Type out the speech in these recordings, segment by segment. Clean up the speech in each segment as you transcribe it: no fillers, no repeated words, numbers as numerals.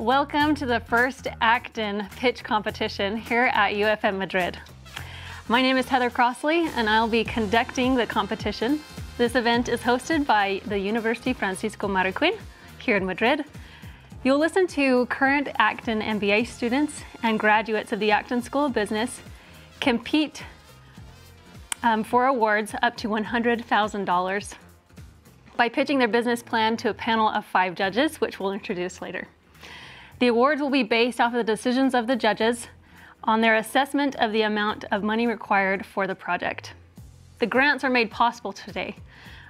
Welcome to the first Acton pitch competition here at UFM Madrid. My name is Heather Crossley and I'll be conducting the competition. This event is hosted by the University Francisco Marroquin here in Madrid. You'll listen to current Acton MBA students and graduates of the Acton School of Business compete for awards up to $100,000 by pitching their business plan to a panel of 5 judges, which we'll introduce later. The awards will be based off of the decisions of the judges on their assessment of the amount of money required for the project. The grants are made possible today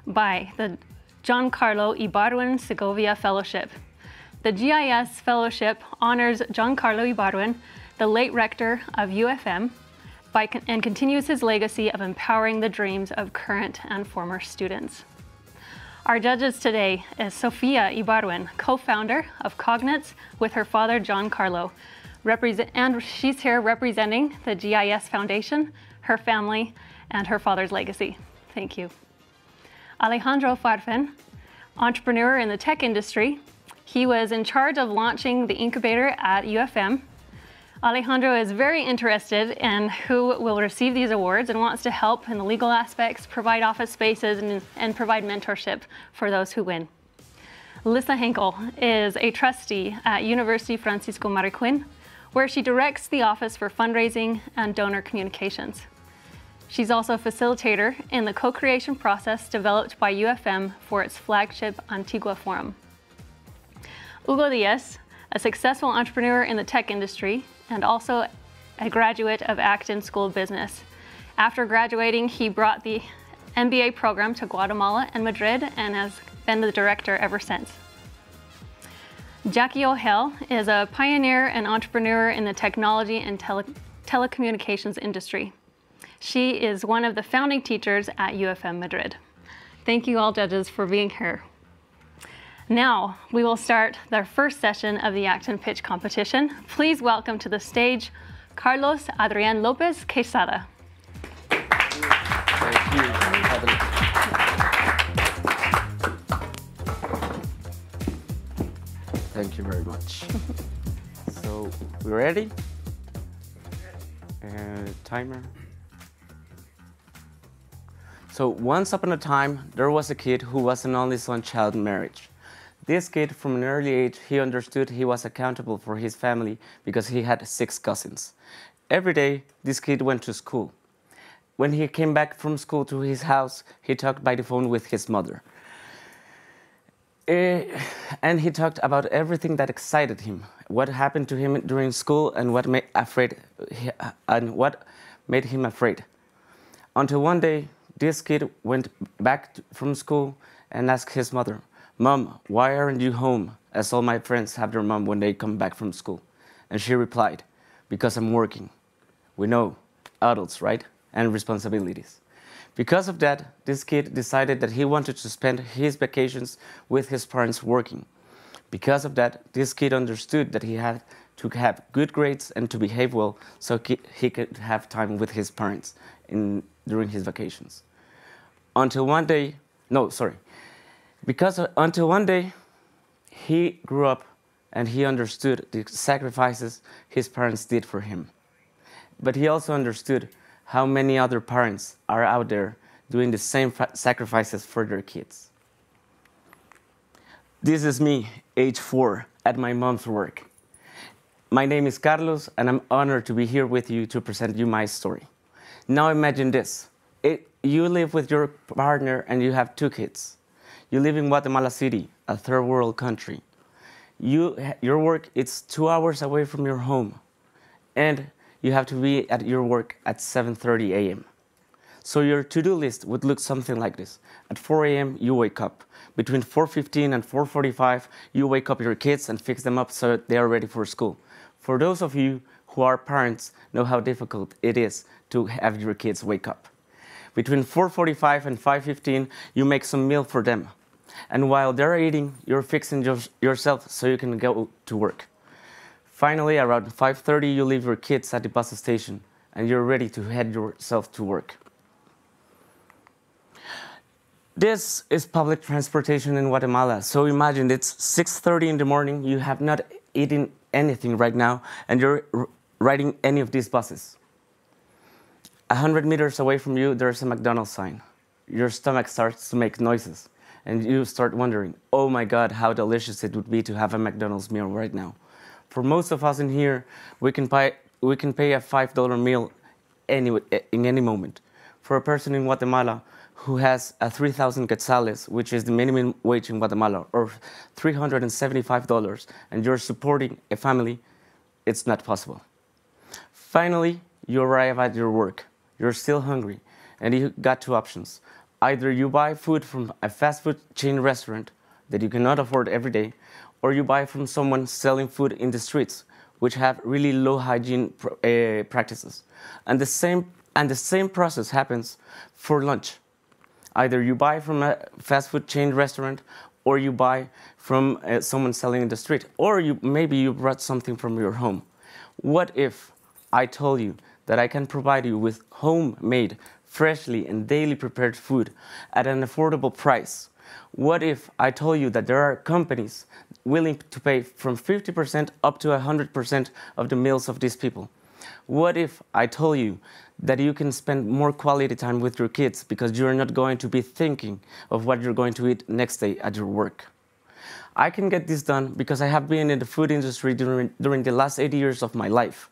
by the Giancarlo Ibarwen Segovia Fellowship. The GIS Fellowship honors Giancarlo Ibarwen, the late rector of UFM, and continues his legacy of empowering the dreams of current and former students. Our judges today is Sofia Ibarwen, co-founder of Cognits with her father, Giancarlo, and she's here representing the GIS Foundation, her family, and her father's legacy. Thank you. Alejandro Farfen, entrepreneur in the tech industry. He was in charge of launching the incubator at UFM. Alejandro is very interested in who will receive these awards and wants to help in the legal aspects, provide office spaces, and provide mentorship for those who win. Lisa Henkel is a trustee at University Francisco Marroquin, where she directs the Office for Fundraising and Donor Communications. She's also a facilitator in the co-creation process developed by UFM for its flagship Antigua Forum. Hugo Diaz, a successful entrepreneur in the tech industry and also a graduate of Acton School of Business. After graduating, he brought the MBA program to Guatemala and Madrid and has been the director ever since. Jackie O'Hell is a pioneer and entrepreneur in the technology and telecommunications industry. She is one of the founding teachers at UFM Madrid. Thank you all judges for being here. Now, we will start the first session of the Acton Pitch Competition. Please welcome to the stage Carlos Adrián López Quesada. Thank you. Thank you very much. So, we ready? Timer. So, once upon a time, there was a kid who was an only son child in marriage. This kid, from an early age, he understood he was accountable for his family because he had 6 cousins. Every day, this kid went to school. When he came back from school to his house, he talked by the phone with his mother. And he talked about everything that excited him, what happened to him during school and what made him afraid. Until one day, this kid went back from school and asked his mother, "Mom, why aren't you home, as all my friends have their mom when they come back from school?" And she replied, "Because I'm working." We know, adults, right? And responsibilities. Because of that, this kid decided that he wanted to spend his vacations with his parents working. Because of that, this kid understood that he had to have good grades and to behave well so he could have time with his parents during his vacations. Until one day, he grew up and he understood the sacrifices his parents did for him. But he also understood how many other parents are out there doing the same sacrifices for their kids. This is me, age 4, at my mom's work. My name is Carlos, and I'm honored to be here with you to present you my story. Now imagine this. You live with your partner and you have 2 kids. You live in Guatemala City, a third world country. Your work is 2 hours away from your home, and you have to be at your work at 7:30 a.m. So your to-do list would look something like this. At 4 a.m. you wake up. Between 4:15 and 4:45 you wake up your kids and fix them up so they are ready for school. For those of you who are parents, know how difficult it is to have your kids wake up. Between 4:45 and 5:15 you make some meal for them. And while they're eating, you're fixing yourself so you can go to work. Finally, around 5:30, you leave your kids at the bus station and you're ready to head yourself to work. This is public transportation in Guatemala. So imagine it's 6:30 in the morning, you have not eating anything right now and you're riding any of these buses. 100 meters away from you, there's a McDonald's sign. Your stomach starts to make noises, and you start wondering, oh my God, how delicious it would be to have a McDonald's meal right now. For most of us in here, we can pay a $5 meal in any moment. For a person in Guatemala who has a 3,000 quetzales, which is the minimum wage in Guatemala, or $375, and you're supporting a family, it's not possible. Finally, you arrive at your work. You're still hungry, and you got two options. Either you buy food from a fast food chain restaurant that you cannot afford every day, or you buy from someone selling food in the streets, which have really low hygiene practices. And the same process happens for lunch. Either you buy from a fast food chain restaurant, or you buy from someone selling in the street, or maybe you brought something from your home. What if I told you that I can provide you with homemade, freshly and daily prepared food at an affordable price? What if I told you that there are companies willing to pay from 50% up to 100% of the meals of these people? What if I told you that you can spend more quality time with your kids because you're not going to be thinking of what you're going to eat next day at your work? I can get this done because I have been in the food industry during the last 80 years of my life.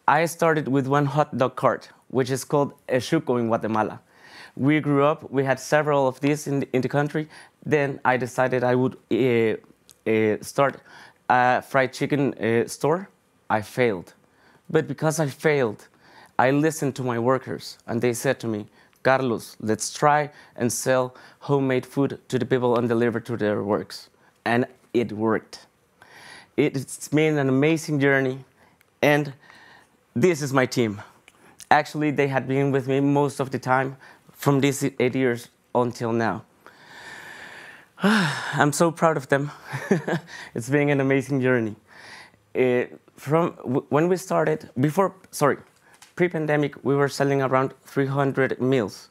I started with one hot dog cart, which is called a chuco in Guatemala. We grew up, we had several of these in the country. Then I decided I would start a fried chicken store. I failed. But because I failed, I listened to my workers, and they said to me, Carlos, let's try and sell homemade food to the people and deliver to their works. And it worked. It's been an amazing journey, and this is my team. Actually, they had been with me most of the time from these 8 years until now. I'm so proud of them. It's been an amazing journey. From when we started, pre-pandemic, we were selling around 300 meals.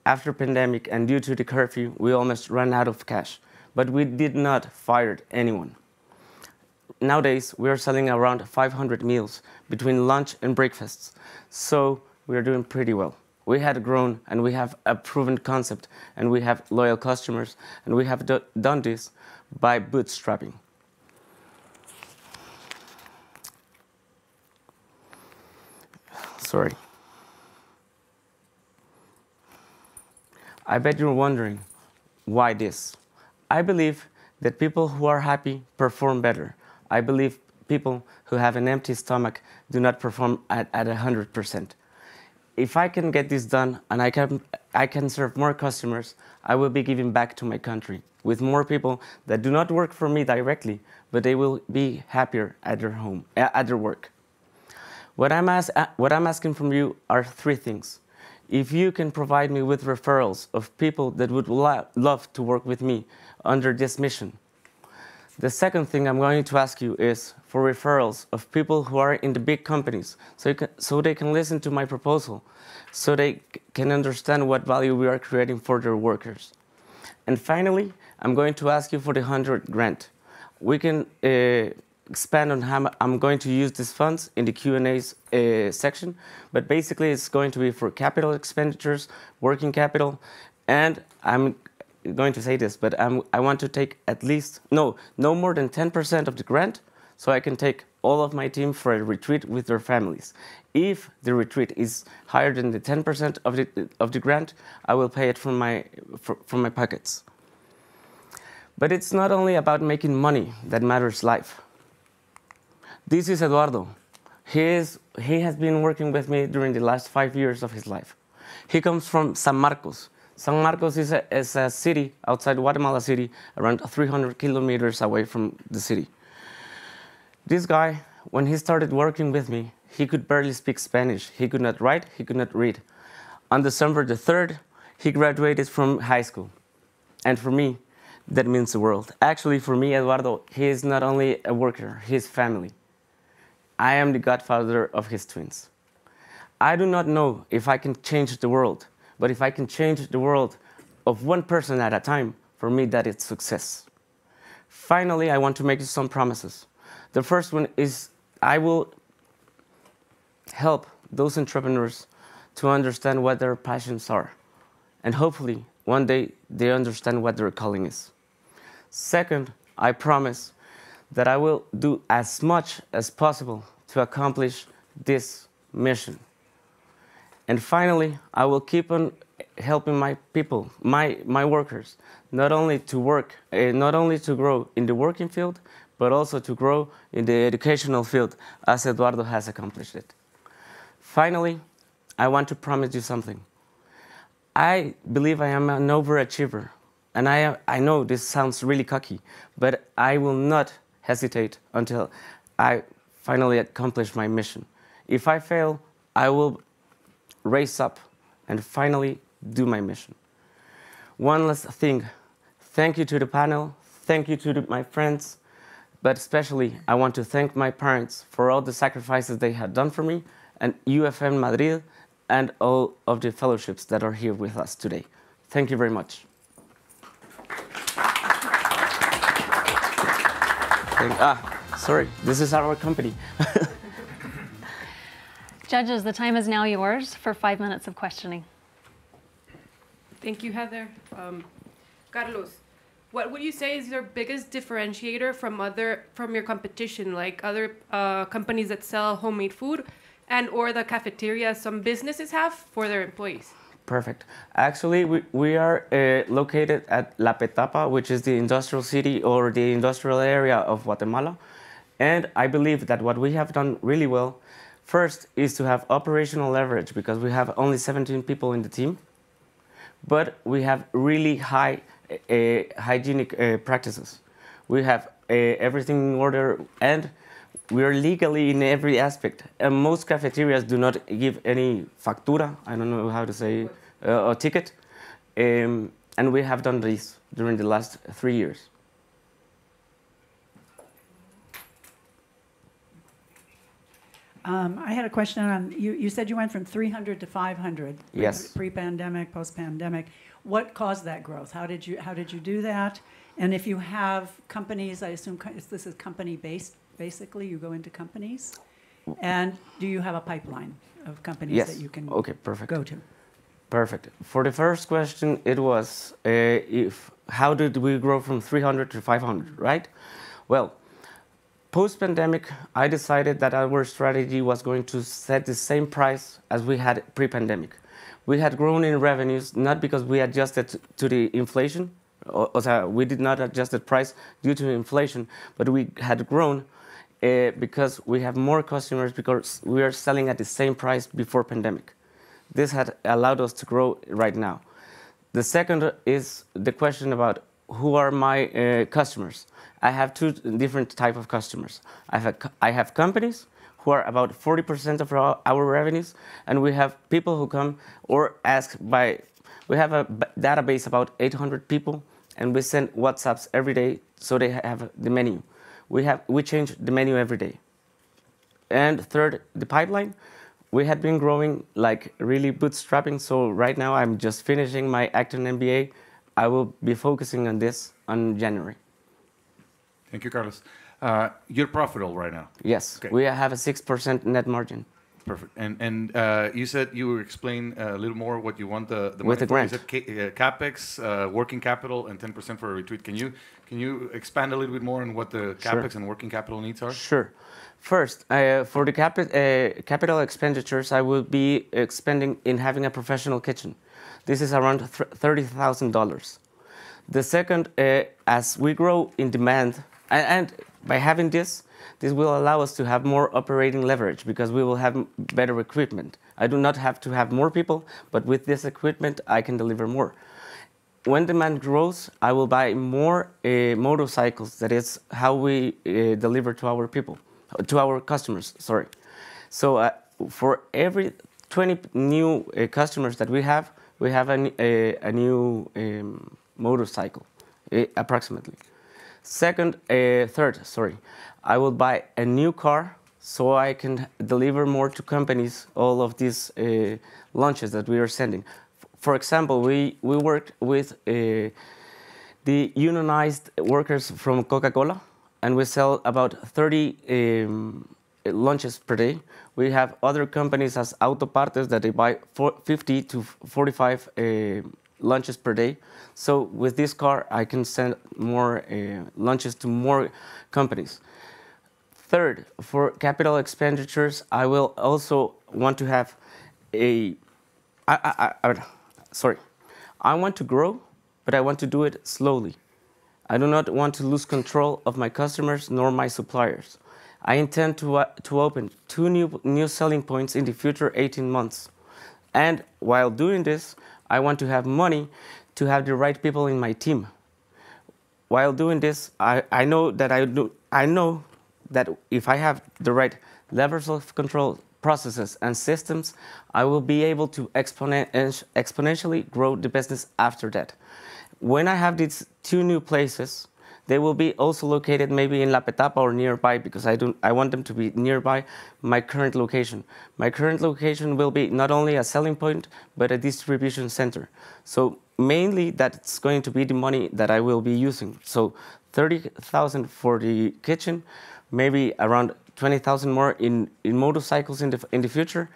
After pandemic and due to the curfew, we almost ran out of cash, but we did not fire anyone. Nowadays, we are selling around 500 meals between lunch and breakfasts, so we are doing pretty well. We had grown, and we have a proven concept, and we have loyal customers, and we have done this by bootstrapping. Sorry. I bet you're wondering, why this? I believe that people who are happy perform better. I believe people who have an empty stomach do not perform at 100%. If I can get this done and I can serve more customers, I will be giving back to my country with more people that do not work for me directly, but they will be happier at their home, at their work. What I'm asking from you are three things. If you can provide me with referrals of people that would love to work with me under this mission. The second thing I'm going to ask you is for referrals of people who are in the big companies, so they can listen to my proposal, so they can understand what value we are creating for their workers. And finally, I'm going to ask you for the 100 grant. We can expand on how I'm going to use these funds in the Q&A section, but basically it's going to be for capital expenditures, working capital, and I'm going to say this, but I want to take at least, no more than 10% of the grant, so I can take all of my team for a retreat with their families. If the retreat is higher than the 10% of the grant, I will pay it from my pockets. But it's not only about making money that matters life. This is Eduardo. He has been working with me during the last 5 years of his life. He comes from San Marcos. San Marcos is a city outside Guatemala City, around 300 kilometers away from the city. This guy, when he started working with me, he could barely speak Spanish. He could not write, he could not read. On December the 3rd, he graduated from high school. And for me, that means the world. Actually, for me, Eduardo, he is not only a worker, he is family. I am the godfather of his twins. I do not know if I can change the world, but if I can change the world of one person at a time, for me, that is success. Finally, I want to make you some promises. The first one is I will help those entrepreneurs to understand what their passions are. And hopefully, one day, they understand what their calling is. Second, I promise that I will do as much as possible to accomplish this mission. And finally, I will keep on helping my people, my workers, not only to work, not only to grow in the working field, but also to grow in the educational field, as Eduardo has accomplished it. Finally, I want to promise you something. I believe I am an overachiever, and I know this sounds really cocky, but I will not hesitate until I finally accomplish my mission. If I fail, I will raise up and finally do my mission. One last thing, thank you to the panel, thank you to my friends, but especially I want to thank my parents for all the sacrifices they had done for me, and UFM Madrid, and all of the fellowships that are here with us today. Thank you very much. Sorry, this is our company. Judges, the time is now yours for 5 minutes of questioning. Thank you, Heather. Carlos, what would you say is your biggest differentiator from your competition, like other companies that sell homemade food and or the cafeteria some businesses have for their employees? Perfect. Actually, we are located at La Petapa, which is the industrial city or the industrial area of Guatemala. And I believe that what we have done really well, first, is to have operational leverage, because we have only 17 people in the team. But we have really high hygienic practices. We have everything in order, and we are legally in every aspect. And most cafeterias do not give any factura, I don't know how to say, a ticket. And we have done this during the last 3 years. I had a question on, you said you went from 300 to 500. Yes. Pre-pandemic, post-pandemic. What caused that growth? How did you do that? And if you have companies, I assume this is company-based, basically, you go into companies. And do you have a pipeline of companies that you can go to? Perfect. For the first question, it was how did we grow from 300 to 500, right? Well, post-pandemic, I decided that our strategy was going to set the same price as we had pre-pandemic. We had grown in revenues not because we adjusted to the inflation, we did not adjust the price due to inflation, but we had grown because we have more customers, because we are selling at the same price before pandemic. This had allowed us to grow right now. The second is the question about who are my customers. I have two different types of customers. I have companies who are about 40% of our revenues, and we have people who come or ask by. We have a database about 800 people, and we send WhatsApps every day so they have the menu. We change the menu every day. And third, the pipeline. We had been growing like really bootstrapping, so right now I'm just finishing my Acton MBA. I will be focusing on this on January. Thank you, Carlos. You're profitable right now. Yes, okay. We have a 6% net margin. Perfect. And you said you would explain a little more what you want the money with the grant. You said CapEx, working capital, and 10% for a retreat. Can you expand a little bit more on what the CapEx and working capital needs are? Sure. First, for the capital expenditures, I will be expending in having a professional kitchen. This is around $30,000. The second, as we grow in demand, and by having this will allow us to have more operating leverage, because we will have better equipment. I do not have to have more people, but with this equipment, I can deliver more. When demand grows, I will buy more motorcycles. That is how we deliver to our people. To our customers, sorry. So for every 20 new customers that we have a new motorcycle, approximately. Third, I will buy a new car so I can deliver more to companies all of these launches that we are sending. For example, we worked with the unionized workers from Coca-Cola, and we sell about 30 lunches per day. We have other companies as Autopartes that they buy 50 to 45 lunches per day. So with this car, I can send more lunches to more companies. Third, for capital expenditures, I will also want to have I want to grow, but I want to do it slowly. I do not want to lose control of my customers nor my suppliers. I intend to open 2 new selling points in the future 18 months. And while doing this, I want to have money to have the right people in my team. While doing this, I know that if I have the right levels of control, processes, and systems, I will be able to exponentially grow the business after that. When I have these 2 new places, they will be also located maybe in La Petapa or nearby, because I want them to be nearby my current location. My current location will be not only a selling point, but a distribution center. So mainly that's going to be the money that I will be using. So 30,000 for the kitchen, maybe around 20,000 more in motorcycles in the future.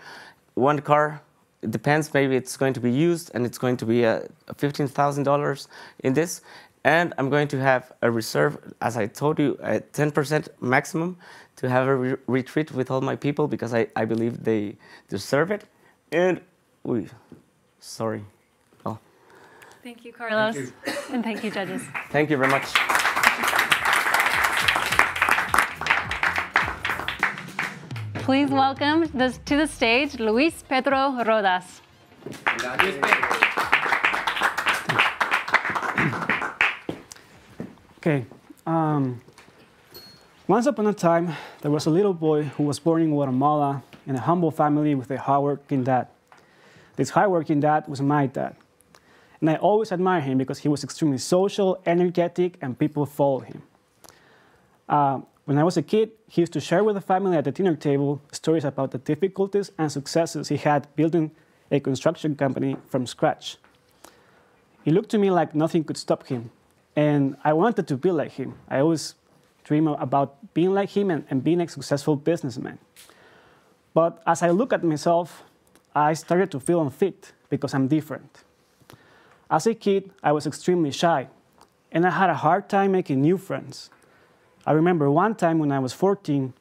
One car, it depends, maybe it's going to be used and it's going to be $15,000 in this. And I'm going to have a reserve, as I told you, at 10% maximum to have a retreat with all my people, because I believe they deserve it. And, sorry. Oh. Thank you, Carlos. Thank you. And thank you, judges. Thank you very much. Please welcome to the stage Luis Pedro Rodas. Okay. Once upon a time, there was a little boy who was born in Guatemala in a humble family with a hardworking dad. This hardworking dad was my dad. And I always admired him because he was extremely social, energetic, and people followed him. When I was a kid, he used to share with the family at the dinner table stories about the difficulties and successes he had building a construction company from scratch. He looked to me like nothing could stop him, and I wanted to be like him. I always dreamed about being like him and being a successful businessman. But as I look at myself, I started to feel unfit because I'm different. As a kid, I was extremely shy, and I had a hard time making new friends. I remember one time when I was 14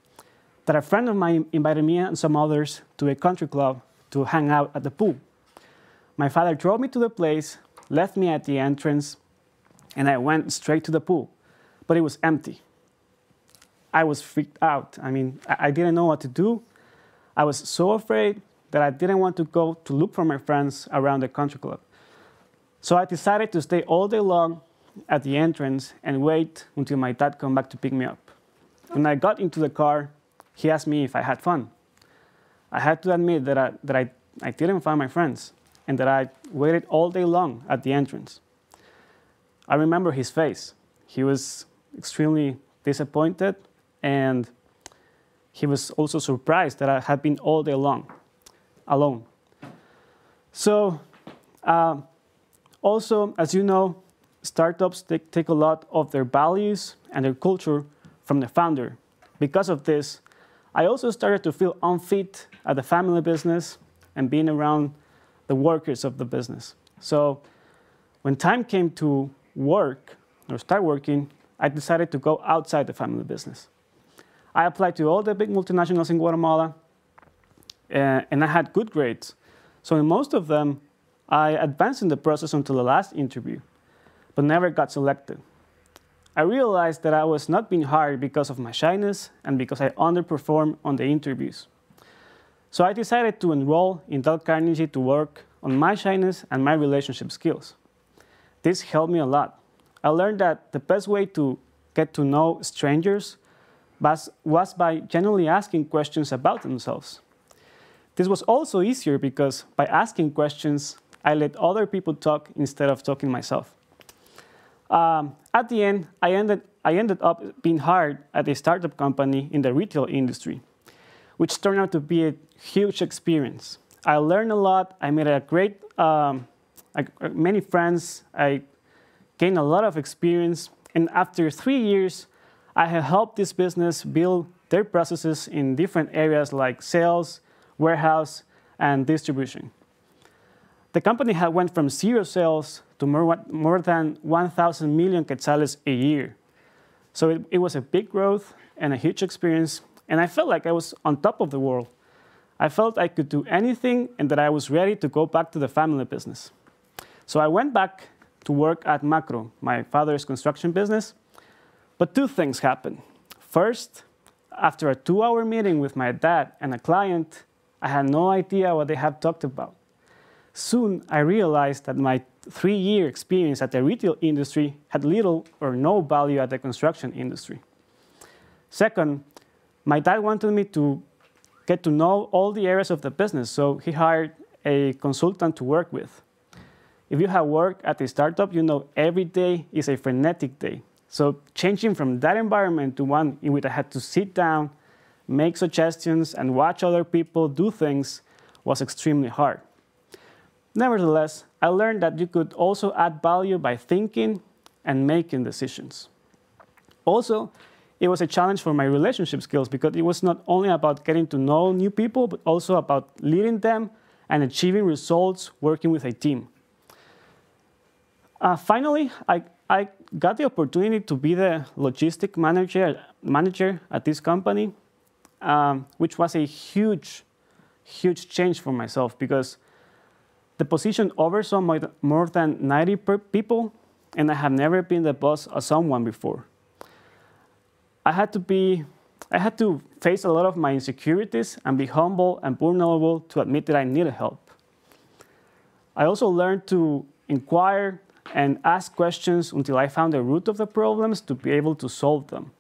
that a friend of mine invited me and some others to a country club to hang out at the pool. My father drove me to the place, left me at the entrance, and I went straight to the pool, but it was empty. I was freaked out. I didn't know what to do. I was so afraid that I didn't want to go to look for my friends around the country club. So I decided to stay all day long at the entrance and wait until my dad came back to pick me up. When I got into the car, he asked me if I had fun. I had to admit that I didn't find my friends and that I waited all day long at the entrance. I remember his face. He was extremely disappointed, and he was also surprised that I had been all day long alone. So also, as you know, startups take a lot of their values and their culture from the founder. Because of this, I also started to feel unfit at the family business and being around the workers of the business. So when time came to work or start working, I decided to go outside the family business. I applied to all the big multinationals in Guatemala, and I had good grades. So in most of them, I advanced in the process until the last interview, but never got selected. I realized that I was not being hired because of my shyness and because I underperformed on the interviews. So I decided to enroll in Dale Carnegie to work on my shyness and my relationship skills. This helped me a lot. I learned that the best way to get to know strangers was by genuinely asking questions about themselves. This was also easier because by asking questions, I let other people talk instead of talking myself. At the end, I ended up being hired at a startup company in the retail industry, which turned out to be a huge experience. I learned a lot. I made many friends. I gained a lot of experience. And after 3 years, I have helped this business build their processes in different areas like sales, warehouse, and distribution. The company had went from 0 sales to more than 1,000 million quetzales a year. So it was a big growth and a huge experience, and I felt like I was on top of the world. I felt I could do anything and that I was ready to go back to the family business. So I went back to work at Macro, my father's construction business, but 2 things happened. First, after a 2-hour meeting with my dad and a client, I had no idea what they had talked about. Soon, I realized that my 3-year experience at the retail industry had little or no value at the construction industry. Second, my dad wanted me to get to know all the areas of the business, so he hired a consultant to work with. If you have worked at a startup, you know every day is a frenetic day. So changing from that environment to one in which I had to sit down, make suggestions, and watch other people do things was extremely hard. Nevertheless, I learned that you could also add value by thinking and making decisions. Also, it was a challenge for my relationship skills because it was not only about getting to know new people, but also about leading them and achieving results working with a team. Finally, I got the opportunity to be the logistic manager at this company, which was a huge change for myself because the position oversaw more than 90 people, and I have never been the boss of someone before. I had to face a lot of my insecurities and be humble and vulnerable to admit that I needed help. I also learned to inquire and ask questions until I found the root of the problems to be able to solve them.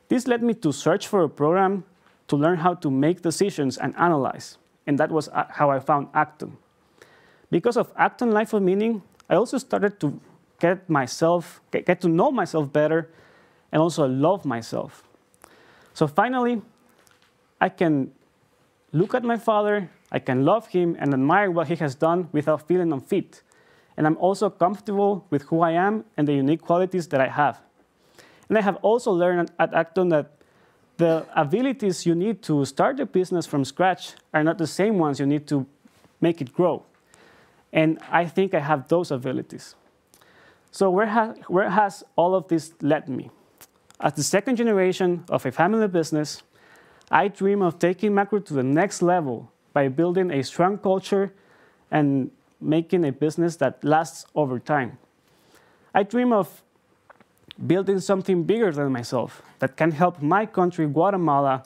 This led me to search for a program to learn how to make decisions and analyze, and that was how I found Acton. Because of Acton Life of Meaning, I also started to get to know myself better and also love myself. So finally, I can look at my father, I can love him and admire what he has done without feeling unfit. And I'm also comfortable with who I am and the unique qualities that I have. And I have also learned at Acton that the abilities you need to start a business from scratch are not the same ones you need to make it grow. And I think I have those abilities. So where has all of this led me? As the second generation of a family business, I dream of taking Macro to the next level by building a strong culture and making a business that lasts over time. I dream of building something bigger than myself that can help my country, Guatemala,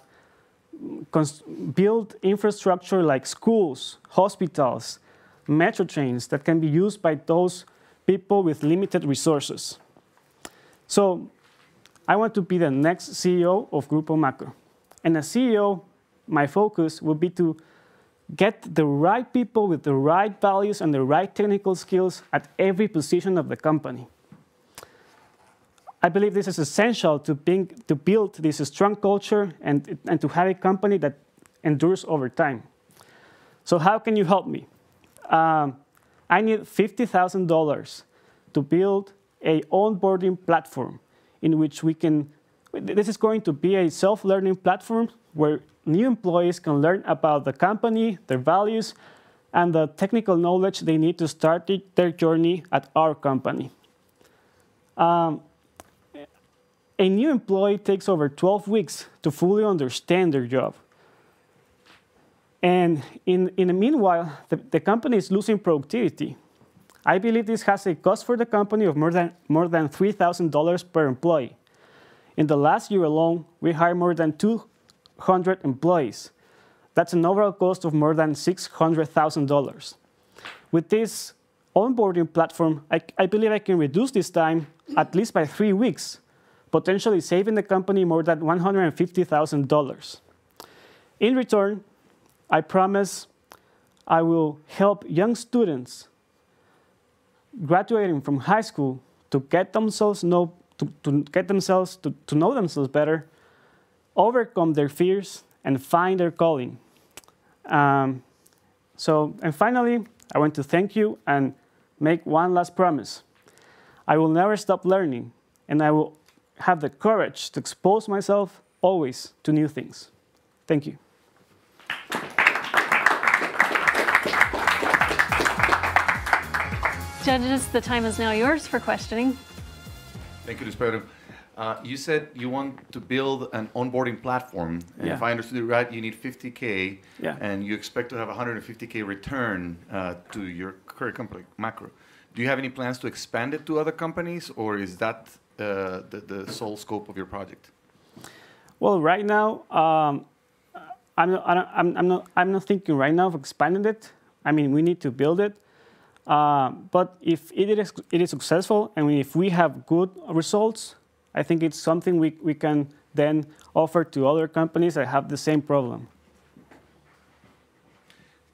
build infrastructure like schools, hospitals, metro trains that can be used by those people with limited resources. So I want to be the next CEO of Grupo Macro. And as CEO, my focus will be to get the right people with the right values and the right technical skills at every position of the company. I believe this is essential to build this strong culture and to have a company that endures over time. So how can you help me? I need $50,000 to build an onboarding platform in which this is going to be a self-learning platform where new employees can learn about the company, their values, and the technical knowledge they need to start their journey at our company. A new employee takes over 12 weeks to fully understand their job. And in the meanwhile, the company is losing productivity. I believe this has a cost for the company of more than $3,000 per employee. In the last year alone, we hired more than 200 employees. That's an overall cost of more than $600,000. With this onboarding platform, I believe I can reduce this time at least by 3 weeks, potentially saving the company more than $150,000. In return, I promise I will help young students graduating from high school to get themselves to know themselves better, overcome their fears, and find their calling. And finally, I want to thank you and make one last promise. I will never stop learning, and I will have the courage to expose myself always to new things. Thank you. Judges, the time is now yours for questioning. Thank you, Despero. You said you want to build an onboarding platform, and if I understood it right, you need 50K, and you expect to have 150K return to your current company, Macro. Do you have any plans to expand it to other companies, or is that the sole scope of your project? Well, right now, I'm not thinking right now of expanding it. I mean, we need to build it. But if it is successful, and if we have good results, I think it's something we can then offer to other companies that have the same problem.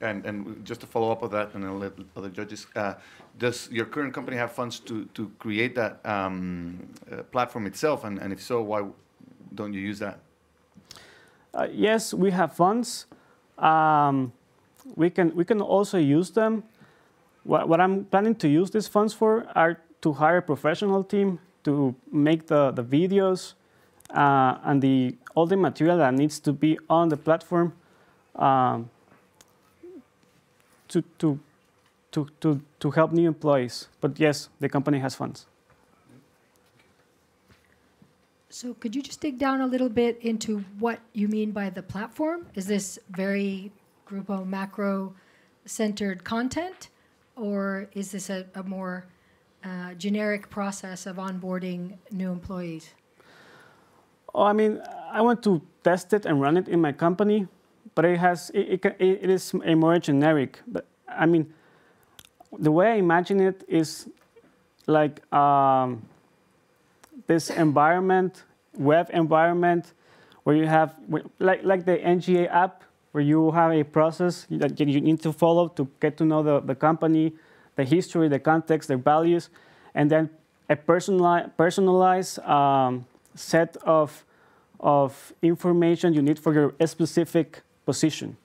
And just to follow up on that, and I'll let other judges, does your current company have funds to create that platform itself? And if so, why don't you use that? Yes, we have funds. We can also use them. What I'm planning to use these funds for are to hire a professional team to make the videos and all the material that needs to be on the platform to help new employees. But yes, the company has funds. So could you just dig down a little bit into what you mean by the platform? Is this very Grupo Macro-centered content, or is this a more generic process of onboarding new employees? Oh, I mean, I want to test it and run it in my company, but it is a more generic. But I mean, the way I imagine it is like this environment, web environment, where you have like the NGA app, where you have a process that you need to follow to get to know the company, the history, the context, their values, and then a personalized set of information you need for your specific position.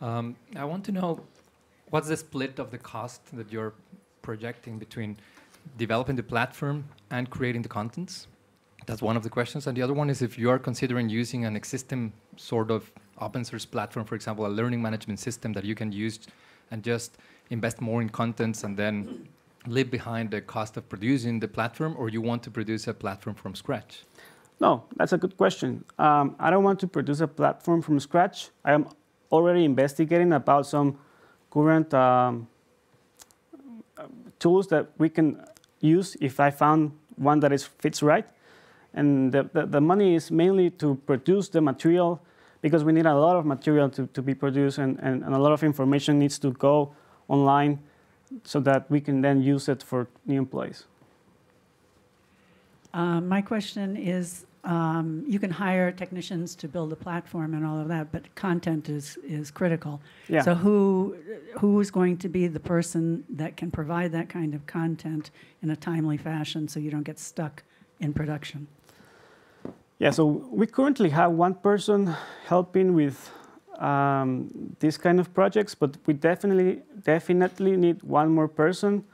I want to know what's the split of the cost that you're projecting between developing the platform and creating the contents? That's one of the questions. And the other one is if you are considering using an existing sort of open source platform, for example, a learning management system that you can use and just invest more in contents and then leave behind the cost of producing the platform, or you want to produce a platform from scratch? No, that's a good question. I don't want to produce a platform from scratch. I am already investigating about some current tools that we can use if I found one that fits right. And the money is mainly to produce the material, because we need a lot of material to be produced, and a lot of information needs to go online so that we can then use it for new employees. My question is, you can hire technicians to build a platform and all of that, but content is critical. Yeah. So who is going to be the person that can provide that kind of content in a timely fashion so you don't get stuck in production? Yeah, so we currently have one person helping with these kind of projects, but we definitely need one more person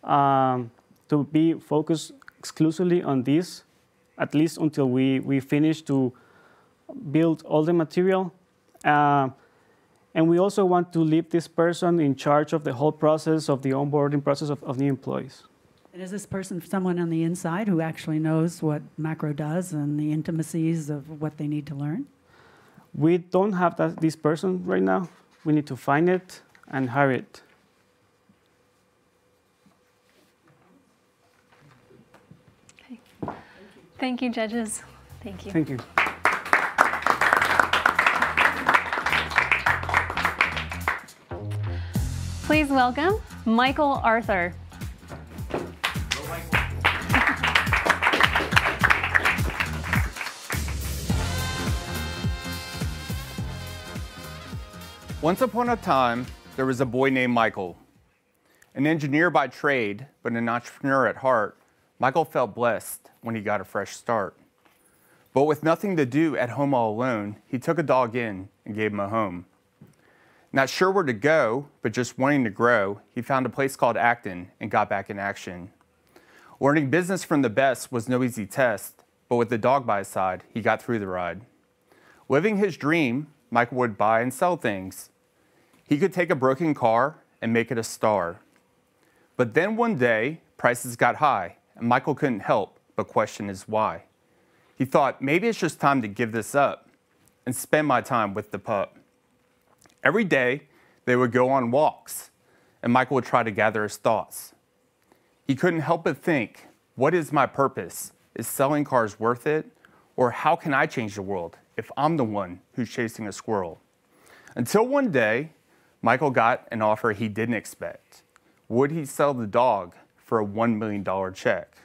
to be focused exclusively on this, at least until we finish to build all the material. And we also want to leave this person in charge of the whole process of the onboarding process of new employees. And is this person someone on the inside who actually knows what Macro does and the intimacies of what they need to learn? We don't have this person right now. We need to find it and hire it. Okay. Thank you, judges. Thank you. Thank you. Please welcome Michael Arthur. Once upon a time, there was a boy named Michael. An engineer by trade, but an entrepreneur at heart, Michael felt blessed when he got a fresh start. But with nothing to do at home all alone, he took a dog in and gave him a home. Not sure where to go, but just wanting to grow, he found a place called Acton and got back in action. Learning business from the best was no easy test, but with the dog by his side, he got through the ride. Living his dream, Michael would buy and sell things. He could take a broken car and make it a star. But then one day, prices got high, and Michael couldn't help but question his why. He thought, maybe it's just time to give this up and spend my time with the pup. Every day, they would go on walks, and Michael would try to gather his thoughts. He couldn't help but think, what is my purpose? Is selling cars worth it? Or how can I change the world if I'm the one who's chasing a squirrel? Until one day, Michael got an offer he didn't expect. Would he sell the dog for a $1 million check?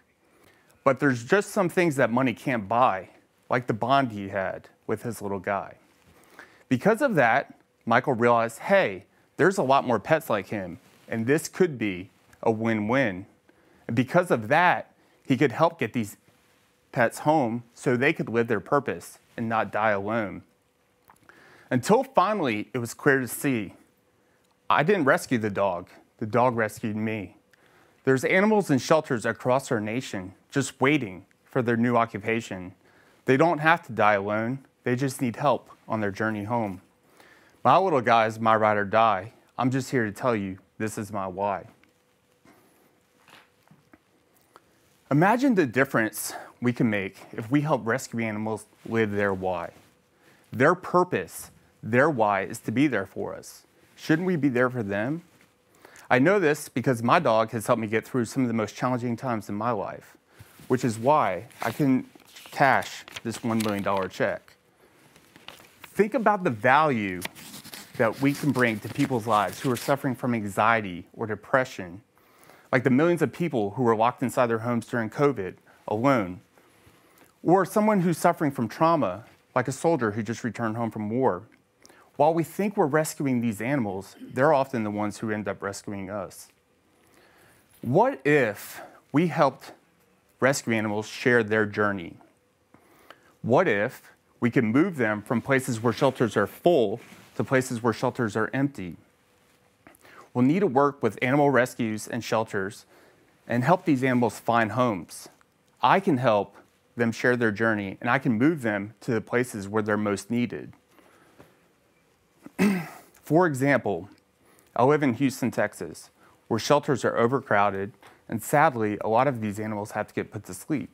But there's just some things that money can't buy, like the bond he had with his little guy. Because of that, Michael realized, hey, there's a lot more pets like him, and this could be a win-win. And because of that, he could help get these pets home so they could live their purpose and not die alone. Until finally, it was clear to see, I didn't rescue the dog rescued me. There's animals in shelters across our nation just waiting for their new occupation. They don't have to die alone, they just need help on their journey home. My little guy is my ride or die. I'm just here to tell you, this is my why. Imagine the difference we can make if we help rescue animals live their why. Their purpose, their why is to be there for us. Shouldn't we be there for them? I know this because my dog has helped me get through some of the most challenging times in my life, which is why I can cash this $1 million check. Think about the value that we can bring to people's lives who are suffering from anxiety or depression, like the millions of people who were locked inside their homes during COVID, alone, or someone who's suffering from trauma, like a soldier who just returned home from war. While we think we're rescuing these animals, they're often the ones who end up rescuing us. What if we helped rescue animals share their journey? What if we could move them from places where shelters are full to places where shelters are empty? We'll need to work with animal rescues and shelters and help these animals find homes. I can help them share their journey, and I can move them to the places where they're most needed. For example, I live in Houston, Texas, where shelters are overcrowded, and sadly, a lot of these animals have to get put to sleep.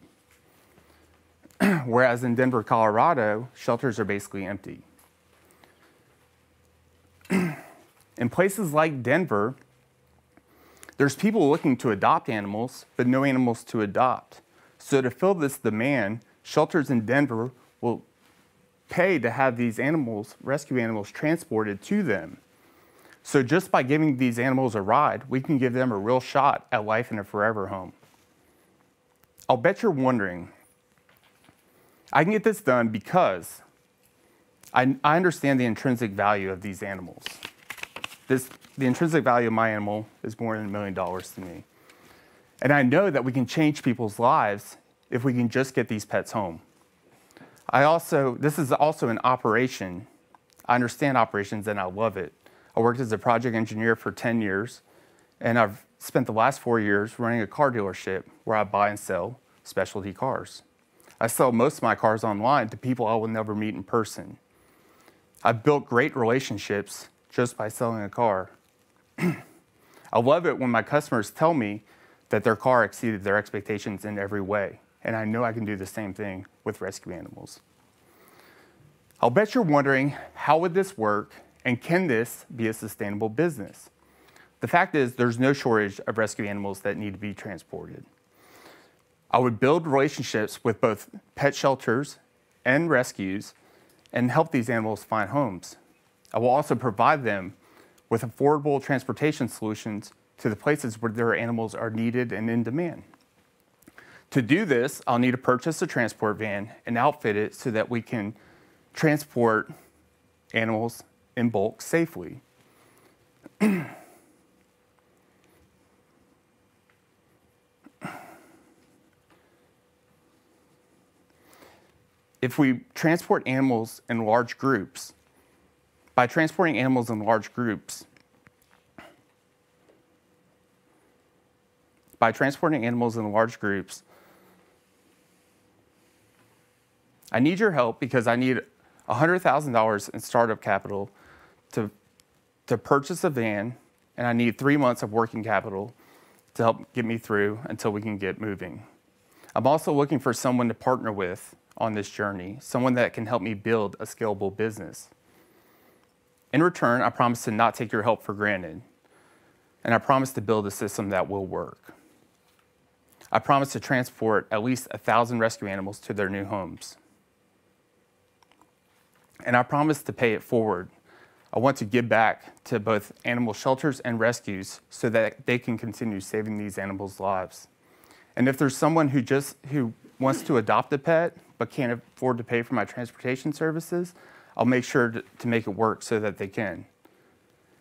Whereas in Denver, Colorado, shelters are basically empty. In places like Denver, there's people looking to adopt animals, but no animals to adopt. So to fill this demand, shelters in Denver will pay to have these animals, rescue animals, transported to them. So just by giving these animals a ride, we can give them a real shot at life in a forever home. I'll bet you're wondering, I can get this done because I understand the intrinsic value of these animals. The intrinsic value of my animal is more than $1 million to me. And I know that we can change people's lives if we can just get these pets home. This is also an operation. I understand operations and I love it. I worked as a project engineer for 10 years, and I've spent the last 4 years running a car dealership where I buy and sell specialty cars. I sell most of my cars online to people I will never meet in person. I've built great relationships just by selling a car. I love it when my customers tell me that their car exceeded their expectations in every way, and I know I can do the same thing with rescue animals. I'll bet you're wondering, how would this work, and can this be a sustainable business? The fact is, there's no shortage of rescue animals that need to be transported. I would build relationships with both pet shelters and rescues and help these animals find homes. I will also provide them with affordable transportation solutions to the places where their animals are needed and in demand. To do this, I'll need to purchase a transport van and outfit it so that we can transport animals in bulk safely. If we transport animals in large groups, by transporting animals in large groups, by transporting animals in large groups. I need your help because I need $100,000 in startup capital to purchase a van, and I need 3 months of working capital to help get me through until we can get moving. I'm also looking for someone to partner with on this journey, someone that can help me build a scalable business. In return, I promise to not take your help for granted, and I promise to build a system that will work. I promise to transport at least 1,000 rescue animals to their new homes. And I promise to pay it forward. I want to give back to both animal shelters and rescues so that they can continue saving these animals' lives. And if there's someone who wants to adopt a pet but can't afford to pay for my transportation services, I'll make sure to make it work so that they can.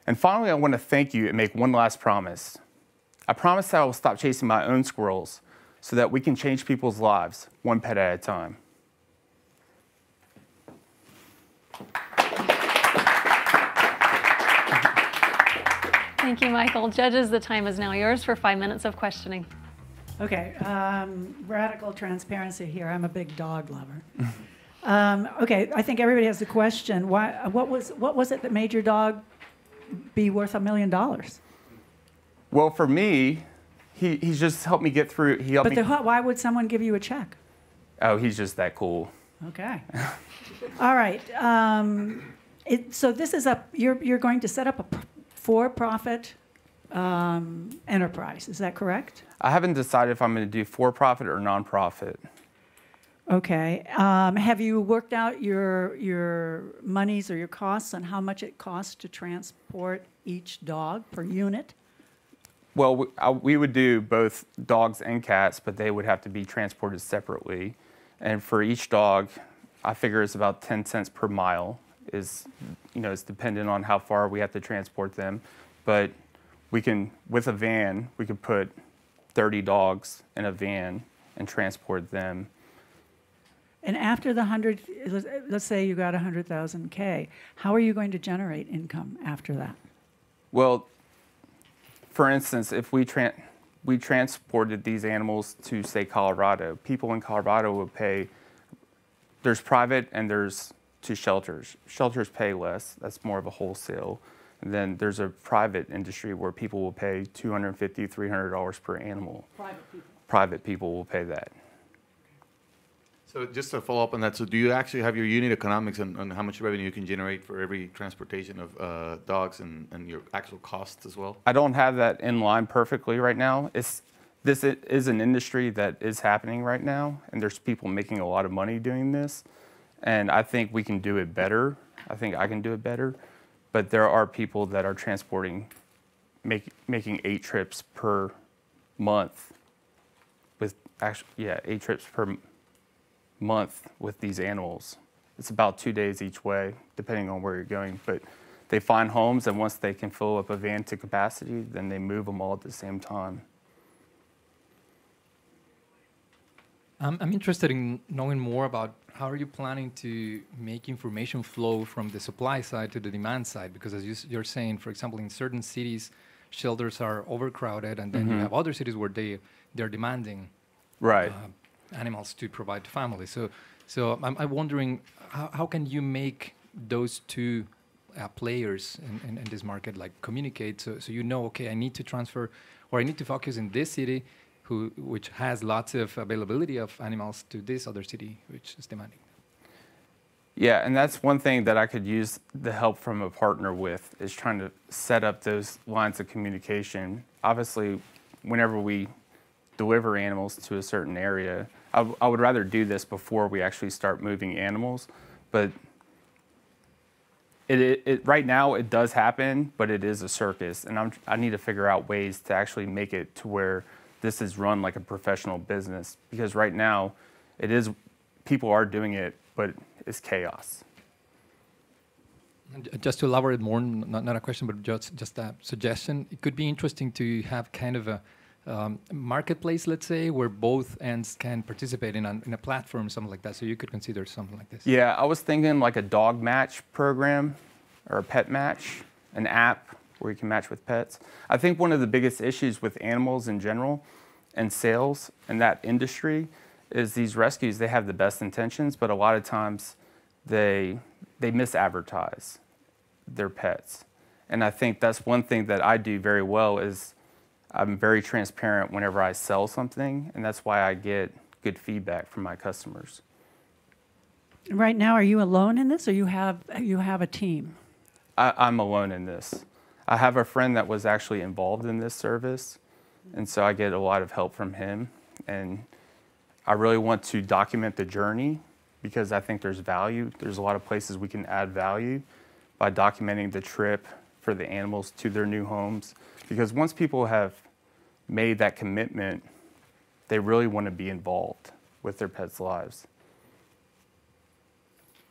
And finally, I want to thank you and make one last promise. I promise that I will stop chasing my own squirrels so that we can change people's lives, one pet at a time. Thank you, Michael. Judges, the time is now yours for 5 minutes of questioning. Okay, radical transparency here. I'm a big dog lover. Okay, I think everybody has a question. What was it that made your dog be worth $1 million? Well, for me, he's just helped me get through. Why would someone give you a check? Oh, he's just that cool. Okay. All right. So this is you're going to set up a for-profit enterprise. Is that correct? I haven't decided if I'm going to do for-profit or nonprofit. Okay. Have you worked out your monies or your costs on how much it costs to transport each dog per unit? Well, we would do both dogs and cats, but they would have to be transported separately. And for each dog, I figure it's about 10 cents per mile. It's dependent on how far we have to transport them. But we can, with a van, we could put 30 dogs in a van and transport them. And after the 100, let's say you got 100,000 K, how are you going to generate income after that? Well, for instance, if we transported these animals to, say, Colorado, people in Colorado would pay. There's private and there's to shelters. Shelters pay less. That's more of a wholesale. And then there's a private industry where people will pay $250, $300 per animal. Private people. Private people will pay that. So just to follow up on that, so do you actually have your unit economics on how much revenue you can generate for every transportation of dogs and your actual costs as well? I don't have that in line perfectly right now. This is an industry that is happening right now, and there's people making a lot of money doing this. And I think we can do it better. I think I can do it better. But there are people that are transporting, making 8 trips per month with 8 trips per month with these animals. It's about 2 days each way, depending on where you're going. But they find homes, and once they can fill up a van to capacity, then they move them all at the same time. I'm interested in knowing more about how are you planning to make information flow from the supply side to the demand side? Because as you're saying, for example, in certain cities, shelters are overcrowded, and then you have other cities where they're demanding animals to provide to families. So I'm wondering, how can you make those two players in this market communicate so you know, okay, I need to transfer or I need to focus in this city which has lots of availability of animals to this other city which is demanding. Yeah, and that's one thing that I could use the help from a partner with, is trying to set up those lines of communication. Obviously, whenever we deliver animals to a certain area, I would rather do this before we actually start moving animals, but right now it does happen, but it is a circus, and I need to figure out ways to actually make it to where this is run like a professional business, because right now people are doing it, but it's chaos. And just to elaborate more, not a question, but just a suggestion, it could be interesting to have kind of a marketplace, let's say, where both ends can participate in a platform, something like that. So you could consider something like this. Yeah, I was thinking like a dog match program or a pet match, an app where you can match with pets. I think one of the biggest issues with animals in general and sales in that industry is these rescues, they have the best intentions, but a lot of times they misadvertise their pets. And I think that's one thing that I do very well is I'm very transparent whenever I sell something, and that's why I get good feedback from my customers. Right now, are you alone in this, or you have a team? I'm alone in this. I have a friend that was actually involved in this service, and so I get a lot of help from him. And I really want to document the journey because I think there's value. There's a lot of places we can add value by documenting the trip for the animals to their new homes. Because once people have made that commitment, they really want to be involved with their pets' lives.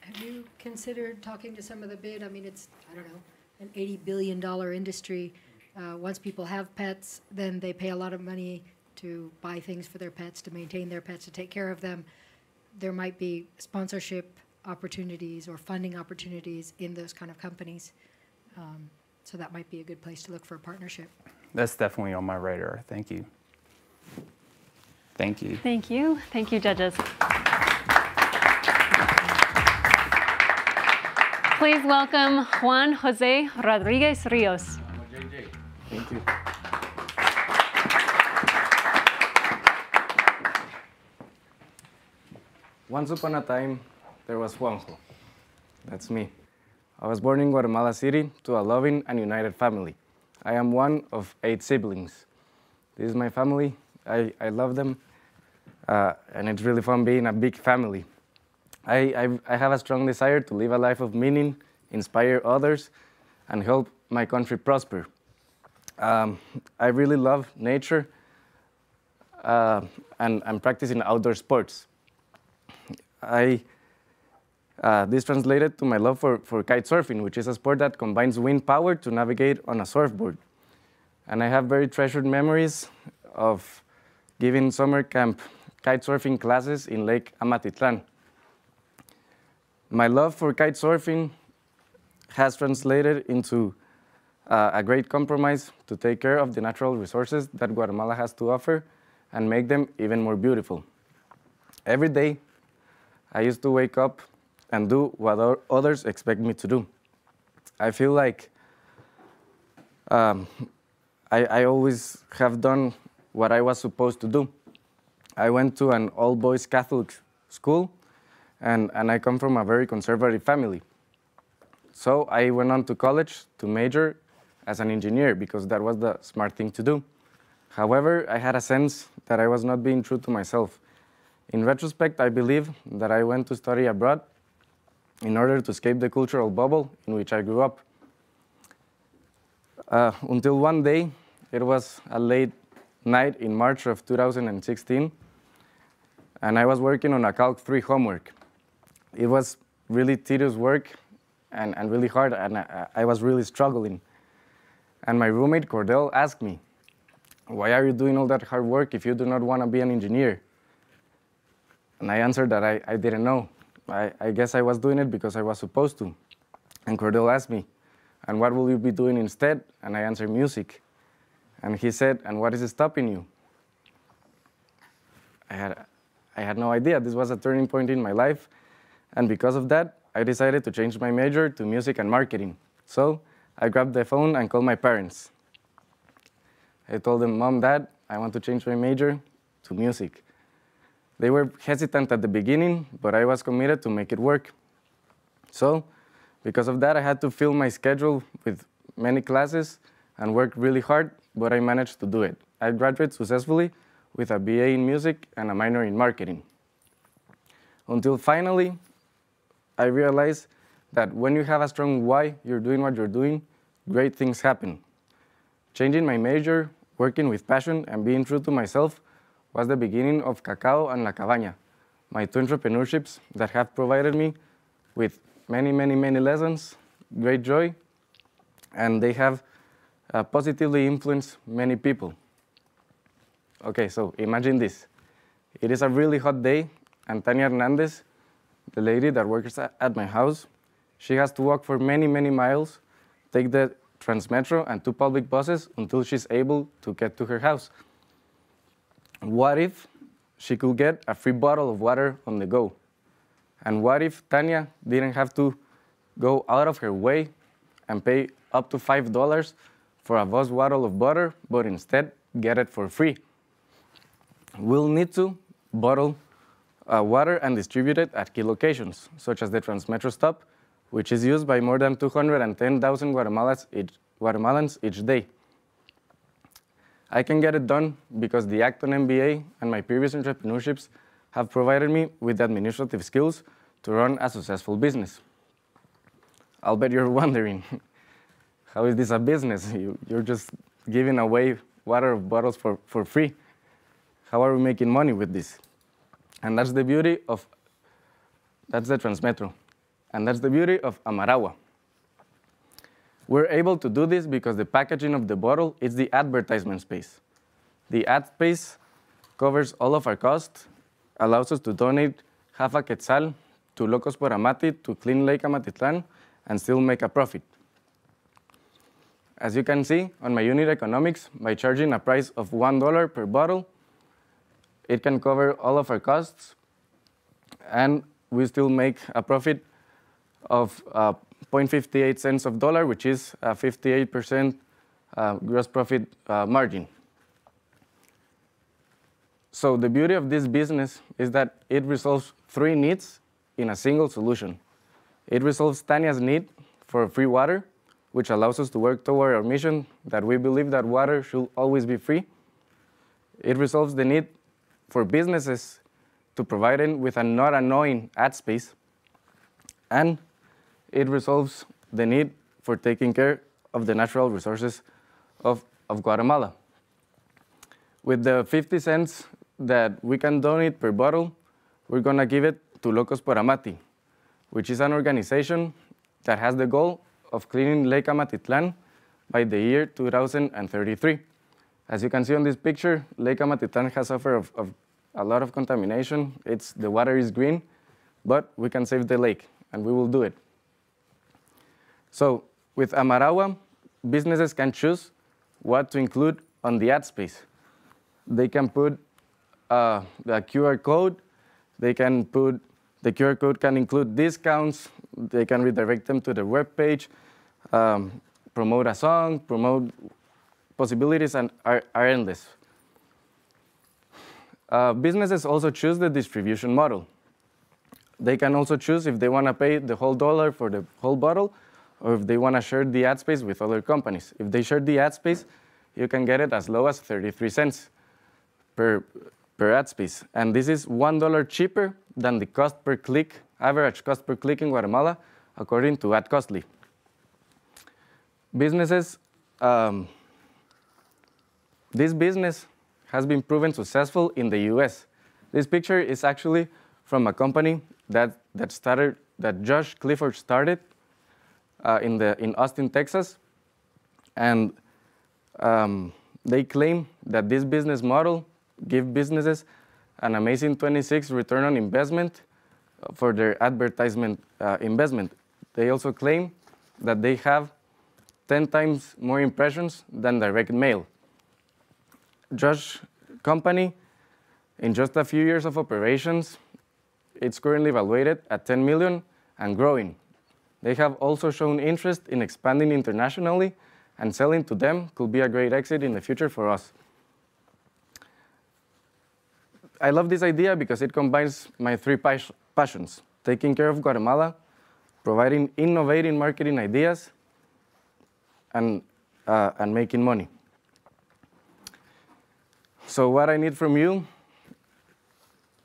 Have you considered talking to some of the bid? I mean, it's, I don't know, an $80 billion industry. Once people have pets, then they pay a lot of money to buy things for their pets, to maintain their pets, to take care of them. There might be sponsorship opportunities or funding opportunities in those kind of companies. So that might be a good place to look for a partnership. That's definitely on my radar. Thank you. Thank you. Thank you. Thank you, judges. Please welcome Juan Jose Rodriguez Rios. Thank you. Once upon a time, there was Juanjo. That's me. I was born in Guatemala City to a loving and united family. I am one of 8 siblings. This is my family. I love them, and it's really fun being a big family. I have a strong desire to live a life of meaning, inspire others, and help my country prosper. I really love nature and practicing outdoor sports. This translated to my love for kite surfing, which is a sport that combines wind power to navigate on a surfboard. And I have very treasured memories of giving summer camp kite surfing classes in Lake Amatitlan. My love for kite surfing has translated into a great compromise to take care of the natural resources that Guatemala has to offer and make them even more beautiful. Every day, I used to wake up and do what others expect me to do. I feel like I always have done what I was supposed to do. I went to an all-boys Catholic school, and I come from a very conservative family. So I went on to college to major as an engineer because that was the smart thing to do. However, I had a sense that I was not being true to myself. In retrospect, I believe that I went to study abroad in order to escape the cultural bubble in which I grew up. Until one day, it was a late night in March of 2016, and I was working on a Calc 3 homework. It was really tedious work and really hard, and I was really struggling. And my roommate, Cordell, asked me, "Why are you doing all that hard work if you do not want to be an engineer?" And I answered that I didn't know. I guess I was doing it because I was supposed to. And Cordell asked me, "And what will you be doing instead?" And I answered, "Music." And he said, "And what is stopping you?" I had no idea. This was a turning point in my life. And because of that, I decided to change my major to music and marketing. So I grabbed the phone and called my parents. I told them, "Mom, Dad, I want to change my major to music." They were hesitant at the beginning, but I was committed to make it work. So, because of that, I had to fill my schedule with many classes and work really hard, but I managed to do it. I graduated successfully with a BA in music and a minor in marketing. Until finally, I realized that when you have a strong why you're doing what you're doing, great things happen. Changing my major, working with passion, and being true to myself was the beginning of Cacao and La Cabaña, my 2 entrepreneurships that have provided me with many, many, many lessons, great joy, and they have positively influenced many people. Okay, so imagine this. It is a really hot day, and Tania Hernandez, the lady that works at my house, she has to walk for many, many miles, take the Transmetro and 2 public buses until she's able to get to her house. What if she could get a free bottle of water on the go? And what if Tanya didn't have to go out of her way and pay up to $5 for a Voss bottle of water, but instead get it for free? We'll need to bottle water and distribute it at key locations, such as the Transmetro stop, which is used by more than 210,000 Guatemalans each day. I can get it done because the Acton MBA and my previous entrepreneurships have provided me with the administrative skills to run a successful business. I'll bet you're wondering, how is this a business? You're just giving away water bottles for free. How are we making money with this? And that's the beauty of, that's the Transmetro. And that's the beauty of Amaragua. We're able to do this because the packaging of the bottle is the advertisement space. The ad space covers all of our costs, allows us to donate half a quetzal to Locos por Amati to clean Lake Amatitlán and still make a profit. As you can see on my unit economics, by charging a price of $1 per bottle, it can cover all of our costs, and we still make a profit of 0.58 cents of dollar, which is a 58% gross profit margin. So the beauty of this business is that it resolves 3 needs in a single solution. It resolves Tanya's need for free water, which allows us to work toward our mission that we believe that water should always be free. It resolves the need for businesses to provide them with a not annoying ad space, and it resolves the need for taking care of the natural resources of Guatemala. With the 50 cents that we can donate per bottle, we're gonna give it to Locos por Amati, which is an organization that has the goal of cleaning Lake Amatitlán by the year 2033. As you can see on this picture, Lake Amatitlán has suffered of a lot of contamination. The water is green, but we can save the lake, and we will do it. So with Amaragua, businesses can choose what to include on the ad space. They can put the QR code. The QR code can include discounts. They can redirect them to the web page, promote a song, promote possibilities, and are endless. Businesses also choose the distribution model. They can also choose if they want to pay the whole dollar for the whole bottle, or if they want to share the ad space with other companies. If they share the ad space, you can get it as low as 33 cents per ad space. And this is $1 cheaper than the cost per click, average cost per click in Guatemala, according to AdCostly. Businesses, this business has been proven successful in the US. This picture is actually from a company that Josh Clifford started in Austin, Texas. And they claim that this business model gives businesses an amazing 26 return on investment for their advertisement investment. They also claim that they have 10 times more impressions than direct mail. Josh's company, in just a few years of operations, it's currently evaluated at 10 million and growing. They have also shown interest in expanding internationally, and selling to them could be a great exit in the future for us. I love this idea because it combines my 3 passions: taking care of Guatemala, providing innovative marketing ideas, and making money. So what I need from you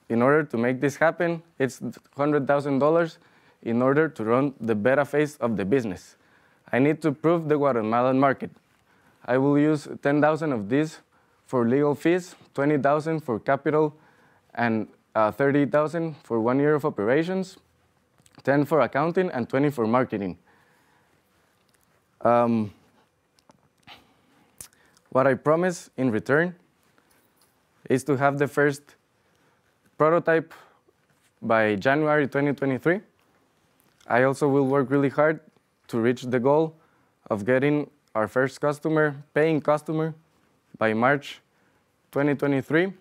in order to make this happen, it's $100,000 in order to run the beta phase of the business. I need to prove the Guatemalan market. I will use 10,000 of these for legal fees, 20,000 for capital, and 30,000 for 1 year of operations, 10 for accounting, and 20 for marketing. What I promise in return is to have the first prototype by January 2023. I also will work really hard to reach the goal of getting our first customer, paying customer, by March 2023.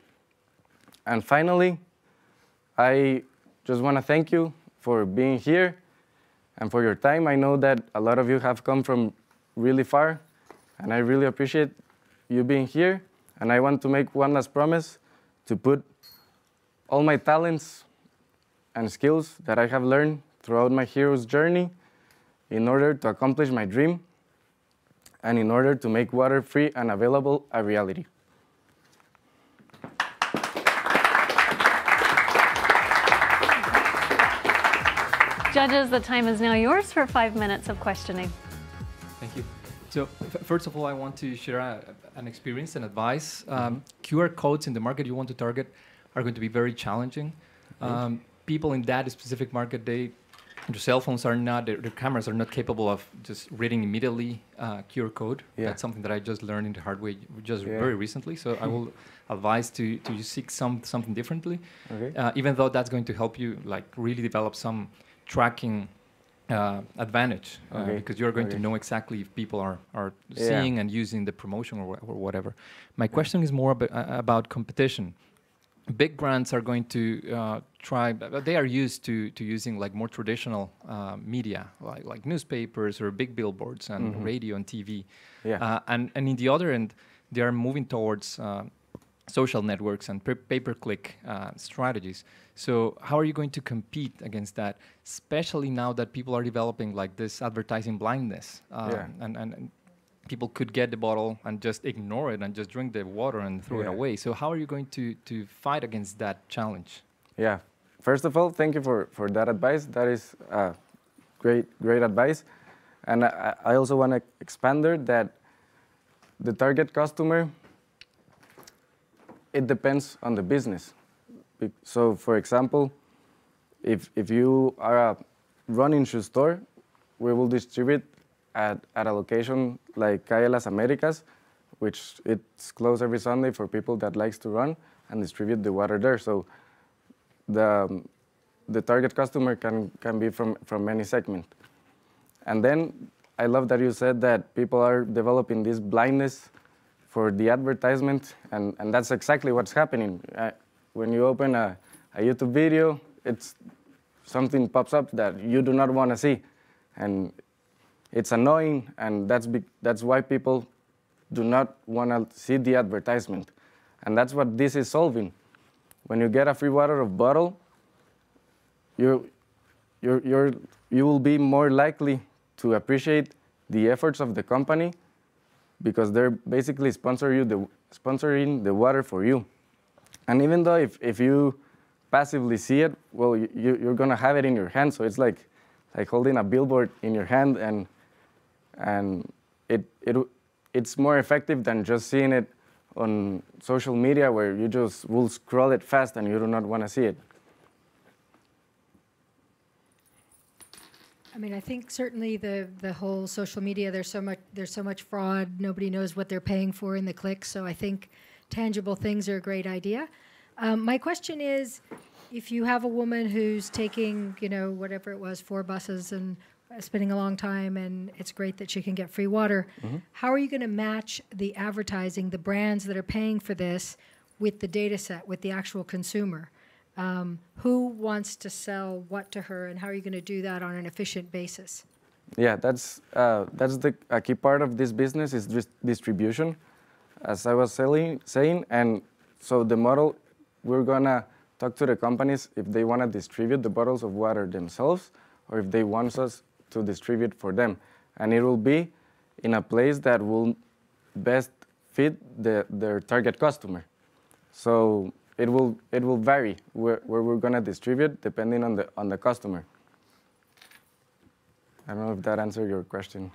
And finally, I just want to thank you for being here and for your time. I know that a lot of you have come from really far, and I really appreciate you being here. And I want to make one last promise to put all my talents and skills that I have learned throughout my hero's journey in order to accomplish my dream and in order to make water free and available a reality. Judges, the time is now yours for 5 minutes of questioning. Thank you. So first of all, I want to share an experience and advice. QR codes in the market you want to target are going to be very challenging. People in that specific market, their cell phones are not, their cameras are not capable of just reading immediately QR code. Yeah. That's something that I just learned in the hard way just very recently. So I will advise to seek something differently, even though that's going to help you like really develop some tracking advantage because you're going to know exactly if people are seeing and using the promotion or whatever. My question is more about competition. Big brands are going to try, they are used to using like more traditional media, like newspapers or big billboards and radio and TV. And in the other end, they are moving towards social networks and pay-per-click strategies. So how are you going to compete against that, especially now that people are developing like this advertising blindness and people could get the bottle and just ignore it and just drink the water and throw it away. So how are you going to fight against that challenge? Yeah. First of all, thank you for that advice. That is great advice. And I also want to expand there that the target customer, it depends on the business. So for example, if you are a running shoe store, we will distribute at a location like Calle Las Americas, which it's closed every Sunday for people that likes to run, and distribute the water there. So the target customer can be from any segment. And then I love that you said that people are developing this blindness for the advertisement, and that's exactly what's happening. When you open a YouTube video, something pops up that you do not want to see, and it's annoying, and that's why people do not want to see the advertisement. And that's what this is solving. When you get a free water bottle, you will be more likely to appreciate the efforts of the company because they're basically sponsoring the water for you. And even though if you passively see it, well, you're going to have it in your hand. So it's like holding a billboard in your hand, and it's more effective than just seeing it on social media where you just will scroll it fast and you do not want to see it. I mean, I think certainly the whole social media, there's so much fraud. Nobody knows what they're paying for in the clicks. So I think tangible things are a great idea. My question is, if you have a woman who's taking, whatever it was, 4 buses and spending a long time, and it's great that she can get free water, how are you going to match the advertising, the brands that are paying for this, with the data set, with the actual consumer? Who wants to sell what to her, and how are you going to do that on an efficient basis? Yeah, that's a key part of this business is distribution, as I was saying. And so the model, we're going to talk to the companies if they want to distribute the bottles of water themselves or if they want us to distribute for them. And it will be in a place that will best fit their target customer. So it will vary where we're going to distribute depending on the customer. I don't know if that answered your question.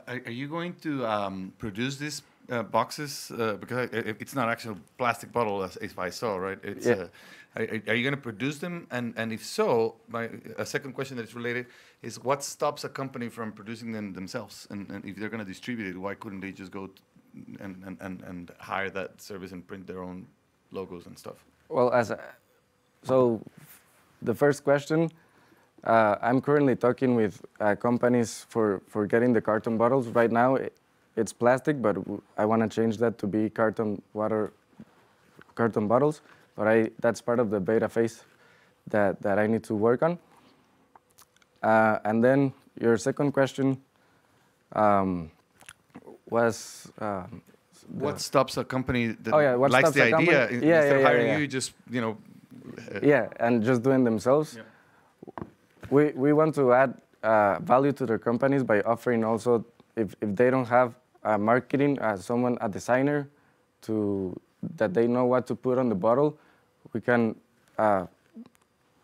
Are you going to produce these boxes? Because it's not actually a plastic bottle, as if I saw, right? It's, are you going to produce them? And if so, a second question that's related is what stops a company from producing them themselves? And if they're going to distribute it, why couldn't they just go and hire that service and print their own logos and stuff? Well, so the first question, I'm currently talking with companies for getting the carton bottles. Right now, it's plastic, but I want to change that to be carton water carton bottles, but that's part of the beta phase that I need to work on. And then your second question was... what stops a company that what likes stops the a idea company? instead of hiring you, just, Yeah, and just doing themselves. Yeah. We want to add value to their companies by offering also, if they don't have marketing, someone, a designer, that they know what to put on the bottle,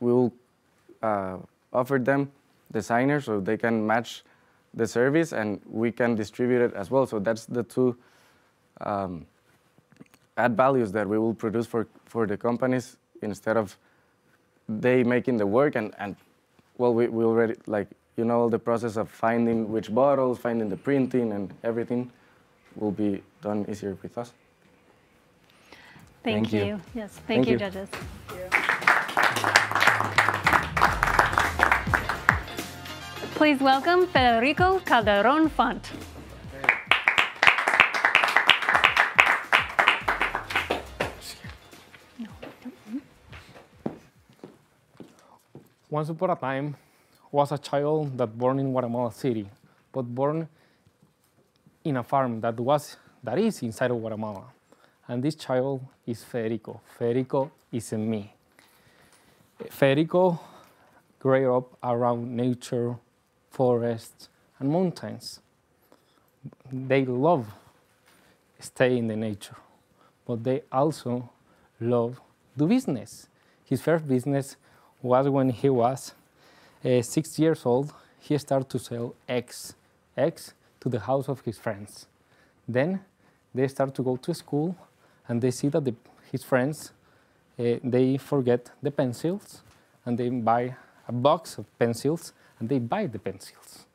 we'll offer them designers so they can match the service, and we can distribute it as well. So that's the two add values that we will produce for the companies, instead of they making the work and well, we already, like, all the process of finding which bottles, finding the printing and everything will be done easier with us. Thank you. Yes, thank you, judges. Please welcome Federico Calderon Font. Once upon a time was a child that born in Guatemala City, but born in a farm that is inside of Guatemala. And this child is Federico. Federico is me. Federico grew up around nature, forests, and mountains. They love stay in the nature, but they also love do business. His first business was when he was 6 years old. He started to sell eggs to the house of his friends. Then they start to go to school, and they see that his friends, they forget the pencils, and they buy a box of pencils, and they buy the pencils.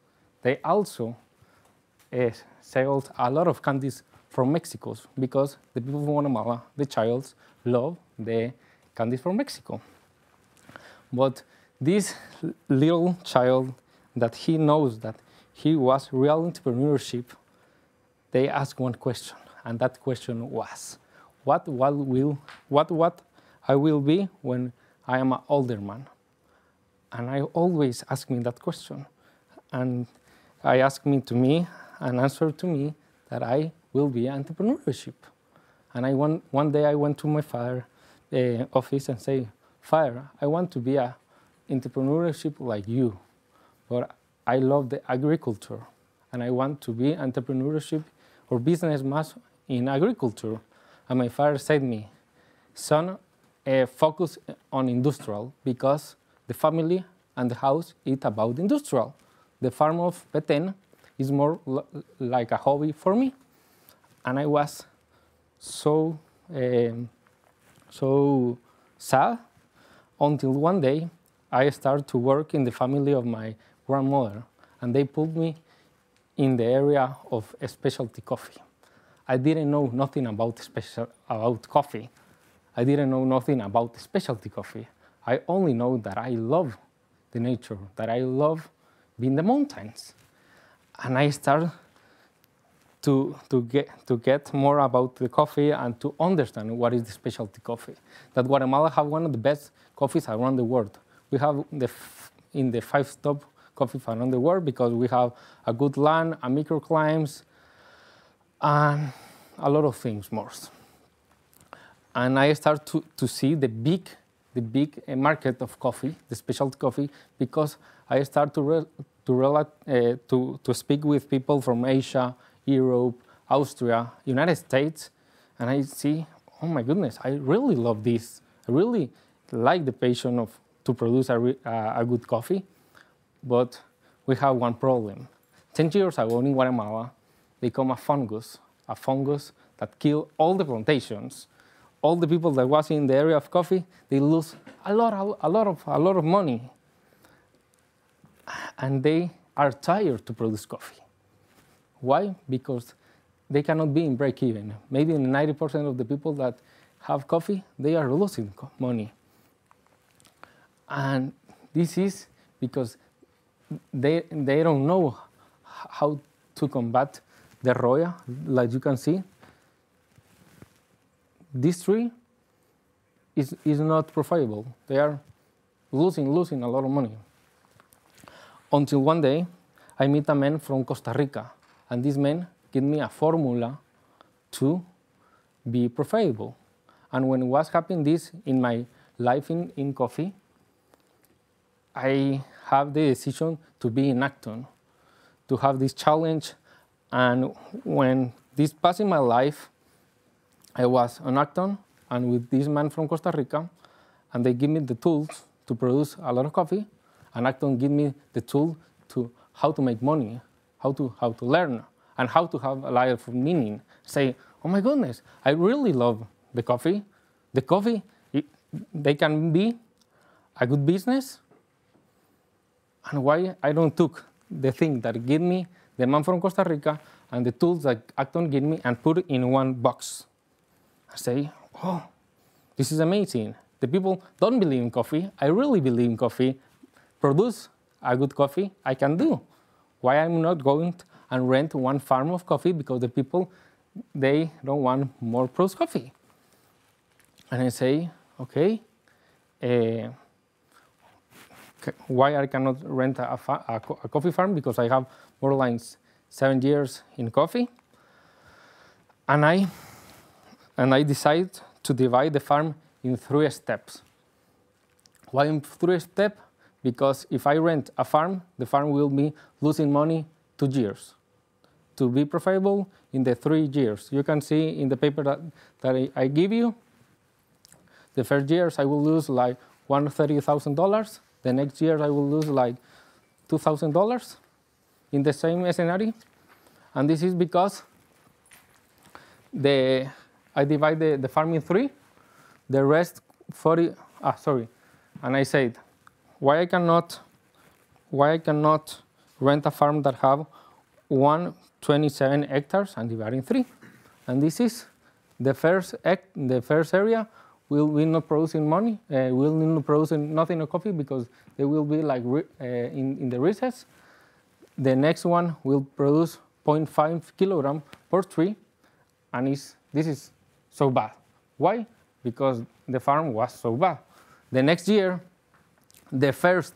They also sell a lot of candies from Mexico, because the people of Guatemala, the childs, love the candies from Mexico. But this little child, that he knows that he was real entrepreneurship, they asked one question, and that question was, what I will be when I am an older man? And I always ask me that question. And I ask me an answer to me that I will be entrepreneurship. And one day I went to my father's office and say, Father, I want to be a entrepreneurship like you, but I love the agriculture, and I want to be entrepreneurship or businessman in agriculture. And my father said to me, son, focus on industrial, because the family and the house is about industrial. The farm of Petén is more like a hobby for me. And I was so sad, until one day I started to work in the family of my grandmother, and they put me in the area of specialty coffee. I didn't know nothing about coffee. I didn't know nothing about specialty coffee. I only know that I love the nature, that I love being in the mountains. And I started to get more about the coffee and to understand what is the specialty coffee. That Guatemala have one of the best coffees around the world. We have in the 5 top coffee around the world, because we have a good land, a microclimates, and a lot of things more. And I start to see the big market of coffee, the specialty coffee, because I start to speak with people from Asia, Europe, Austria, United States, and I see, oh my goodness, I really love this. I really like the passion to produce a good coffee, but we have one problem. 10 years ago in Guatemala, there came a fungus that killed all the plantations. All the people that was in the area of coffee, they lose a lot of money, and they are tired to produce coffee. Why? Because they cannot be in break-even. Maybe 90% of the people that have coffee, they are losing money. And this is because they don't know how to combat the roya, like you can see. This tree is not profitable. They are losing a lot of money. Until one day, I meet a man from Costa Rica, and this man gave me a formula to be profitable. And when it was happening this in my life in coffee, I have the decision to be in Acton, to have this challenge. And when this passed in my life, I was on Acton and with this man from Costa Rica, and they give me the tools to produce a lot of coffee, and Acton give me the tool to how to make money, how to learn, and how to have a life of meaning. Say, oh my goodness, I really love the coffee. The coffee, they can be a good business. And why I don't took the thing that gave me the man from Costa Rica and the tools that Acton gave me and put it in one box. I say, oh, this is amazing. The people don't believe in coffee. I really believe in coffee. Produce a good coffee, I can do. Why I'm not going and rent one farm of coffee? Because the people, they don't want more processed coffee. And I say, okay, why I cannot rent a coffee farm? Because I have more than 7 years in coffee. And I decide to divide the farm in 3 steps. Why in 3 steps? Because if I rent a farm, the farm will be losing money 2 years. To be profitable in the 3 years. You can see in the paper that I give you, the first years I will lose like $130,000. The next year I will lose like $2,000 in the same scenario. And this is because I divide the farm in 3, the rest 40, and I said, why I cannot rent a farm that have 127 hectares and divide in 3? And this is the first area will not producing money, will not producing nothing of coffee because they will be like in the recess. The next one will produce 0.5 kilogram per tree, and this is so bad. Why? Because the farm was so bad. The next year, the first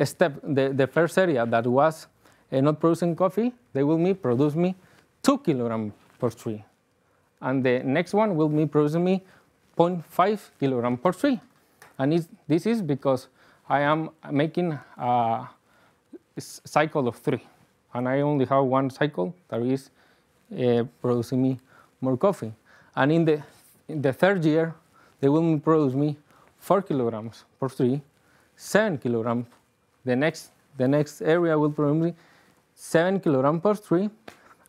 step, the first area that was not producing coffee, they will produce me 2 kilograms per tree. And the next one will be producing me 0.5 kilograms per tree. And this is because I am making a cycle of 3. And I only have one cycle that is producing me more coffee. And in the third year, they will produce me 4 kilograms per tree, 7 kilograms. The next area will produce me 7 kilograms per tree,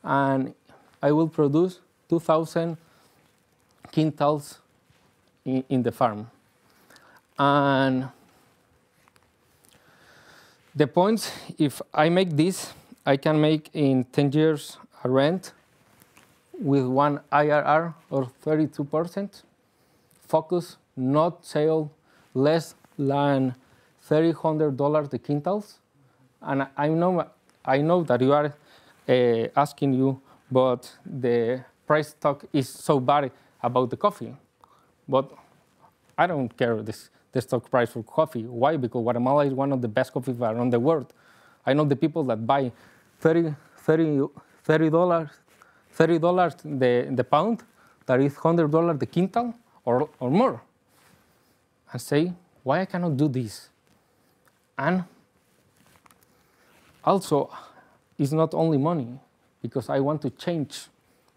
and I will produce 2,000 quintals in the farm. And the point, if I make this, I can make in 10 years a rent with one IRR of 32%, focus, not sale, less than $300 the quintals. And I know that you are asking you, but the price talk is so bad about the coffee. But I don't care the stock price for coffee. Why? Because Guatemala is one of the best coffee around the world. I know the people that buy $30 the pound, that is $100 the quintal or more. And say, why I cannot do this? And also, it's not only money, because I want to change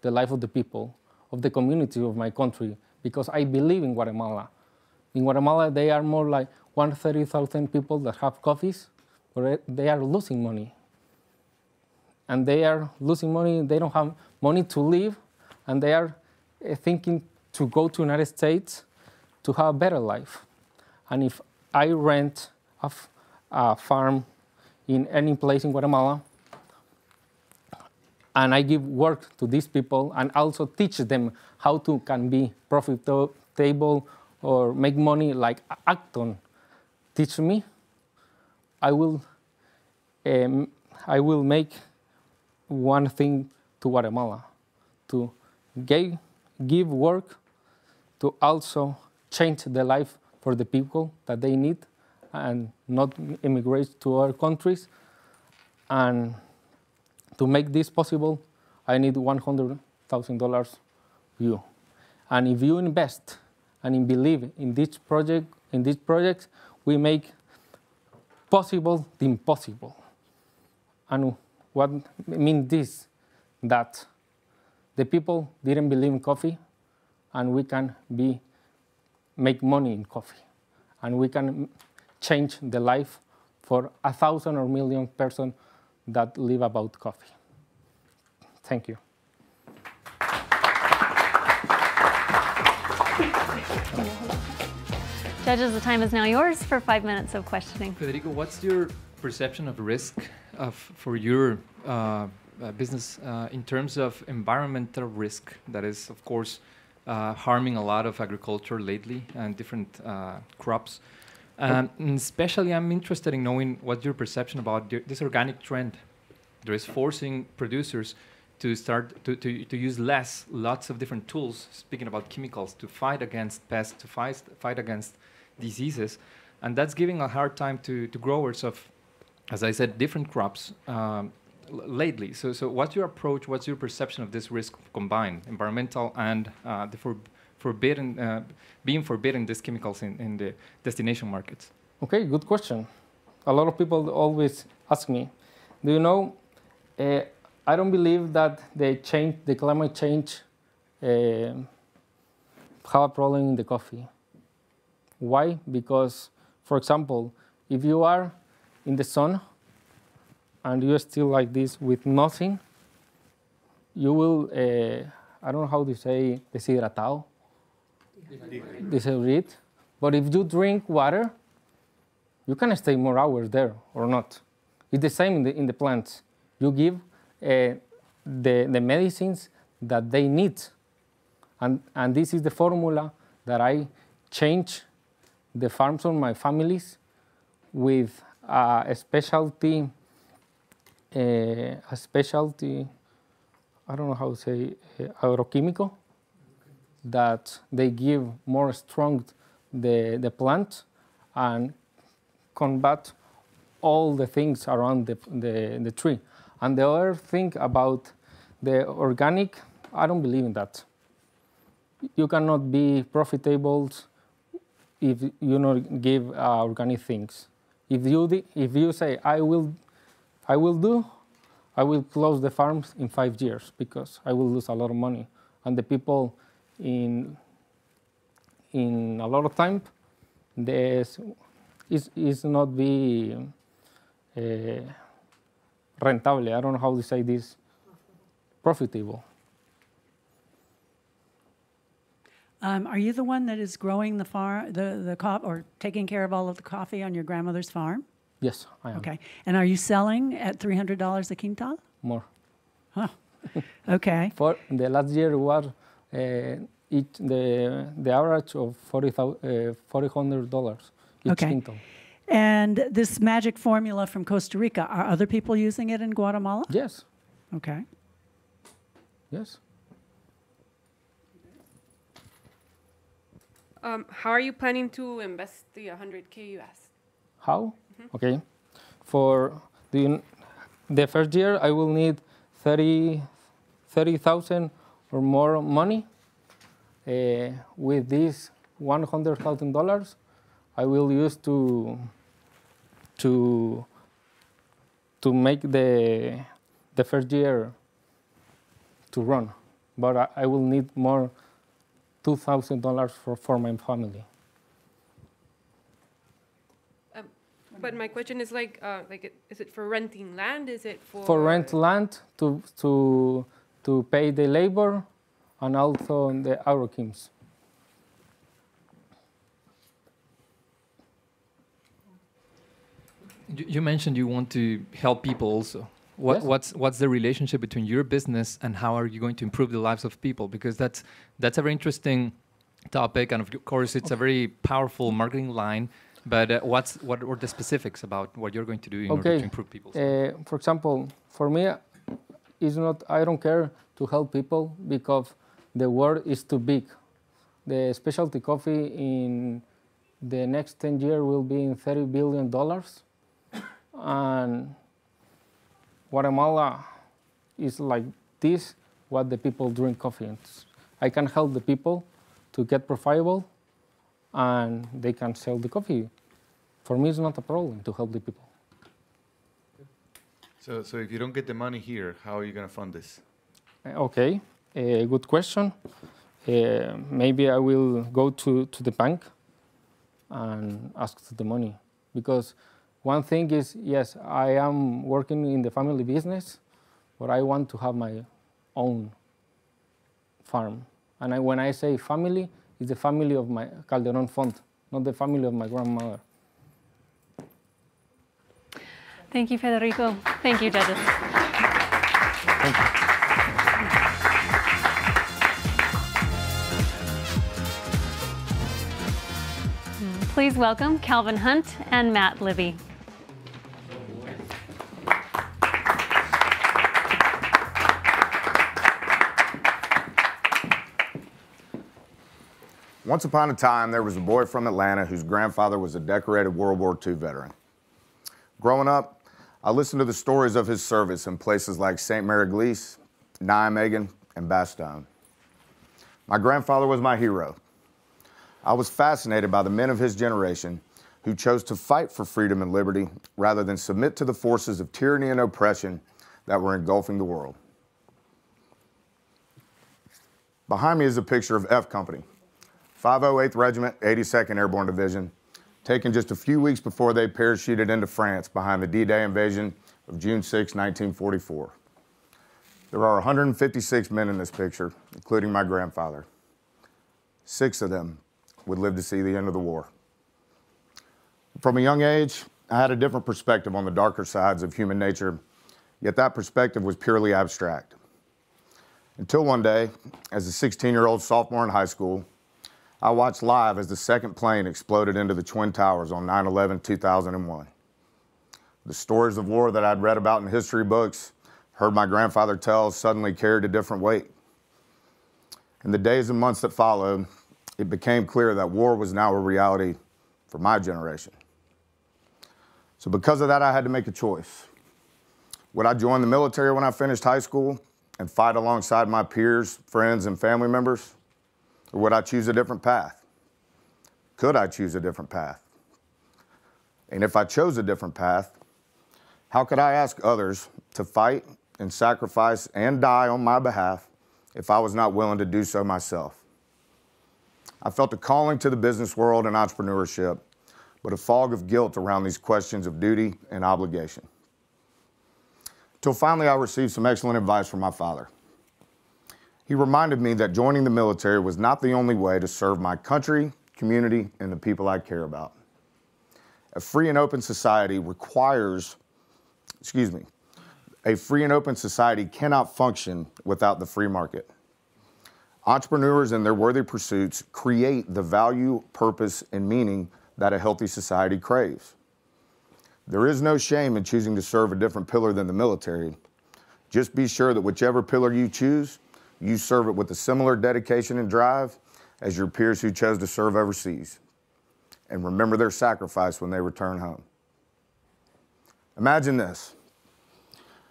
the life of the people, of the community of my country, because I believe in Guatemala. In Guatemala, they are more like 130,000 people that have coffees, but they are losing money. And they are losing money, they don't have money to live, and they are thinking to go to the United States to have a better life. And if I rent a farm in any place in Guatemala, and I give work to these people and also teach them how to can be profitable or make money like Acton teach me, I will make one thing to Guatemala, to give work, to also change the life for the people that they need and not immigrate to other countries. And to make this possible, I need $100,000 you. And if you invest and believe in this project, we make possible the impossible. And what means this? That the people didn't believe in coffee, and we can make money in coffee, and we can change the life for 1,000 or million persons that live about coffee. Thank you. Judges, the time is now yours for 5 minutes of questioning. Federico, what's your perception of risk for your business in terms of environmental risk that is, of course, harming a lot of agriculture lately and different crops? And especially, I'm interested in knowing what's your perception about this organic trend. There is forcing producers to start to use lots of different tools, speaking about chemicals, to fight against pests, to fight against diseases. And that's giving a hard time to growers of, as I said, different crops lately. So what's your approach, what's your perception of this risk combined, environmental and being forbidden these chemicals in the destination markets? Okay, good question. A lot of people always ask me, do you know, I don't believe that the climate change have a problem in the coffee. Why? Because, for example, if you are in the sun and you're still like this with nothing, you will, I don't know how to say, deshidratado. Dehydrate. But if you drink water, you can stay more hours there or not. It's the same in the plants. You give the medicines that they need. And this is the formula that I change the farms of my families with a specialty, I don't know how to say, agrochemical, that they give more strong the plant and combat all the things around the tree. And the other thing about the organic, I don't believe in that. You cannot be profitable if you not give organic things. If you say I will close the farms in 5 years because I will lose a lot of money, and the people in a lot of time, this is not be rentable. I don't know how to say this. Profitable. Are you the one that is growing the or taking care of all of the coffee on your grandmother's farm? Yes, I am. Okay. And are you selling at $300 a quintal? More. Huh. Okay. For the last year was the average of $400 each quintal. And this magic formula from Costa Rica, are other people using it in Guatemala? Yes. Okay. Yes. How are you planning to invest the 100K US? How? Mm-hmm. Okay. For the first year, I will need 30,000 or more money. With this $100,000, I will use to make the first year to run, but I will need more $2,000 for my family. But my question is is it for renting land? Is it for rent land to pay the labor and also the agrochems? You mentioned you want to help people also. What's the relationship between your business and how are you going to improve the lives of people? Because that's a very interesting topic, and of course it's a very powerful marketing line. But what are the specifics about what you're going to do in order to improve people's lives? For example, for me, I don't care to help people because the world is too big. the specialty coffee in the next 10 years will be in $30 billion. And Guatemala is like this, what the people drink coffee. I can help the people to get profitable, and they can sell the coffee. For me, it's not a problem to help the people. So if you don't get the money here, how are you going to fund this? Okay, good question. Maybe I will go to the bank and ask for the money. Because one thing is, yes, I am working in the family business, but I want to have my own farm. And when I say family, it's the family of my Calderon Font, not the family of my grandmother. Thank you, Federico. Thank you, judges. Thank you. Please welcome Calvin Hunt and Matt Libby. Once upon a time, there was a boy from Atlanta whose grandfather was a decorated World War II veteran. Growing up, I listened to the stories of his service in places like St. Mary-Glise, Nijmegen, and Bastogne. My grandfather was my hero. I was fascinated by the men of his generation who chose to fight for freedom and liberty rather than submit to the forces of tyranny and oppression that were engulfing the world. Behind me is a picture of F Company, 508th Regiment, 82nd Airborne Division, taken just a few weeks before they parachuted into France behind the D-Day invasion of June 6, 1944. There are 156 men in this picture, including my grandfather. 6 of them would live to see the end of the war. From a young age, I had a different perspective on the darker sides of human nature, yet that perspective was purely abstract. Until one day, as a 16-year-old sophomore in high school, I watched live as the second plane exploded into the Twin Towers on 9/11/2001. The stories of war that I'd read about in history books, heard my grandfather tell, suddenly carried a different weight. In the days and months that followed, it became clear that war was now a reality for my generation. So because of that, I had to make a choice. Would I join the military when I finished high school and fight alongside my peers, friends, and family members? Or would I choose a different path? Could I choose a different path? And if I chose a different path, how could I ask others to fight and sacrifice and die on my behalf if I was not willing to do so myself? I felt a calling to the business world and entrepreneurship, but a fog of guilt around these questions of duty and obligation. Till finally I received some excellent advice from my father. He reminded me that joining the military was not the only way to serve my country, community, and the people I care about. A free and open society a free and open society cannot function without the free market. Entrepreneurs and their worthy pursuits create the value, purpose, and meaning that a healthy society craves. There is no shame in choosing to serve a different pillar than the military. Just be sure that whichever pillar you choose, you serve it with a similar dedication and drive as your peers who chose to serve overseas. And remember their sacrifice when they return home. Imagine this.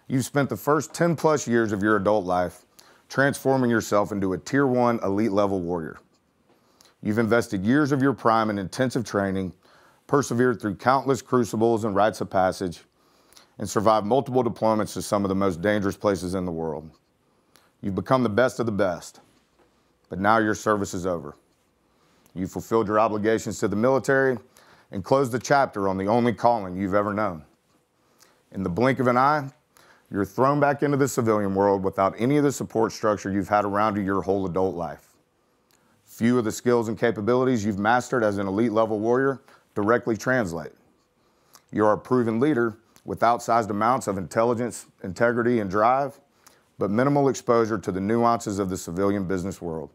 You've spent the first 10 plus years of your adult life transforming yourself into a Tier 1 elite level warrior. You've invested years of your prime in intensive training, persevered through countless crucibles and rites of passage, and survived multiple deployments to some of the most dangerous places in the world. You've become the best of the best, but now your service is over. You've fulfilled your obligations to the military and closed the chapter on the only calling you've ever known. In the blink of an eye, you're thrown back into the civilian world without any of the support structure you've had around you your whole adult life. Few of the skills and capabilities you've mastered as an elite level warrior directly translate. You're a proven leader with outsized amounts of intelligence, integrity, and drive, but minimal exposure to the nuances of the civilian business world.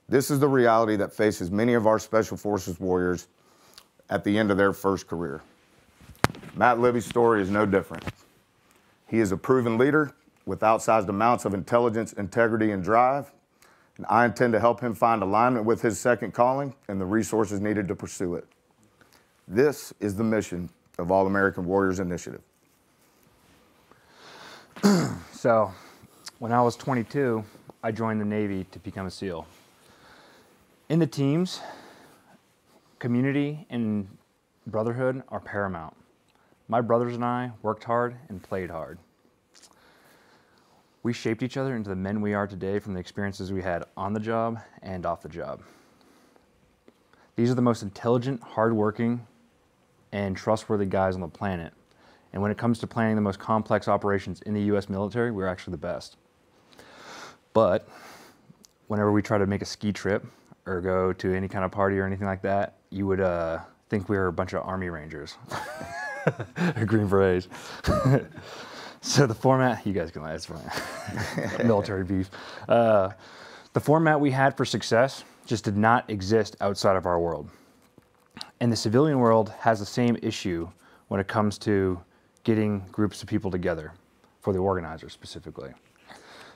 This is the reality that faces many of our Special Forces warriors at the end of their first career. Matt Libby's story is no different. He is a proven leader with outsized amounts of intelligence, integrity, and drive, and I intend to help him find alignment with his second calling and the resources needed to pursue it. This is the mission of All American Warriors Initiative. So, when I was 22, I joined the Navy to become a SEAL. In the teams, community and brotherhood are paramount. My brothers and I worked hard and played hard. We shaped each other into the men we are today from the experiences we had on the job and off the job. These are the most intelligent, hardworking, and trustworthy guys on the planet. And when it comes to planning the most complex operations in the US military, we're actually the best. But whenever we try to make a ski trip or go to any kind of party or anything like that, you would think we were a bunch of Army Rangers or Green Berets. So the format, you guys can laugh, it's fine. Military beef. The format we had for success just did not exist outside of our world. And the civilian world has the same issue when it comes to getting groups of people together, for the organizers specifically.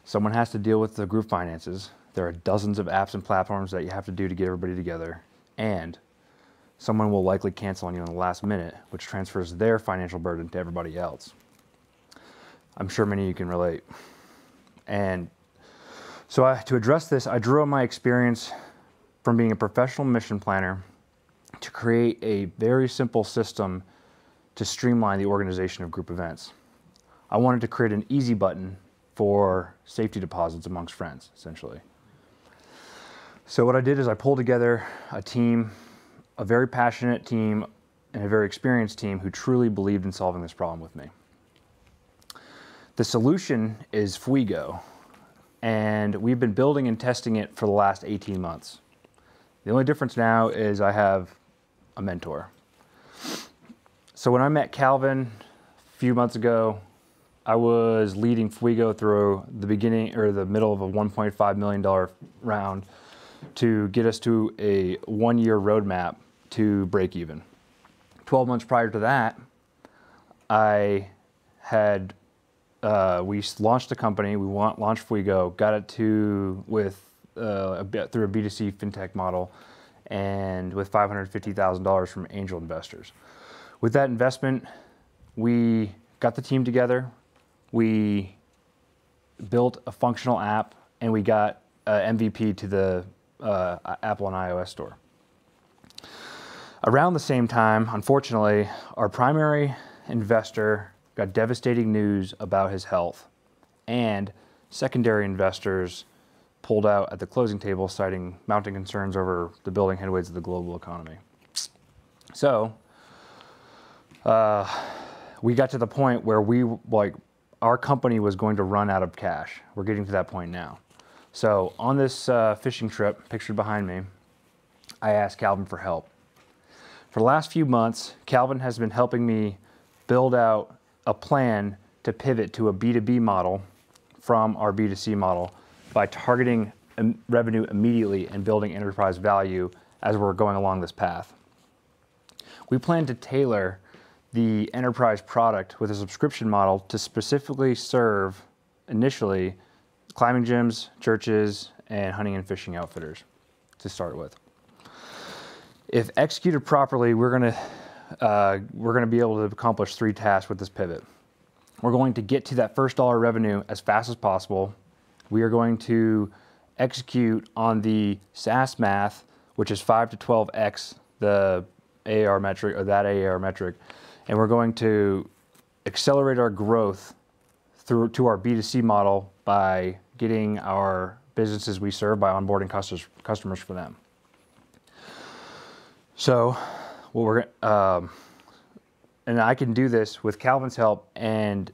Someone has to deal with the group finances. There are dozens of apps and platforms that you have to do to get everybody together. And someone will likely cancel on you in the last minute, which transfers their financial burden to everybody else. I'm sure many of you can relate. And so to address this, I drew on my experience from being a professional mission planner to create a very simple system to streamline the organization of group events. I wanted to create an easy button for safety deposits amongst friends, essentially. So what I did is I pulled together a team, a very passionate team, and a very experienced team who truly believed in solving this problem with me. The solution is Fuego, and we've been building and testing it for the last 18 months. The only difference now is I have a mentor. So when I met Calvin a few months ago, I was leading Fuego through the beginning or the middle of a $1.5 million round to get us to a one-year roadmap to break even. 12 months prior to that, we launched a company, we launched Fuego, got it through a B2C fintech model, and with $550,000 from angel investors. With that investment, we got the team together, we built a functional app, and we got MVP to the Apple and iOS store. Around the same time, unfortunately, our primary investor got devastating news about his health, and secondary investors pulled out at the closing table, citing mounting concerns over the building headwinds of the global economy. So we got to the point where our company was going to run out of cash. We're getting to that point now. So on this fishing trip, pictured behind me, I asked Calvin for help. For the last few months, Calvin has been helping me build out a plan to pivot to a B2B model from our B2C model by targeting revenue immediately and building enterprise value as we're going along this path. We plan to tailor the enterprise product with a subscription model to specifically serve, initially, climbing gyms, churches, and hunting and fishing outfitters to start with. If executed properly, we're going to be able to accomplish 3 tasks with this pivot. We're going to get to that first dollar revenue as fast as possible. We are going to execute on the SaaS math, which is 5 to 12x the AAR metric, or that AAR metric, and we're going to accelerate our growth through to our B2C model by getting our businesses we serve by onboarding customers for them. So, and I can do this with Calvin's help and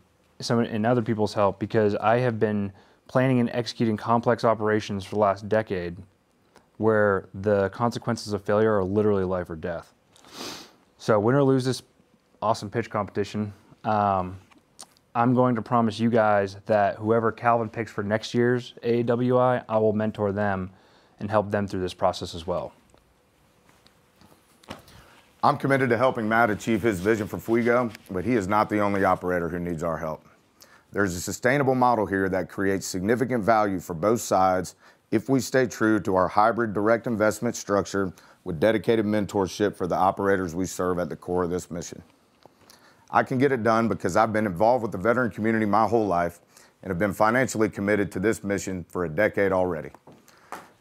other people's help, because I have been planning and executing complex operations for the last decade where the consequences of failure are literally life or death. So win or lose this awesome pitch competition, I'm going to promise you guys that whoever Calvin picks for next year's AAWI, I will mentor them and help them through this process as well. I'm committed to helping Matt achieve his vision for Fuego, but he is not the only operator who needs our help. There's a sustainable model here that creates significant value for both sides if we stay true to our hybrid direct investment structure with dedicated mentorship for the operators we serve at the core of this mission. I can get it done because I've been involved with the veteran community my whole life and have been financially committed to this mission for a decade already.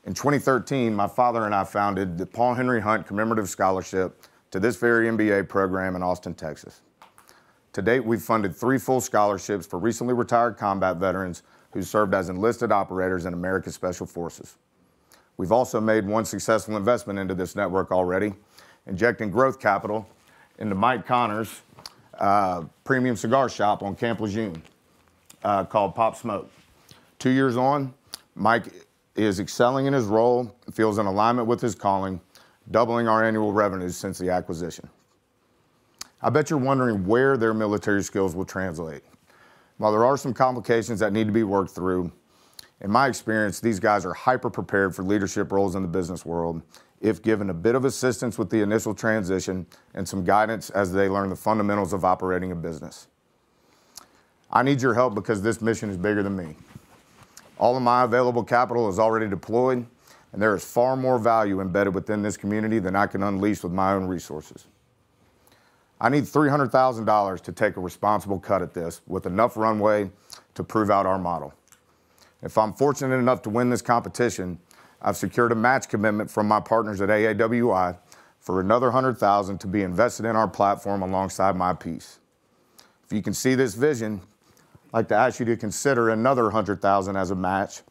In 2013, my father and I founded the Paul Henry Hunt Commemorative Scholarship to this very MBA program in Austin, Texas. To date, we've funded 3 full scholarships for recently retired combat veterans who served as enlisted operators in America's Special Forces. We've also made 1 successful investment into this network already, injecting growth capital into Mike Connor's premium cigar shop on Camp Lejeune called Pop Smoke. 2 years on, Mike is excelling in his role, feels in alignment with his calling, doubling our annual revenues since the acquisition. I bet you're wondering where their military skills will translate. While there are some complications that need to be worked through, in my experience, these guys are hyper prepared for leadership roles in the business world if given a bit of assistance with the initial transition and some guidance as they learn the fundamentals of operating a business. I need your help because this mission is bigger than me. All of my available capital is already deployed, and there is far more value embedded within this community than I can unleash with my own resources. I need $300,000 to take a responsible cut at this with enough runway to prove out our model. If I'm fortunate enough to win this competition, I've secured a match commitment from my partners at AAWI for another $100,000 to be invested in our platform alongside my piece. If you can see this vision, I'd like to ask you to consider another $100,000 as a match.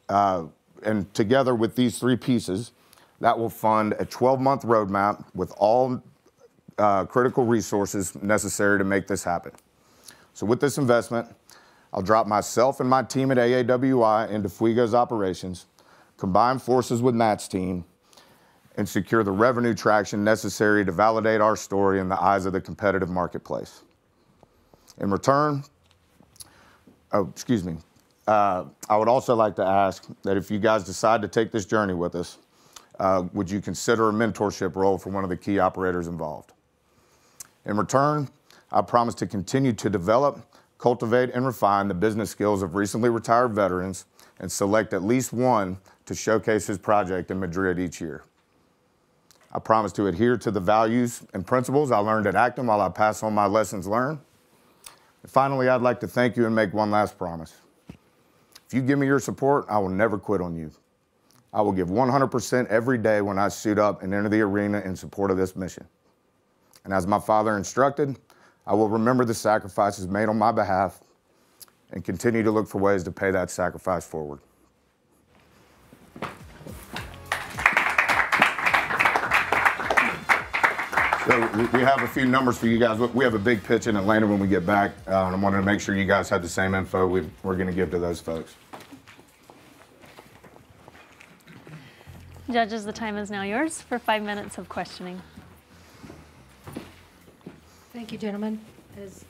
And together with these 3 pieces, that will fund a 12-month roadmap with all critical resources necessary to make this happen. So with this investment, I'll drop myself and my team at AAWI into Fuego's operations, combine forces with Matt's team, and secure the revenue traction necessary to validate our story in the eyes of the competitive marketplace. In return, I would also like to ask that if you guys decide to take this journey with us, would you consider a mentorship role for one of the key operators involved? In return, I promise to continue to develop, cultivate, and refine the business skills of recently retired veterans and select at least one to showcase his project in Madrid each year. I promise to adhere to the values and principles I learned at Acton while I pass on my lessons learned. And finally, I'd like to thank you and make one last promise. If you give me your support, I will never quit on you. I will give 100% every day when I suit up and enter the arena in support of this mission. And as my father instructed, I will remember the sacrifices made on my behalf and continue to look for ways to pay that sacrifice forward. So we have a few numbers for you guys. We have a big pitch in Atlanta when we get back. And I wanted to make sure you guys had the same info we're going to give to those folks. Judges, the time is now yours for 5 minutes of questioning. Thank you, gentlemen.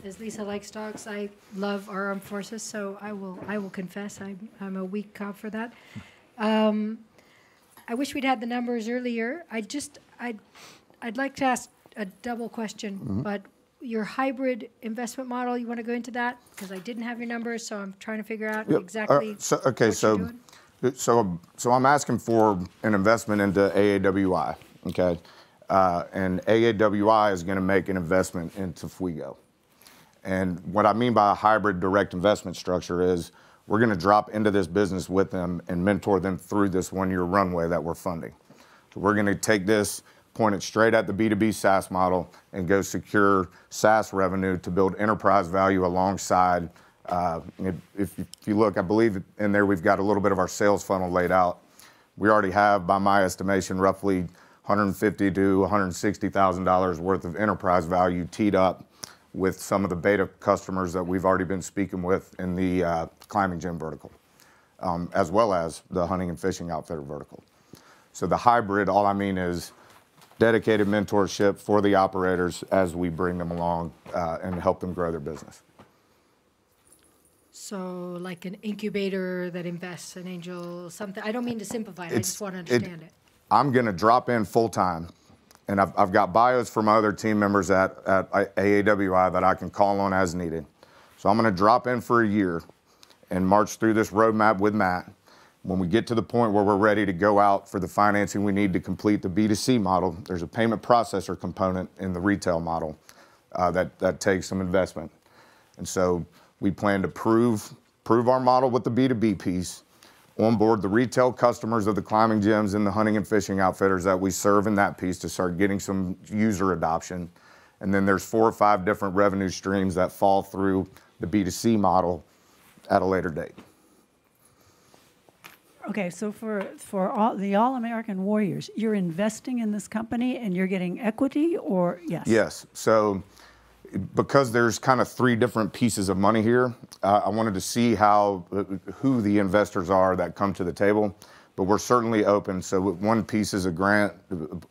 As Lisa likes dogs, I love our armed forces, so I will confess I'm a weak cop for that. I wish we'd had the numbers earlier. I'd like to ask a double question, but your hybrid investment model, you want to go into that? Because I didn't have your numbers, so I'm trying to figure out exactly what you're doing. So I'm asking for an investment into AAWI, okay? And AAWI is going to make an investment into Fuego. And what I mean by a hybrid direct investment structure is we're going to drop into this business with them and mentor them through this one-year runway that we're funding. So we're going to take this, point it straight at the B2B SaaS model, and go secure SaaS revenue to build enterprise value alongside. If you look, I believe in there we've got a little bit of our sales funnel laid out. We already have, by my estimation, roughly $150,000 to $160,000 worth of enterprise value teed up with some of the beta customers that we've already been speaking with in the climbing gym vertical, as well as the hunting and fishing outfitter vertical. So the hybrid, all I mean is dedicated mentorship for the operators as we bring them along and help them grow their business. So like an incubator that invests an angel, something. I don't mean to simplify it. I just want to understand it. I'm going to drop in full time, and I've got bios for my other team members at AAWI that I can call on as needed. So I'm going to drop in for a year and march through this roadmap with Matt. When we get to the point where we're ready to go out for the financing we need to complete the B2C model, there's a payment processor component in the retail model that takes some investment. And so we plan to prove our model with the B2B piece, onboard the retail customers of the climbing gyms and the hunting and fishing outfitters that we serve in that piece to start getting some user adoption. And then there's 4 or 5 different revenue streams that fall through the B2C model at a later date. Okay, so for the All-American Warriors, you're investing in this company and you're getting equity, or yes? Yes. So because there's kind of 3 different pieces of money here, I wanted to see who the investors are that come to the table, but we're certainly open. So one piece is a grant,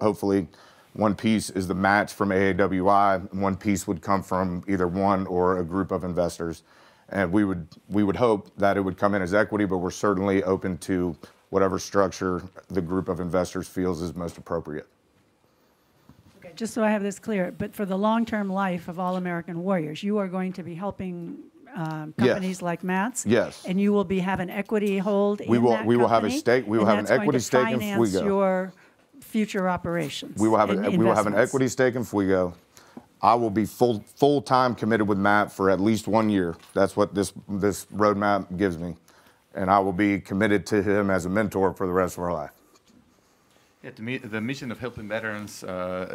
hopefully. One piece is the match from AAWI. One piece would come from either one or a group of investors. And we would hope that it would come in as equity, but we're certainly open to whatever structure the group of investors feels is most appropriate. Okay, just so I have this clear, but for the long-term life of All-American Warriors, you are going to be helping companies like Matt's? Yes. And you will have an equity hold in that company? We will have a stake. We will have an equity stake in Fuego. And that's going to finance your future operations. We will have an equity stake in Fuego. I will be full-time committed with Matt for at least 1 year. That's what this roadmap gives me. And I will be committed to him as a mentor for the rest of our life. Yeah, to me, the mission of helping veterans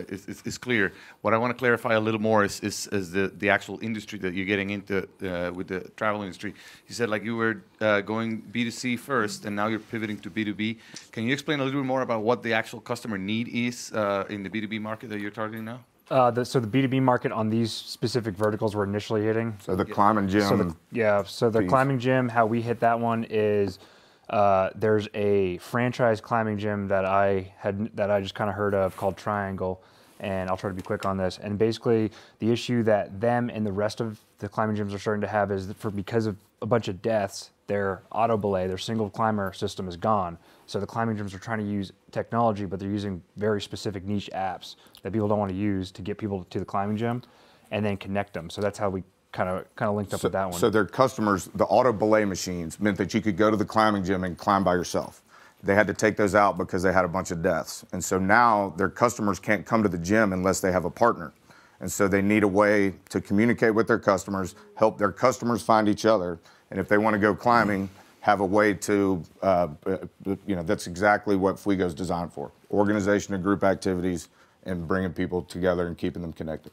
is clear. What I want to clarify a little more is the actual industry that you're getting into with the travel industry. You said like you were going B2C first, and now you're pivoting to B2B. Can you explain a little bit more about what the actual customer need is in the B2B market that you're targeting now? So the B2B market on these specific verticals we're initially hitting. So the climbing gym. So the climbing gym, how we hit that one is there's a franchise climbing gym that I just kind of heard of called Triangle, and I'll try to be quick on this. And basically, the issue that them and the rest of the climbing gyms are starting to have is that because of a bunch of deaths, their auto belay, their single climber system is gone. So the climbing gyms are trying to use technology, but they're using very specific niche apps that people don't want to use to get people to the climbing gym, and then connect them. So that's how we kind of linked up with that one. So their customers, the auto belay machines, meant that you could go to the climbing gym and climb by yourself. They had to take those out because they had a bunch of deaths. And so now their customers can't come to the gym unless they have a partner. And so they need a way to communicate with their customers, help their customers find each other, and if they want to go climbing, have a way to, that's exactly what Fuego's designed for. Organization of group activities and bringing people together and keeping them connected.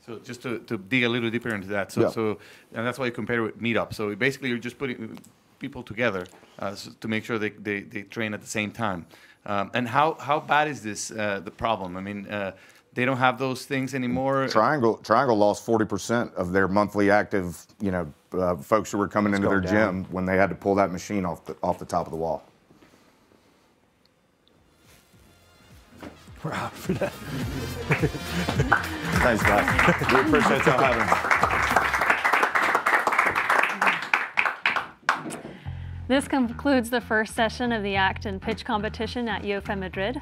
So just to dig a little deeper into that, and that's why you compare it with Meetup. So basically you're just putting people together to make sure they train at the same time. And how bad is this, the problem? I mean, they don't have those things anymore. Triangle lost 40% of their monthly active, folks who were coming into their gym when they had to pull that machine off the top of the wall. We're out for that. Thanks, guys. We appreciate y'all having us. This concludes the first session of the Acton pitch competition at UFM Madrid.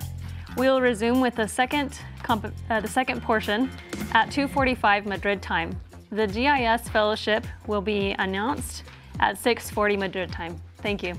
We'll resume with the second portion at 2:45 Madrid time. The GIS Fellowship will be announced at 6:40 Madrid time. Thank you.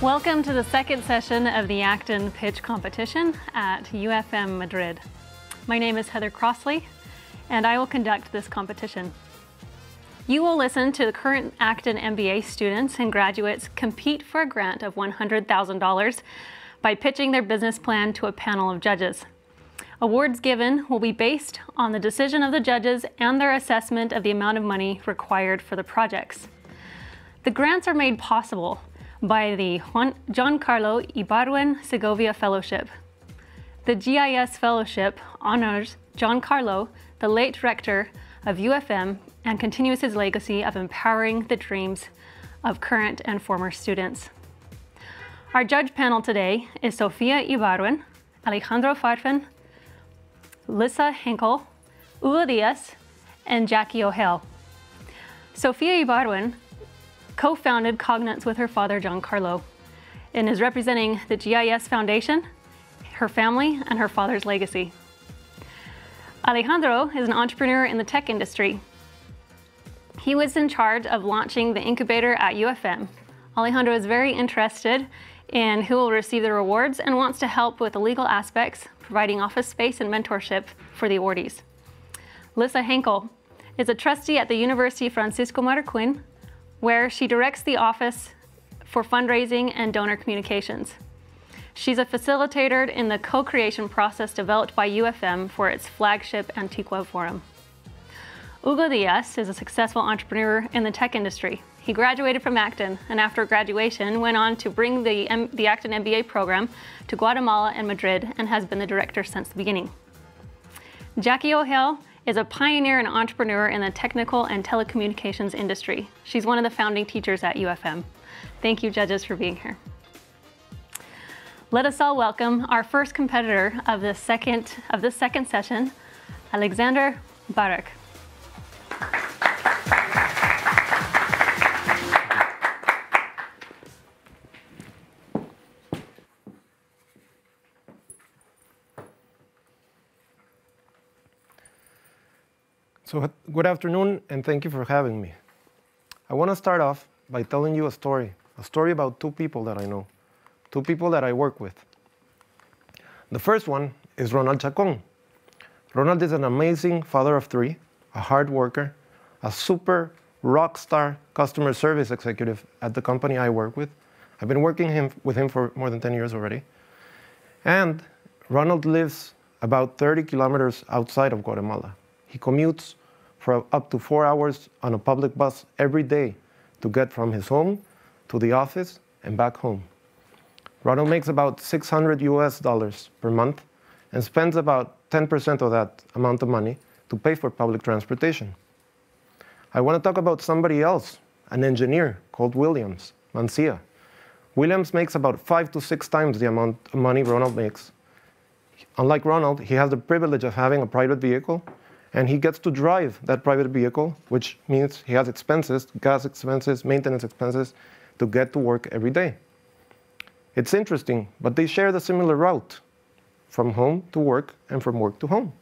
Welcome to the second session of the Acton Pitch Competition at UFM Madrid. My name is Heather Crossley, and I will conduct this competition. You will listen to the current Acton MBA students and graduates compete for a grant of $100,000 by pitching their business plan to a panel of judges. Awards given will be based on the decision of the judges and their assessment of the amount of money required for the projects. The grants are made possible by the Giancarlo Ibarwen Segovia Fellowship. The GIS Fellowship honors Giancarlo, the late rector of UFM, and continues his legacy of empowering the dreams of current and former students. Our judge panel today is Sofia Ibarwen, Alejandro Farfan, Lisa Henkel, Hugo Diaz, and Jackie O'Hale. Sofia Ibarwen co-founded Cognance with her father, Giancarlo, and is representing the GIS Foundation, her family, and her father's legacy. Alejandro is an entrepreneur in the tech industry. He was in charge of launching the incubator at UFM. Alejandro is very interested in who will receive the rewards and wants to help with the legal aspects, providing office space and mentorship for the awardees. Lisa Henkel is a trustee at the University Francisco Marroquin, where she directs the office for fundraising and donor communications. She's a facilitator in the co-creation process developed by UFM for its flagship Antigua Forum. Hugo Diaz is a successful entrepreneur in the tech industry. He graduated from Acton, and after graduation went on to bring the Acton MBA program to Guatemala and Madrid, and has been the director since the beginning. Jackie O'Hale is a pioneer and entrepreneur in the technical and telecommunications industry. She's one of the founding teachers at UFM. Thank you, judges, for being here. Let us all welcome our first competitor of this second session, Alexander Barak. So good afternoon, and thank you for having me. I want to start off by telling you a story about two people that I know, two people that I work with. The first one is Ronald Chacon. Ronald is an amazing father of three, a hard worker, a super rock star customer service executive at the company I work with. I've been working with him for more than 10 years already. And Ronald lives about 30 kilometers outside of Guatemala. He commutes for up to 4 hours on a public bus every day to get from his home to the office and back home. Ronald makes about $600 US per month and spends about 10% of that amount of money to pay for public transportation. I want to talk about somebody else, an engineer called Williams Mancia. Williams makes about 5 to 6 times the amount of money Ronald makes. Unlike Ronald, he has the privilege of having a private vehicle, and he gets to drive that private vehicle, which means he has expenses, gas expenses, maintenance expenses, to get to work every day. It's interesting, but they share the similar route, from home to work and from work to home.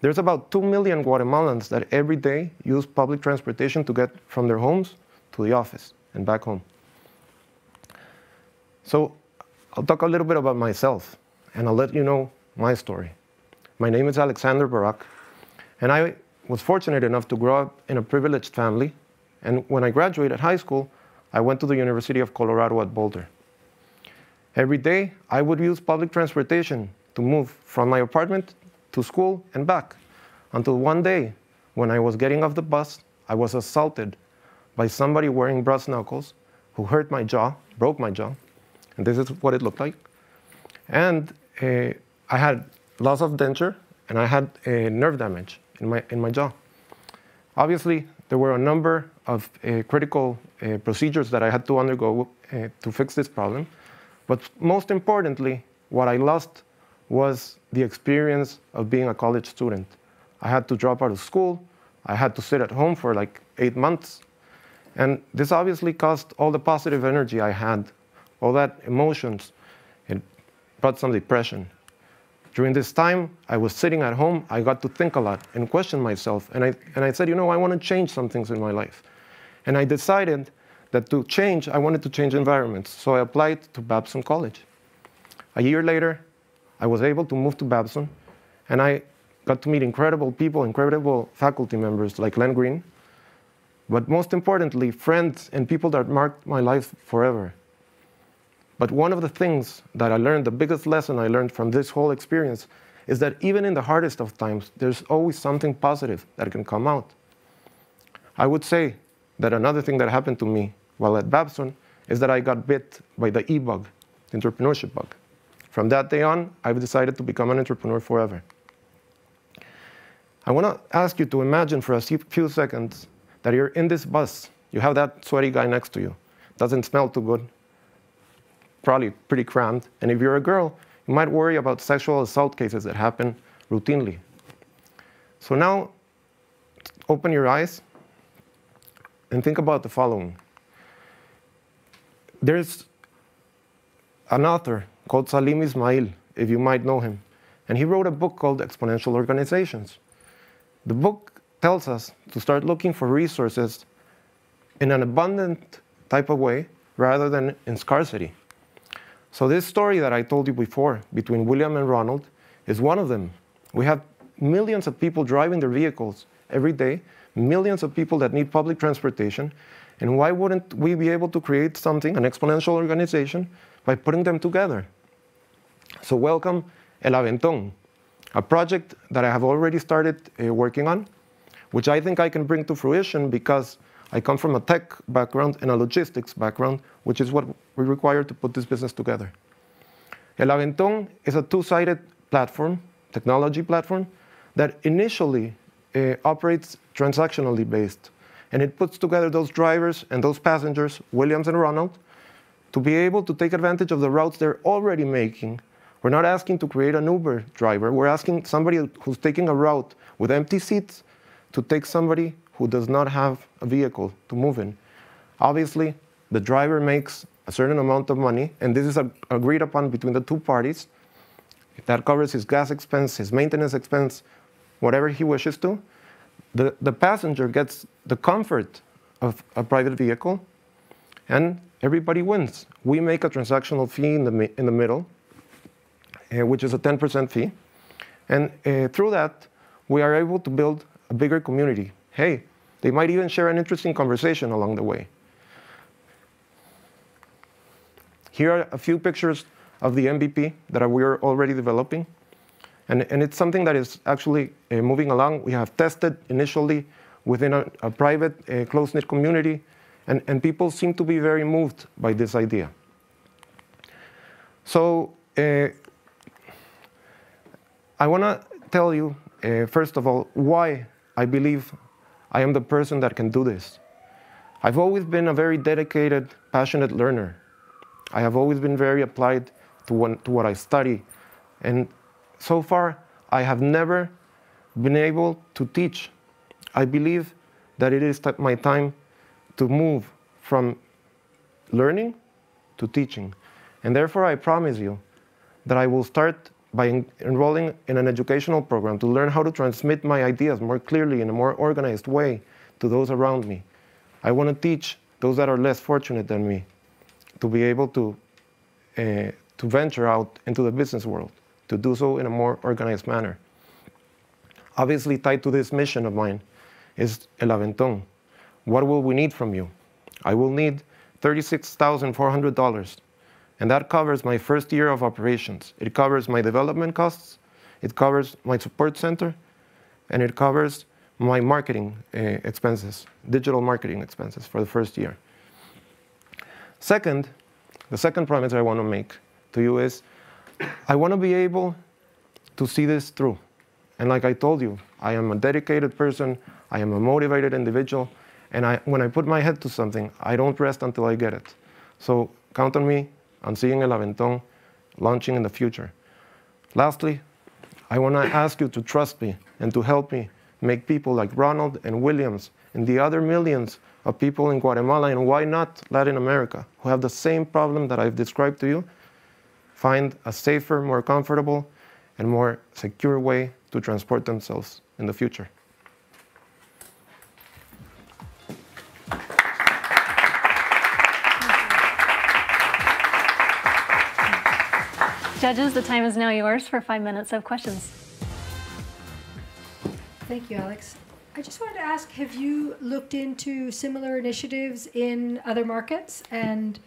There's about 2 million Guatemalans that every day use public transportation to get from their homes to the office and back home. So I'll talk a little bit about myself, and I'll let you know my story. My name is Alexander Barak, and I was fortunate enough to grow up in a privileged family. And when I graduated high school, I went to the University of Colorado at Boulder. Every day, I would use public transportation to move from my apartment to school and back, until one day, when I was getting off the bus, I was assaulted by somebody wearing brass knuckles who hurt my jaw, broke my jaw, and this is what it looked like. And I had loss of denture, and I had nerve damage in my jaw. Obviously, there were a number of critical procedures that I had to undergo to fix this problem. But most importantly, what I lost was the experience of being a college student. I had to drop out of school. I had to sit at home for like 8 months. And this obviously cost all the positive energy I had, all that emotions. It brought some depression. During this time, I was sitting at home. I got to think a lot and question myself. And I said, you know, I want to change some things in my life. And I decided that to change, I wanted to change environments. So I applied to Babson College. A year later, I was able to move to Babson, and I got to meet incredible people, incredible faculty members like Len Green, but most importantly, friends and people that marked my life forever. But one of the things that I learned, the biggest lesson I learned from this whole experience, is that even in the hardest of times, there's always something positive that can come out. I would say that another thing that happened to me while at Babson is that I got bit by the E-bug, the entrepreneurship bug. From that day on, I've decided to become an entrepreneur forever. I want to ask you to imagine for a few seconds that you're in this bus. You have that sweaty guy next to you. Doesn't smell too good. Probably pretty cramped. And if you're a girl, you might worry about sexual assault cases that happen routinely. So now, open your eyes and think about the following. There's an author called Salim Ismail, if you might know him. And he wrote a book called Exponential Organizations. The book tells us to start looking for resources in an abundant type of way rather than in scarcity. So this story that I told you before between William and Ronald is one of them. We have millions of people driving their vehicles every day, millions of people that need public transportation, and why wouldn't we be able to create something, an exponential organization, by putting them together? So welcome El Aventón, a project that I have already started working on, which I think I can bring to fruition because I come from a tech background and a logistics background, which is what we require to put this business together. El Aventón is a two-sided platform, technology platform, that initially operates transactionally based. And it puts together those drivers and those passengers, Williams and Ronald, to be able to take advantage of the routes they're already making. We're not asking to create an Uber driver. We're asking somebody who's taking a route with empty seats to take somebody who does not have a vehicle to move in. Obviously, the driver makes a certain amount of money, and this is agreed upon between the two parties. That covers his gas expense, his maintenance expense, whatever he wishes to. The passenger gets the comfort of a private vehicle, and everybody wins. We make a transactional fee in the middle, which is a 10% fee. And through that, we are able to build a bigger community. Hey, they might even share an interesting conversation along the way. Here are a few pictures of the MVP that we are already developing. And it's something that is actually moving along. We have tested initially within a private, close-knit community, and people seem to be very moved by this idea. So I want to tell you, first of all, why I believe I am the person that can do this. I've always been a very dedicated, passionate learner. I have always been very applied to what I study. And so far, I have never been able to teach. I believe that it is my time to move from learning to teaching. And therefore, I promise you that I will start by enrolling in an educational program to learn how to transmit my ideas more clearly in a more organized way to those around me. I want to teach those that are less fortunate than me to be able to venture out into the business world, to do so in a more organized manner. Obviously, tied to this mission of mine is El Aventón. What will we need from you? I will need $36,400. And that covers my first year of operations. It covers my development costs, it covers my support center, and it covers my marketing expenses, digital marketing expenses for the first year. Second, the second promise I want to make to you is I want to be able to see this through. And like I told you, I am a dedicated person, I am a motivated individual, and when I put my head to something, I don't rest until I get it. So count on me on seeing El Aventón launching in the future. Lastly, I want to ask you to trust me and to help me make people like Ronald and Williams and the other millions of people in Guatemala, and why not Latin America, who have the same problem that I've described to you, find a safer, more comfortable, and more secure way to transport themselves in the future. Judges, the time is now yours for 5 minutes of questions. Thank you, Alex. I just wanted to ask, have you looked into similar initiatives in other markets? And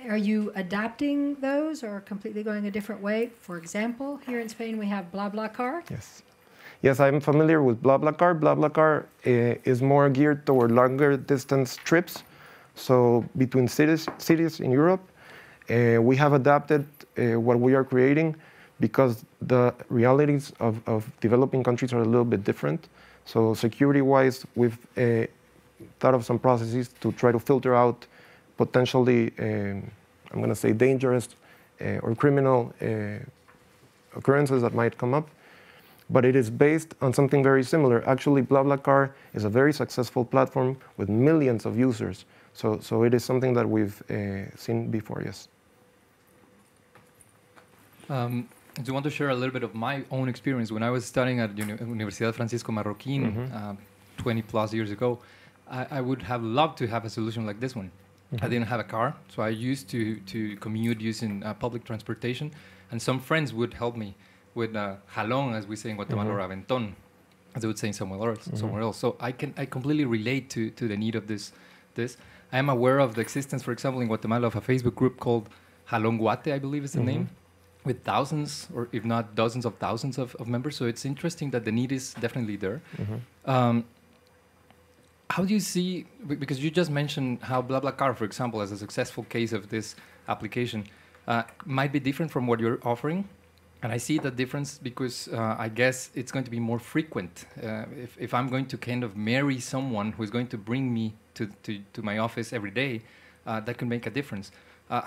are you adapting those or completely going a different way? For example, here in Spain, we have BlaBlaCar. Yes. Yes, I'm familiar with BlaBlaCar. BlaBlaCar is more geared toward longer distance trips. So between cities in Europe, we have adapted what we are creating because the realities of developing countries are a little bit different. So security-wise, we've thought of some processes to try to filter out potentially, I'm going to say, dangerous or criminal occurrences that might come up. But it is based on something very similar. Actually, BlaBlaCar is a very successful platform with millions of users. So it is something that we've seen before, yes. I do want to share a little bit of my own experience. When I was studying at Universidad Francisco Marroquín 20 plus years ago, I would have loved to have a solution like this one. I didn't have a car, so I used to commute using public transportation, and some friends would help me with jalón, as we say in Guatemala, or aventón, as they would say somewhere else. So I completely relate to the need of this. I am aware of the existence, for example, in Guatemala, of a Facebook group called Jalón Guate, I believe is the name, with thousands, or if not dozens of thousands of members. So it's interesting that the need is definitely there. How do you see, because you just mentioned how BlaBlaCar, for example, as a successful case of this application, might be different from what you're offering. And I see the difference because I guess it's going to be more frequent. If I'm going to kind of marry someone who is going to bring me to my office every day, that can make a difference.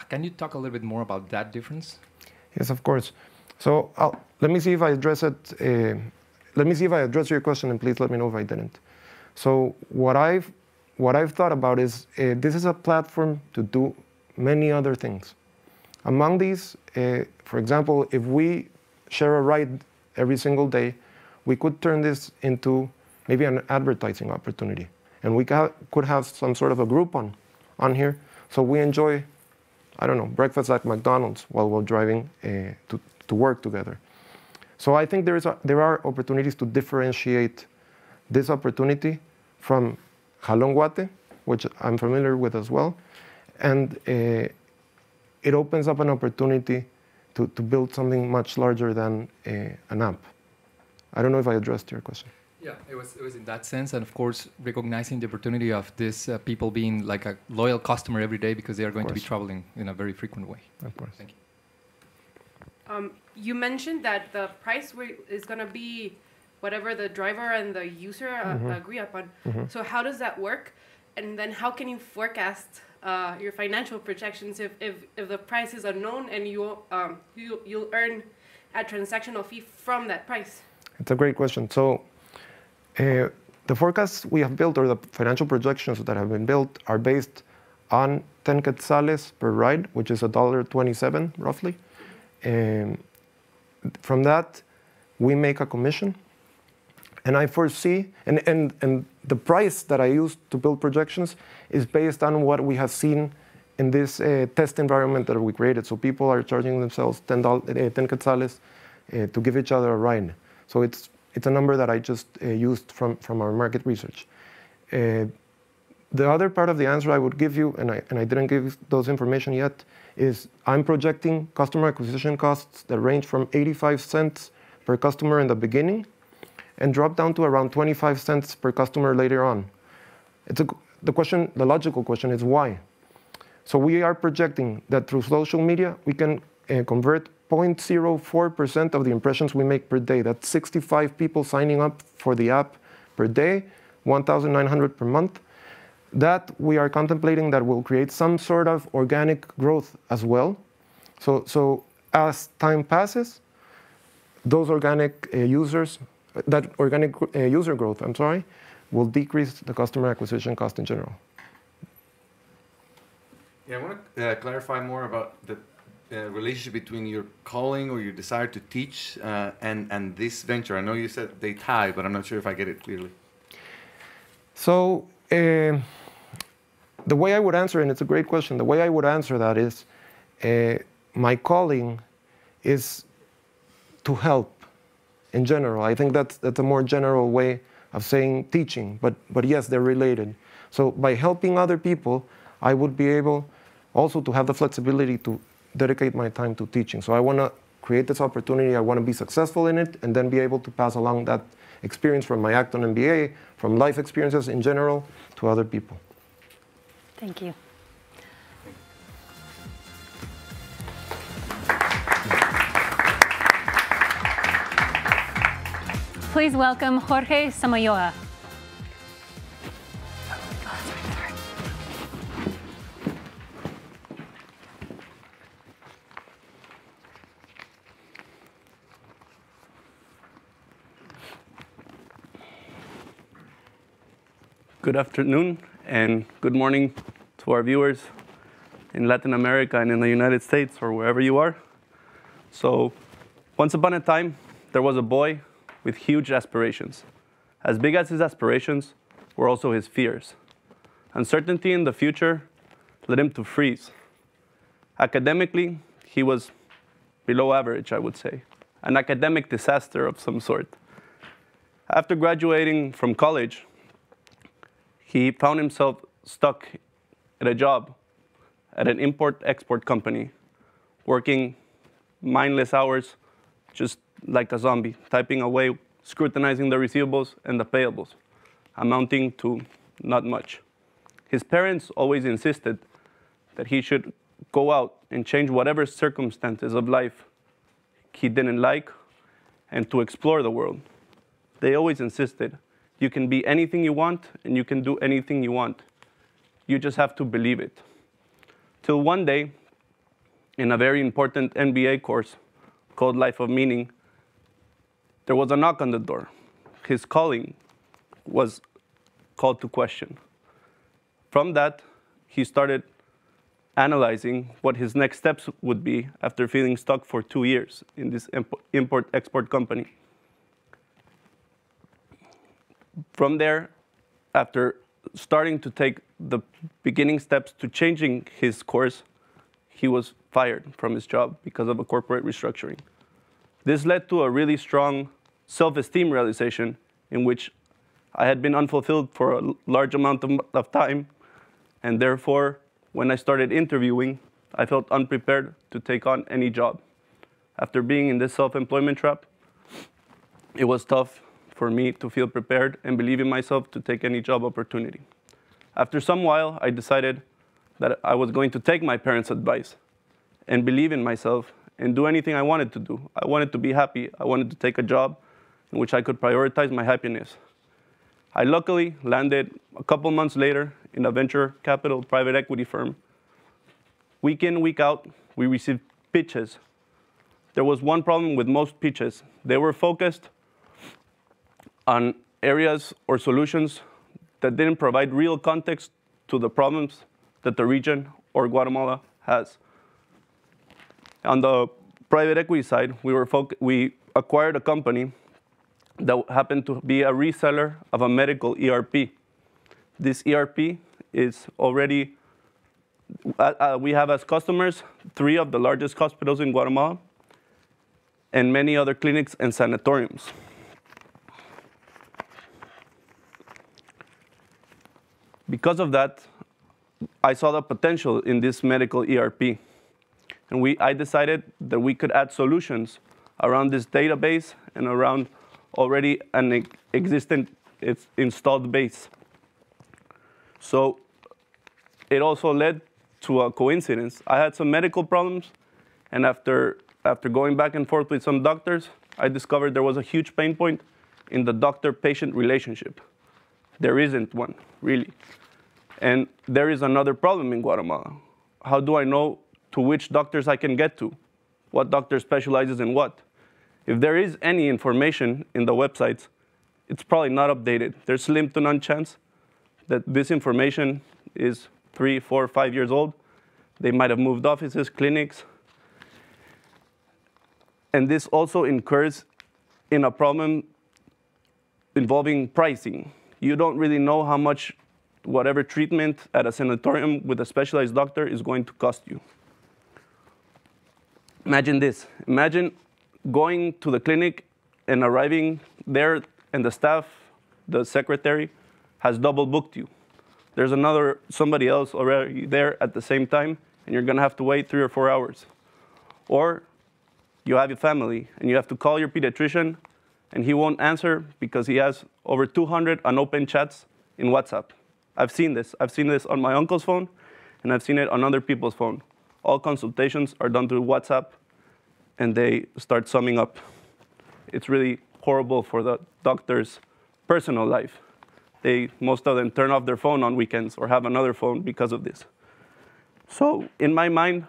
Can you talk a little bit more about that difference? Yes, of course. So let me see if I address it. Let me see if I address your question, and please let me know if I didn't. So what I've thought about is this is a platform to do many other things. Among these, for example, if we share a ride every single day, we could turn this into maybe an advertising opportunity. And we could have some sort of a group on here. So we enjoy, I don't know, breakfast at McDonald's while we're driving to work together. So I think there are opportunities to differentiate this opportunity from Jalón Guate, which I'm familiar with as well. And it opens up an opportunity to build something much larger than an app. I don't know if I addressed your question. Yeah, it was in that sense, and of course, recognizing the opportunity of these people being like a loyal customer every day because they are going to be traveling in a very frequent way. Of course. Thank you. You mentioned that the price is going to be whatever the driver and the user agree upon. So how does that work? And then how can you forecast your financial projections if the price is unknown and you'll earn a transactional fee from that price? It's a great question. So the forecasts we have built, or the financial projections that have been built, are based on 10 quetzales per ride, which is $1.27 roughly. From that, we make a commission. And I foresee, and the price that I use to build projections is based on what we have seen in this test environment that we created. So people are charging themselves 10 quetzales to give each other a ride. So it's a number that I just used from our market research. The other part of the answer I would give you, and I didn't give those information yet, is I'm projecting customer acquisition costs that range from 85 cents per customer in the beginning and drop down to around 25 cents per customer later on. The logical question is why? So we are projecting that through social media, we can convert 0.04% of the impressions we make per day. That's 65 people signing up for the app per day, 1,900 per month. That we are contemplating that will create some sort of organic growth as well. So as time passes, those organic users, that organic user growth, will decrease the customer acquisition cost in general. Yeah, I want to clarify more about the relationship between your calling or your desire to teach and this venture. I know you said they tie, but I'm not sure if I get it clearly. So the way I would answer, and it's a great question, the way I would answer that is my calling is to help in general. I think that's a more general way of saying teaching, but yes, they're related. So by helping other people, I would be able also to have the flexibility to dedicate my time to teaching. So I want to create this opportunity, I want to be successful in it, and then be able to pass along that experience from my Acton MBA, from life experiences in general, to other people. Thank you. Please welcome Jorge Samayoa. Good afternoon and good morning to our viewers in Latin America and in the United States or wherever you are. So, once upon a time, there was a boy with huge aspirations. As big as his aspirations were also his fears. Uncertainty in the future led him to freeze. Academically, he was below average, I would say. An academic disaster of some sort. After graduating from college, he found himself stuck at a job at an import-export company, working mindless hours, just like a zombie, typing away, scrutinizing the receivables and the payables, amounting to not much. His parents always insisted that he should go out and change whatever circumstances of life he didn't like and to explore the world. They always insisted, you can be anything you want and you can do anything you want. You just have to believe it. Till one day, in a very important MBA course called Life of Meaning, there was a knock on the door. His calling was called to question. From that, he started analyzing what his next steps would be after feeling stuck for 2 years in this import-export company. From there, after starting to take the beginning steps to changing his course, he was fired from his job because of a corporate restructuring. This led to a really strong self-esteem realization in which I had been unfulfilled for a large amount of time, and therefore, when I started interviewing, I felt unprepared to take on any job. After being in this self-employment trap, it was tough for me to feel prepared and believe in myself to take any job opportunity. After some while, I decided that I was going to take my parents' advice and believe in myself and do anything I wanted to do. I wanted to be happy. I wanted to take a job in which I could prioritize my happiness. I luckily landed a couple months later in a venture capital private equity firm. Week in, week out, we received pitches. There was one problem with most pitches. They were focused on areas or solutions that didn't provide real context to the problems that the region or Guatemala has. On the private equity side, we acquired a company that happened to be a reseller of a medical ERP. This ERP is already, we have as customers 3 of the largest hospitals in Guatemala and many other clinics and sanatoriums. Because of that, I saw the potential in this medical ERP. And I decided that we could add solutions around this database and around already an existing installed base. So it also led to a coincidence. I had some medical problems, and after going back and forth with some doctors, I discovered there was a huge pain point in the doctor-patient relationship. There isn't one, really. And there is another problem in Guatemala. How do I know to which doctors I can get to? What doctor specializes in what? If there is any information in the websites, it's probably not updated. There's slim to none chance that this information is 3, 4, 5 years old. They might have moved offices, clinics. And this also incurs in a problem involving pricing. You don't really know how much whatever treatment at a sanatorium with a specialized doctor is going to cost you. Imagine this. Imagine going to the clinic and arriving there, and the staff, the secretary, has double booked you. There's somebody else already there at the same time, and you're going to have to wait 3 or 4 hours. Or you have your family, and you have to call your pediatrician, and he won't answer because he has over 200 unopened chats in WhatsApp. I've seen this. I've seen this on my uncle's phone, and I've seen it on other people's phone. All consultations are done through WhatsApp, and they start summing up. It's really horrible for the doctor's personal life. Most of them turn off their phone on weekends or have another phone because of this. So in my mind,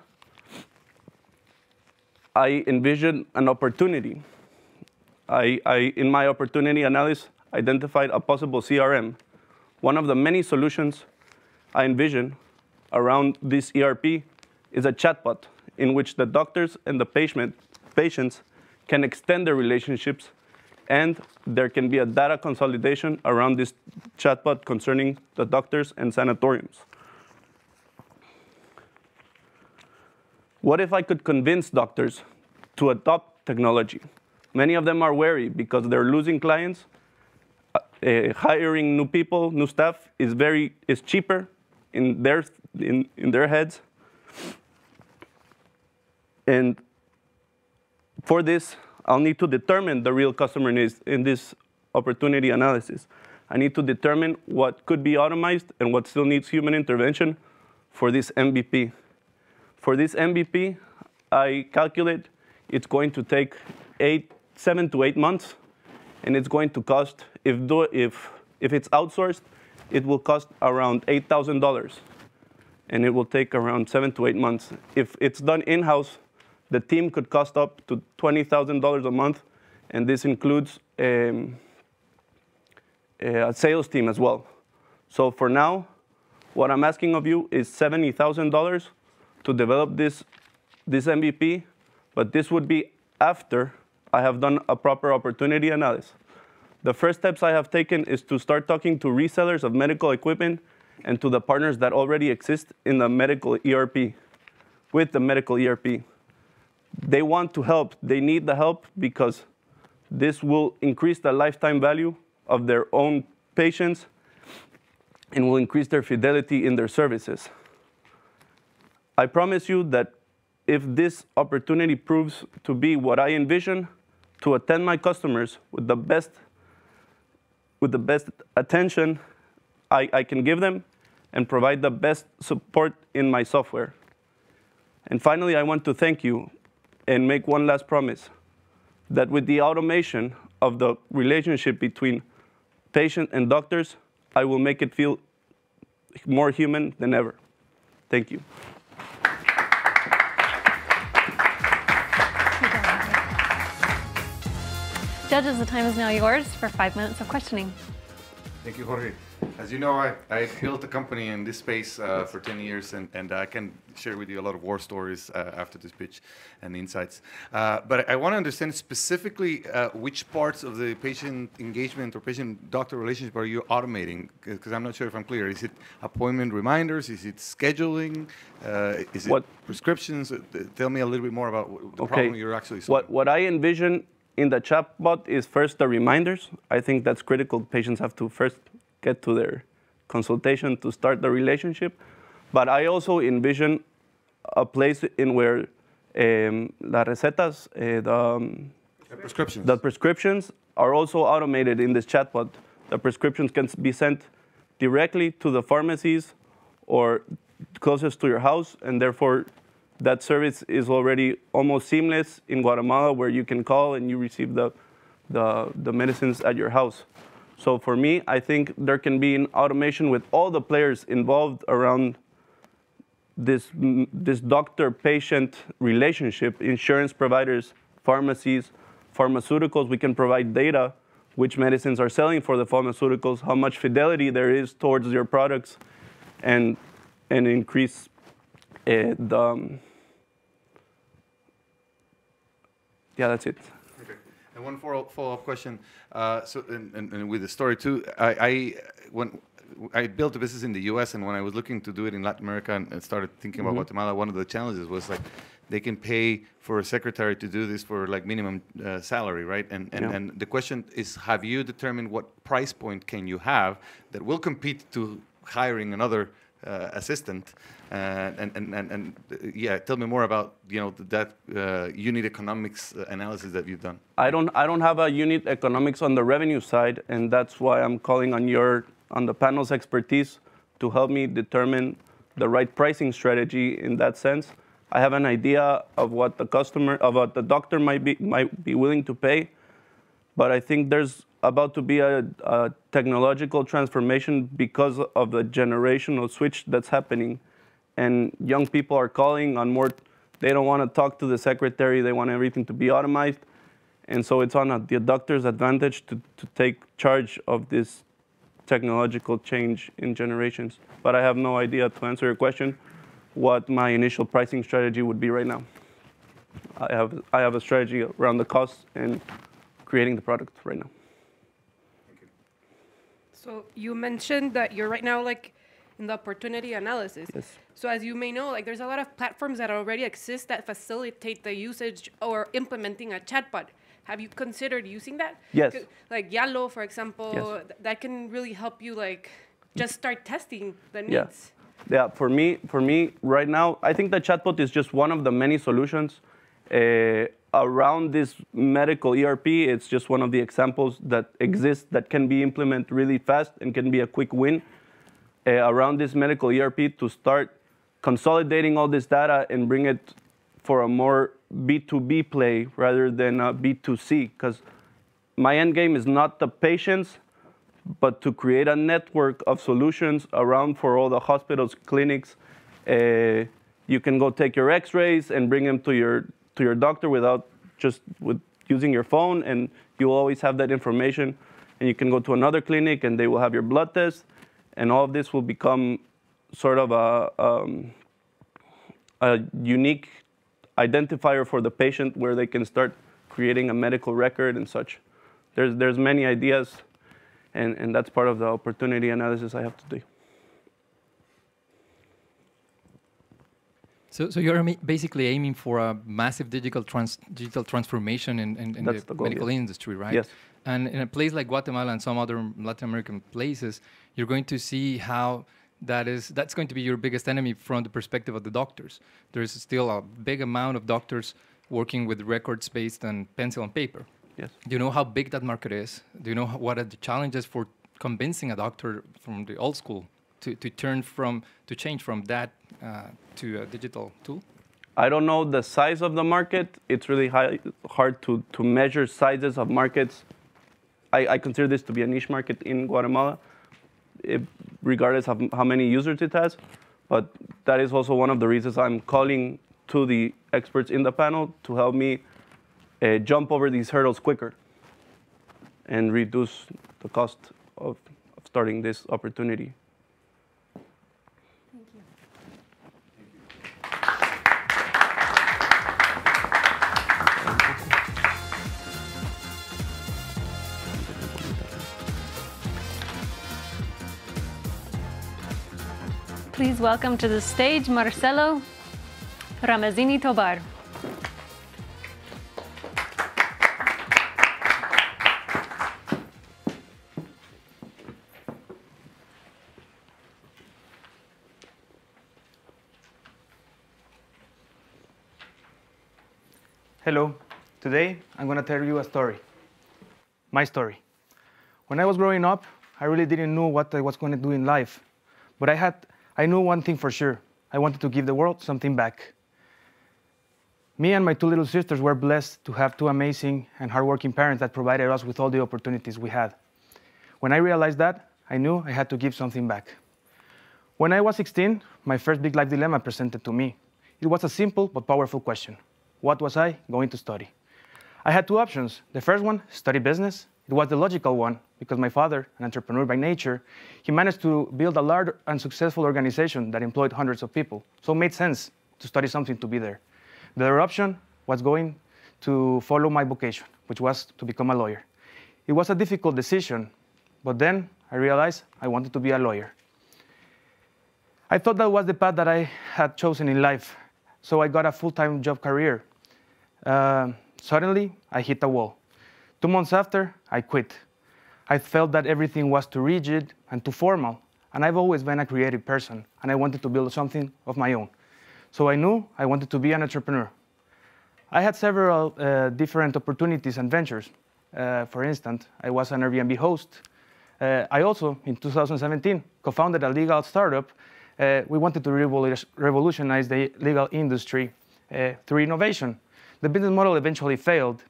I envision an opportunity. In my opportunity analysis, identified a possible CRM. One of the many solutions I envision around this ERP is a chatbot in which the doctors and the patients can extend their relationships, and there can be a data consolidation around this chatbot concerning the doctors and sanatoriums. What if I could convince doctors to adopt technology? Many of them are wary because they're losing clients. Hiring new people, new staff is cheaper in their heads. And for this, I'll need to determine the real customer needs in this opportunity analysis. I need to determine what could be automized and what still needs human intervention for this MVP. For this MVP, I calculate it's going to take 7 to 8 months, and it's going to cost, if it's outsourced, it will cost around $8,000, and it will take around 7 to 8 months. If it's done in-house, the team could cost up to $20,000 a month, and this includes a sales team as well. So for now, what I'm asking of you is $70,000 to develop this MVP, but this would be after I have done a proper opportunity analysis. The first steps I have taken is to start talking to resellers of medical equipment and to the partners that already exist in the medical ERP, with the medical ERP. They want to help. They need the help because this will increase the lifetime value of their own patients and will increase their fidelity in their services. I promise you that if this opportunity proves to be what I envision, to attend my customers with the best attention I can give them and provide the best support in my software. And finally, I want to thank you and make one last promise, that with the automation of the relationship between patient and doctors, I will make it feel more human than ever. Thank you. Judges, the time is now yours for 5 minutes of questioning. Thank you, Jorge. As you know, I built a company in this space for 10 years, and I can share with you a lot of war stories after this pitch and insights. But I want to understand specifically which parts of the patient engagement or patient-doctor relationship are you automating? Because I'm not sure if I'm clear. Is it appointment reminders? Is it scheduling? Is it prescriptions? Tell me a little bit more about the problem you're actually solving. What I envision in the chatbot is first the reminders. I think that's critical. Patients have to first get to their consultation to start the relationship. But I also envision a place in where las recetas, the prescriptions are also automated in this chatbot. The prescriptions can be sent directly to the pharmacies or closest to your house, and therefore that service is already almost seamless in Guatemala, where you can call and you receive the medicines at your house. So for me, I think there can be an automation with all the players involved around this doctor-patient relationship, insurance providers, pharmacies, pharmaceuticals. We can provide data, which medicines are selling for the pharmaceuticals, how much fidelity there is towards your products, and increase yeah, that's it. Okay. And one follow-up question. And with the story too, when I built a business in the U.S. and when I was looking to do it in Latin America and started thinking about Guatemala, one of the challenges was like they can pay for a secretary to do this for like minimum salary, right? And the question is, have you determined what price point can you have that will compete to hiring another assistant? Yeah, tell me more about that unit economics analysis that you've done. I don't have a unit economics on the revenue side, and that's why I'm calling on the panel's expertise to help me determine the right pricing strategy in that sense. I have an idea of what the doctor might be willing to pay, but I think there's about to be a technological transformation because of the generational switch that's happening. And young people are calling on more, they don't want to talk to the secretary, they want everything to be automated. And so it's on the doctor's advantage to take charge of this technological change in generations. But I have no idea, to answer your question, what my initial pricing strategy would be right now. I have a strategy around the cost and creating the product right now. So you mentioned that you're right now like in the opportunity analysis. Yes. So as you may know, like there's a lot of platforms that already exist that facilitate the usage or implementing a chatbot. Have you considered using that? Yes. Like Yalo, for example, Yes. that can really help you like just start testing the needs. Yeah, for me right now, I think the chatbot is just one of the many solutions. Around this medical ERP, it's just one of the examples that exist that can be implemented really fast and can be a quick win. Around this medical ERP to start consolidating all this data and bring it for a more B2B play rather than a B2C, because my end game is not the patients, but to create a network of solutions around for all the hospitals, clinics. You can go take your x-rays and bring them to your doctor with using your phone, and you'll always have that information. And you can go to another clinic and they will have your blood test, and all of this will become sort of a unique identifier for the patient where they can start creating a medical record and such. There's many ideas, and that's part of the opportunity analysis I have to do. So you're basically aiming for a massive digital transformation in the goal, medical industry, right? Yes. And in a place like Guatemala and some other Latin American places, you're going to see how that's going to be your biggest enemy from the perspective of the doctors. There's still a big amount of doctors working with records based on pencil and paper. Yes. Do you know how big that market is? Do you know what are the challenges for convincing a doctor from the old school to change from that to a digital tool? I don't know the size of the market. It's really hard to measure sizes of markets. I consider this to be a niche market in Guatemala, regardless of how many users it has. But that is also one of the reasons I'm calling to the experts in the panel to help me jump over these hurdles quicker and reduce the cost of starting this opportunity. Please welcome to the stage Marcelo Ramazini Tobar. Hello. Today I'm going to tell you a story. My story. When I was growing up, I really didn't know what I was going to do in life. But I knew one thing for sure. I wanted to give the world something back. Me and my two little sisters were blessed to have two amazing and hardworking parents that provided us with all the opportunities we had. When I realized that, I knew I had to give something back. When I was 16, my first big life dilemma presented to me. It was a simple but powerful question. What was I going to study? I had two options. The first one, study business. It was the logical one because my father, an entrepreneur by nature, he managed to build a large and successful organization that employed hundreds of people. So it made sense to study something to be there. The other option was going to follow my vocation, which was to become a lawyer. It was a difficult decision, but then I realized I wanted to be a lawyer. I thought that was the path that I had chosen in life. so I got a full-time job career. Suddenly, I hit a wall. 2 months after, I quit. I felt that everything was too rigid and too formal, and I've always been a creative person, and I wanted to build something of my own. So I knew I wanted to be an entrepreneur. I had several different opportunities and ventures. For instance, I was an Airbnb host. I also, in 2017, co-founded a legal startup. We wanted to revolutionize the legal industry through innovation. The business model eventually failed.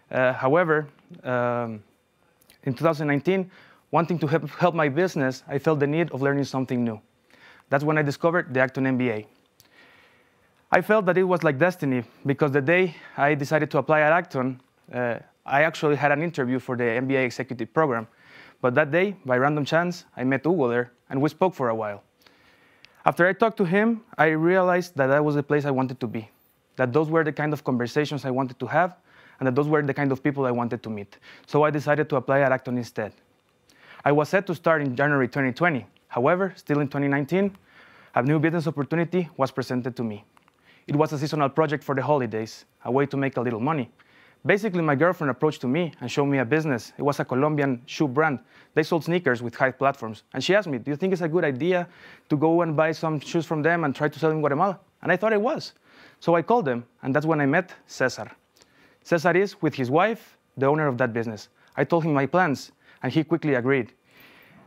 However, in 2019, wanting to help my business, I felt the need of learning something new. That's when I discovered the Acton MBA. I felt that it was like destiny, because the day I decided to apply at Acton, I actually had an interview for the MBA executive program. But that day, by random chance, I met Hugo there, and we spoke for a while. After I talked to him, I realized that that was the place I wanted to be, that those were the kind of conversations I wanted to have, and that those were the kind of people I wanted to meet. So I decided to apply at Acton instead. I was set to start in January 2020. However, still in 2019, a new business opportunity was presented to me. It was a seasonal project for the holidays, a way to make a little money. Basically, my girlfriend approached to me and showed me a business. It was a Colombian shoe brand. They sold sneakers with high platforms. And she asked me, do you think it's a good idea to go and buy some shoes from them and try to sell in Guatemala? And I thought it was. So I called them, and that's when I met Cesar. Cesar is, with his wife, the owner of that business. I told him my plans, and he quickly agreed.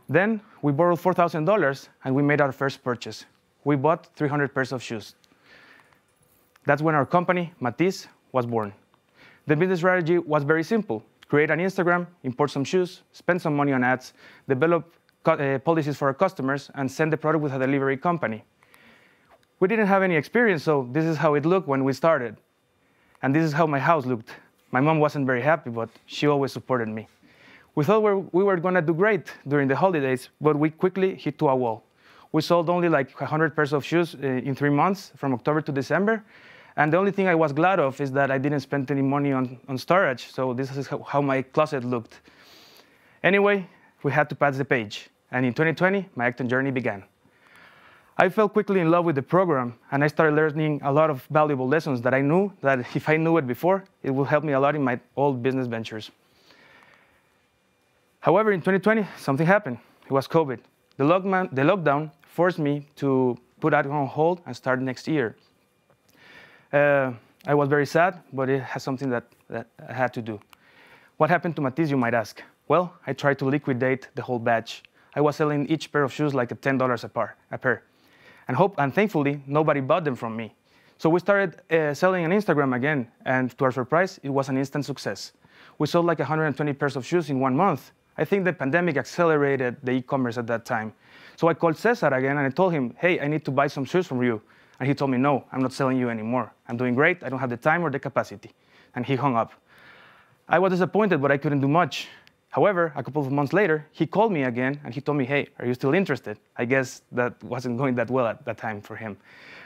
Then we borrowed $4,000, and we made our first purchase. We bought 300 pairs of shoes. That's when our company, Matiz, was born. The business strategy was very simple. Create an Instagram, import some shoes, spend some money on ads, develop policies for our customers, and send the product with a delivery company. We didn't have any experience, so this is how it looked when we started. And this is how my house looked. My mom wasn't very happy, but she always supported me. We thought we were going to do great during the holidays, but we quickly hit to a wall. We sold only like 100 pairs of shoes in 3 months, from October to December. And the only thing I was glad of is that I didn't spend any money on storage, so this is how my closet looked. Anyway, we had to pass the page, and in 2020, my Acton journey began. I fell quickly in love with the program, and I started learning a lot of valuable lessons that I knew that if I knew it before, it would help me a lot in my old business ventures. However, in 2020, something happened. It was COVID. The lockdown forced me to put that on hold and start next year. I was very sad, but it has something that I had to do. What happened to Matiz, you might ask? Well, I tried to liquidate the whole batch. I was selling each pair of shoes like at $10 a pair. And thankfully, nobody bought them from me. So we started selling on Instagram again, and to our surprise, it was an instant success. We sold like 120 pairs of shoes in 1 month. I think the pandemic accelerated the e-commerce at that time. So I called Cesar again, and I told him, hey, I need to buy some shoes from you. And he told me, no, I'm not selling you anymore. I'm doing great. I don't have the time or the capacity. And he hung up. I was disappointed, but I couldn't do much. However, a couple of months later, he called me again, and he told me, hey, are you still interested? I guess that wasn't going that well at that time for him.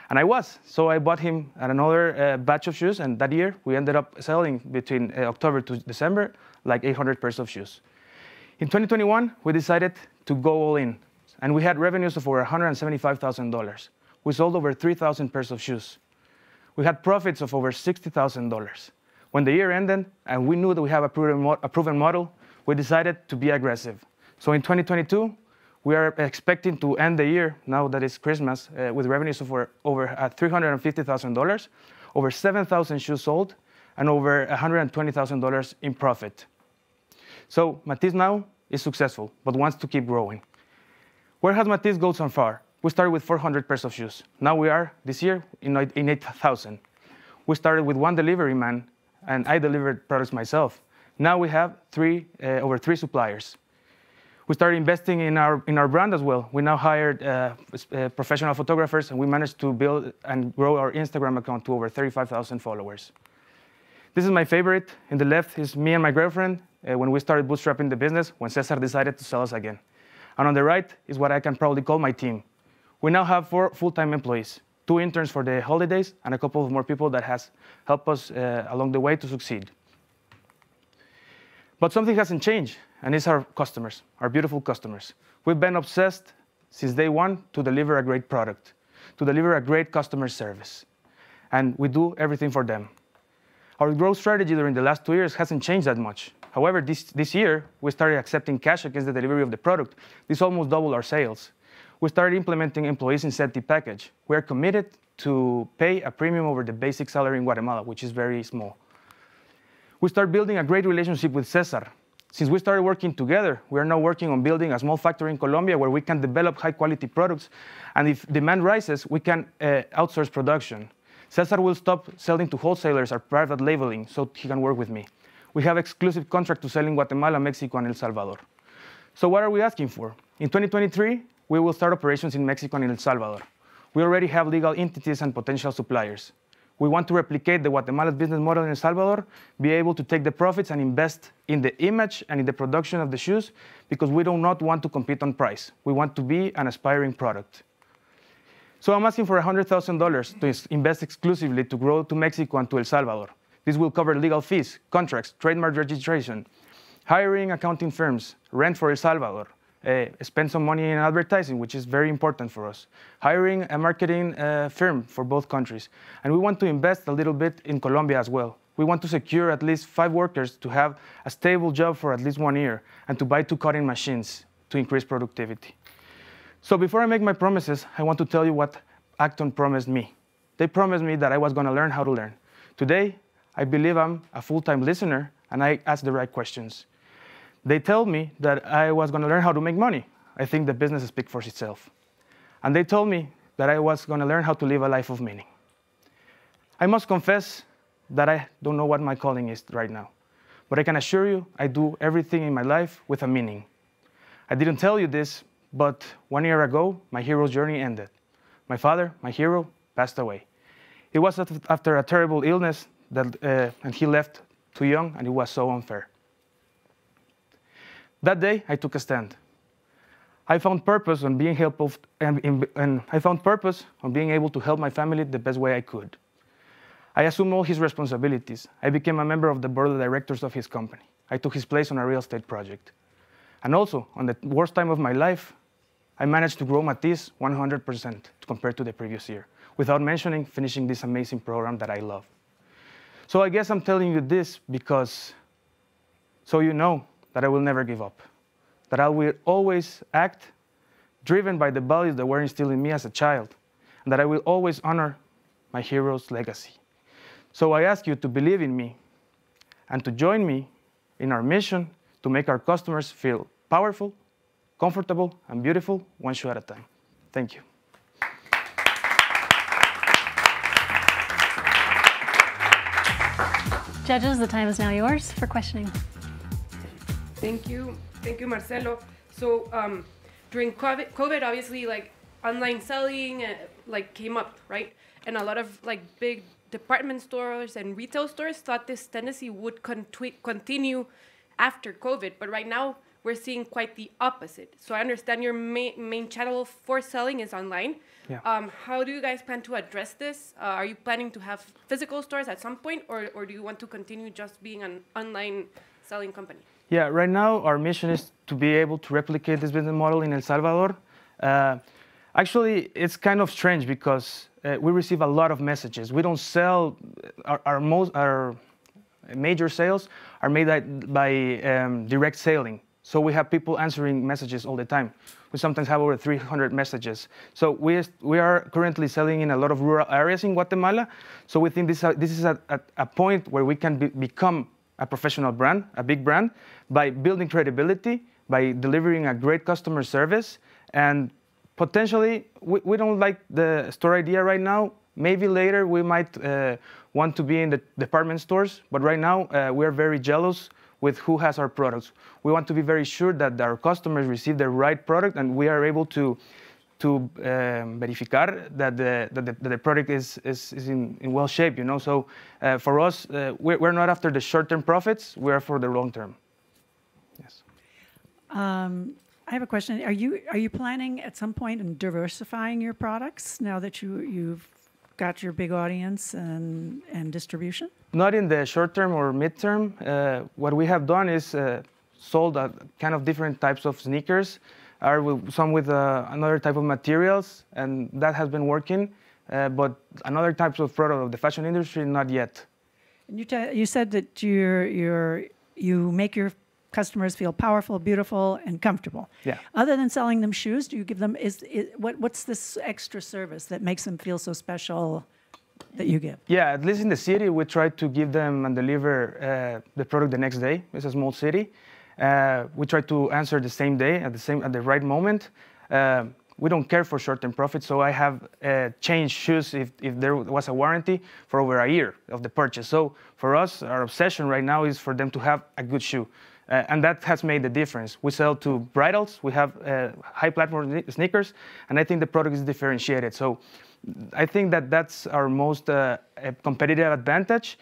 And I was. So I bought him another batch of shoes, and that year, we ended up selling between October to December, like 800 pairs of shoes. In 2021, we decided to go all in, and we had revenues of over $175,000. We sold over 3,000 pairs of shoes. We had profits of over $60,000. When the year ended and we knew that we have a proven model, we decided to be aggressive. So in 2022, we are expecting to end the year, now that it's Christmas, with revenues of over $350,000, over 7,000 shoes sold, and over $120,000 in profit. So Matiz now is successful, but wants to keep growing. Where has Matiz gone so far? We started with 400 pairs of shoes. Now we are, this year, in 8,000. We started with 1 delivery man, and I delivered products myself. Now we have over 3 suppliers. We started investing in our brand as well. We now hired professional photographers, and we managed to build and grow our Instagram account to over 35,000 followers. This is my favorite. In the left is me and my girlfriend when we started bootstrapping the business, when Cesar decided to sell us again. And on the right is what I can probably call my team. We now have 4 full-time employees, 2 interns for the holidays, and a couple of more people that has helped us along the way to succeed. But something hasn't changed, and it's our customers, our beautiful customers. We've been obsessed since day one to deliver a great product, to deliver a great customer service. and we do everything for them. Our growth strategy during the last 2 years hasn't changed that much. However, this year, we started accepting cash against the delivery of the product. This almost doubled our sales. We started implementing employees incentive package. We are committed to pay a premium over the basic salary in Guatemala, which is very small. We start building a great relationship with Cesar. Since we started working together, we are now working on building a small factory in Colombia where we can develop high-quality products, and if demand rises, we can outsource production. Cesar will stop selling to wholesalers or private labeling so he can work with me. We have exclusive contract to sell in Guatemala, Mexico, and El Salvador. So what are we asking for? In 2023, we will start operations in Mexico and El Salvador. We already have legal entities and potential suppliers. We want to replicate the Guatemala business model in El Salvador, be able to take the profits and invest in the image and in the production of the shoes, because we do not want to compete on price. We want to be an aspiring product. So I'm asking for $100,000 to invest exclusively to grow to Mexico and to El Salvador. This will cover legal fees, contracts, trademark registration, hiring accounting firms, rent for El Salvador, spend some money in advertising, which is very important for us, hiring a marketing firm for both countries. And we want to invest a little bit in Colombia as well. We want to secure at least 5 workers to have a stable job for at least 1 year and to buy 2 cutting machines to increase productivity. So before I make my promises, I want to tell you what Acton promised me. They promised me that I was going to learn how to learn. Today, I believe I'm a full-time listener and I ask the right questions. They told me that I was going to learn how to make money. I think the business speaks for itself. And they told me that I was going to learn how to live a life of meaning. I must confess that I don't know what my calling is right now. But I can assure you I do everything in my life with a meaning. I didn't tell you this, but 1 year ago, my hero's journey ended. My father, my hero, passed away. It was after a terrible illness and he left too young, and it was so unfair. That day, I took a stand. I found purpose on being helpful, and I found purpose on being able to help my family the best way I could. I assumed all his responsibilities. I became a member of the board of directors of his company. I took his place on a real estate project. And also, on the worst time of my life, I managed to grow Matisse 100% compared to the previous year, without mentioning finishing this amazing program that I love. So I guess I'm telling you this because so you know that I will never give up, that I will always act driven by the values that were instilled in me as a child, and that I will always honor my hero's legacy. So I ask you to believe in me and to join me in our mission to make our customers feel powerful, comfortable, and beautiful, one shoe at a time. Thank you. Judges, the time is now yours for questioning. Thank you, Marcelo. So during COVID, obviously, like online selling, came up, right? And a lot of big department stores and retail stores thought this tendency would continue after COVID, but right now we're seeing quite the opposite. So I understand your main channel for selling is online. Yeah. How do you guys plan to address this? Are you planning to have physical stores at some point, or do you want to continue just being an online selling company? Yeah, right now our mission is to be able to replicate this business model in El Salvador. Actually, it's kind of strange because we receive a lot of messages. We don't sell, our major sales are made by direct selling. So we have people answering messages all the time. We sometimes have over 300 messages. So we are currently selling in a lot of rural areas in Guatemala. So we think this is a point where we can become a professional brand, a big brand, by building credibility, by delivering a great customer service, and potentially, we don't like the store idea right now. Maybe later we might want to be in the department stores, but right now we are very jealous with who has our products. We want to be very sure that our customers receive the right product, and we are able to verificar that the product is in well shape, you know. So for us, we're not after the short-term profits. We're for the long term. Yes. I have a question. Are you planning at some point in diversifying your products now that you've got your big audience and distribution? Not in the short term or mid-term. What we have done is sold a kind of different types of sneakers, some with another type of materials, and that has been working. but another types of product of the fashion industry, not yet. And you said that you make your customers feel powerful, beautiful, and comfortable. Yeah. Other than selling them shoes, do you give them what's this extra service that makes them feel so special that you give? Yeah, at least in the city, we try to give them and deliver the product the next day. It's a small city. We try to answer the same day at the right moment. We don't care for short-term profits, so I have changed shoes if there was a warranty for over a year of the purchase. So for us, our obsession right now is for them to have a good shoe. And that has made the difference. We sell to bridals, we have high platform sneakers, and I think the product is differentiated. So I think that that's our most competitive advantage,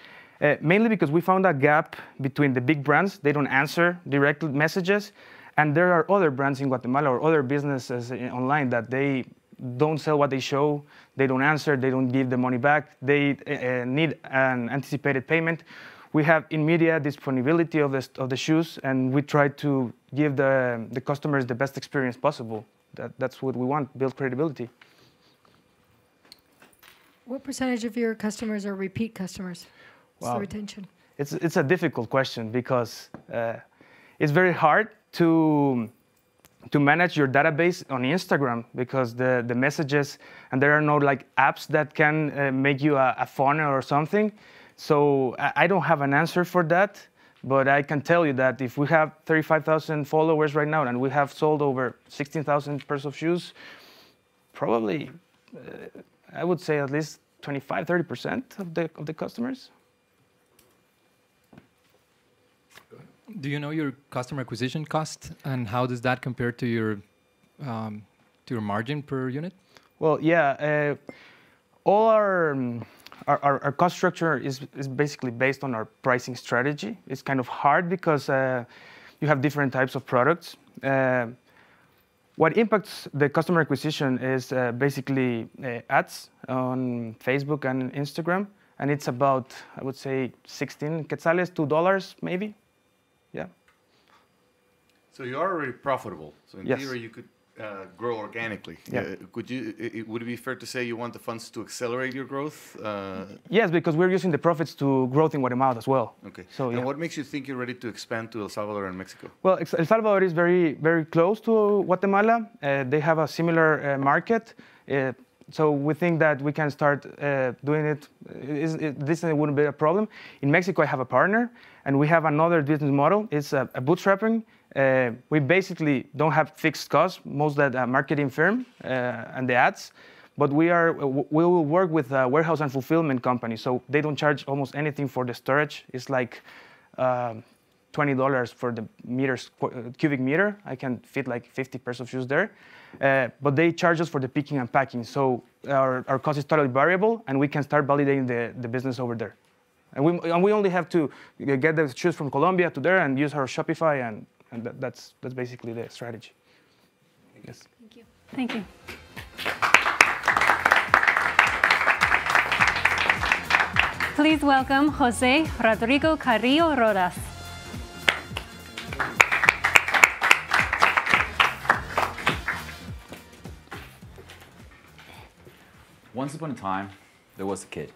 mainly because we found a gap between the big brands. They don't answer direct messages. And there are other brands in Guatemala or other businesses online that they don't sell what they show, they don't answer, they don't give the money back, they need an anticipated payment. We have immediate disponibility of the shoes, and we try to give the customers the best experience possible. That's what we want, build credibility. What percentage of your customers are repeat customers? What's the retention? It's a difficult question because it's very hard to manage your database on Instagram because the messages, and there are no like apps that can make you a funnel or something. So I don't have an answer for that, but I can tell you that if we have 35,000 followers right now and we have sold over 16,000 pairs of shoes, probably I would say at least 25-30% of the customers. Do you know your customer acquisition cost, and how does that compare to your margin per unit? Well, yeah, all our cost structure is basically based on our pricing strategy. It's kind of hard because you have different types of products. What impacts the customer acquisition is basically ads on Facebook and Instagram, and it's about, I would say, 16 quetzales, $2 maybe. Yeah. So you are already profitable. So in theory, you could grow organically. Yeah. Would it be fair to say you want the funds to accelerate your growth? Yes, because we're using the profits to growth in Guatemala as well. Okay. So, and what makes you think you're ready to expand to El Salvador and Mexico? Well, El Salvador is very, very close to Guatemala. They have a similar market. So we think that we can start doing it. This wouldn't be a problem. In Mexico, I have a partner, and we have another business model. It's a bootstrapping. We basically don't have fixed costs, most of that marketing firm and the ads, but we will work with a warehouse and fulfillment company. So they don't charge almost anything for the storage. It's like $20 for the cubic meter. I can fit like 50 pairs of shoes there. But they charge us for the picking and packing. So our cost is totally variable, and we can start validating the business over there. And we only have to get the shoes from Colombia to there and use our Shopify, and that's basically the strategy. Yes. Thank you. Thank you. Please welcome Jose Rodrigo Carrillo Rodas. Once upon a time, there was a kid.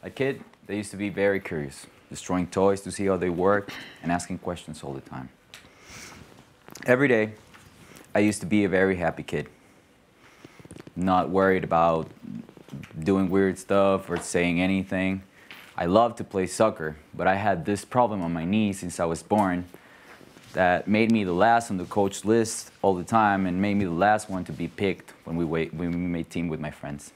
A kid that used to be very curious, destroying toys to see how they worked and asking questions all the time. Every day, I used to be a very happy kid, not worried about doing weird stuff or saying anything. I loved to play soccer, but I had this problem on my knee since I was born that made me the last on the coach list all the time and made me the last one to be picked when we made team with my friends.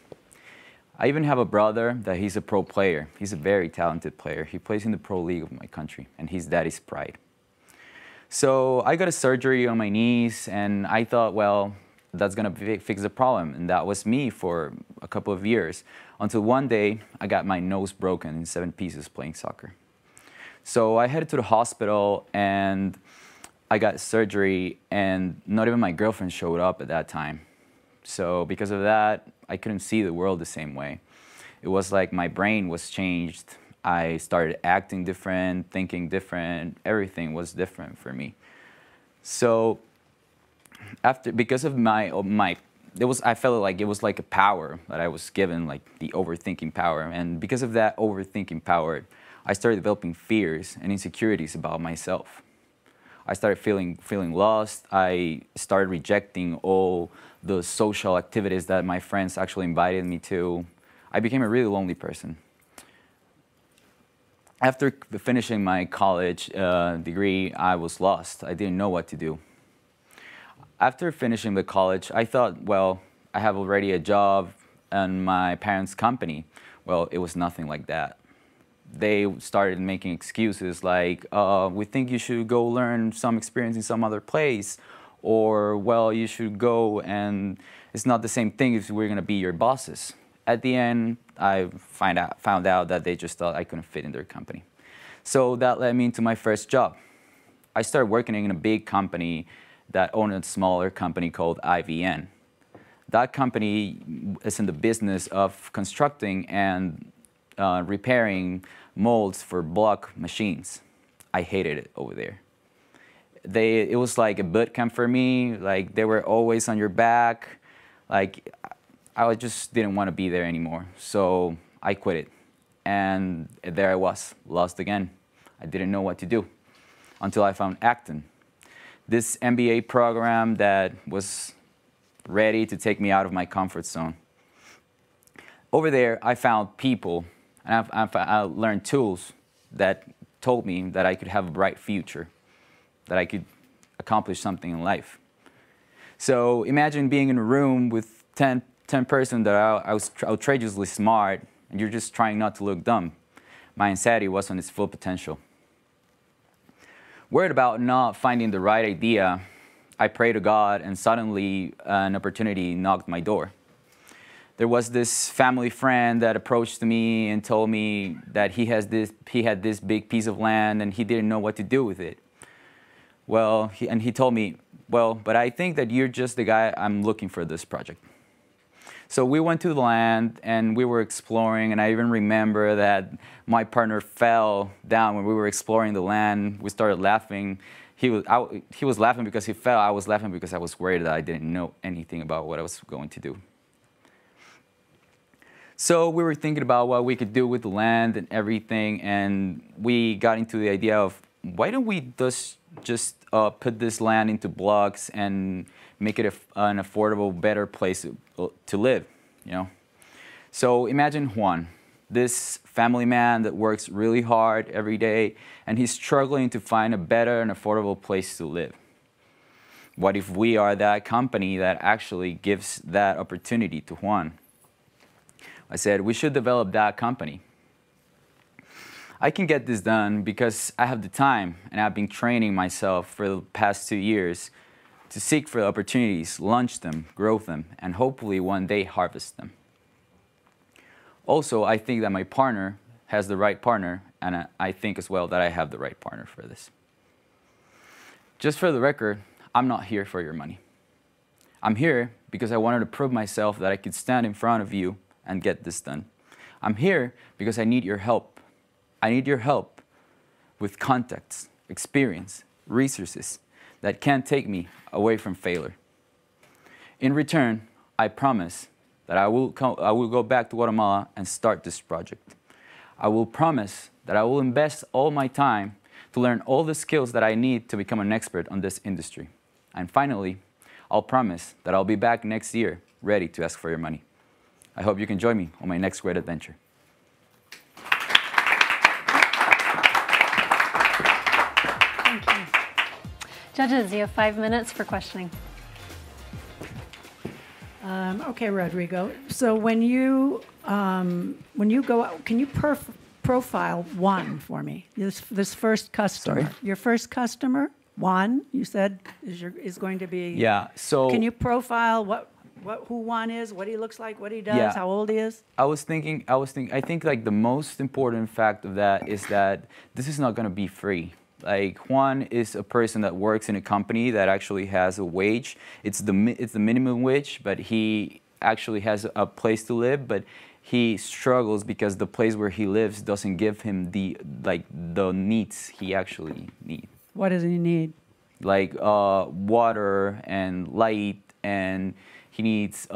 I even have a brother that he's a pro player. He's a very talented player. He plays in the pro league of my country, and he's daddy's pride. So I got a surgery on my knees, and I thought, well, that's gonna fix the problem. And that was me for a couple of years, until one day I got my nose broken in 7 pieces playing soccer. So I headed to the hospital, and I got surgery, and not even my girlfriend showed up at that time. So because of that, I couldn't see the world the same way. It was like my brain was changed. I started acting different, thinking different. Everything was different for me. So because of my I felt like it was like a power that I was given, like the overthinking power. And because of that overthinking power, I started developing fears and insecurities about myself. I started feeling lost. I started rejecting all the social activities that my friends actually invited me to. I became a really lonely person. After finishing my college degree, I was lost. I didn't know what to do. After finishing the college, I thought, well, I have already a job in my parents' company. Well, it was nothing like that. They started making excuses like, we think you should go learn some experience in some other place, or, well, you should go and it's not the same thing if we're gonna be your bosses. At the end, I found out that they just thought I couldn't fit in their company. So that led me into my first job. I started working in a big company that owned a smaller company called IVN. That company is in the business of constructing and repairing molds for block machines. I hated it over there. It was like a boot camp for me. Like, they were always on your back. Like, I just didn't want to be there anymore. So I quit it. And there I was, lost again. I didn't know what to do until I found Acton, this MBA program that was ready to take me out of my comfort zone. Over there, I found people, and I learned tools that told me that I could have a bright future, that I could accomplish something in life. So imagine being in a room with 10 persons that I was outrageously smart, and you're just trying not to look dumb. My anxiety was on its full potential. Worried about not finding the right idea, I prayed to God, and suddenly an opportunity knocked my door. There was this family friend that approached me and told me that he had this big piece of land and he didn't know what to do with it. Well, he told me, well, but I think that you're just the guy I'm looking for this project. So we went to the land and we were exploring, and I even remember that my partner fell down when we were exploring the land. We started laughing. He was laughing because he fell. I was laughing because I was worried that I didn't know anything about what I was going to do. So we were thinking about what we could do with the land and everything, and we got into the idea of, why don't we just put this land into blocks and make it an affordable, better place to live, you know? So imagine Juan, this family man that works really hard every day, and he's struggling to find a better and affordable place to live. What if we are that company that actually gives that opportunity to Juan? I said, we should develop that company. I can get this done because I have the time, and I've been training myself for the past 2 years to seek for opportunities, launch them, grow them, and hopefully one day harvest them. Also, I think that my partner has the right partner, and I think as well that I have the right partner for this. Just for the record, I'm not here for your money. I'm here because I wanted to prove myself that I could stand in front of you and get this done. I'm here because I need your help. I need your help with contacts, experience, resources that can take me away from failure. In return, I promise that I will go back to Guatemala and start this project. I will promise that I will invest all my time to learn all the skills that I need to become an expert on this industry. And finally, I'll promise that I'll be back next year ready to ask for your money. I hope you can join me on my next great adventure. Thank you. Judges, you have 5 minutes for questioning. Okay, Rodrigo. So when you go out, can you profile Juan for me? This first customer. Sorry? Your first customer, Juan, you said is going to be. Yeah. So. Can you profile who Juan is, what he looks like, what he does, how old he is? I think like the most important fact of that is that this is not going to be free. Like, Juan is a person that works in a company that actually has a wage. It's the minimum wage, but he actually has a place to live, but he struggles because the place where he lives doesn't give him the needs he actually needs. What does he need? Like water and light, and he needs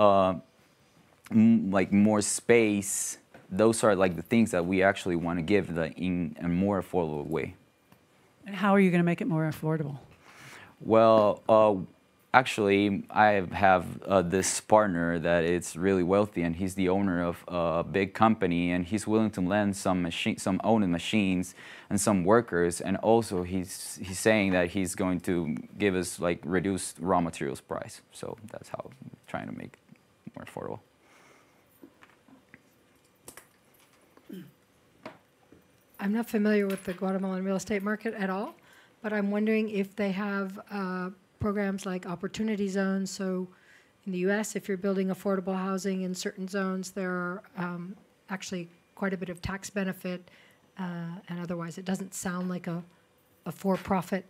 like more space. Those are like the things that we actually want to give in a more affordable way. And how are you going to make it more affordable? Well, actually, I have this partner that is really wealthy, and he's the owner of a big company, and he's willing to lend some owned machines and some workers, and also he's saying that he's going to give us like reduced raw materials price. So that's how we're trying to make it more affordable. I'm not familiar with the Guatemalan real estate market at all, but I'm wondering if they have programs like opportunity zones. So in the US, if you're building affordable housing in certain zones, there are actually quite a bit of tax benefit, and otherwise it doesn't sound like a for-profit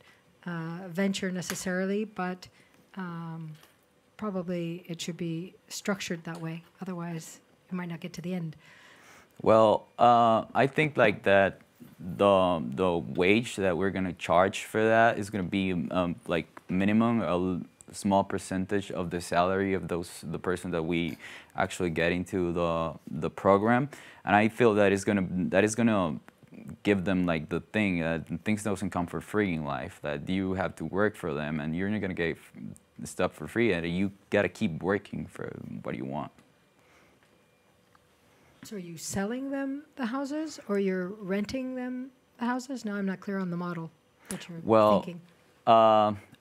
venture necessarily, but probably it should be structured that way. Otherwise, you might not get to the end. Well, I think like that the wage that we're gonna charge for that is gonna be like minimum a small percentage of the salary of the person that we actually get into the program, and I feel that is gonna give them like the thing that things doesn't come for free in life, that you have to work for them, and you're not gonna get stuff for free, and you gotta keep working for what you want. So are you selling them the houses, or you're renting them the houses? No, I'm not clear on the model that you're thinking.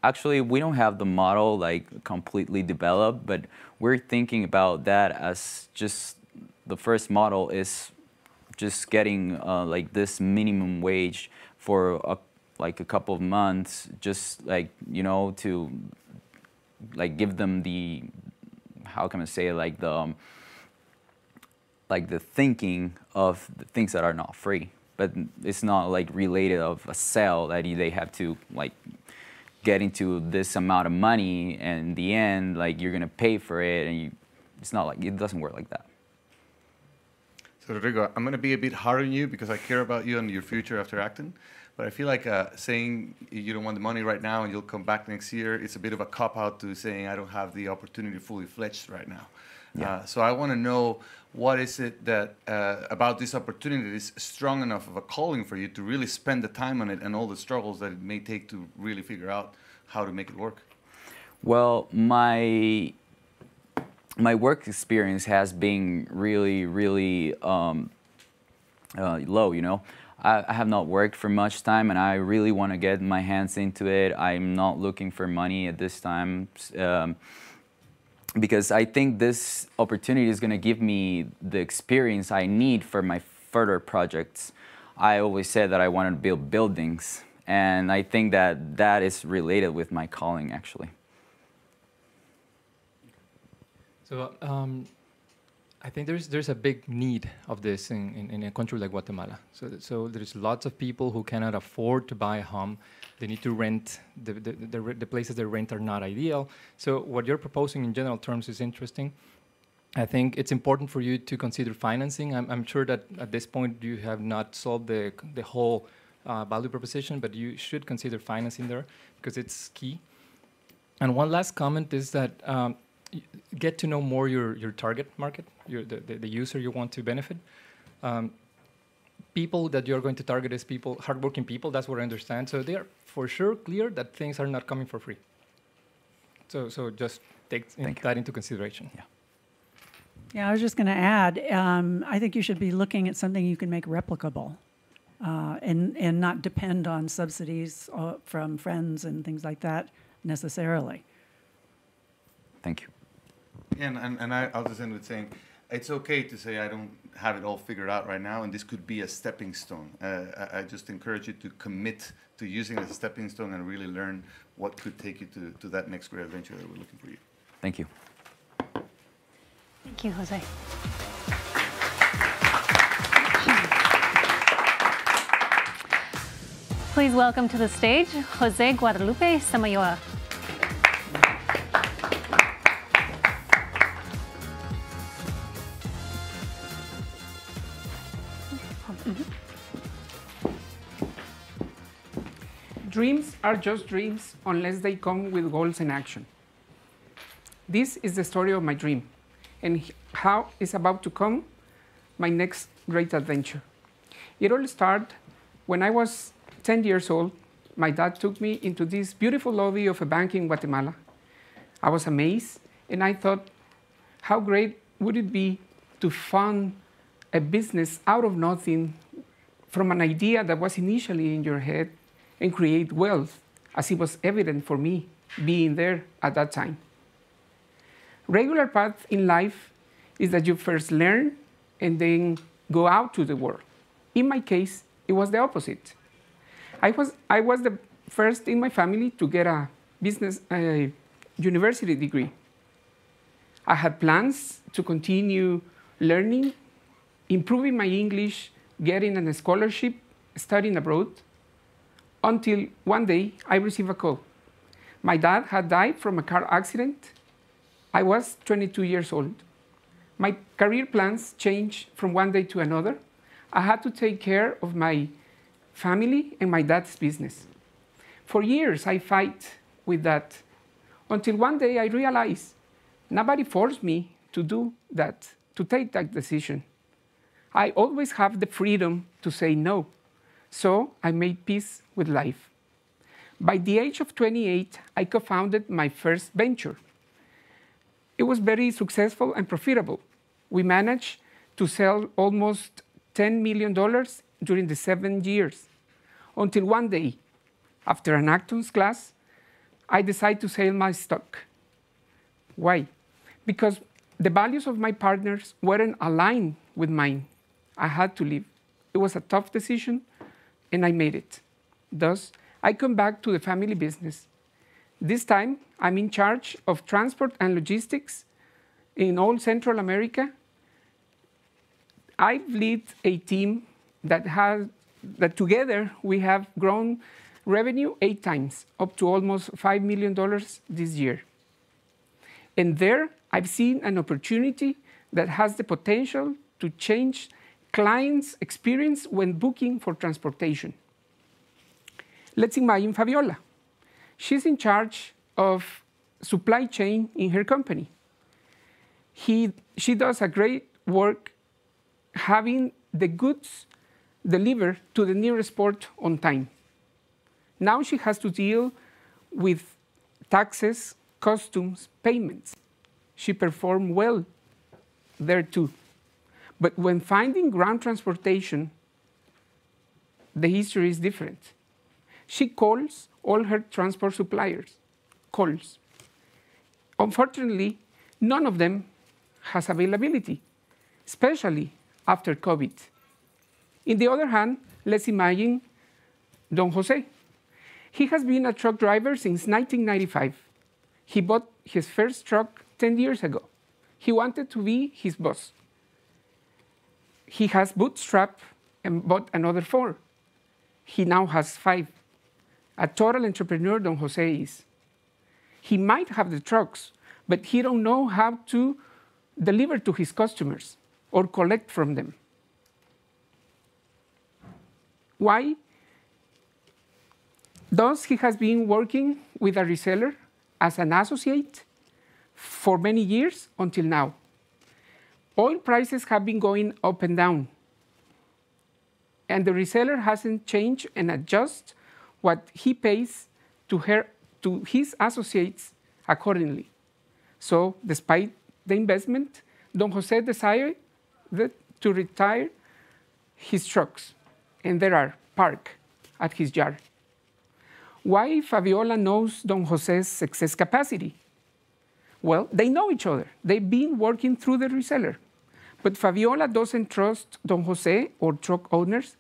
Actually, we don't have the model like completely developed, but we're thinking about that as just the first model is just getting like this minimum wage for like a couple of months, just like, you know, to like give them the, how can I say, like the thinking of the things that are not free, but it's not like related of a sale that they have to like get into this amount of money, and in the end, like you're gonna pay for it, and it's not like, it doesn't work like that. So Rodrigo, I'm gonna be a bit hard on you because I care about you and your future after Acton, but I feel like saying you don't want the money right now and you'll come back next year, it's a bit of a cop-out to saying I don't have the opportunity fully fledged right now. Yeah. So I want to know, what is it that about this opportunity that is strong enough of a calling for you to really spend the time on it and all the struggles that it may take to really figure out how to make it work? Well, my work experience has been really, really low, you know. I have not worked for much time, and I really want to get my hands into it. I'm not looking for money at this time. Because I think this opportunity is going to give me the experience I need for my further projects. I always said that I wanted to build buildings, and I think that that is related with my calling, actually. So I think there's a big need of this in a country like Guatemala. So there's lots of people who cannot afford to buy a home. They need to rent. The places they rent are not ideal. So what you're proposing in general terms is interesting. I think it's important for you to consider financing. I'm sure that at this point you have not solved the whole value proposition, but you should consider financing there because it's key. And one last comment is that get to know more your target market, the user you want to benefit. People that you're going to target is people, hardworking people, that's what I understand. So they are for sure clear that things are not coming for free. So just take that into consideration. Yeah. Yeah, I was just going to add, I think you should be looking at something you can make replicable and not depend on subsidies from friends and things like that necessarily. Thank you. And I'll just end with saying, it's okay to say I don't have it all figured out right now, and this could be a stepping stone. I just encourage you to commit to using it as a stepping stone and really learn what could take you to that next great adventure that we're looking for you. Thank you. Thank you, Jose. Please welcome to the stage, Jose Guadalupe Samayoa. Dreams are just dreams unless they come with goals and action. this is the story of my dream and how is about to come my next great adventure. It all started when I was 10 years old. My dad took me into this beautiful lobby of a bank in Guatemala. I was amazed, and I thought, how great would it be to fund a business out of nothing from an idea that was initially in your head and create wealth, as it was evident for me being there at that time. Regular path in life is that you first learn and then go out to the world. In my case, it was the opposite. I was the first in my family to get a university degree. I had plans to continue learning, improving my English, getting a scholarship, studying abroad, until one day I received a call. My dad had died from a car accident. I was 22 years old. My career plans changed from one day to another. I had to take care of my family and my dad's business. For years, I fight with that, until one day I realized nobody forced me to do that, to take that decision. I always have the freedom to say no, so I made peace with life. By the age of 28, I co-founded my first venture. It was very successful and profitable. We managed to sell almost $10 million during the 7 years, until one day, after an Acton's class, I decided to sell my stock. Why? Because the values of my partners weren't aligned with mine. I had to leave. It was a tough decision, and I made it. Thus, I come back to the family business. This time, I'm in charge of transport and logistics in all Central America. I've led a team that together we have grown revenue 8 times, up to almost $5 million this year. And there, I've seen an opportunity that has the potential to change clients' experience when booking for transportation. Let's imagine Fabiola. She's in charge of supply chain in her company. She does a great work having the goods delivered to the nearest port on time. Now she has to deal with taxes, customs, payments. She performed well there too. But when finding ground transportation, the history is different. She calls all her transport suppliers, calls. Unfortunately, none of them has availability, especially after COVID. On the other hand, let's imagine Don Jose. He has been a truck driver since 1995. He bought his first truck 10 years ago. He wanted to be his boss. He has bootstrapped and bought another 4. He now has 5. A total entrepreneur Don Jose is. He might have the trucks, but he don't know how to deliver to his customers or collect from them. Why? Thus, he has been working with a reseller as an associate for many years until now. Oil prices have been going up and down, and the reseller hasn't changed and adjust what he pays to his associates accordingly. So, despite the investment, Don Jose decided to retire his trucks, and they are parked at his yard. Why Fabiola knows Don Jose's excess capacity? Well, they know each other. They've been working through the reseller. But Fabiola doesn't trust Don Jose or truck owners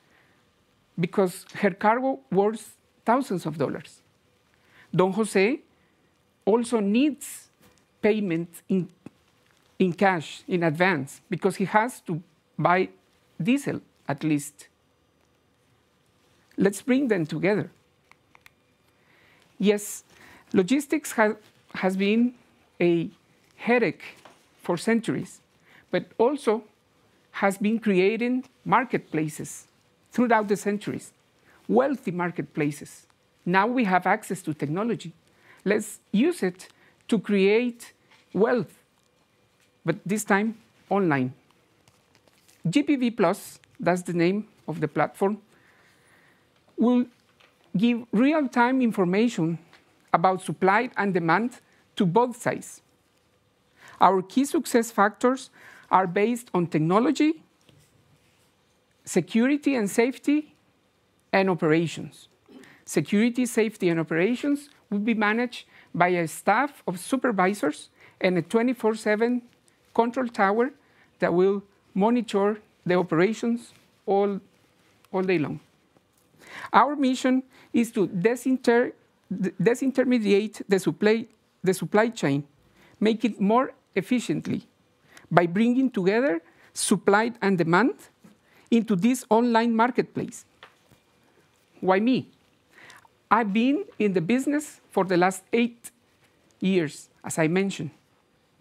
because her cargo worth thousands of dollars. Don Jose also needs payment in cash, in advance, because he has to buy diesel at least. Let's bring them together. Yes, logistics has been a headache for centuries, but also has been creating marketplaces throughout the centuries, wealthy marketplaces. Now we have access to technology. Let's use it to create wealth, but this time online. GPV Plus, that's the name of the platform, will give real-time information about supply and demand to both sides. Our key success factors are based on technology, security and safety, and operations. Security, safety, and operations will be managed by a staff of supervisors and a 24/7 control tower that will monitor the operations all day long. Our mission is to disintermediate the supply chain, make it more efficiently by bringing together supply and demand into this online marketplace. Why me? I've been in the business for the last 8 years, as I mentioned,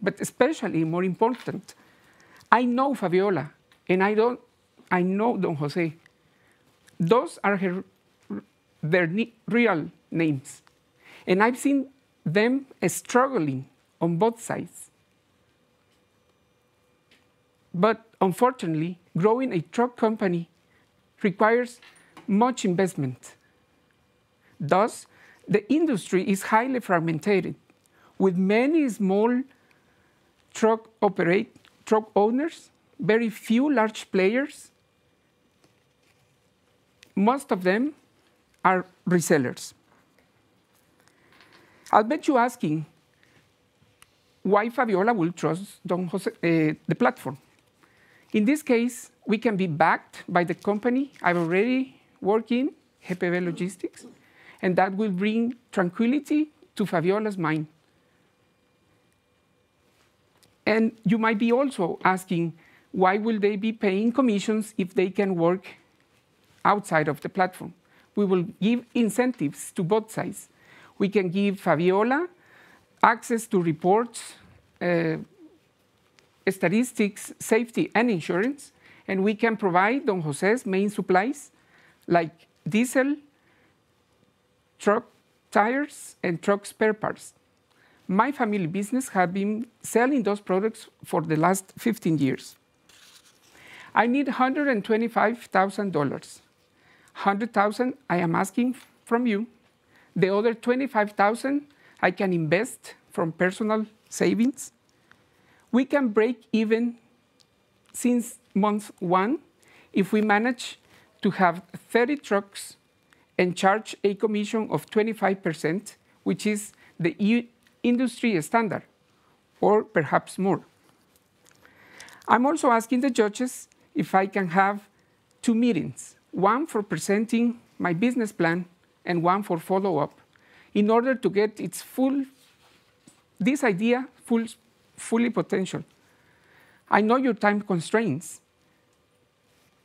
but especially more important, I know Fabiola and I know Don Jose. Those are their real names. And I've seen them struggling on both sides. But unfortunately, growing a truck company requires much investment. Thus, the industry is highly fragmented, with many small truck owners, very few large players. Most of them are resellers. I'll bet you asking why Fabiola will trust Don Jose, the platform. In this case, we can be backed by the company I've already worked in, GPV Logistics, and that will bring tranquility to Fabiola's mind. And you might be also asking, why will they be paying commissions if they can work outside of the platform? We will give incentives to both sides. We can give Fabiola access to reports, statistics, safety, and insurance, and we can provide Don Jose's main supplies like diesel, truck tires, and truck spare parts. My family business has been selling those products for the last 15 years. I need $125,000. $100,000 I am asking from you. The other $25,000 I can invest from personal savings. We can break even since month 1 if we manage to have 30 trucks and charge a commission of 25%, which is the industry standard, or perhaps more. I'm also asking the judges if I can have 2 meetings, one for presenting my business plan and one for follow-up, in order to get this idea fully potential. I know your time constraints,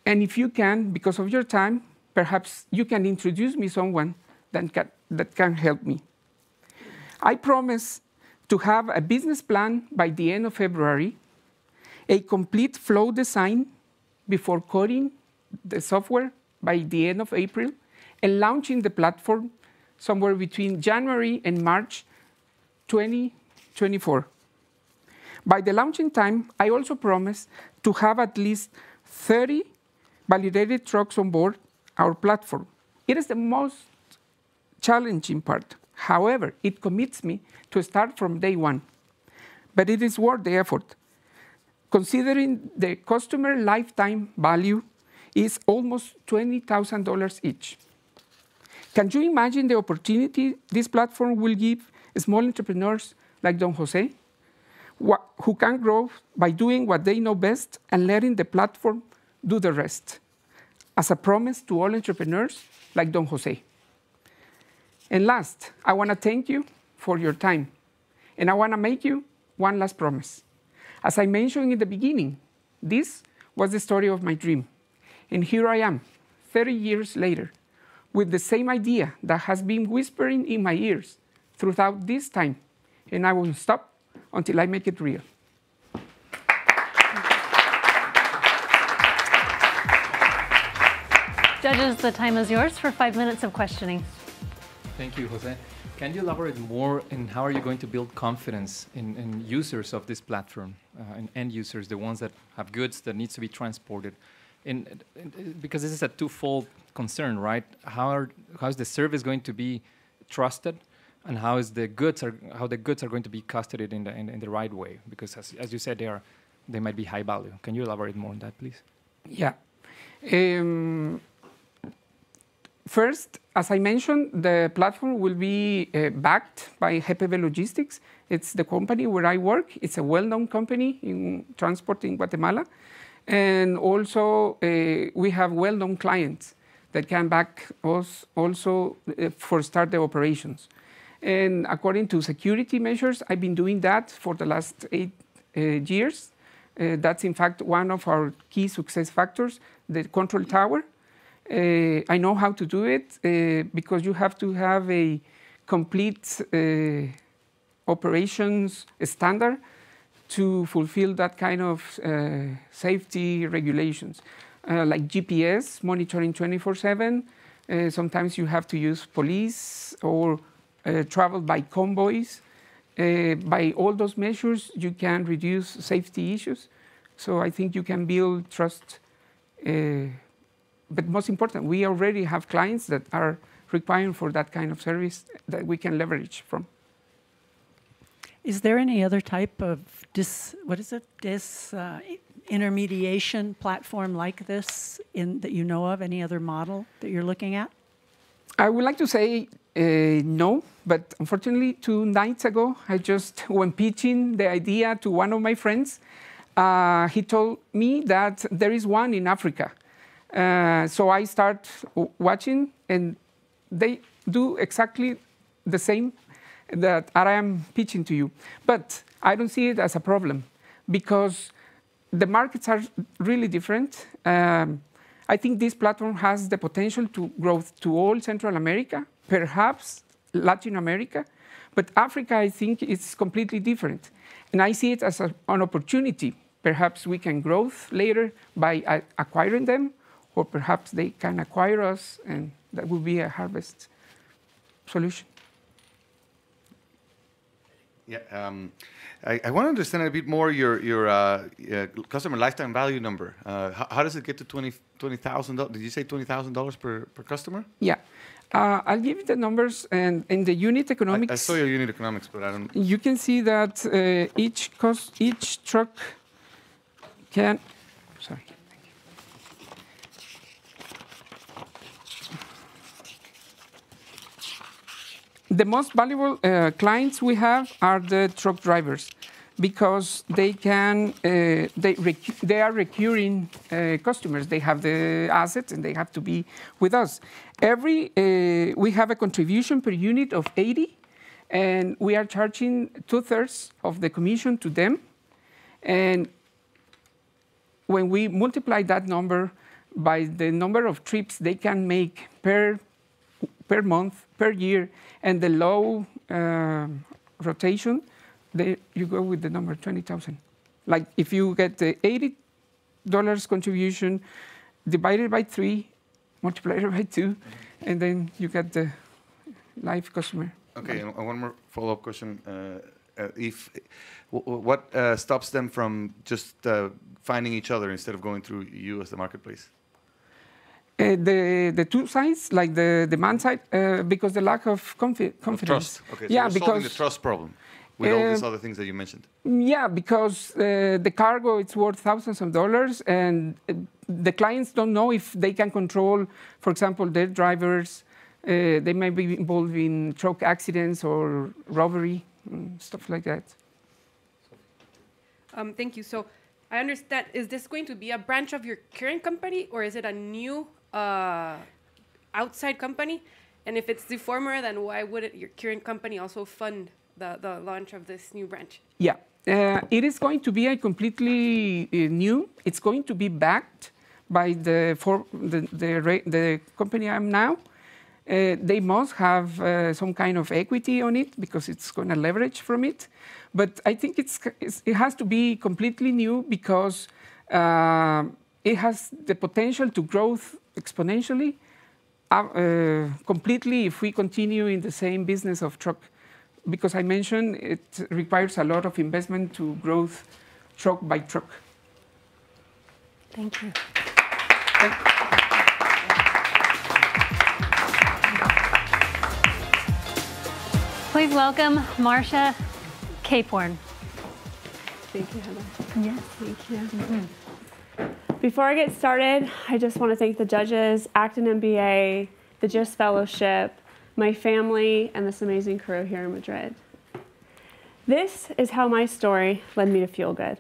and if you can, because of your time, perhaps you can introduce me someone that can help me. I promise to have a business plan by the end of February, a complete flow design before coding the software by the end of April, and launching the platform somewhere between January and March 2024. By the launching time, I also promise to have at least 30 validated trucks on board our platform. It is the most challenging part. However, it commits me to start from day 1. But it is worth the effort, considering the customer lifetime value is almost $20,000 each. Can you imagine the opportunity this platform will give small entrepreneurs like Don Jose, who can grow by doing what they know best and letting the platform do the rest, as a promise to all entrepreneurs like Don Jose? And last, I want to thank you for your time. And I want to make you one last promise. As I mentioned in the beginning, this was the story of my dream. And here I am, 30 years later, with the same idea that has been whispering in my ears throughout this time. And I won't stop until I make it real. Judges, the time is yours for 5 minutes of questioning. Thank you, Jose. Can you elaborate more on how are you going to build confidence in users of this platform, and end users, the ones that have goods that needs to be transported? Because this is a twofold concern, right? How is the service going to be trusted, and how the goods are going to be custodied in the right way? Because as you said, they might be high value. Can you elaborate more on that, please? Yeah. First, as I mentioned, the platform will be backed by GPV Logistics. It's the company where I work. It's a well-known company in transport in Guatemala. And also, we have well-known clients that can back us also for start the operations. And according to security measures, I've been doing that for the last 8 years. That's in fact one of our key success factors, the control tower. I know how to do it because you have to have a complete operations standard to fulfill that kind of safety regulations, like GPS, monitoring 24/7. Sometimes you have to use police or travel by convoys. By all those measures, you can reduce safety issues. So I think you can build trust. But most important, we already have clients that are requiring for that kind of service that we can leverage from. Is there any other type of intermediation platform like this that you know of? Any other model that you're looking at? I would like to say no, but unfortunately 2 nights ago, I just went pitching the idea to one of my friends. He told me that there is one in Africa. So I start watching, and they do exactly the same that I am pitching to you. But I don't see it as a problem because the markets are really different. I think this platform has the potential to grow to all Central America, perhaps Latin America, but Africa, I think, is completely different. And I see it as an opportunity. Perhaps we can grow later by acquiring them, or perhaps they can acquire us, and that would be a harvest solution. Yeah, I want to understand a bit more your customer lifetime value number. How does it get to $20,000? Did you say $20,000 per customer? Yeah, I'll give you the numbers, and in the unit economics. I saw your unit economics, but I don't. You can see that each truck can. Sorry. The most valuable clients we have are the truck drivers, because they are recurring customers. They have the assets and they have to be with us. We have a contribution per unit of 80, and we are charging 2/3 of the commission to them. And when we multiply that number by the number of trips they can make per month, per year, and the low rotation, you go with the number 20,000. Like if you get the $80 contribution divided by 3, multiplied by 2, and then you get the live customer. Okay, and one more follow-up question. What stops them from just finding each other instead of going through you as the marketplace? The two sides, like the demand side, because the lack of confidence. Trust. Okay, so yeah, you're solving the trust problem with all these other things that you mentioned. Yeah, because the cargo, it's worth thousands of dollars, and the clients don't know if they can control, for example, their drivers. They may be involved in truck accidents or robbery, stuff like that. Thank you. So I understand, is this going to be a branch of your current company, or is it a new outside company? And if it's the former, then why would your current company also fund the launch of this new branch? Yeah, it is going to be a completely new. It's going to be backed by the company I'm now. They must have some kind of equity on it because it's going to leverage from it. But I think it has to be completely new because it has the potential to grow exponentially. completely if we continue in the same business of truck, because I mentioned it requires a lot of investment to grow truck by truck. Thank you. Please welcome Marcia Caporn. Thank you, Heather. Yes, thank you. Before I get started, I just want to thank the judges, Acton MBA, the GIST Fellowship, my family, and this amazing crew here in Madrid. This is how my story led me to Feel Good.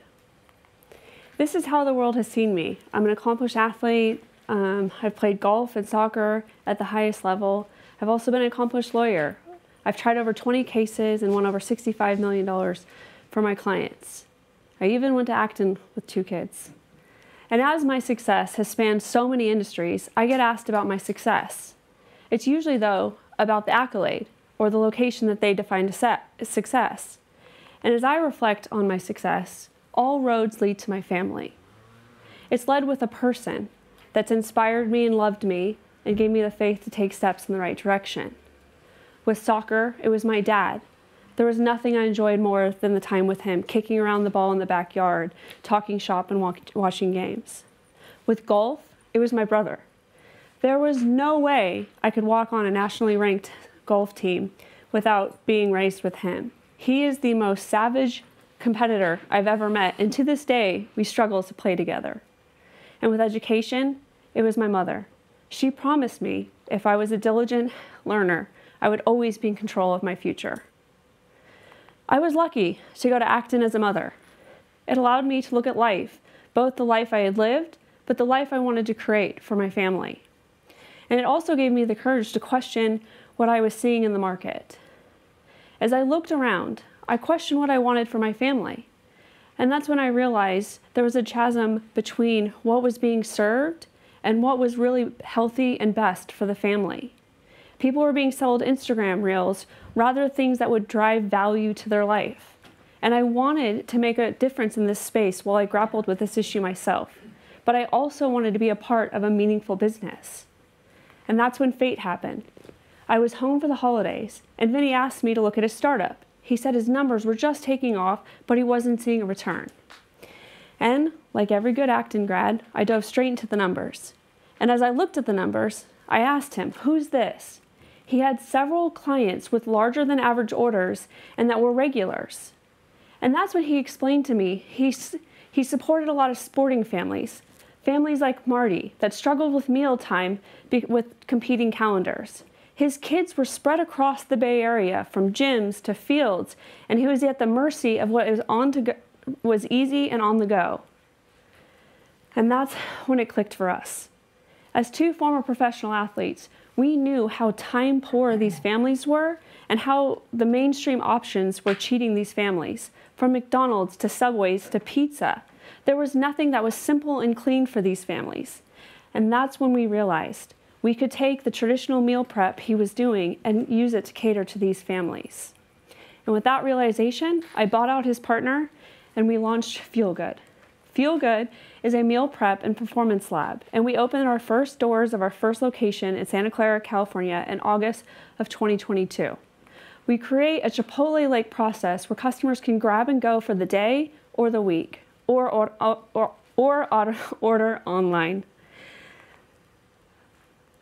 This is how the world has seen me. I'm an accomplished athlete. I've played golf and soccer at the highest level. I've also been an accomplished lawyer. I've tried over 20 cases and won over $65 million for my clients. I even went to Acton with 2 kids. And as my success has spanned so many industries, I get asked about my success. It's usually, though, about the accolade or the location that they define success. And as I reflect on my success, all roads lead to my family. It's led with a person that's inspired me and loved me and gave me the faith to take steps in the right direction. With soccer, it was my dad. There was nothing I enjoyed more than the time with him, kicking around the ball in the backyard, talking shop and watching games. With golf, it was my brother. There was no way I could walk on a nationally ranked golf team without being raised with him. He is the most savage competitor I've ever met, and to this day, we struggle to play together. And with education, it was my mother. She promised me if I was a diligent learner, I would always be in control of my future. I was lucky to go to Acton as a mother. It allowed me to look at life, both the life I had lived, but the life I wanted to create for my family. And it also gave me the courage to question what I was seeing in the market. As I looked around, I questioned what I wanted for my family. And that's when I realized there was a chasm between what was being served and what was really healthy and best for the family. People were being sold Instagram reels, rather things that would drive value to their life. And I wanted to make a difference in this space while I grappled with this issue myself. But I also wanted to be a part of a meaningful business. And that's when fate happened. I was home for the holidays, and Vinny asked me to look at his startup. He said his numbers were just taking off, but he wasn't seeing a return. And like every good Acton grad, I dove straight into the numbers. And as I looked at the numbers, I asked him, "Who's this?" He had several clients with larger than average orders and that were regulars. And that's what he explained to me. He supported a lot of sporting families like Marty that struggled with mealtime with competing calendars. His kids were spread across the Bay Area from gyms to fields, and he was at the mercy of what was easy and on the go. And that's when it clicked for us. As 2 former professional athletes, we knew how time poor these families were and how the mainstream options were cheating these families. From McDonald's to Subways to pizza, there was nothing that was simple and clean for these families. And that's when we realized we could take the traditional meal prep he was doing and use it to cater to these families. And with that realization, I bought out his partner and we launched Feel Good. Feel Good is a meal prep and performance lab, and we opened our first doors of our first location in Santa Clara, California in August of 2022. We create a Chipotle-like process where customers can grab and go for the day or the week, or order online.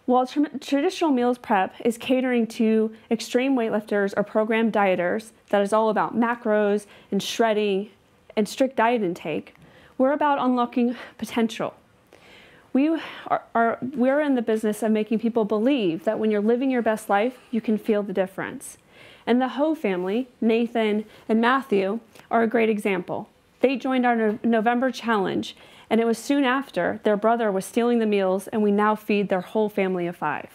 While traditional meals prep is catering to extreme weightlifters or program dieters, that is all about macros and shredding and strict diet intake, we're about unlocking potential. We're in the business of making people believe that when you're living your best life, you can feel the difference. And the Ho family, Nathan and Matthew, are a great example. They joined our November challenge, and it was soon after their brother was stealing the meals, and we now feed their whole family of 5.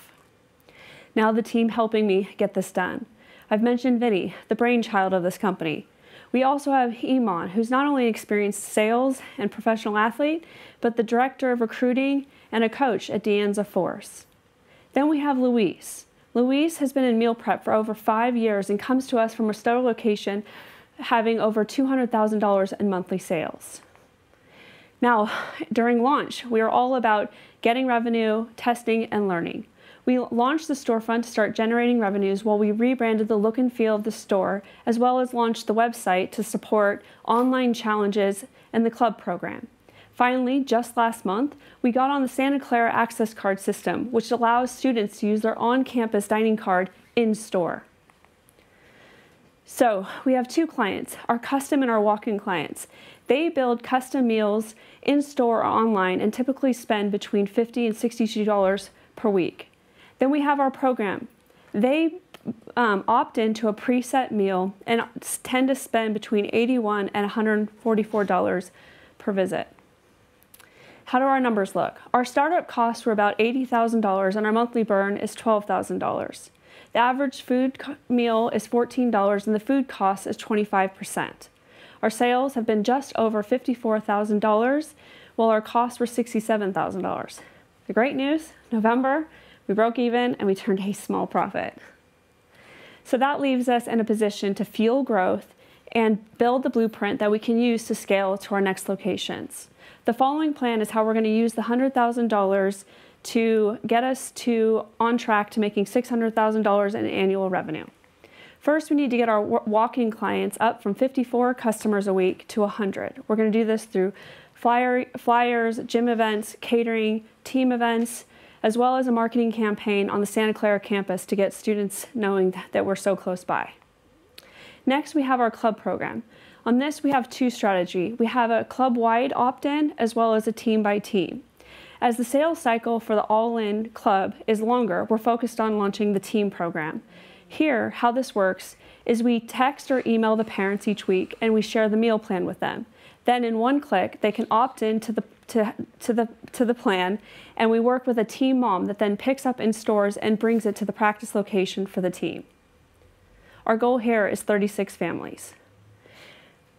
Now the team helping me get this done. I've mentioned Vinny, the brainchild of this company. We also have Iman, who's not only an experienced sales and professional athlete, but the director of recruiting and a coach at Deanza Force. Then we have Luis. Luis has been in meal prep for over 5 years and comes to us from a store location having over $200,000 in monthly sales. Now, during launch, we are all about getting revenue, testing, and learning. We launched the storefront to start generating revenues while we rebranded the look and feel of the store, as well as launched the website to support online challenges and the club program. Finally, just last month, we got on the Santa Clara Access Card system, which allows students to use their on-campus dining card in-store. So we have two clients, our custom and our walk-in clients. They build custom meals in-store or online and typically spend between $50 and $62 per week. Then we have our program. They opt into a preset meal and tend to spend between $81 and $144 per visit. How do our numbers look? Our startup costs were about $80,000 and our monthly burn is $12,000. The average food meal is $14 and the food cost is 25%. Our sales have been just over $54,000 while our costs were $67,000. The great news, November, we broke even and we turned a small profit. So that leaves us in a position to fuel growth and build the blueprint that we can use to scale to our next locations. The following plan is how we're going to use the $100,000 to get us on track to making $600,000 in annual revenue. First, we need to get our walk-in clients up from 54 customers a week to 100. We're going to do this through flyers, gym events, catering, team events, as well as a marketing campaign on the Santa Clara campus to get students knowing that we're so close by. Next, we have our club program. On this, we have two strategies. We have a club-wide opt-in as well as a team-by-team. As the sales cycle for the all-in club is longer, we're focused on launching the team program. Here, how this works is we text or email the parents each week and we share the meal plan with them. Then in one click, they can opt in to the plan, and we work with a team mom that then picks up in stores and brings it to the practice location for the team. Our goal here is 36 families.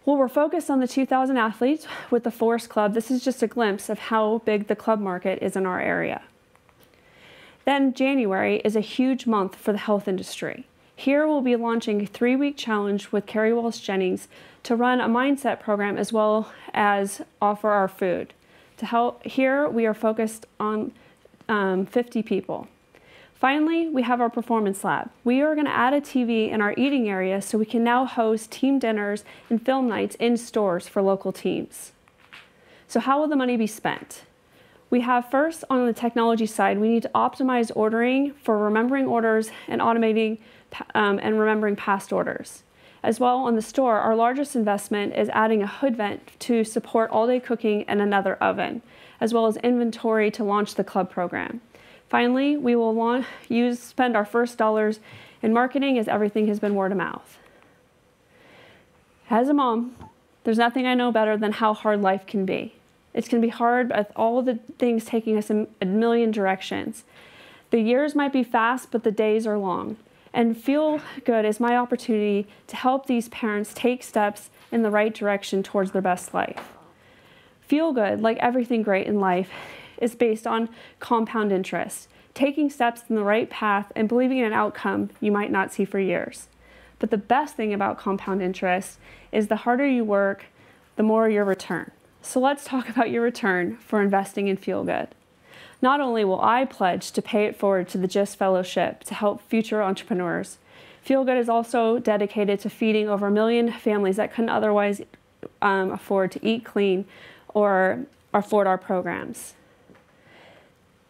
Well, we're focused on the 2,000 athletes with the Forest Club. This is just a glimpse of how big the club market is in our area. Then January is a huge month for the health industry. Here we'll be launching a 3-week challenge with Carrie Walsh Jennings to run a mindset program as well as offer our food. To help, here we are focused on 50 people. Finally, we have our performance lab. We are going to add a TV in our eating area so we can now host team dinners and film nights in stores for local teams. So how will the money be spent? We have first on the technology side, we need to optimize ordering for remembering orders and automating and remembering past orders. As well on the store, our largest investment is adding a hood vent to support all-day cooking and another oven, as well as inventory to launch the club program. Finally, we will spend our first dollars in marketing as everything has been word of mouth. As a mom, there's nothing I know better than how hard life can be. It's going to be hard with all of the things taking us in a million directions. The years might be fast, but the days are long. And Feel Good is my opportunity to help these parents take steps in the right direction towards their best life. Feel Good, like everything great in life, is based on compound interest, taking steps in the right path and believing in an outcome you might not see for years. But the best thing about compound interest is the harder you work, the more your return. So let's talk about your return for investing in Feel Good. Not only will I pledge to pay it forward to the GIST Fellowship to help future entrepreneurs, Feel Good is also dedicated to feeding over 1 million families that couldn't otherwise afford to eat clean or afford our programs.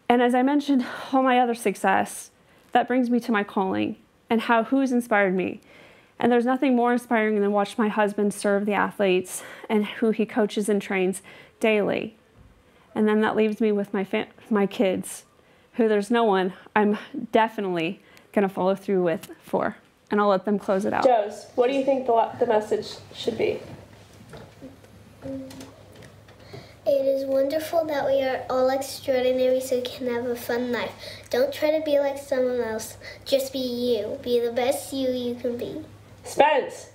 And as I mentioned, all my other success, that brings me to my calling and who's inspired me. And there's nothing more inspiring than watch my husband serve the athletes and who he coaches and trains daily. And then that leaves me with my kids, who there's no one I'm definitely going to follow through with for. And I'll let them close it out. Joes, what do you think the message should be? It is wonderful that we are all extraordinary so we can have a fun life. Don't try to be like someone else. Just be you. Be the best you can be. Spence!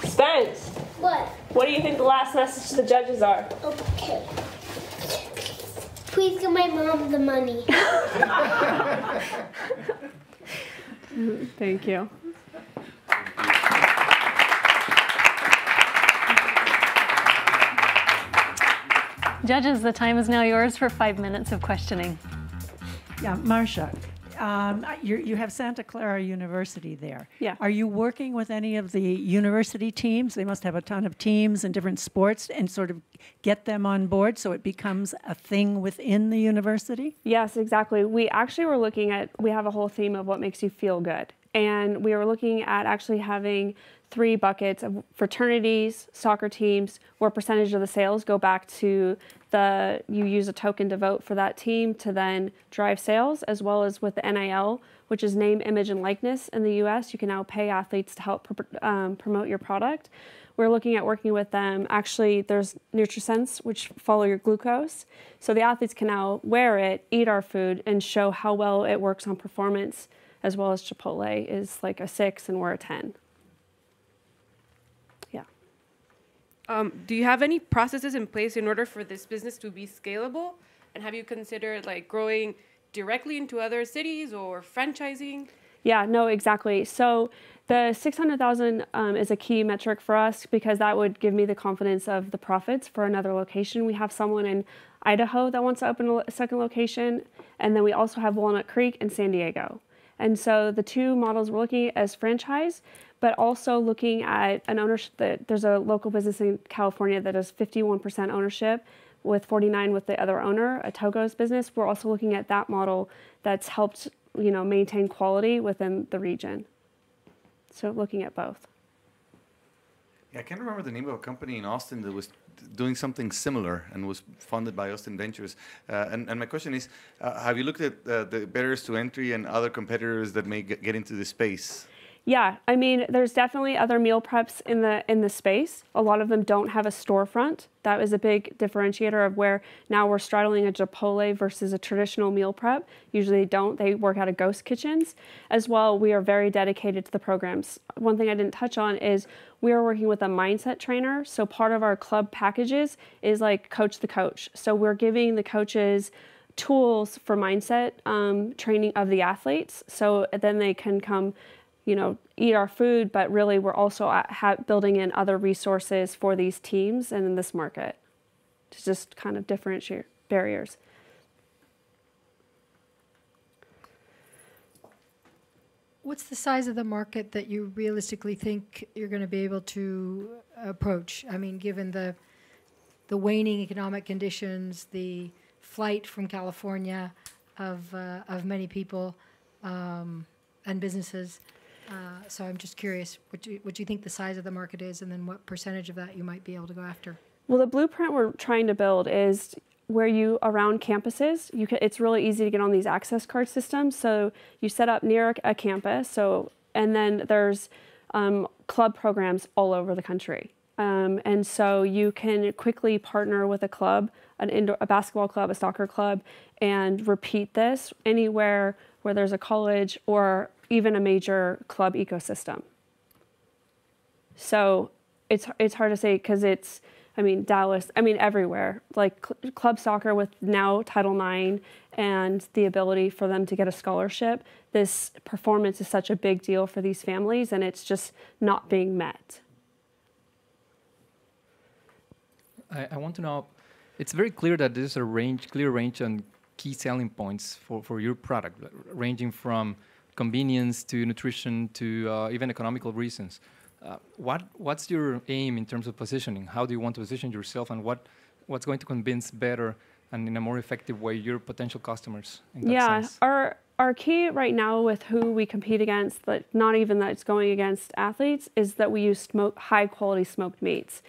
Spence! What? What do you think the last message to the judges are? Okay. Please give my mom the money. Thank you. Judges, the time is now yours for 5 minutes of questioning. Yeah, Marcia, you have Santa Clara University there. Yeah. Are you working with any of the university teams? They must have a ton of teams in different sports and sort of get them on board so it becomes a thing within the university? Yes, exactly. We actually were looking at, we have a whole theme of what makes you feel good. And we were looking at actually having 3 buckets of fraternities, soccer teams, where a percentage of the sales go back to you use a token to vote for that team to then drive sales, as well as with the NIL, which is name, image, and likeness in the US. You can now pay athletes to help promote your product. We're looking at working with them. Actually, there's NutriSense, which follow your glucose. So the athletes can now wear it, eat our food, and show how well it works on performance, as well as Chipotle is like a 6 and we're a 10. Yeah. Do you have any processes in place in order for this business to be scalable? And have you considered like growing directly into other cities or franchising? Yeah, no, exactly. So the 600,000 is a key metric for us because that would give me the confidence of the profits for another location. We have someone in Idaho that wants to open a second location, and then we also have Walnut Creek and San Diego. And so the 2 models we're looking at as franchise, but also looking at an ownership that there's a local business in California that has 51% ownership with 49 with the other owner, a Togo's business. We're also looking at that model that's helped, maintain quality within the region. So looking at both. Yeah, I can't remember the name of a company in Austin that was doing something similar and was funded by Austin Ventures. And my question is, have you looked at the barriers to entry and other competitors that may get into the space? Yeah, I mean, there's definitely other meal preps in the space. A lot of them don't have a storefront. That is a big differentiator of where now we're straddling a Chipotle versus a traditional meal prep. Usually they don't. They work out of ghost kitchens. As well, we are very dedicated to the programs. One thing I didn't touch on is we are working with a mindset trainer. So part of our club packages is like coach the coach. So we're giving the coaches tools for mindset training of the athletes. So then they can come eat our food, but really we're also building in other resources for these teams and in this market to just kind of differentiate barriers. What's the size of the market that you realistically think you're going to be able to approach? I mean, given the waning economic conditions, the flight from California of many people and businesses. So I'm just curious, what do you think the size of the market is, and then what percentage of that you might be able to go after? Well, the blueprint we're trying to build is where you, around campuses, it's really easy to get on these access card systems. So you set up near a campus, and then there's club programs all over the country. And so you can quickly partner with a club, a basketball club, a soccer club, and repeat this anywhere where there's a college or even a major club ecosystem. So it's hard to say because Dallas, everywhere, like club soccer with now Title IX and the ability for them to get a scholarship, this performance is such a big deal for these families and it's just not being met. I want to know, it's very clear that there's a clear range on key selling points for your product, ranging from convenience to nutrition to even economical reasons. What's your aim in terms of positioning? How do you want to position yourself, and what's going to convince better and in a more effective way your potential customers in that sense? Our key right now with who we compete against, but not even that it's going against athletes, is that we use high quality smoked meats.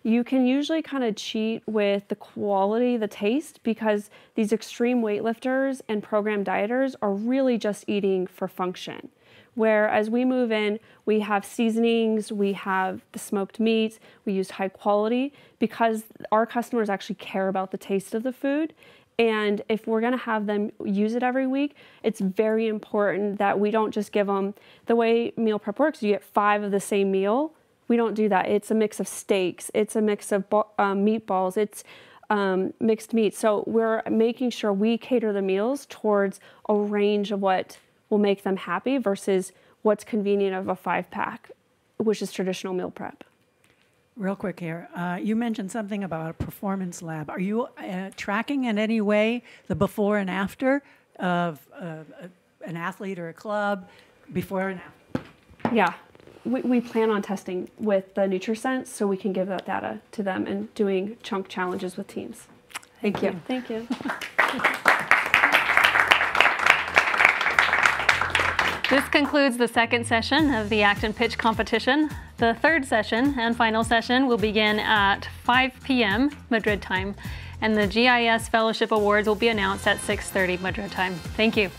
You can usually kind of cheat with the quality, the taste, because these extreme weightlifters and program dieters are really just eating for function. Where as we move in, we have seasonings, we have the smoked meats, we use high quality because our customers actually care about the taste of the food. And if we're gonna have them use it every week, it's very important that we don't just give them, the way meal prep works, you get 5 of the same meal. We don't do that. It's a mix of steaks. It's a mix of meatballs. It's mixed meat. So we're making sure we cater the meals towards a range of what will make them happy versus what's convenient of a 5-pack, which is traditional meal prep. Real quick here, you mentioned something about a performance lab. Are you tracking in any way the before and after of an athlete or a club before and after? Yeah, we plan on testing with the NutriSense so we can give that data to them and doing chunk challenges with teams. Thank you. Thank you. This concludes the second session of the Acton Pitch Competition. The third session and final session will begin at 5 p.m. Madrid time, and the GIS Fellowship Awards will be announced at 6:30 Madrid time. Thank you.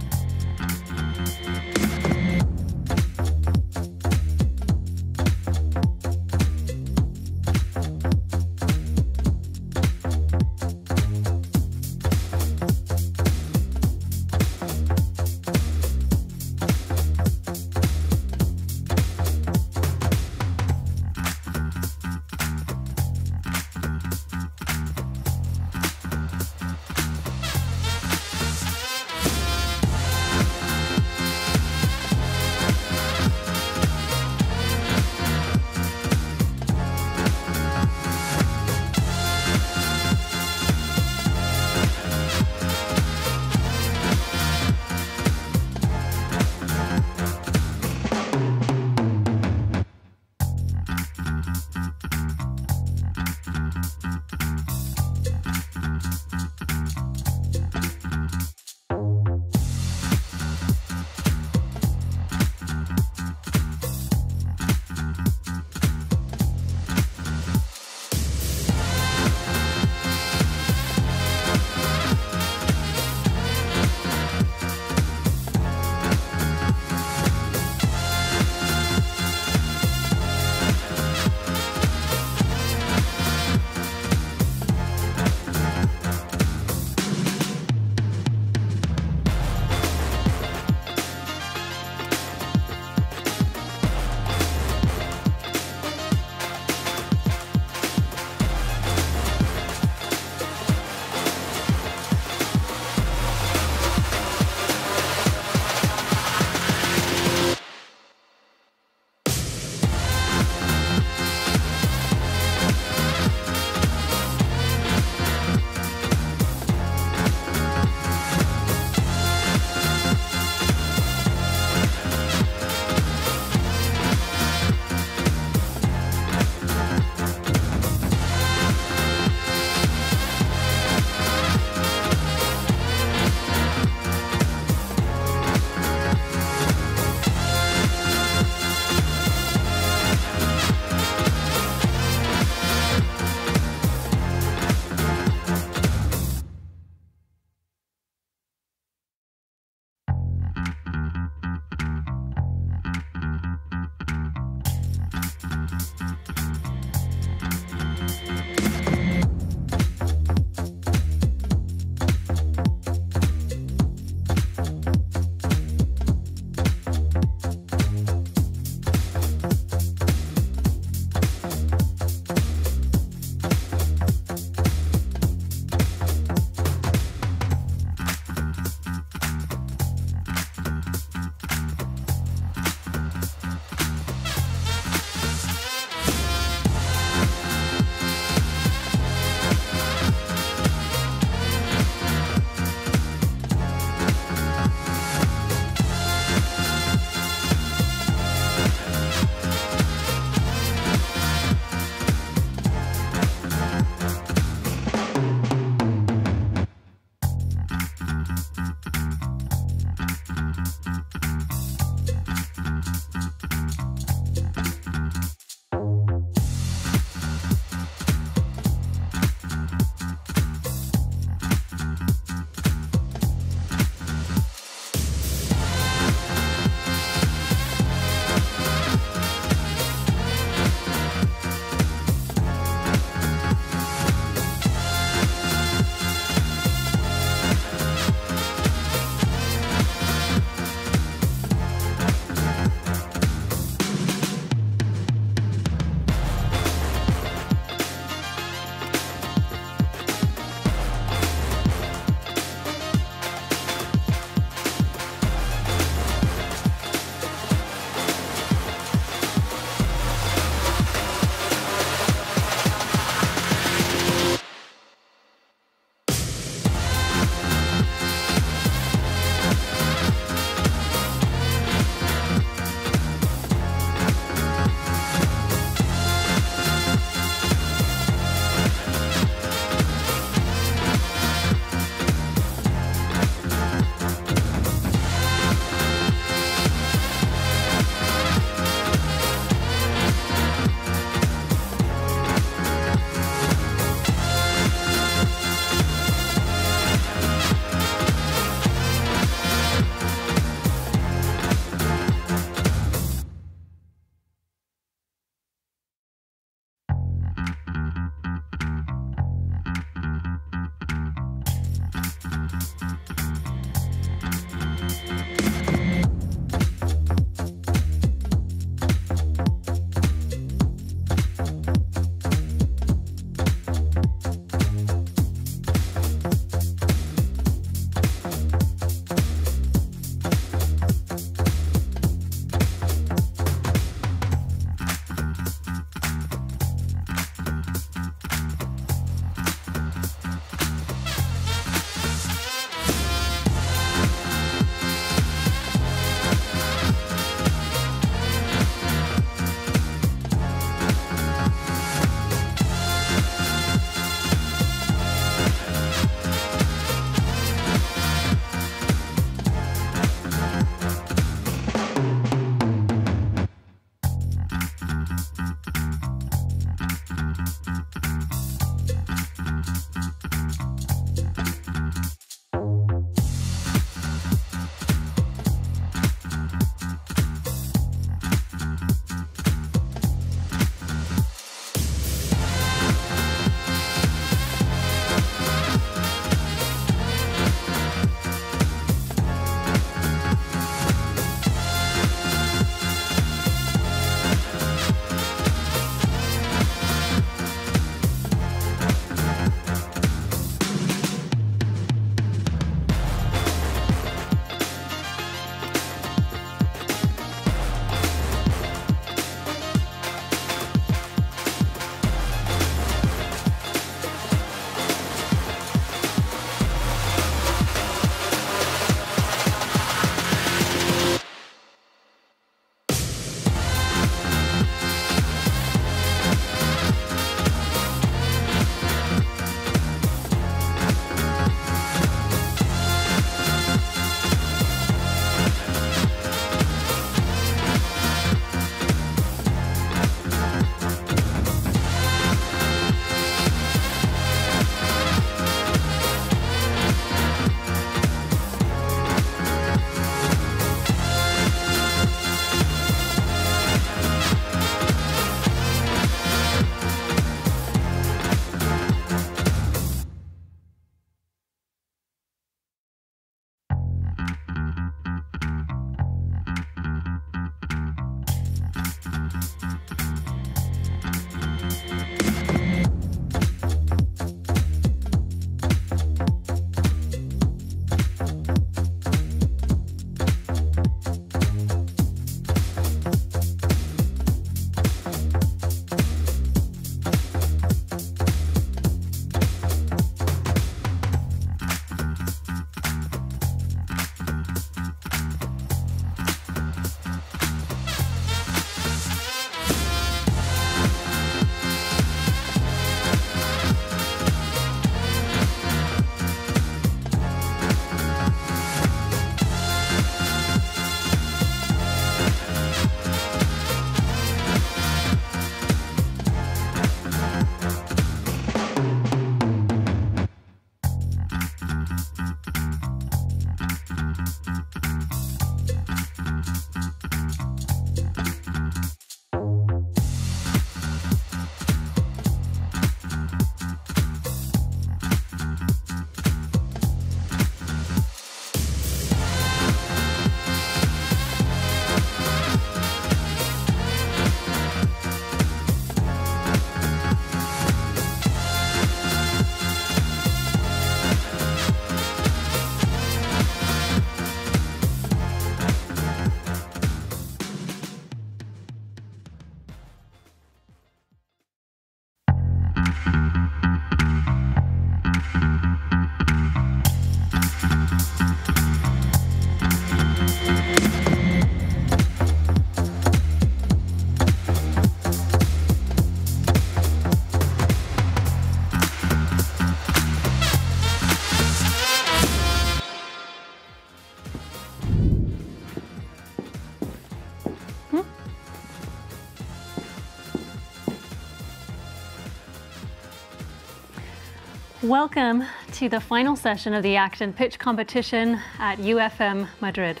Welcome to the final session of the Acton Pitch Competition at UFM Madrid.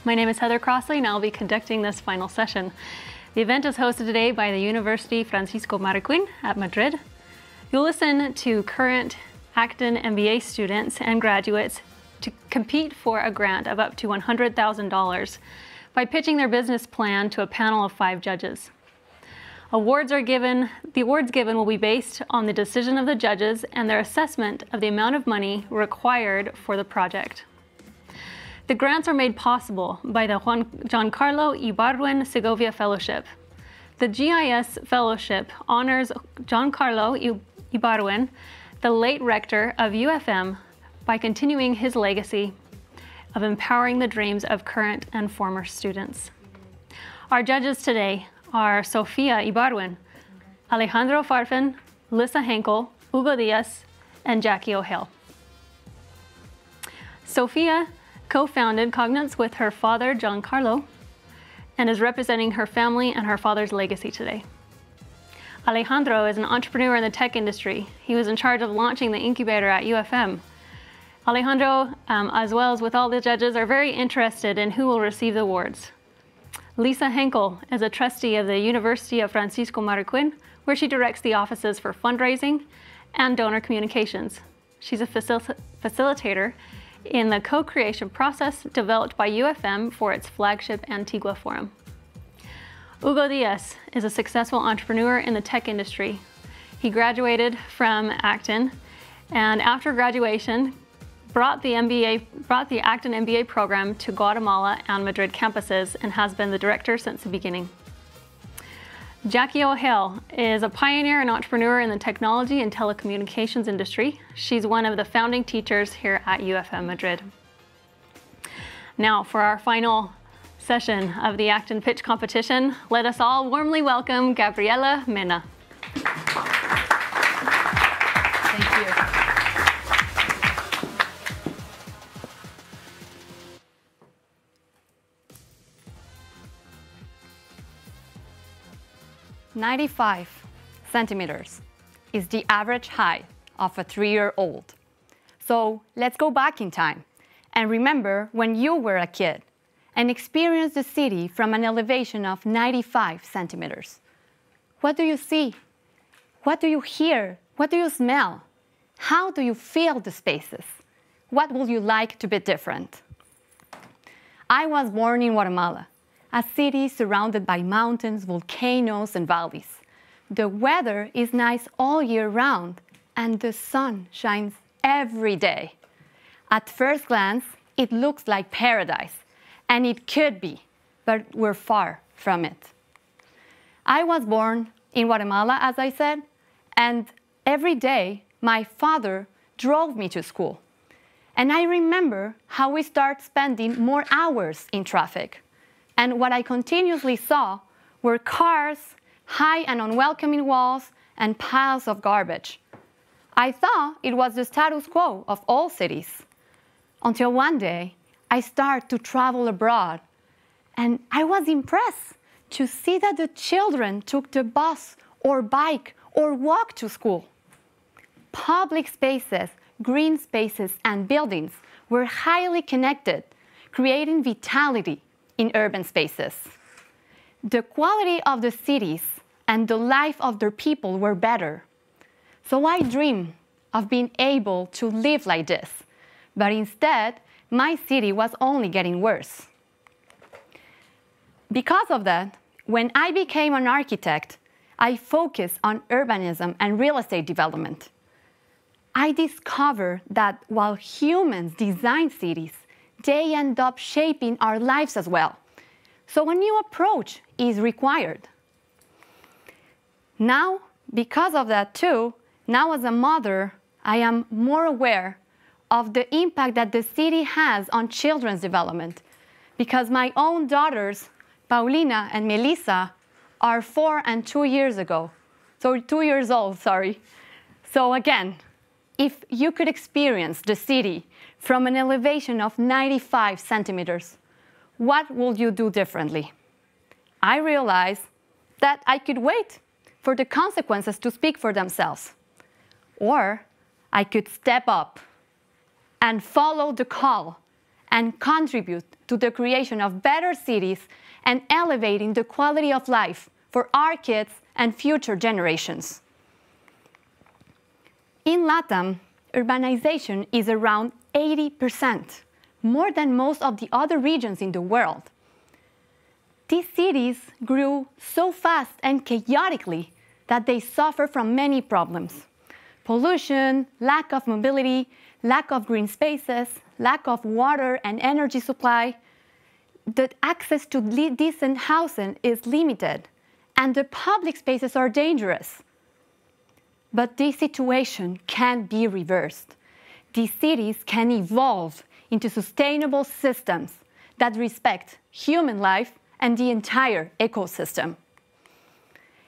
My name is Heather Crossley and I'll be conducting this final session. The event is hosted today by the University Francisco Marroquin at Madrid. You'll listen to current Acton MBA students and graduates to compete for a grant of up to $100,000 by pitching their business plan to a panel of 5 judges. The awards given will be based on the decision of the judges and their assessment of the amount of money required for the project. The grants are made possible by the Giancarlo Ibargüen Segovia Fellowship. The GIS Fellowship honors Giancarlo Ibargüen, the late rector of UFM, by continuing his legacy of empowering the dreams of current and former students. Our judges today are Sofia Ibargüen, Alejandro Farfan, Lisa Henkel, Hugo Diaz, and Jackie O'Hale. Sofia co-founded Cognance with her father, Giancarlo, and is representing her family and her father's legacy today. Alejandro is an entrepreneur in the tech industry. He was in charge of launching the incubator at UFM. Alejandro, as well as with all the judges, are very interested in who will receive the awards. Lisa Henkel is a trustee of the University of Francisco Marroquin, where she directs the offices for fundraising and donor communications. She's a facilitator in the co-creation process developed by UFM for its flagship Antigua Forum. Hugo Diaz is a successful entrepreneur in the tech industry. He graduated from Acton, and after graduation, brought the Acton MBA program to Guatemala and Madrid campuses and has been the director since the beginning. Jackie O'Hale is a pioneer and entrepreneur in the technology and telecommunications industry. She's one of the founding teachers here at UFM Madrid. Now for our final session of the Acton Pitch Competition, let us all warmly welcome Gabriela Mena. Thank you. 95 centimeters is the average height of a 3-year-old. So let's go back in time and remember when you were a kid and experience the city from an elevation of 95 centimeters. What do you see? What do you hear? What do you smell? How do you feel the spaces? What would you like to be different? I was born in Guatemala, a city surrounded by mountains, volcanoes, and valleys. The weather is nice all year round, and the sun shines every day. At first glance, it looks like paradise, and it could be, but we're far from it. I was born in Guatemala, as I said, and every day my father drove me to school. And I remember how we started spending more hours in traffic. And what I continuously saw were cars, high and unwelcoming walls, and piles of garbage. I thought it was the status quo of all cities. Until one day, I started to travel abroad. And I was impressed to see that the children took the bus or bike or walked to school. Public spaces, green spaces, and buildings were highly connected, creating vitality in urban spaces. The quality of the cities and the life of their people were better. So I dreamed of being able to live like this, but instead, my city was only getting worse. Because of that, when I became an architect, I focused on urbanism and real estate development. I discovered that while humans design cities, they end up shaping our lives as well. So a new approach is required. Now, because of that too, now as a mother, I am more aware of the impact that the city has on children's development, because my own daughters, Paulina and Melissa, are 4 and 2 years old. So again, if you could experience the city from an elevation of 95 centimeters, what will you do differently? I realized that I could wait for the consequences to speak for themselves. Or I could step up and follow the call and contribute to the creation of better cities and elevating the quality of life for our kids and future generations. In LATAM, urbanization is around 80%, more than most of the other regions in the world. These cities grew so fast and chaotically that they suffer from many problems: pollution, lack of mobility, lack of green spaces, lack of water and energy supply. The access to decent housing is limited, and the public spaces are dangerous. But this situation can be reversed. These cities can evolve into sustainable systems that respect human life and the entire ecosystem.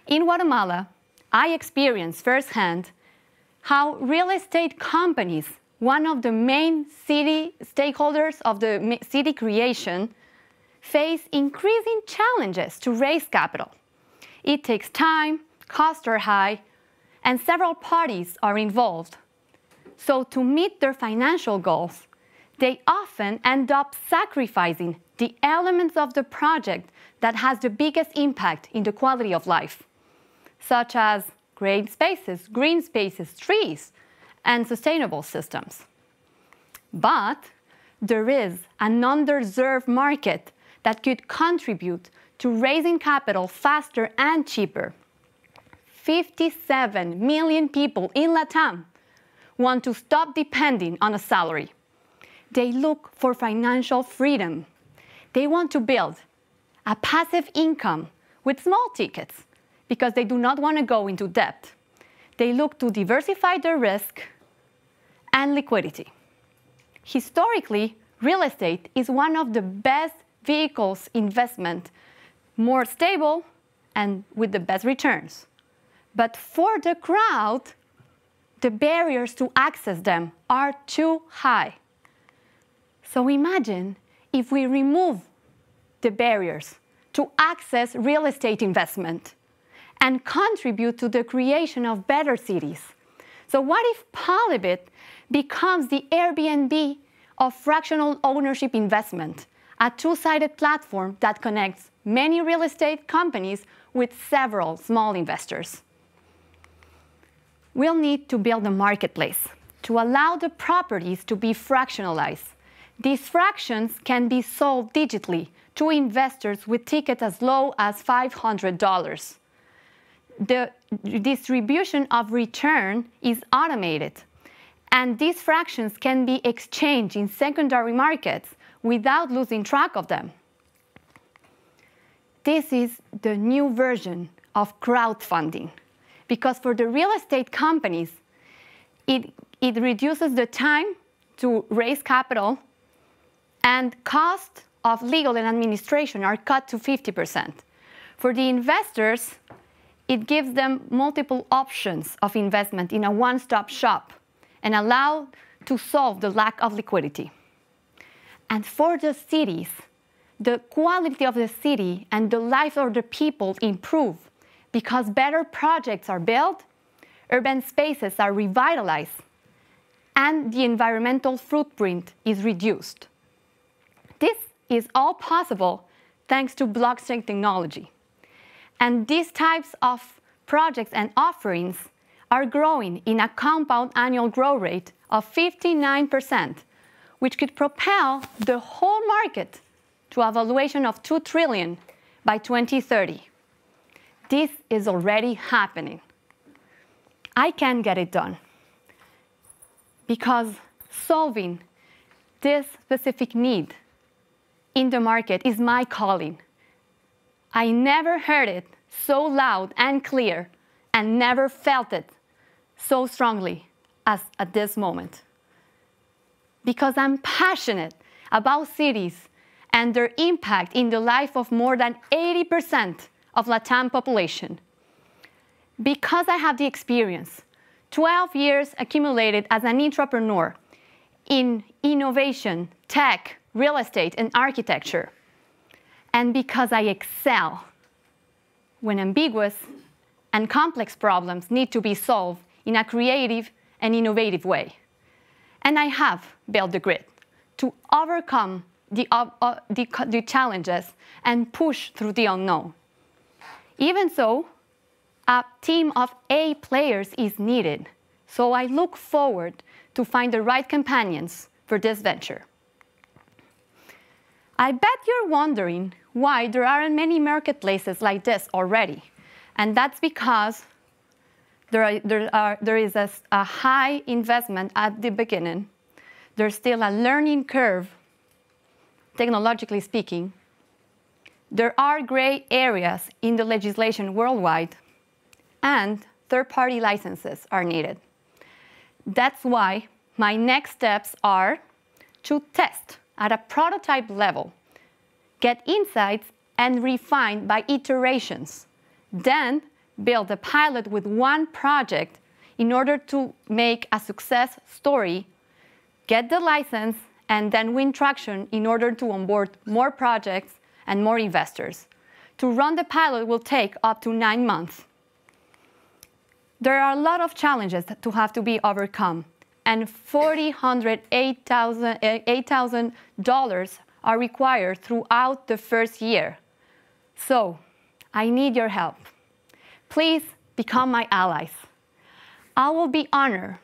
In Guatemala, I experienced firsthand how real estate companies, one of the main city stakeholders of the city creation, face increasing challenges to raise capital. It takes time, costs are high, and several parties are involved. So to meet their financial goals, they often end up sacrificing the elements of the project that has the biggest impact in the quality of life, such as green spaces, trees, and sustainable systems. But there is an underserved market that could contribute to raising capital faster and cheaper. 57 million people in LATAM want to stop depending on a salary. They look for financial freedom. They want to build a passive income with small tickets because they do not want to go into debt. They look to diversify their risk and liquidity. Historically, real estate is one of the best vehicles investment, more stable and with the best returns. But for the crowd, the barriers to access them are too high. So imagine if we remove the barriers to access real estate investment and contribute to the creation of better cities. So what if Polybit becomes the Airbnb of fractional ownership investment, a two-sided platform that connects many real estate companies with several small investors? We'll need to build a marketplace to allow the properties to be fractionalized. These fractions can be sold digitally to investors with tickets as low as $500. The distribution of return is automated, and these fractions can be exchanged in secondary markets without losing track of them. This is the new version of crowdfunding, because for the real estate companies, it reduces the time to raise capital, and cost of legal and administration are cut to 50%. For the investors, it gives them multiple options of investment in a one-stop shop and allow to solve the lack of liquidity. And for the cities, the quality of the city and the life of the people improve because better projects are built, urban spaces are revitalized, and the environmental footprint is reduced. This is all possible thanks to blockchain technology. And these types of projects and offerings are growing in a compound annual growth rate of 59%, which could propel the whole market to a valuation of $2 trillion by 2030. This is already happening. I can get it done because solving this specific need in the market is my calling. I never heard it so loud and clear and never felt it so strongly as at this moment. Because I'm passionate about cities and their impact in the life of more than 80% of LATAM population. Because I have the experience, 12 years accumulated as an entrepreneur in innovation, tech, real estate, and architecture. And because I excel when ambiguous and complex problems need to be solved in a creative and innovative way. And I have built the grit to overcome the challenges and push through the unknown. Even so, a team of A players is needed, so I look forward to find the right companions for this venture. I bet you're wondering why there aren't many marketplaces like this already, and that's because there is a high investment at the beginning. There's still a learning curve, technologically speaking. There are gray areas in the legislation worldwide, and third-party licenses are needed. That's why my next steps are to test at a prototype level, get insights and refine by iterations, then build a pilot with one project in order to make a success story, get the license, and then win traction in order to onboard more projects and more investors. To run the pilot will take up to 9 months. There are a lot of challenges to have to be overcome, and $8,000 are required throughout the first year. So I need your help. Please become my allies. I will be honored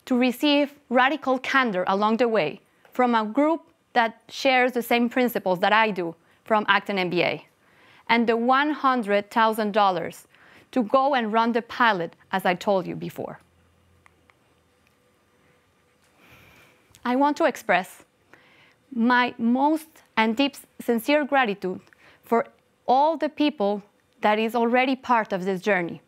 to receive radical candor along the way from a group that shares the same principles that I do from Acton MBA, and the $100,000 to go and run the pilot, as I told you before. I want to express my most and deep, sincere gratitude for all the people that is already part of this journey,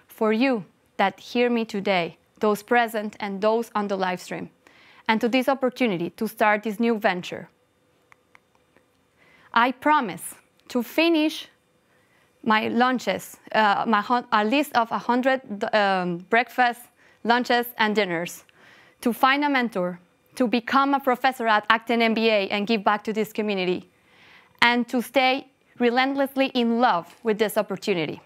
for you that hear me today, those present and those on the live stream, and to this opportunity to start this new venture. I promise to finish my lunches, a list of 100 breakfasts, lunches, and dinners, to find a mentor, to become a professor at Acton MBA and give back to this community, and to stay relentlessly in love with this opportunity.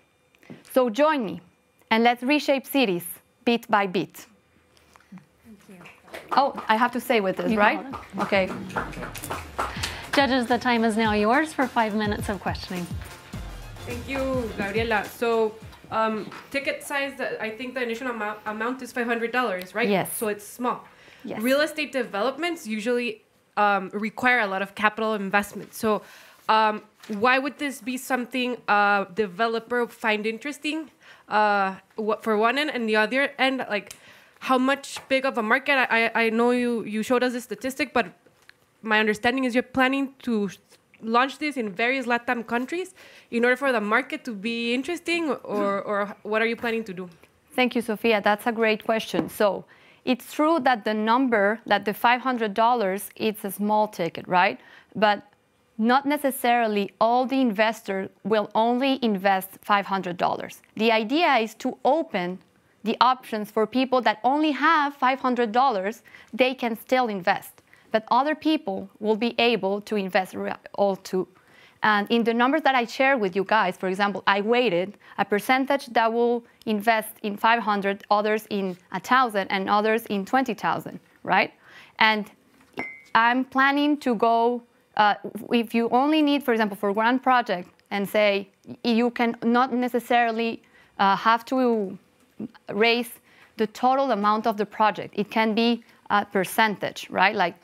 So join me, and let's reshape cities bit by bit. Thank you. Oh, I have to say with this, right? Okay. Judges, the time is now yours for 5 minutes of questioning. Thank you, Gabriela. So, ticket size, I think the initial amount is $500, right? Yes. So it's small. Yes. Real estate developments usually require a lot of capital investment. So, why would this be something a developer find interesting? For one end, and the other end, like, how much big of a market? I know you showed us a statistic, but my understanding is you're planning to launch this in various LATAM countries in order for the market to be interesting, or what are you planning to do? Thank you, Sophia. That's a great question. So it's true that the number, that the $500, it's a small ticket, right? But not necessarily all the investors will only invest $500. The idea is to open the options for people that only have $500, they can still invest. But other people will be able to invest all too. And in the numbers that I shared with you guys, for example, I weighted a percentage that will invest in 500, others in 1,000, and others in 20,000, right? And I'm planning to go, if you only need, for example, for one project, and say you can not necessarily have to raise the total amount of the project. It can be a percentage, right? Like,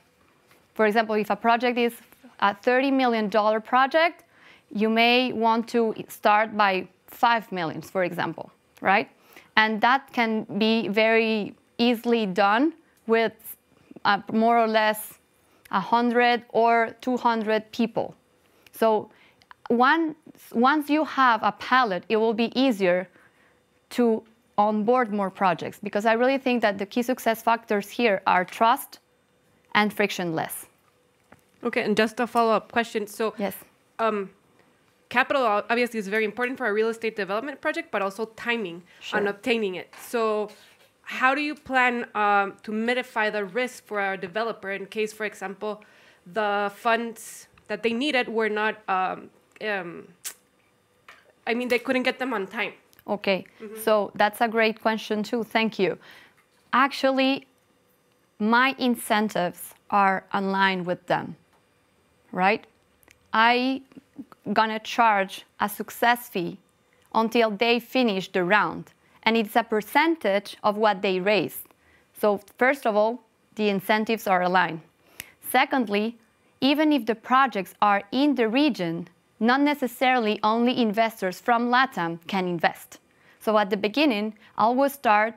for example, if a project is a $30 million project, you may want to start by 5 million, for example, right? And that can be very easily done with more or less 100 or 200 people. So once you have a palette, it will be easier to onboard more projects, because I really think that the key success factors here are trust and frictionless. Okay, and just a follow-up question. So, yes, capital obviously is very important for a real estate development project, but also timing on obtaining it. So, how do you plan to mitigate the risk for our developer in case, for example, the funds that they needed were not, they couldn't get them on time? Okay, so that's a great question too, thank you. actually my incentives are aligned with them, right? I gonna charge a success fee until they finish the round, and it's a percentage of what they raised. So first of all, the incentives are aligned. Secondly, even if the projects are in the region, not necessarily only investors from LATAM can invest. So at the beginning, I will start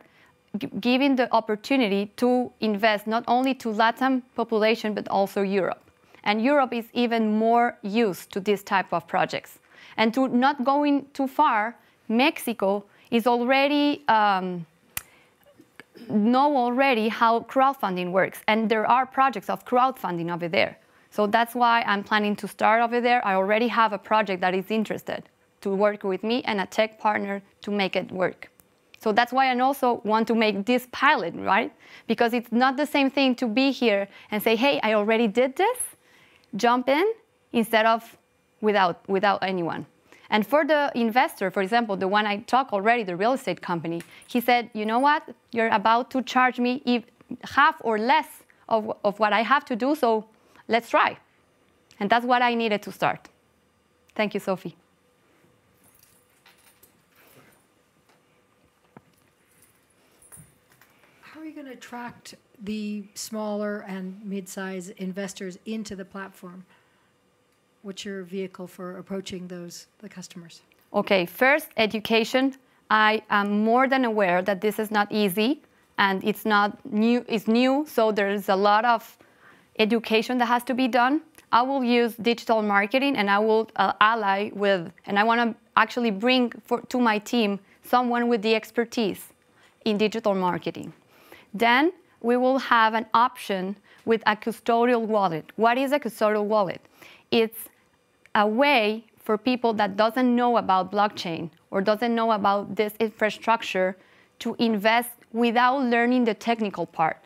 giving the opportunity to invest not only to LATAM population, but also Europe. And Europe is even more used to this type of projects. And to not going too far, Mexico is already know already how crowdfunding works. And there are projects of crowdfunding over there. So that's why I'm planning to start over there. I already have a project that is interested to work with me and a tech partner to make it work. So that's why I also want to make this pilot, right? Because it's not the same thing to be here and say, hey, I already did this, jump in, instead of without anyone. And for the investor, for example, the one I talked already, the real estate company, he said, you know what? You're about to charge me half or less of what I have to do, so let's try. And that's what I needed to start. Thank you, Sophie. How are you going to attract the smaller and mid-size investors into the platform? What's your vehicle for approaching the customers? Okay, first, education. I am more than aware that this is not easy and it's not new, it's new, so there's a lot of education that has to be done. I will use digital marketing and I will ally with, and I want to actually bring to my team someone with the expertise in digital marketing. Then we will have an option with a custodial wallet. What is a custodial wallet? It's a way for people that doesn't know about blockchain or doesn't know about this infrastructure to invest without learning the technical part.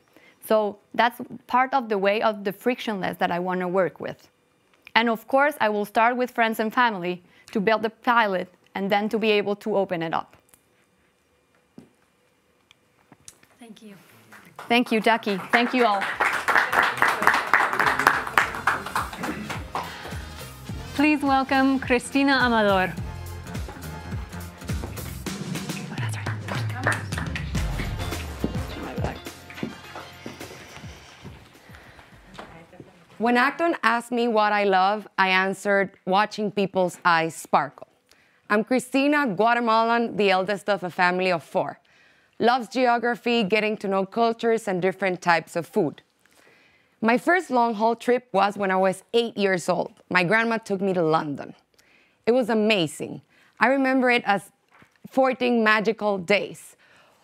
So that's part of the way of the frictionless that I want to work with. And of course, I will start with friends and family to build the pilot and then to be able to open it up. Thank you. Thank you, Jackie. Thank you all. Please welcome Cristina Amador. When Acton asked me what I love, I answered watching people's eyes sparkle. I'm Cristina, Guatemalan, the eldest of a family of 4. Loves geography, getting to know cultures and different types of food. My first long-haul trip was when I was 8 years old. My grandma took me to London. It was amazing. I remember it as 14 magical days,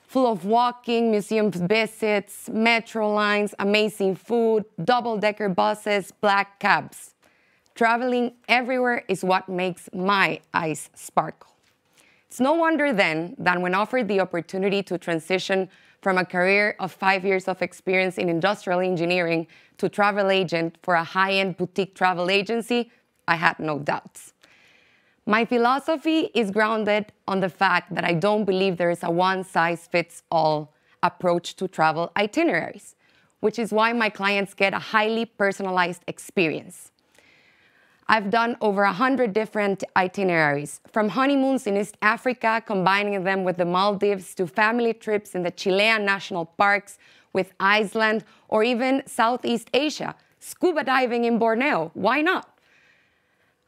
full of walking, museum visits, metro lines, amazing food, double-decker buses, black cabs. Traveling everywhere is what makes my eyes sparkle. It's no wonder then that when offered the opportunity to transition from a career of 5 years of experience in industrial engineering to travel agent for a high-end boutique travel agency, I had no doubts. My philosophy is grounded on the fact that I don't believe there is a one-size-fits-all approach to travel itineraries, which is why my clients get a highly personalized experience. I've done over 100 different itineraries, from honeymoons in East Africa, combining them with the Maldives, to family trips in the Chilean national parks with Iceland, or even Southeast Asia, scuba diving in Borneo. Why not?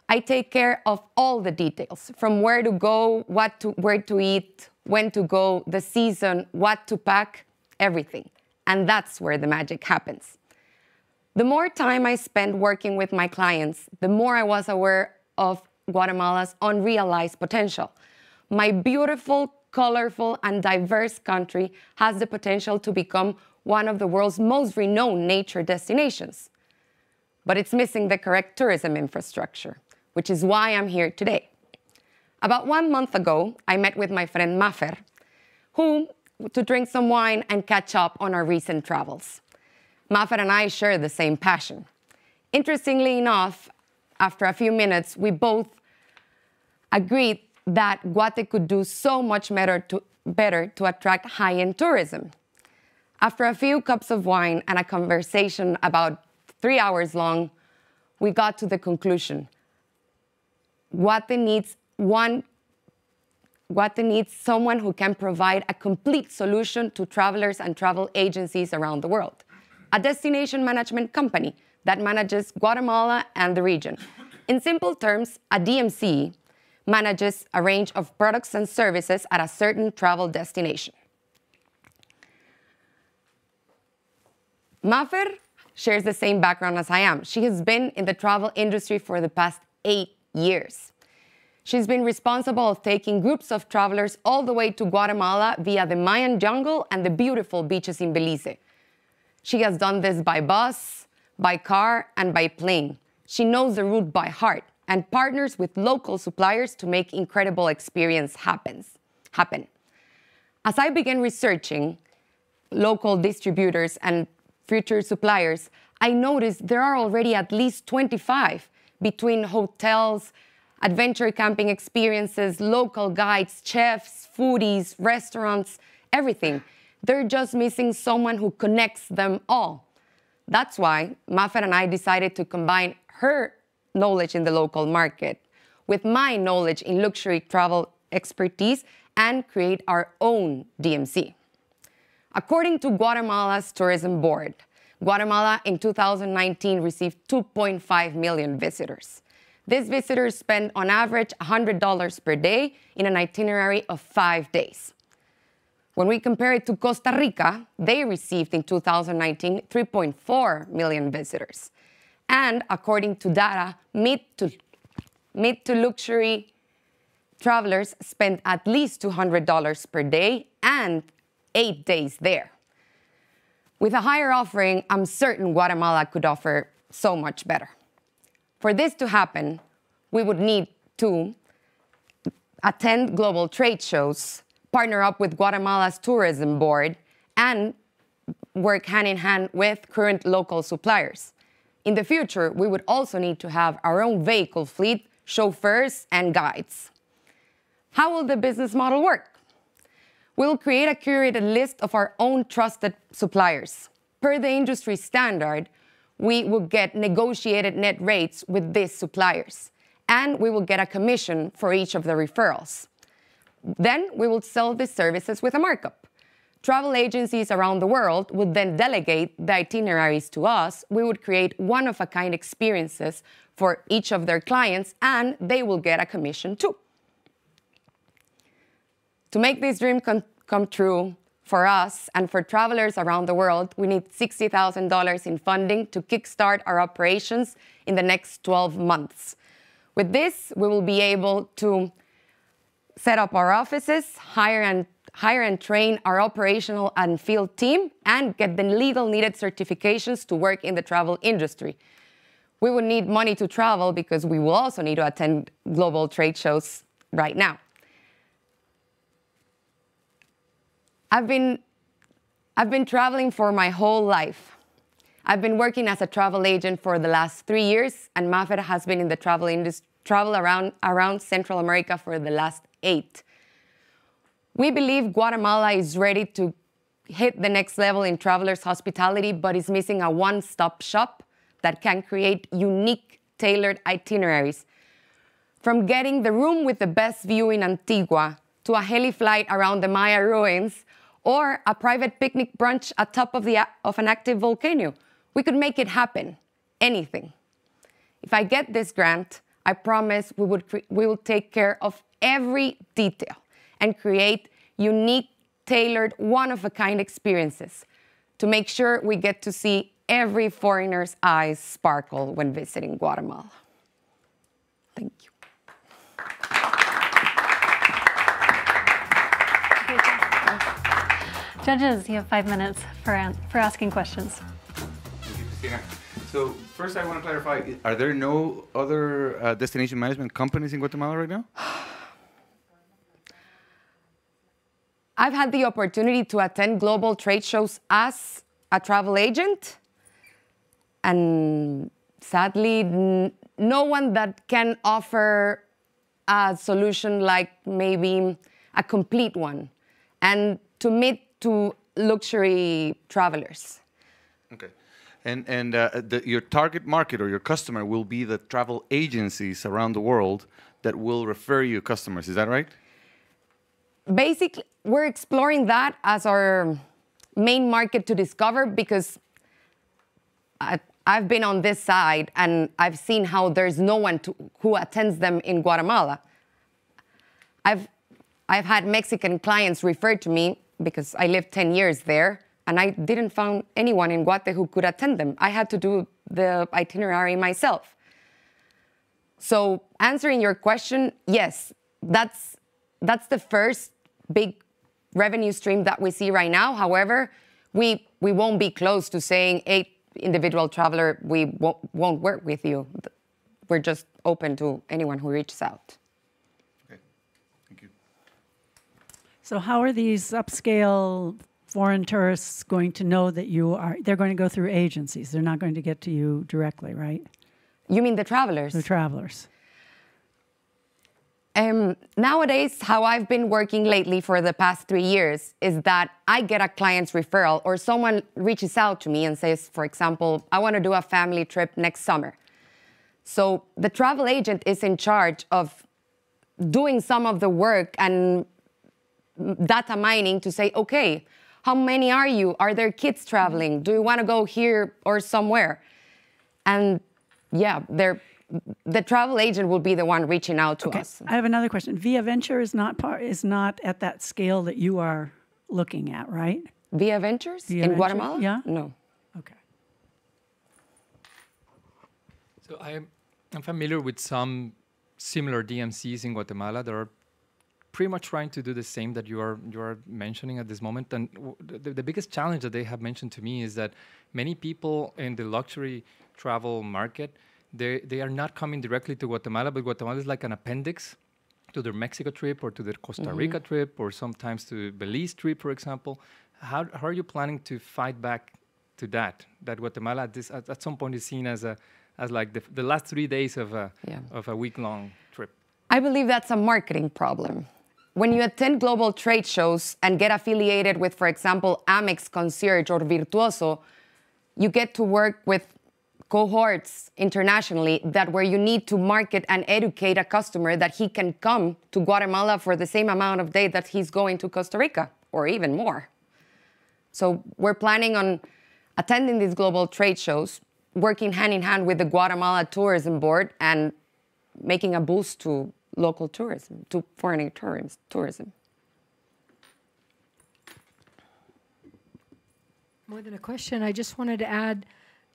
I take care of all the details, from where to go, where to eat, when to go, the season, what to pack, everything. And that's where the magic happens. The more time I spent working with my clients, the more I was aware of Guatemala's unrealized potential. My beautiful, colorful, and diverse country has the potential to become one of the world's most renowned nature destinations. But it's missing the correct tourism infrastructure, which is why I'm here today. About 1 month ago, I met with my friend Mafer, to drink some wine and catch up on our recent travels. Mafer and I share the same passion. Interestingly enough, after a few minutes, we both agreed that Guate could do so much better to attract high-end tourism. After a few cups of wine and a conversation about 3 hours long, we got to the conclusion. Guate needs someone who can provide a complete solution to travelers and travel agencies around the world. A destination management company that manages Guatemala and the region. In simple terms, a DMC manages a range of products and services at a certain travel destination. Mafer shares the same background as I am. She has been in the travel industry for the past 8 years. She's been responsible of taking groups of travelers all the way to Guatemala via the Mayan jungle and the beautiful beaches in Belize. She has done this by bus, by car, and by plane. She knows the route by heart and partners with local suppliers to make incredible experience happen. As I began researching local distributors and future suppliers, I noticed there are already at least 25 between hotels, adventure camping experiences, local guides, chefs, foodies, restaurants, everything. They're just missing someone who connects them all. That's why Mafer and I decided to combine her knowledge in the local market with my knowledge in luxury travel expertise and create our own DMC. According to Guatemala's tourism board, Guatemala in 2019 received 2.5 million visitors. These visitors spend on average $100 per day in an itinerary of 5 days. When we compare it to Costa Rica, they received in 2019 3.4 million visitors. And according to data, mid to luxury travelers spend at least $200 per day and 8 days there. With a higher offering, I'm certain Guatemala could offer so much better. For this to happen, we would need to attend global trade shows, partner up with Guatemala's tourism board, and work hand in hand with current local suppliers. In the future, we would also need to have our own vehicle fleet, chauffeurs, and guides. How will the business model work? We'll create a curated list of our own trusted suppliers. Per the industry standard, we will get negotiated net rates with these suppliers, and we will get a commission for each of the referrals. Then we will sell these services with a markup. Travel agencies around the world would then delegate the itineraries to us. We would create one-of-a-kind experiences for each of their clients, and they will get a commission too. To make this dream come true for us and for travelers around the world, we need $60,000 in funding to kickstart our operations in the next 12 months. With this, we will be able to set up our offices, hire and train our operational and field team, and get the legal needed certifications to work in the travel industry. We would need money to travel because we will also need to attend global trade shows right now. I've been traveling for my whole life. I've been working as a travel agent for the last 3 years, and Mafer has been in the travel around Central America for the last 8. We believe Guatemala is ready to hit the next level in travelers' hospitality, but is missing a one-stop shop that can create unique, tailored itineraries. From getting the room with the best view in Antigua, to a heli flight around the Maya ruins, or a private picnic brunch atop of an active volcano. We could make it happen, anything. If I get this grant, I promise we will take care of every detail and create unique, tailored, one-of-a-kind experiences to make sure we get to see every foreigner's eyes sparkle when visiting Guatemala. Thank you. Judges, you have 5 minutes for asking questions. Thank you, Christina. So first I want to clarify, are there no other destination management companies in Guatemala right now? I've had the opportunity to attend global trade shows as a travel agent, and sadly, no one that can offer a solution like maybe a complete one. And to meet to luxury travelers. Okay. And your target market or your customer will be the travel agencies around the world that will refer you customers. Is that right? Basically, we're exploring that as our main market to discover, because I've been on this side and I've seen how there's no one who attends them in Guatemala. I've had Mexican clients refer to me because I lived 10 years there, and I didn't find anyone in Guate who could attend them. I had to do the itinerary myself. So answering your question, yes, that's the first big revenue stream that we see right now. However, we won't be close to saying, hey, individual traveler, we won't work with you. We're just open to anyone who reaches out. Okay, thank you. So how are these upscale foreign tourists going to know that they're going to go through agencies? They're not going to get to you directly, right? You mean the travelers? The travelers. Nowadays, how I've been working lately for the past 3 years is that I get a client's referral, or someone reaches out to me and says, for example, I want to do a family trip next summer. So the travel agent is in charge of doing some of the work and data mining to say, okay, how many are you? Are there kids traveling? Do you want to go here or somewhere? And yeah, the travel agent will be the one reaching out to us. I have another question. Via Venture is not at that scale that you are looking at, right? Via Ventures in Guatemala? Yeah. No. Okay. So I'm familiar with some similar DMCs in Guatemala that are pretty much trying to do the same that you are mentioning at this moment. And the biggest challenge that they have mentioned to me is that many people in the luxury travel market, they are not coming directly to Guatemala, but Guatemala is like an appendix to their Mexico trip or to their Costa Rica trip, or sometimes to Belize trip, for example. How are you planning to fight back to that Guatemala at some point is seen as like the last 3 days of a week-long trip? I believe that's a marketing problem. When you attend global trade shows and get affiliated with, for example, Amex Concierge or Virtuoso, you get to work with cohorts internationally where you need to market and educate a customer that he can come to Guatemala for the same amount of days that he's going to Costa Rica, or even more. So we're planning on attending these global trade shows, working hand in hand with the Guatemala Tourism Board and making a boost to local tourism, to foreign tourism. More than a question, I just wanted to add,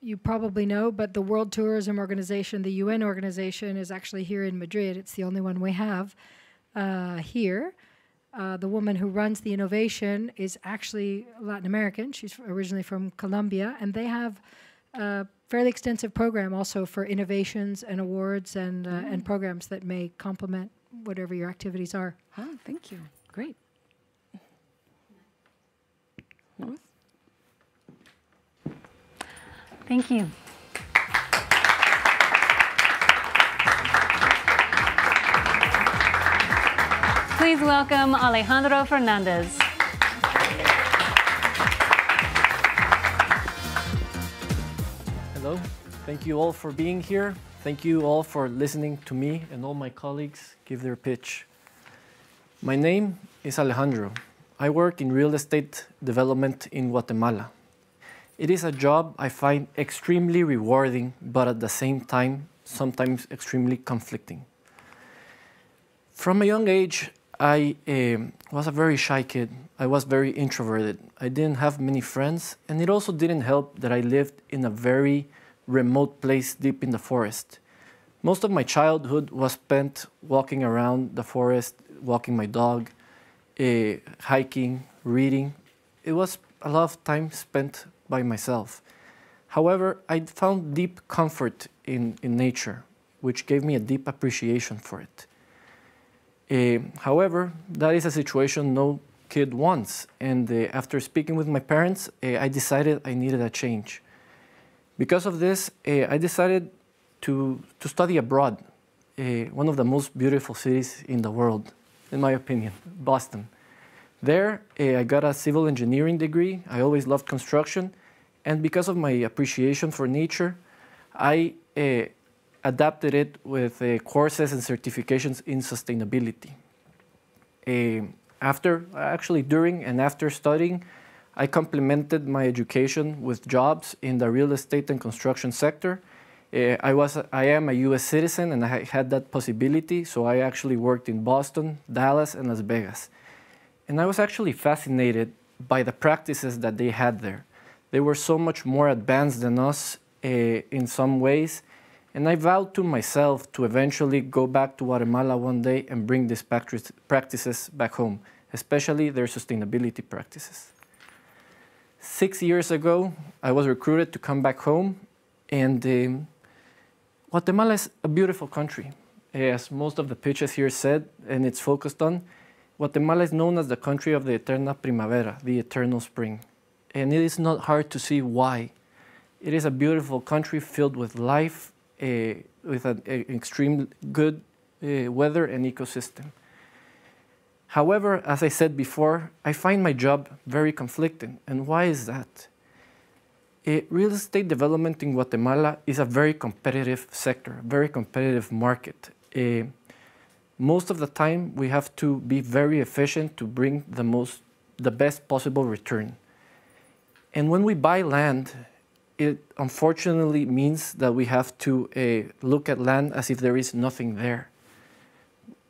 you probably know, but the World Tourism Organization, the UN organization, is actually here in Madrid. It's the only one we have here. The woman who runs the innovation is actually Latin American. She's originally from Colombia, and they have a fairly extensive program also for innovations and awards and programs that may complement whatever your activities are. Oh, thank you. Great. Thank you. Please welcome Alejandro Fernandez. Hello, thank you all for being here. Thank you all for listening to me and all my colleagues give their pitch. My name is Alejandro. I work in real estate development in Guatemala. It is a job I find extremely rewarding, but at the same time, sometimes extremely conflicting. From a young age, I was a very shy kid. I was very introverted. I didn't have many friends, and it also didn't help that I lived in a very remote place deep in the forest. Most of my childhood was spent walking around the forest, walking my dog, hiking, reading. It was a lot of time spent by myself. However, I found deep comfort in nature, which gave me a deep appreciation for it. However, that is a situation no kid wants, and after speaking with my parents, I decided I needed a change. Because of this, I decided to study abroad, one of the most beautiful cities in the world, in my opinion, Boston. There, I got a civil engineering degree. I always loved construction. And because of my appreciation for nature, I adapted it with courses and certifications in sustainability. During and after studying, I complemented my education with jobs in the real estate and construction sector. I am a US citizen and I had that possibility, so I actually worked in Boston, Dallas, and Las Vegas. And I was actually fascinated by the practices that they had there. They were so much more advanced than us in some ways, and I vowed to myself to eventually go back to Guatemala one day and bring these practices back home, especially their sustainability practices. 6 years ago, I was recruited to come back home, and Guatemala is a beautiful country. As most of the pitches here said, and it's focused on, Guatemala is known as the country of the eterna primavera, the eternal spring. And it is not hard to see why. It is a beautiful country filled with life, with an extreme good weather and ecosystem. However, as I said before, I find my job very conflicting. And why is that? Real estate development in Guatemala is a very competitive sector, a very competitive market. Most of the time, we have to be very efficient to bring the best possible return. And when we buy land, it unfortunately means that we have to look at land as if there is nothing there.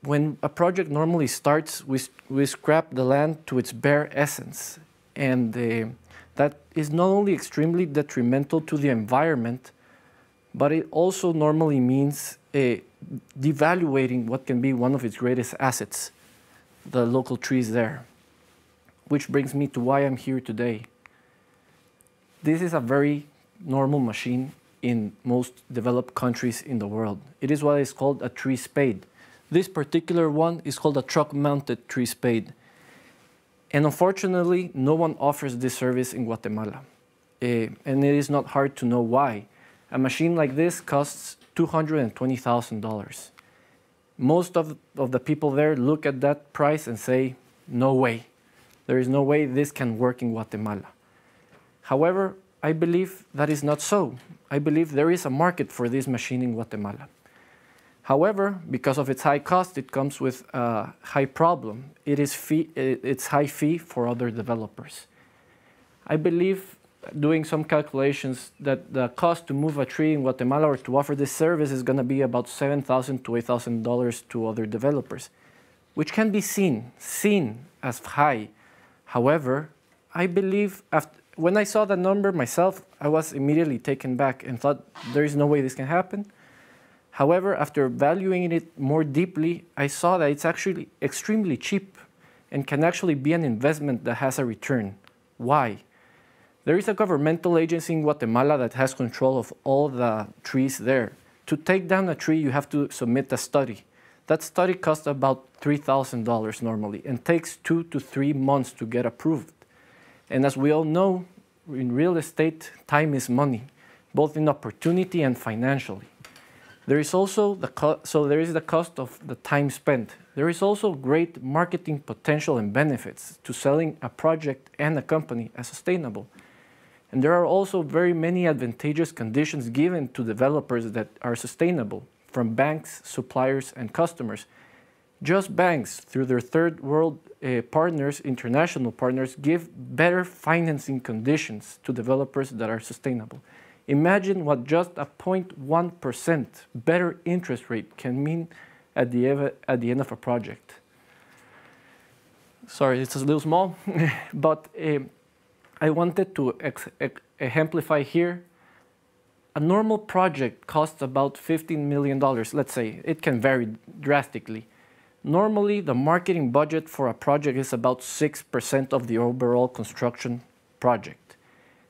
When a project normally starts, we scrap the land to its bare essence. And that is not only extremely detrimental to the environment, but it also normally means devaluating what can be one of its greatest assets, the local trees there. Which brings me to why I'm here today. This is a very normal machine in most developed countries in the world. It is what is called a tree spade. This particular one is called a truck-mounted tree spade. And unfortunately, no one offers this service in Guatemala. And it is not hard to know why. A machine like this costs $220,000. Most of the people there look at that price and say, no way. There is no way this can work in Guatemala. However, I believe that is not so. I believe there is a market for this machine in Guatemala. However, because of its high cost, it comes with a high problem. It's high fee for other developers. I believe, doing some calculations, that the cost to move a tree in Guatemala or to offer this service is going to be about $7,000 to $8,000 to other developers, which can be seen as high. However, I believe when I saw that number myself, I was immediately taken back and thought, there is no way this can happen. However, after valuing it more deeply, I saw that it's actually extremely cheap and can actually be an investment that has a return. Why? There is a governmental agency in Guatemala that has control of all the trees there. To take down a tree, you have to submit a study. That study costs about $3,000 normally and takes 2 to 3 months to get approved. And as we all know, in real estate, time is money, both in opportunity and financially. There is also the cost of the time spent. There is also great marketing potential and benefits to selling a project and a company as sustainable. And there are also very many advantageous conditions given to developers that are sustainable, from banks, suppliers, and customers. Just banks, through their third world partners, international partners, give better financing conditions to developers that are sustainable. Imagine what just a 0.1% better interest rate can mean at the end of a project. Sorry, it's a little small, but I wanted to exemplify here. A normal project costs about $15 million, let's say. It can vary drastically. Normally, the marketing budget for a project is about 6% of the overall construction project.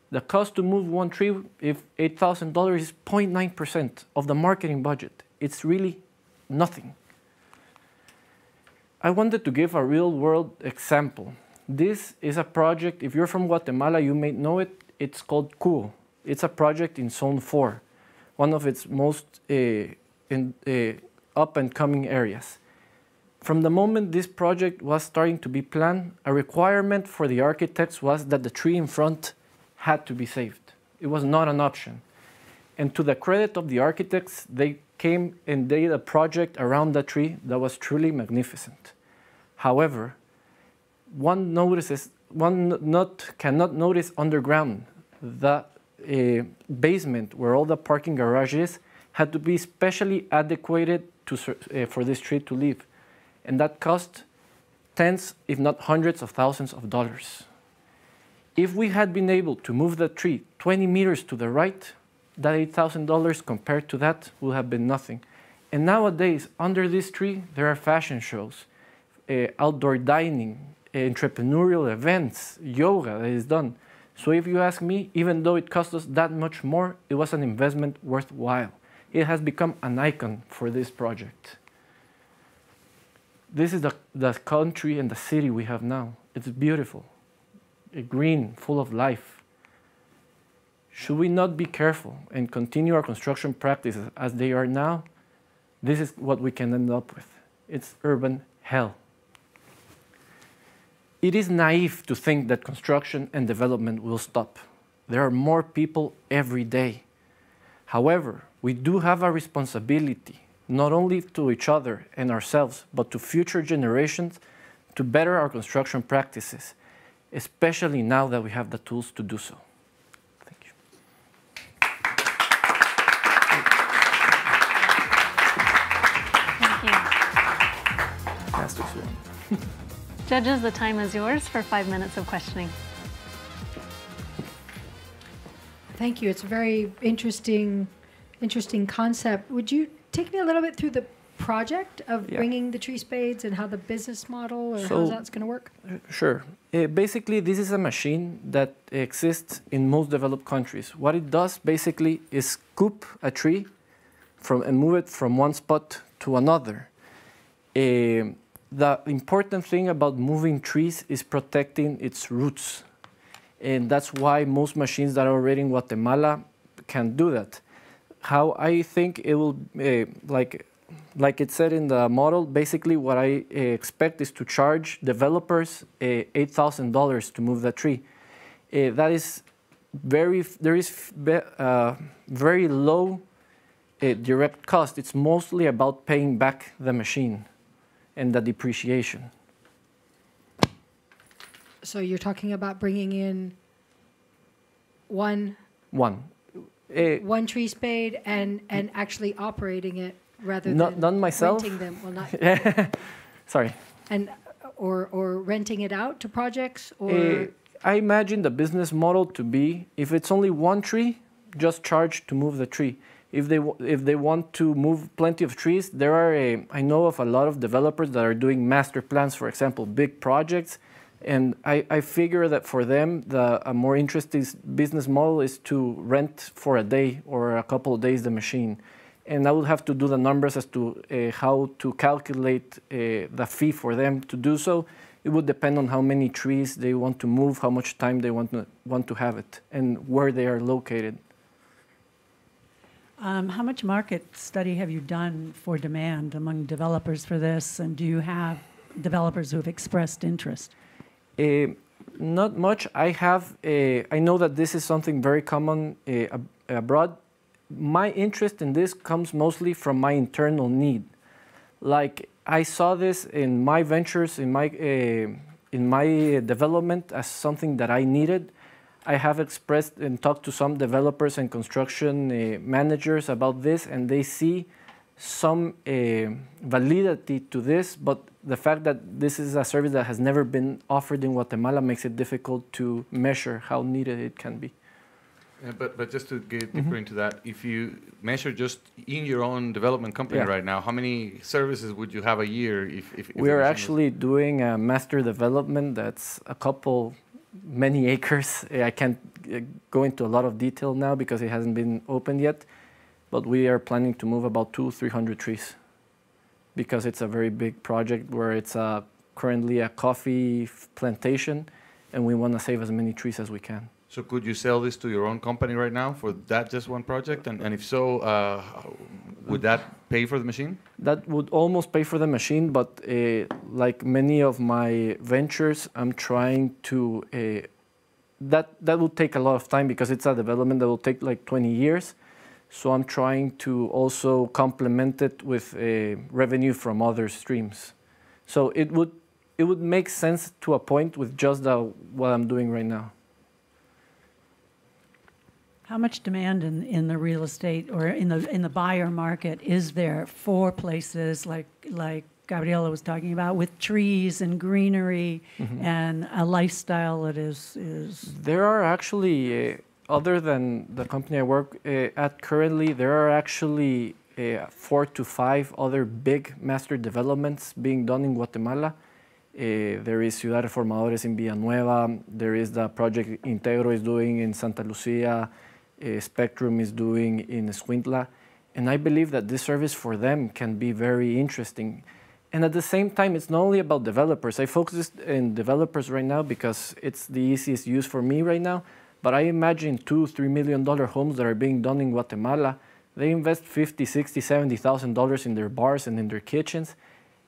The cost to move one tree, if $8,000, is 0.9% of the marketing budget. It's really nothing. I wanted to give a real-world example. This is a project, if you're from Guatemala, you may know it. It's called Cuo. It's a project in Zone 4, one of its most up-and-coming areas. From the moment this project was starting to be planned, a requirement for the architects was that the tree in front had to be saved. It was not an option. And to the credit of the architects, they came and did a project around the tree that was truly magnificent. However, one cannot notice underground the basement where all the parking garage is had to be specially adequated for this tree to live. And that cost tens, if not hundreds of thousands of dollars. If we had been able to move the tree 20 meters to the right, that $8,000 compared to that would have been nothing. And nowadays, under this tree, there are fashion shows, outdoor dining, entrepreneurial events, yoga that is done. So if you ask me, even though it cost us that much more, it was an investment worthwhile. It has become an icon for this project. This is the country and the city we have now. It's beautiful, green, full of life. Should we not be careful and continue our construction practices as they are now? This is what we can end up with. It's urban hell. It is naive to think that construction and development will stop. There are more people every day. However, we do have a responsibility, not only to each other and ourselves, but to future generations to better our construction practices, especially now that we have the tools to do so. Thank you. Thank you. Judges, the time is yours for 5 minutes of questioning. Thank you. It's a very interesting concept. Would you take me a little bit through the project of bringing the tree spades and how the business model or how that's going to work? Sure. Basically, this is a machine that exists in most developed countries. What it does basically is scoop a tree and move it from one spot to another. The important thing about moving trees is protecting its roots. And that's why most machines that are already in Guatemala can do that. How I think it will, like it said in the model, basically what I expect is to charge developers $8,000 to move the tree. That is very low direct cost. It's mostly about paying back the machine and the depreciation. So you're talking about bringing in one tree spade and actually operating it rather than myself. Renting them. Well, not sorry. And or renting it out to projects or. I imagine the business model to be, if it's only one tree, just charge to move the tree. If they want to move plenty of trees, there are I know of a lot of developers that are doing master plans, for example, big projects. And I figure that for them, a more interesting business model is to rent for a day or a couple of days the machine. And I will have to do the numbers as to how to calculate the fee for them to do so. It would depend on how many trees they want to move, how much time they want to have it, and where they are located. How much market study have you done for demand among developers for this? And do you have developers who have expressed interest? Not much. I know that this is something very common abroad. My interest in this comes mostly from my internal need. Like I saw this in my ventures, in my development as something that I needed. I have expressed and talked to some developers and construction managers about this, and they see some validity to this, but the fact that this is a service that has never been offered in Guatemala makes it difficult to measure how needed it can be. But just to get deeper into that, if you measure just in your own development company right now, how many services would you have a year? If we are actually doing a master development that's many acres. I can't go into a lot of detail now because it hasn't been opened yet, but we are planning to move about 200-300 trees because it's a very big project where it's currently a coffee plantation and we want to save as many trees as we can. So could you sell this to your own company right now for that just one project? And if so, would that pay for the machine? That would almost pay for the machine, but like many of my ventures, I'm trying to, that will take a lot of time because it's a development that will take like 20 years. So I'm trying to also complement it with revenue from other streams. So it would make sense to a point with just what I'm doing right now. How much demand in the real estate or in the buyer market is there for places like Gabriela was talking about, with trees and greenery and a lifestyle that is? There are actually, other than the company I work at currently, there are actually 4 to 5 other big master developments being done in Guatemala. There is Ciudad Reformadores in Villanueva. There is the project Integro is doing in Santa Lucia. Spectrum is doing in Escuintla. And I believe that this service for them can be very interesting. And at the same time, it's not only about developers. I focus in developers right now because it's the easiest use for me right now. But I imagine $2-3 million homes that are being done in Guatemala. They invest $50,000, $60,000, $70,000 in their bars and in their kitchens.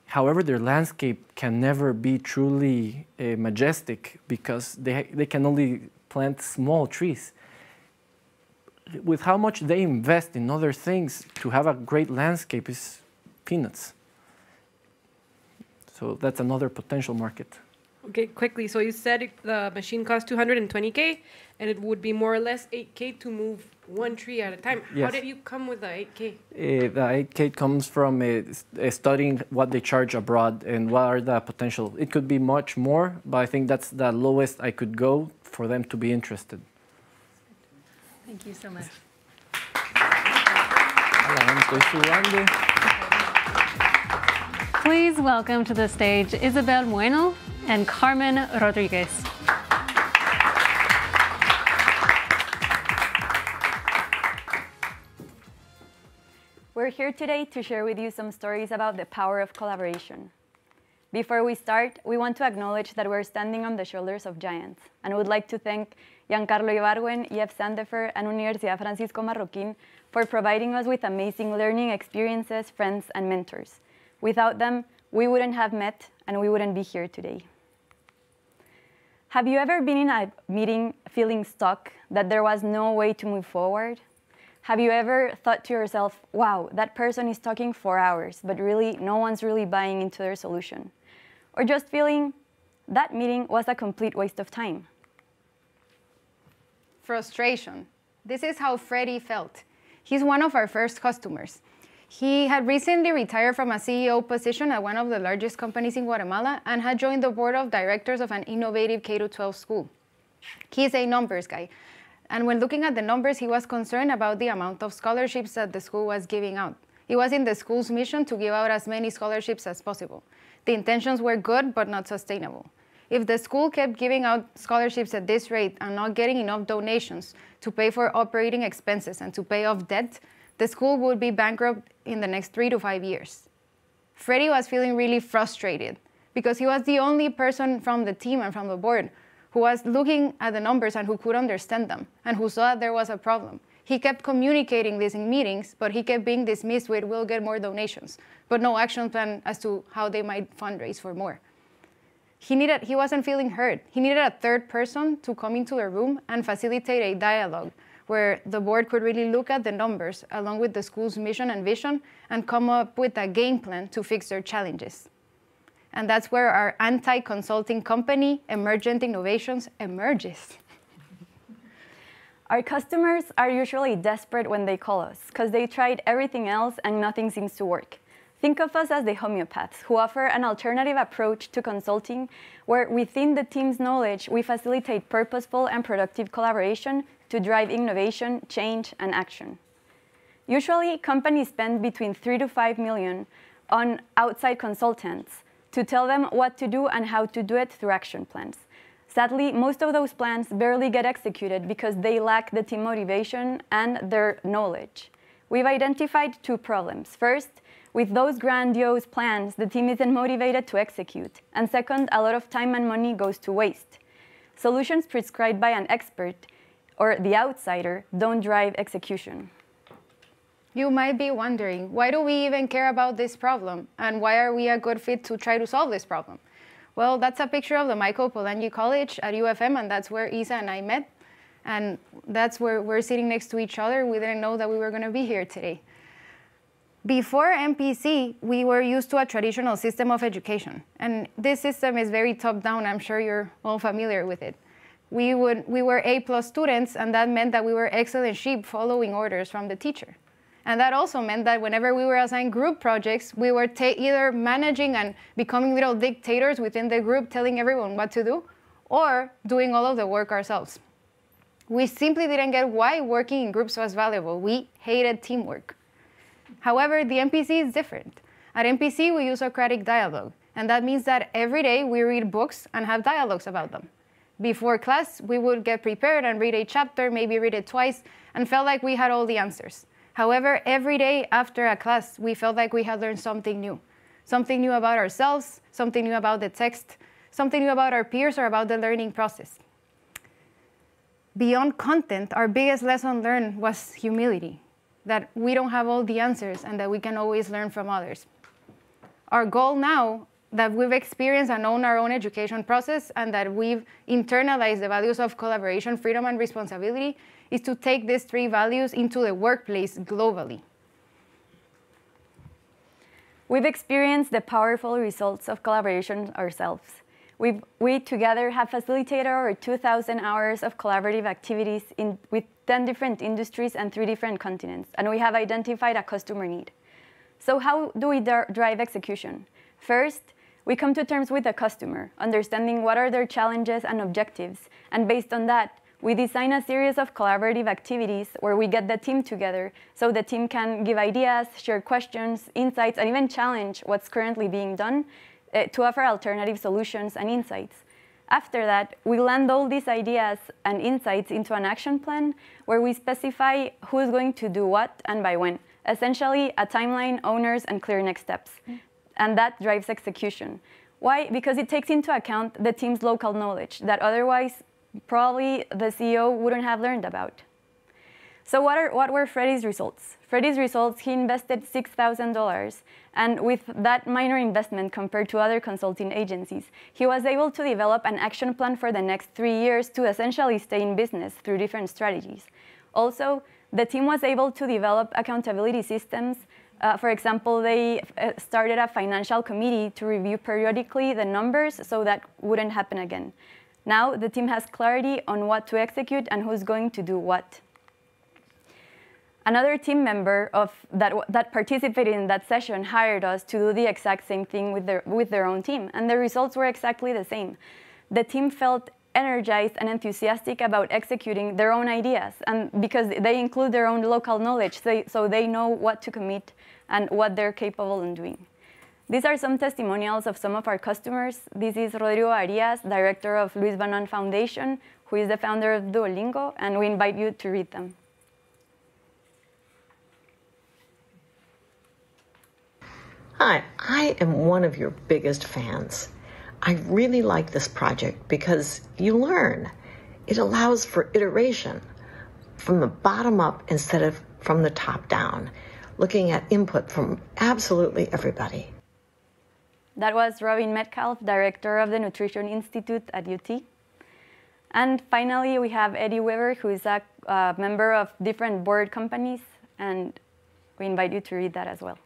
However, their landscape can never be truly majestic because they can only plant small trees. With how much they invest in other things to have a great landscape is peanuts. So that's another potential market. Okay, quickly. So you said the machine costs $220K, and it would be more or less $8K to move one tree at a time. Yes. How did you come with the $8K? The 8K comes from studying what they charge abroad and what are the potential. It could be much more, but I think that's the lowest I could go for them to be interested. Thank you so much. Please welcome to the stage Isabel Bueno and Carmen Rodriguez. We're here today to share with you some stories about the power of collaboration. Before we start, we want to acknowledge that we're standing on the shoulders of giants, and would like to thank Giancarlo Ibargüen, Jeff Sandefer, and Universidad Francisco Marroquín for providing us with amazing learning experiences, friends, and mentors. Without them, we wouldn't have met, and we wouldn't be here today. Have you ever been in a meeting feeling stuck, that there was no way to move forward? Have you ever thought to yourself, wow, that person is talking for hours, but really no one's really buying into their solution? Or just feeling that meeting was a complete waste of time? Frustration. This is how Freddie felt. He's one of our first customers. He had recently retired from a CEO position at one of the largest companies in Guatemala and had joined the board of directors of an innovative K-12 school. He's a numbers guy. And when looking at the numbers, he was concerned about the amount of scholarships that the school was giving out. It was in the school's mission to give out as many scholarships as possible. The intentions were good, but not sustainable. If the school kept giving out scholarships at this rate and not getting enough donations to pay for operating expenses and to pay off debt, the school would be bankrupt in the next 3 to 5 years. Freddie was feeling really frustrated because he was the only person from the team and from the board who was looking at the numbers and who could understand them and who saw that there was a problem. He kept communicating this in meetings, but he kept being dismissed with, we'll get more donations, but no action plan as to how they might fundraise for more. He wasn't feeling heard. He needed a third person to come into the room and facilitate a dialogue where the board could really look at the numbers along with the school's mission and vision and come up with a game plan to fix their challenges. And that's where our anti-consulting company, Emergent Innovations, emerges. Our customers are usually desperate when they call us because they tried everything else and nothing seems to work. Think of us as the homeopaths who offer an alternative approach to consulting where within the team's knowledge, we facilitate purposeful and productive collaboration to drive innovation, change, and action. Usually, companies spend between 3 to 5 million on outside consultants to tell them what to do and how to do it through action plans. Sadly, most of those plans barely get executed because they lack the team motivation and their knowledge. We've identified 2 problems. First, with those grandiose plans, the team isn't motivated to execute. And second, a lot of time and money goes to waste. Solutions prescribed by an expert or the outsider don't drive execution. You might be wondering, why do we even care about this problem? And why are we a good fit to try to solve this problem? Well, that's a picture of the Michael Polanyi College at UFM, and that's where Isa and I met. And that's where we're sitting next to each other. We didn't know that we were going to be here today. Before MPC, we were used to a traditional system of education. And this system is very top-down. I'm sure you're all familiar with it. We were A+ students, and that meant that we were excellent sheep following orders from the teacher. And that also meant that whenever we were assigned group projects, we were either managing and becoming little dictators within the group, telling everyone what to do, or doing all of the work ourselves. We simply didn't get why working in groups was valuable. We hated teamwork. However, the MPC is different. At MPC, we use Socratic dialogue, and that means that every day we read books and have dialogues about them. Before class, we would get prepared and read a chapter, maybe read it twice, and felt like we had all the answers. However, every day after a class, we felt like we had learned something new about ourselves, something new about the text, something new about our peers or about the learning process. Beyond content, our biggest lesson learned was humility, that we don't have all the answers and that we can always learn from others. Our goal now that we've experienced and known our own education process and that we've internalized the values of collaboration, freedom, and responsibility is to take these three values into the workplace globally. We've experienced the powerful results of collaboration ourselves. We together have facilitated over 2,000 hours of collaborative activities with 10 different industries and 3 different continents, and we have identified a customer need. So how do we drive execution? First, we come to terms with the customer, understanding what are their challenges and objectives, and based on that, we design a series of collaborative activities where we get the team together so the team can give ideas, share questions, insights, and even challenge what's currently being done to offer alternative solutions and insights. After that, we land all these ideas and insights into an action plan where we specify who's going to do what and by when. Essentially, a timeline, owners, and clear next steps. And that drives execution. Why? Because it takes into account the team's local knowledge that otherwise probably the CEO wouldn't have learned about. So what were Freddie's results? Freddie's results, he invested $6,000, and with that minor investment compared to other consulting agencies, he was able to develop an action plan for the next 3 years to essentially stay in business through different strategies. Also, the team was able to develop accountability systems. For example, they started a financial committee to review periodically the numbers so that wouldn't happen again. Now the team has clarity on what to execute and who's going to do what. Another team member that participated in that session hired us to do the exact same thing with their own team, and the results were exactly the same. The team felt energized and enthusiastic about executing their own ideas, and because they include their own local knowledge, so they know what to commit and what they're capable of doing. These are some testimonials of some of our customers. This is Rodrigo Arias, director of Luis Banan Foundation, who is the founder of Duolingo, and we invite you to read them. Hi, I am one of your biggest fans. I really like this project because you learn. It allows for iteration from the bottom up instead of from the top down, looking at input from absolutely everybody. That was Robin Metcalf, director of the Nutrition Institute at UT. And finally, we have Eddie Weber, who is a member of different board companies, and we invite you to read that as well.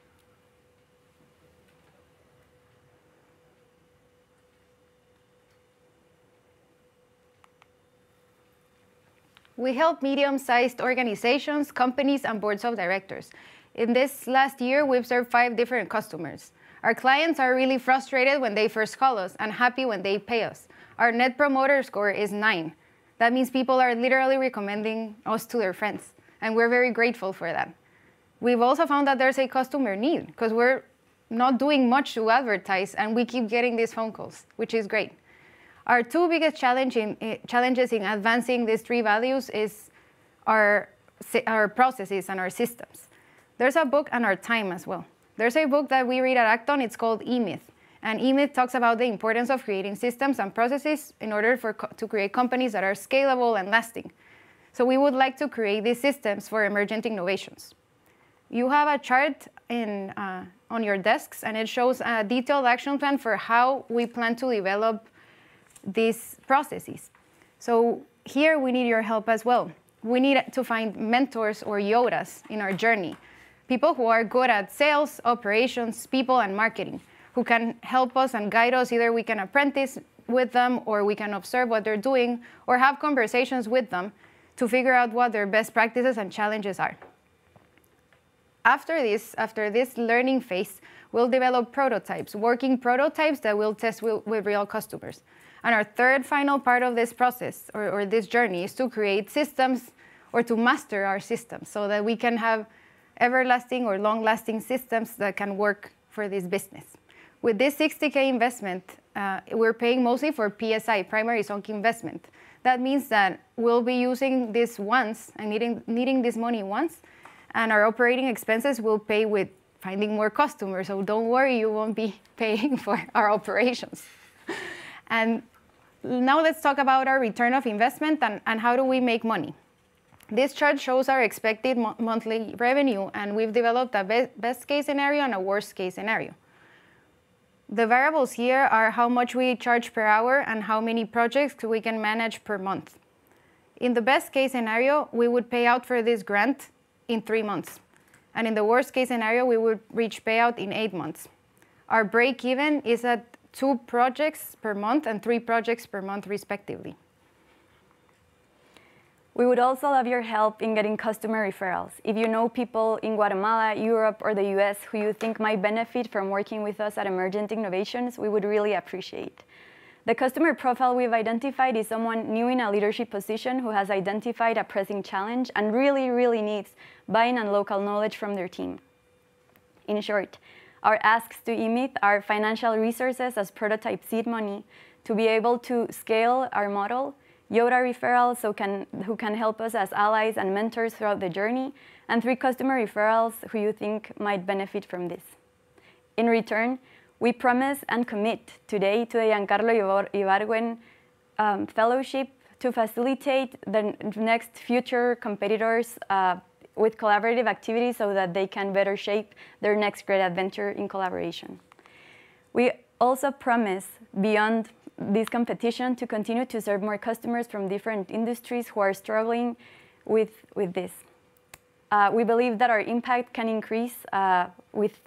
We help medium-sized organizations, companies, and boards of directors. In this last year, we've served 5 different customers. Our clients are really frustrated when they first call us and happy when they pay us. Our Net Promoter Score is 9. That means people are literally recommending us to their friends, and we're very grateful for that. We've also found that there's a customer need because we're not doing much to advertise, and we keep getting these phone calls, which is great. Our 2 biggest challenges in advancing these 3 values is our processes and our systems. There's a book and our time as well. There's a book that we read at Acton, it's called E-Myth. And E-Myth talks about the importance of creating systems and processes in order to create companies that are scalable and lasting. So we would like to create these systems for emergent innovations. You have a chart on your desks, and it shows a detailed action plan for how we plan to develop these processes. So here we need your help as well. We need to find mentors or Yodas in our journey, people who are good at sales, operations, people, and marketing, who can help us and guide us. Either we can apprentice with them, or we can observe what they're doing, or have conversations with them to figure out what their best practices and challenges are. After this learning phase, we'll develop prototypes, working prototypes that we'll test with real customers. And our third final part of this process, or this journey, is to create systems, or to master our systems, so that we can have everlasting or long-lasting systems that can work for this business. With this 60K investment, we're paying mostly for PSI, primary sunk investment. That means that we'll be using this once and needing this money once, and our operating expenses will pay with finding more customers. So don't worry, you won't be paying for our operations. And now let's talk about our return of investment and how do we make money. This chart shows our expected monthly revenue, and we've developed a best case scenario and a worst case scenario. The variables here are how much we charge per hour and how many projects we can manage per month. In the best case scenario, we would pay out for this grant in 3 months. And in the worst case scenario, we would reach payout in 8 months. Our break even is at 2 projects per month and 3 projects per month, respectively. We would also love your help in getting customer referrals. If you know people in Guatemala, Europe, or the US who you think might benefit from working with us at Emergent Innovations, we would really appreciate. The customer profile we've identified is someone new in a leadership position who has identified a pressing challenge and really needs buy-in and local knowledge from their team. In short, our asks to EMIT are financial resources as prototype seed money to be able to scale our model, Yoda referrals who can help us as allies and mentors throughout the journey, and 3 customer referrals who you think might benefit from this. In return, we promise and commit today to the Giancarlo Ibargüen Fellowship to facilitate the next future competitors with collaborative activities so that they can better shape their next great adventure in collaboration. We also promise, beyond this competition, to continue to serve more customers from different industries who are struggling with this. We believe that our impact can increase with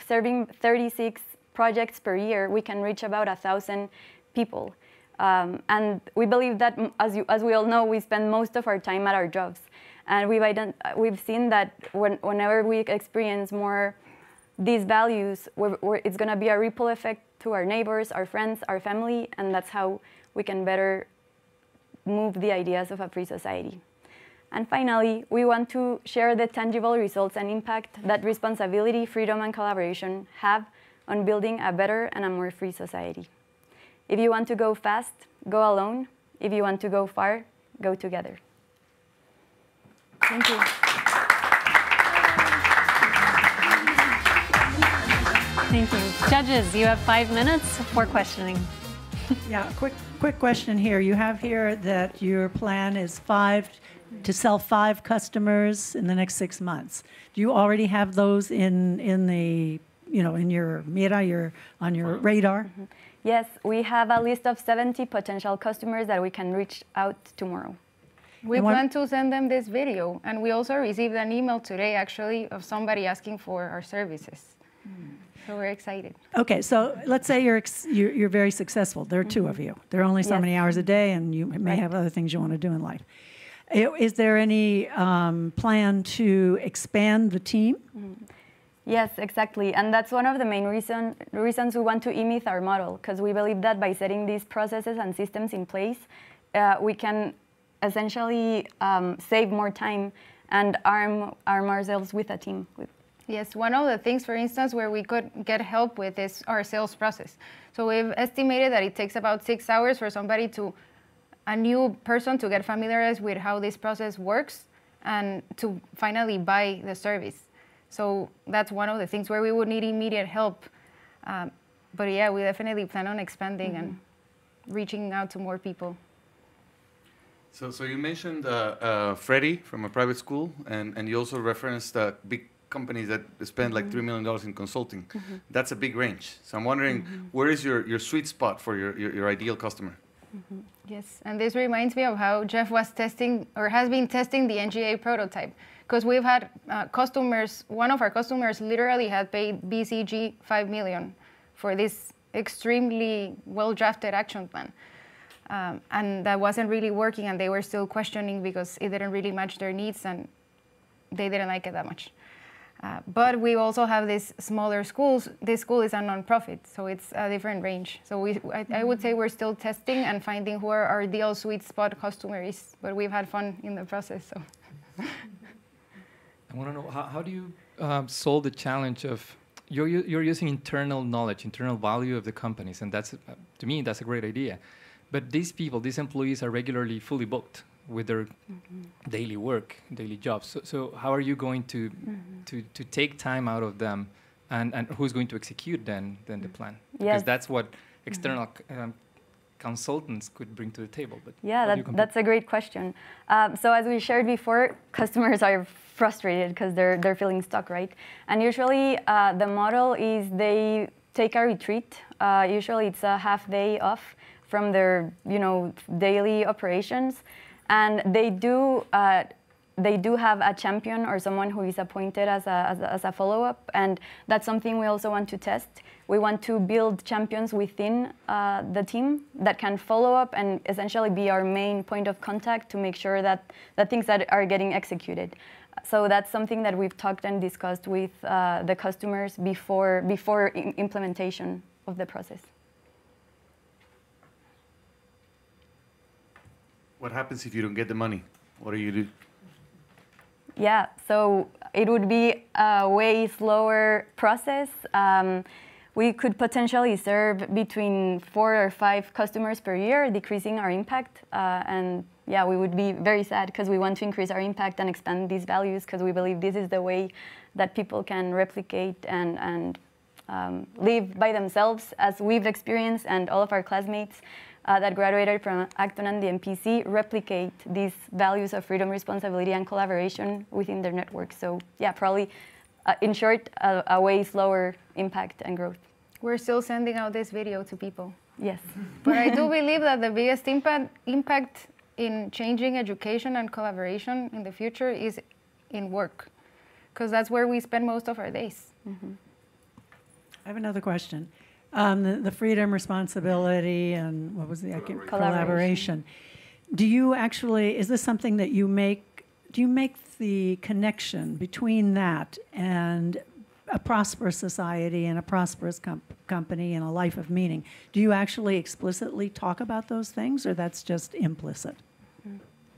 serving 36 projects per year. We can reach about 1,000 people. And we believe that, as we all know, we spend most of our time at our jobs. And we've seen that whenever we experience more these values, it's going to be a ripple effect to our neighbors, our friends, our family, and that's how we can better move the ideas of a free society. And finally, we want to share the tangible results and impact that responsibility, freedom, and collaboration have on building a better and a more free society. If you want to go fast, go alone. If you want to go far, go together. Thank you. Thank you. Judges, you have 5 minutes for questioning. Yeah, quick question here. You have here that your plan is to sell 5 customers in the next 6 months. Do you already have those in your mira, on your radar? Mm-hmm. Yes, we have a list of 70 potential customers that we can reach out tomorrow. We plan to send them this video, and we also received an email today, actually, of somebody asking for our services. So we're excited. Okay, so let's say you're very successful. There are 2 of you. There are only so many hours a day, and you may have other things you want to do in life. Is there any plan to expand the team? Yes, exactly. And that's one of the main reasons we want to emit our model, because we believe that by setting these processes and systems in place, we can essentially save more time and arm ourselves with a team. Yes, one of the things, for instance, where we could get help with is our sales process. So we've estimated that it takes about 6 hours for a new person to get familiarized with how this process works and to finally buy the service. So that's one of the things where we would need immediate help. But yeah, we definitely plan on expanding and reaching out to more people. So you mentioned Freddie from a private school, and you also referenced big companies that spend like $3 million in consulting. That's a big range. So I'm wondering, where is your sweet spot for your ideal customer? Yes, and this reminds me of how Jeff was testing or has been testing the NGA prototype, because we've had customers, one of our customers literally had paid BCG $5 million for this extremely well-drafted action plan. And that wasn't really working, and they were still questioning because it didn't really match their needs and they didn't like it that much. But we also have these smaller schools. This school is a nonprofit, so it's a different range. So I would say we're still testing and finding who our ideal sweet spot customer is, but we've had fun in the process. So. I want to know, how do you solve the challenge of, you're using internal knowledge, internal value of the companies, and that's, to me, that's a great idea. But these people, these employees are regularly fully booked with their daily work, daily jobs. So how are you going to take time out of them, and who's going to execute then the plan? Because that's what external consultants could bring to the table. But yeah, that's a great question. So as we shared before, customers are frustrated because they're feeling stuck, right? And usually the model is they take a retreat. Usually it's a half day off from their daily operations, and they do have a champion or someone who is appointed as a follow-up, and that's something we also want to test. We want to build champions within the team that can follow up and essentially be our main point of contact to make sure that the things that are getting executed. So that's something that we've talked and discussed with the customers before implementation of the process. What happens if you don't get the money? What do you do? Yeah, so it would be a way slower process. We could potentially serve between 4 or 5 customers per year, decreasing our impact. And yeah, we would be very sad because we want to increase our impact and expand these values, because we believe this is the way that people can replicate and live by themselves, as we've experienced, and all of our classmates that graduated from Acton and the MPC replicate these values of freedom, responsibility, and collaboration within their network. So yeah, probably, in short, a way slower impact and growth. We're still sending out this video to people. Yes. But I do believe that the biggest impact in changing education and collaboration in the future is in work, because that's where we spend most of our days. I have another question. The freedom, responsibility, and what was the collaboration. Do you actually, is this something that you make, do you make the connection between that and a prosperous society and a prosperous company and a life of meaning? Do you actually explicitly talk about those things, or that's just implicit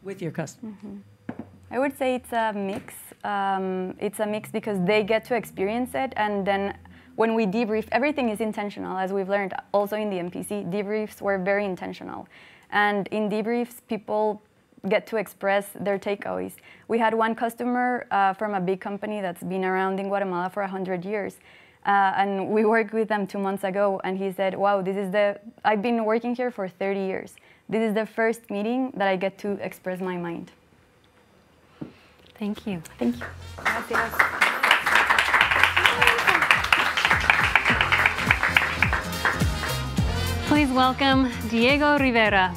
with your customers? I would say it's a mix. It's a mix because they get to experience it, and then when we debrief, everything is intentional, as we've learned also in the MPC. Debriefs were very intentional. And in debriefs, people get to express their takeaways. We had one customer from a big company that's been around in Guatemala for 100 years. And we worked with them 2 months ago, and he said, wow, I've been working here for 30 years. This is the first meeting that I get to express my mind. Thank you. Thank you. Gracias. Please welcome Diego Rivera.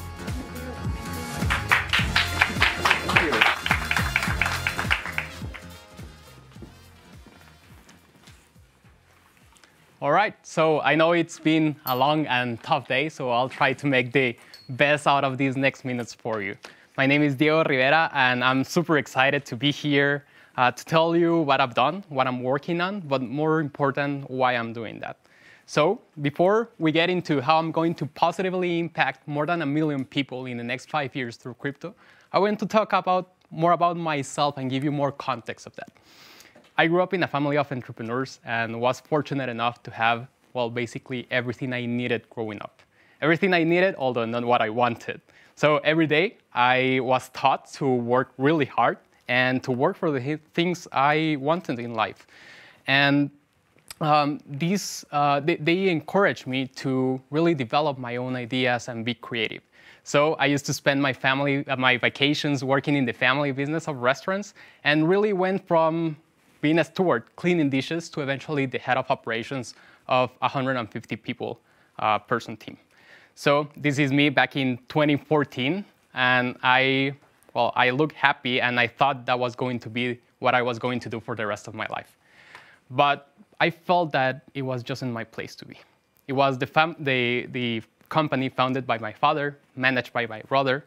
All right, so I know it's been a long and tough day, so I'll try to make the best out of these next minutes for you. My name is Diego Rivera, and I'm super excited to be here to tell you what I've done, what I'm working on, but more important, why I'm doing that. So before we get into how I'm going to positively impact more than 1 million people in the next 5 years through crypto, I want to talk more about myself and give you more context of that. I grew up in a family of entrepreneurs and was fortunate enough to have, well, basically everything I needed growing up. Everything I needed, although not what I wanted. So every day I was taught to work really hard and to work for the things I wanted in life. And they encouraged me to really develop my own ideas and be creative. So I used to spend my vacations working in the family business of restaurants, and really went from being a steward, cleaning dishes, to eventually the head of operations of 150 people person team. So this is me back in 2014, and I look happy, and I thought that was going to be what I was going to do for the rest of my life. But I felt that it was just in my place to be. It was the company founded by my father, managed by my brother,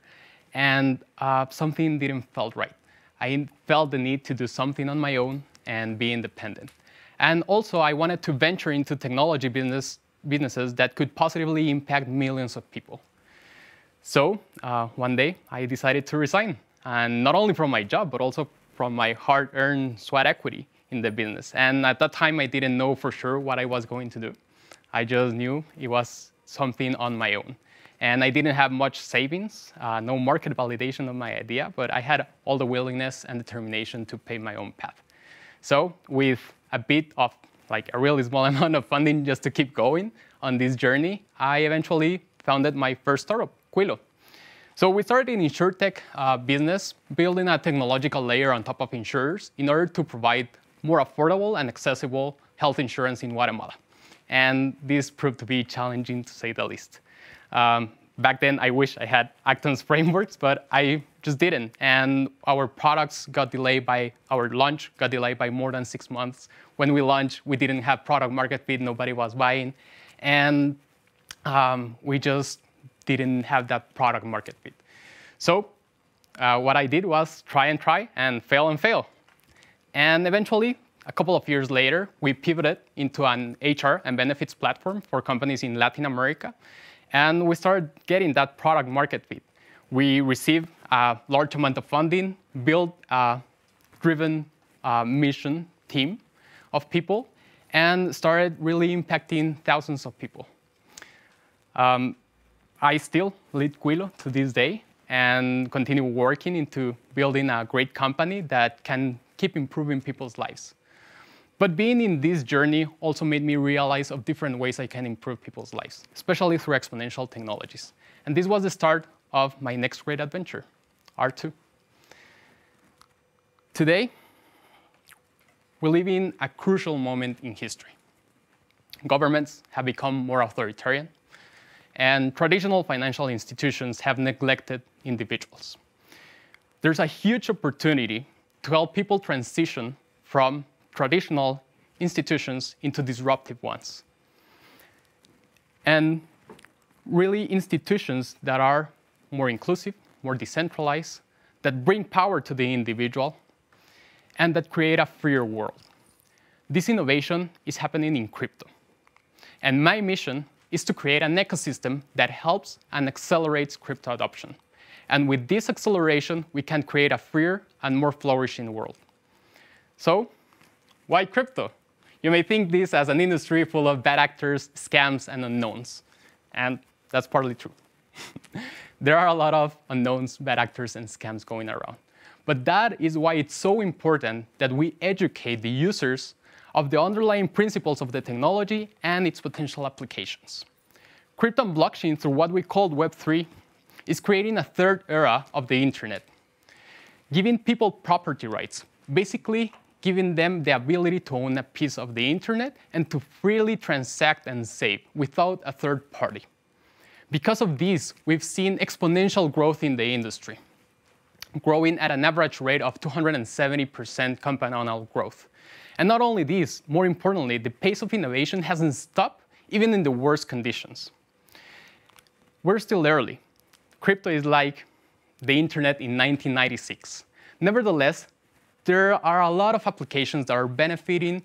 and something didn't feel right. I felt the need to do something on my own and be independent. And also, I wanted to venture into technology businesses that could positively impact millions of people. So one day, I decided to resign, and not only from my job, but also from my hard-earned sweat equity in the business. And at that time, I didn't know for sure what I was going to do. I just knew it was something on my own. And I didn't have much savings, no market validation of my idea, but I had all the willingness and determination to pave my own path. So with a bit of a really small amount of funding just to keep going on this journey, I eventually founded my first startup, Quilo. So we started an insurtech business, building a technological layer on top of insurers in order to provide more affordable and accessible health insurance in Guatemala. And this proved to be challenging, to say the least. Back then, I wish I had Acton's frameworks, but I just didn't. And our launch got delayed by more than 6 months. When we launched, we didn't have product market fit, nobody was buying. And we just didn't have that product market fit. So what I did was try and fail. And eventually, a couple of years later, we pivoted into an HR and benefits platform for companies in Latin America. And we started getting that product market fit. We received a large amount of funding, built a driven mission team of people, and started really impacting thousands of people. I still lead Quilo to this day and continue working into building a great company that can keep improving people's lives. But being in this journey also made me realize of different ways I can improve people's lives, especially through exponential technologies. And this was the start of my next great adventure, R2. Today, we live in a crucial moment in history. Governments have become more authoritarian, and traditional financial institutions have neglected individuals. There's a huge opportunity to help people transition from traditional institutions into disruptive ones. And really institutions that are more inclusive, more decentralized, that bring power to the individual, and that create a freer world. This innovation is happening in crypto. And my mission is to create an ecosystem that helps and accelerates crypto adoption. And with this acceleration, we can create a freer and more flourishing world. So, why crypto? You may think this as an industry full of bad actors, scams, and unknowns. And that's partly true. There are a lot of unknowns, bad actors, and scams going around. But that is why it's so important that we educate the users of the underlying principles of the technology and its potential applications. Crypto and blockchain, through what we call Web3, is creating a third era of the internet, giving people property rights, basically giving them the ability to own a piece of the internet and to freely transact and save without a third party. Because of this, we've seen exponential growth in the industry, growing at an average rate of 270% compound annual growth. And not only this, more importantly, the pace of innovation hasn't stopped even in the worst conditions. We're still early. Crypto is like the internet in 1996. Nevertheless, there are a lot of applications that are benefiting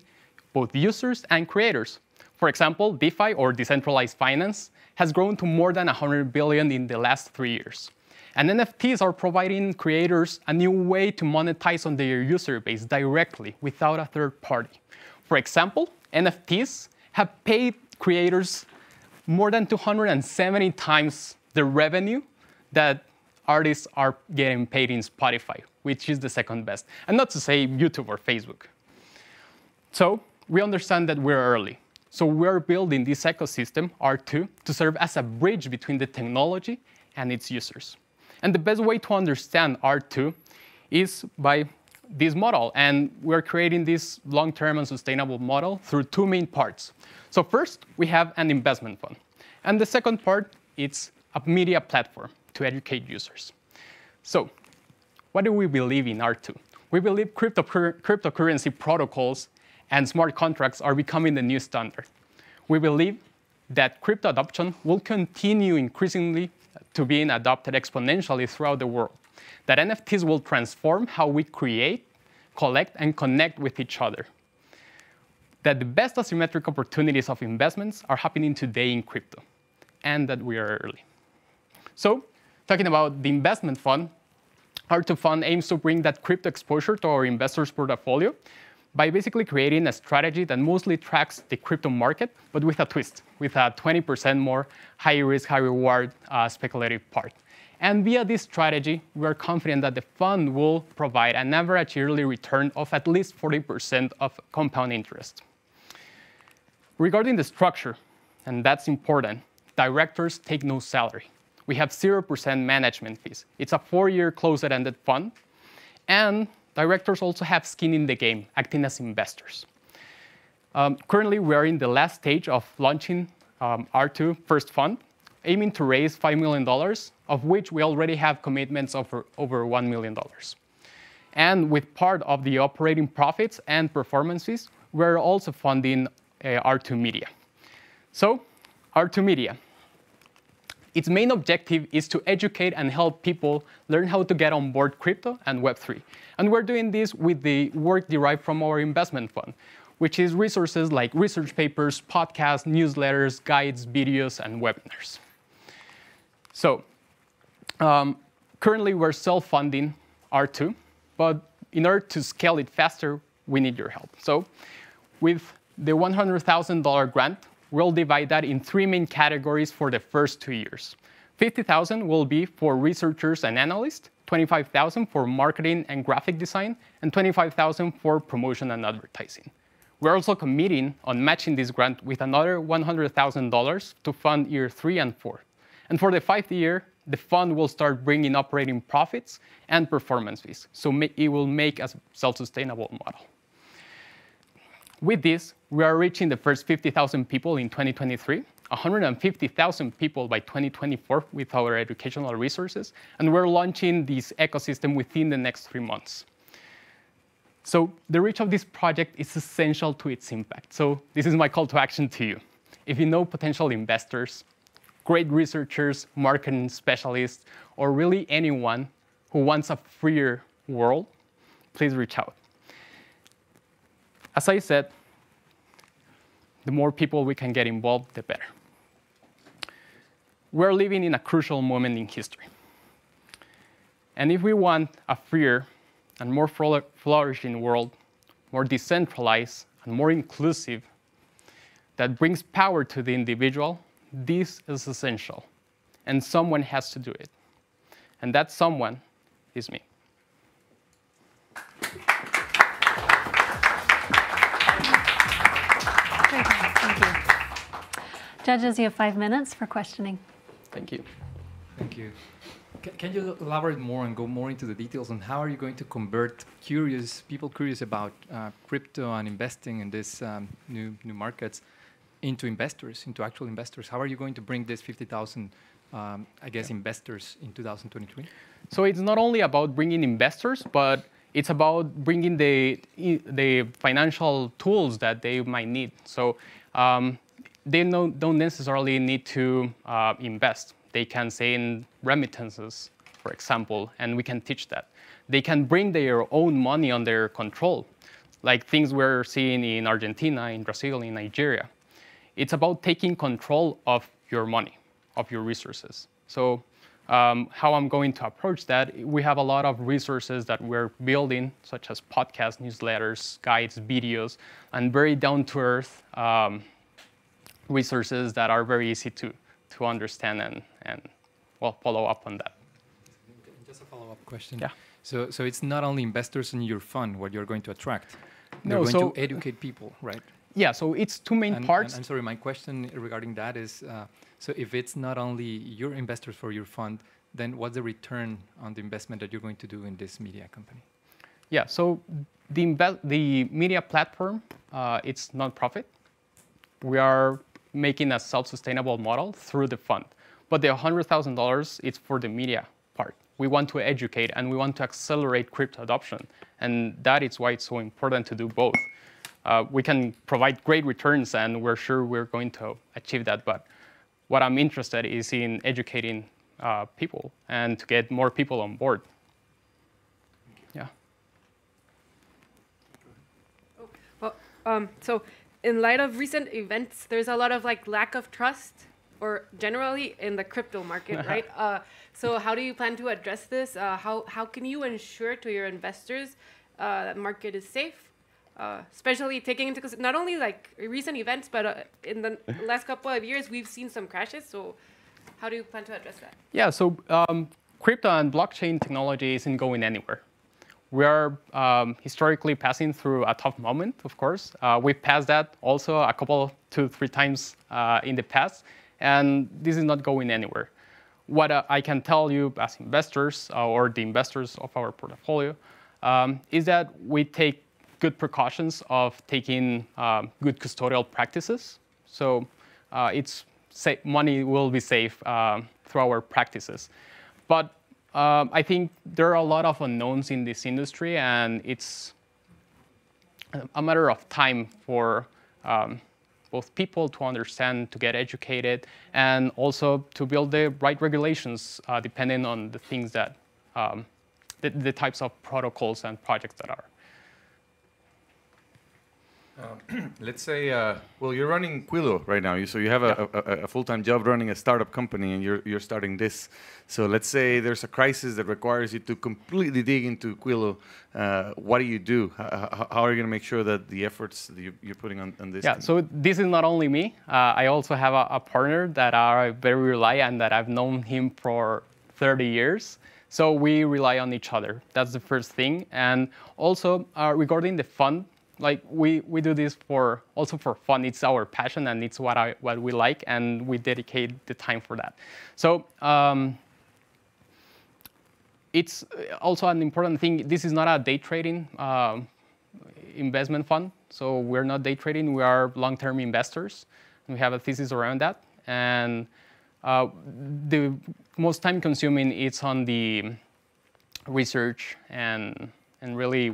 both users and creators. For example, DeFi, or decentralized finance, has grown to more than 100 billion in the last 3 years. And NFTs are providing creators a new way to monetize on their user base directly without a third party. For example, NFTs have paid creators more than 270 times the revenue that artists are getting paid in Spotify, which is the second best. And not to say YouTube or Facebook. So we understand that we're early. So we're building this ecosystem, R2, to serve as a bridge between the technology and its users. And the best way to understand R2 is by this model. And we're creating this long-term and sustainable model through two main parts. So first, we have an investment fund. And the second part, it's a media platform to educate users. So what do we believe in R2? We believe cryptocurrency protocols and smart contracts are becoming the new standard. We believe that crypto adoption will continue increasingly to being adopted exponentially throughout the world, that NFTs will transform how we create, collect, and connect with each other, that the best asymmetric opportunities of investments are happening today in crypto, and that we are early. So, talking about the investment fund, R2 Fund aims to bring that crypto exposure to our investors' portfolio by basically creating a strategy that mostly tracks the crypto market, but with a twist, with a 20% more high risk, high reward speculative part. And via this strategy, we are confident that the fund will provide an average yearly return of at least 40% of compound interest. Regarding the structure, and that's important, directors take no salary. We have 0% management fees. It's a 4-year closed-ended fund, and directors also have skin in the game, acting as investors. Currently, we are in the last stage of launching R2 First Fund, aiming to raise $5 million, of which we already have commitments of over $1 million. And with part of the operating profits and performance fees, we're also funding R2 Media. So, R2 Media. Its main objective is to educate and help people learn how to get on board crypto and Web3. And we're doing this with the work derived from our investment fund, which is resources like research papers, podcasts, newsletters, guides, videos, and webinars. So currently, we're self-funding R2, but in order to scale it faster, we need your help. So with the $100,000 grant, we'll divide that in 3 main categories for the first 2 years. $50,000 will be for researchers and analysts, $25,000 for marketing and graphic design, and $25,000 for promotion and advertising. We're also committing on matching this grant with another $100,000 to fund year 3 and 4. And for the 5th year, the fund will start bringing operating profits and performance fees. So it will make a self-sustainable model. With this, we are reaching the first 50,000 people in 2023, 150,000 people by 2024 with our educational resources, and we're launching this ecosystem within the next 3 months. So the reach of this project is essential to its impact. So this is my call to action to you. If you know potential investors, great researchers, marketing specialists, or really anyone who wants a freer world, please reach out. As I said, the more people we can get involved, the better. We're living in a crucial moment in history. And if we want a freer and more flourishing world, more decentralized and more inclusive, that brings power to the individual, this is essential. And someone has to do it. And that someone is me. Thank you. Judges, you have 5 minutes for questioning. Thank you. Thank you. Can you elaborate more and go more into the details on how are you going to convert people curious about crypto and investing in these new markets into investors, into actual investors? How are you going to bring this 50,000, investors in 2023? So it's not only about bringing investors, but it's about bringing the financial tools that they might need. So they don't necessarily need to invest. They can send remittances, for example, and we can teach that. They can bring their own money under control, like things we're seeing in Argentina, in Brazil, in Nigeria. It's about taking control of your money, of your resources. So how I'm going to approach that, we have a lot of resources that we're building, such as podcasts, newsletters, guides, videos, and very down-to-earth resources that are very easy to understand and follow up on that. Just a follow-up question. Yeah. So it's not only investors in your fund what you're going to attract. No, you're going to educate people, right? Yeah, so it's two main parts. I'm sorry, my question regarding that is, so if it's not only your investors for your fund, then what's the return on the investment that you're going to do in this media company? Yeah, so the media platform, it's non-profit. We are making a self-sustainable model through the fund. But the $100,000 is for the media part. We want to educate and we want to accelerate crypto adoption. And that is why it's so important to do both. We can provide great returns and we're sure we're going to achieve that. But what I'm interested is in educating people and to get more people on board. Yeah. Well, so in light of recent events, there's a lot of lack of trust, or generally in the crypto market, right? So how do you plan to address this? How can you ensure to your investors that market is safe, especially taking into consideration not only recent events, but in the last couple of years we've seen some crashes. So how do you plan to address that? Yeah, so crypto and blockchain technology isn't going anywhere. We are historically passing through a tough moment, of course. We've passed that also a couple, 2-3 times in the past, and this is not going anywhere. What I can tell you as investors, or the investors of our portfolio, is that we take good precautions of taking good custodial practices. So money will be safe through our practices. But I think there are a lot of unknowns in this industry, and it's a matter of time for both people to understand, to get educated, and also to build the right regulations depending on the things that, the types of protocols and projects that are. Let's say, well, you're running Quilo right now, so you have a full-time job running a startup company, and you're starting this. So let's say there's a crisis that requires you to completely dig into Quilo. What do? How are you going to make sure that the efforts that you're putting on this? Yeah, so this is not only me. I also have a partner that I very rely on, that I've known him for 30 years. So we rely on each other. That's the first thing. And also regarding the fund, we do this also for fun. It's our passion and it's what we like, and we dedicate the time for that. So it's also an important thing. This is not a day trading investment fund. So we're not day trading. We are long-term investors. We have a thesis around that. And the most time consuming is on the research and really,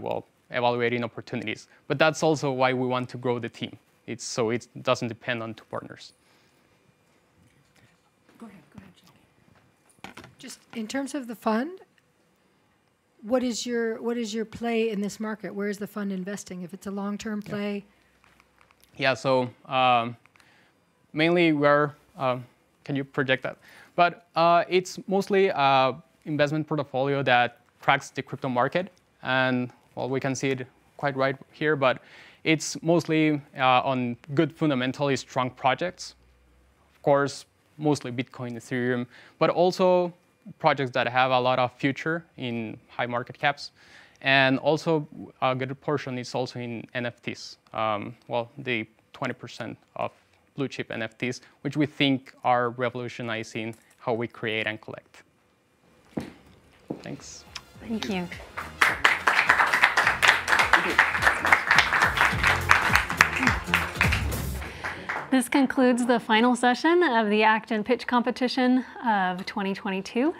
evaluating opportunities. But that's also why we want to grow the team. So it doesn't depend on two partners. Go ahead, Jackie. Just in terms of the fund, what is your play in this market? Where is the fund investing? If it's a long-term play? Yeah, so mainly we're, can you project that? But it's mostly an investment portfolio that tracks the crypto market. And well, we can see it quite right here, but it's mostly on good fundamentally strong projects. Of course, mostly Bitcoin, Ethereum, but also projects that have a lot of future in high market caps. And also a good portion is also in NFTs. The 20% of blue chip NFTs, which we think are revolutionizing how we create and collect. Thanks. Thank you. This concludes the final session of the Acton Pitch Competition of 2022.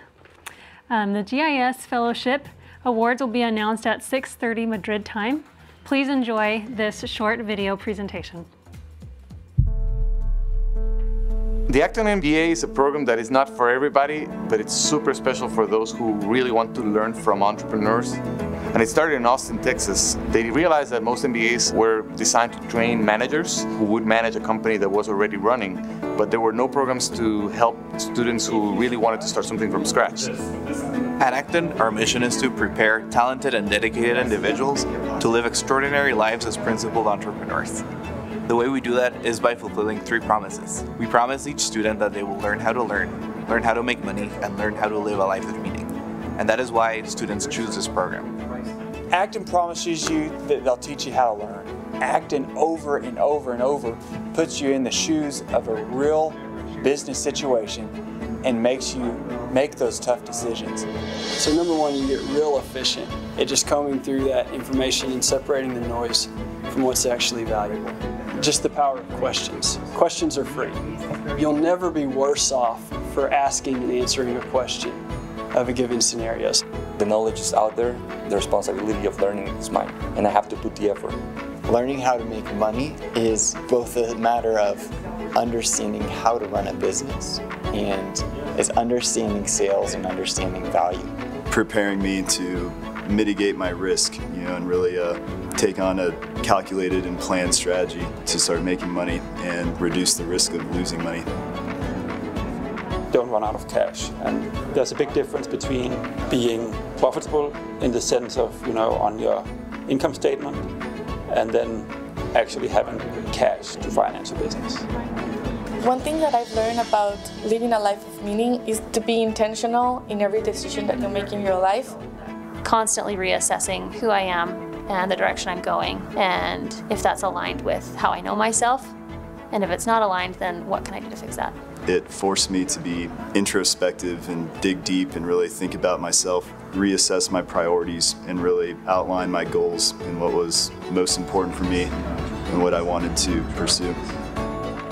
The GIS Fellowship Awards will be announced at 6:30 Madrid time. Please enjoy this short video presentation. The Acton MBA is a program that is not for everybody, but it's super special for those who really want to learn from entrepreneurs. And it started in Austin, Texas. They realized that most MBAs were designed to train managers who would manage a company that was already running, but there were no programs to help students who really wanted to start something from scratch. At Acton, our mission is to prepare talented and dedicated individuals to live extraordinary lives as principled entrepreneurs. The way we do that is by fulfilling 3 promises. We promise each student that they will learn how to make money, and learn how to live a life of meaning. And that is why students choose this program. Acton promises you that they'll teach you how to learn, Acton over and over and over puts you in the shoes of a real business situation and makes you make those tough decisions. So number one, you get real efficient at just combing through that information and separating the noise from what's actually valuable. Just the power of questions. Questions are free. You'll never be worse off for asking and answering a question of a given scenario. The knowledge is out there, the responsibility of learning is mine, and I have to put the effort. Learning how to make money is both a matter of understanding how to run a business and is understanding sales and understanding value. Preparing me to mitigate my risk, and really take on a calculated and planned strategy to start making money and reduce the risk of losing money. Don't run out of cash. And there's a big difference between being profitable in the sense of, on your income statement and then actually having cash to finance a business. One thing that I've learned about living a life of meaning is to be intentional in every decision that you make in your life. Constantly reassessing who I am and the direction I'm going, and if that's aligned with how I know myself, and if it's not aligned, then what can I do to fix that? It forced me to be introspective and dig deep and really think about myself, reassess my priorities, and really outline my goals and what was most important for me and what I wanted to pursue.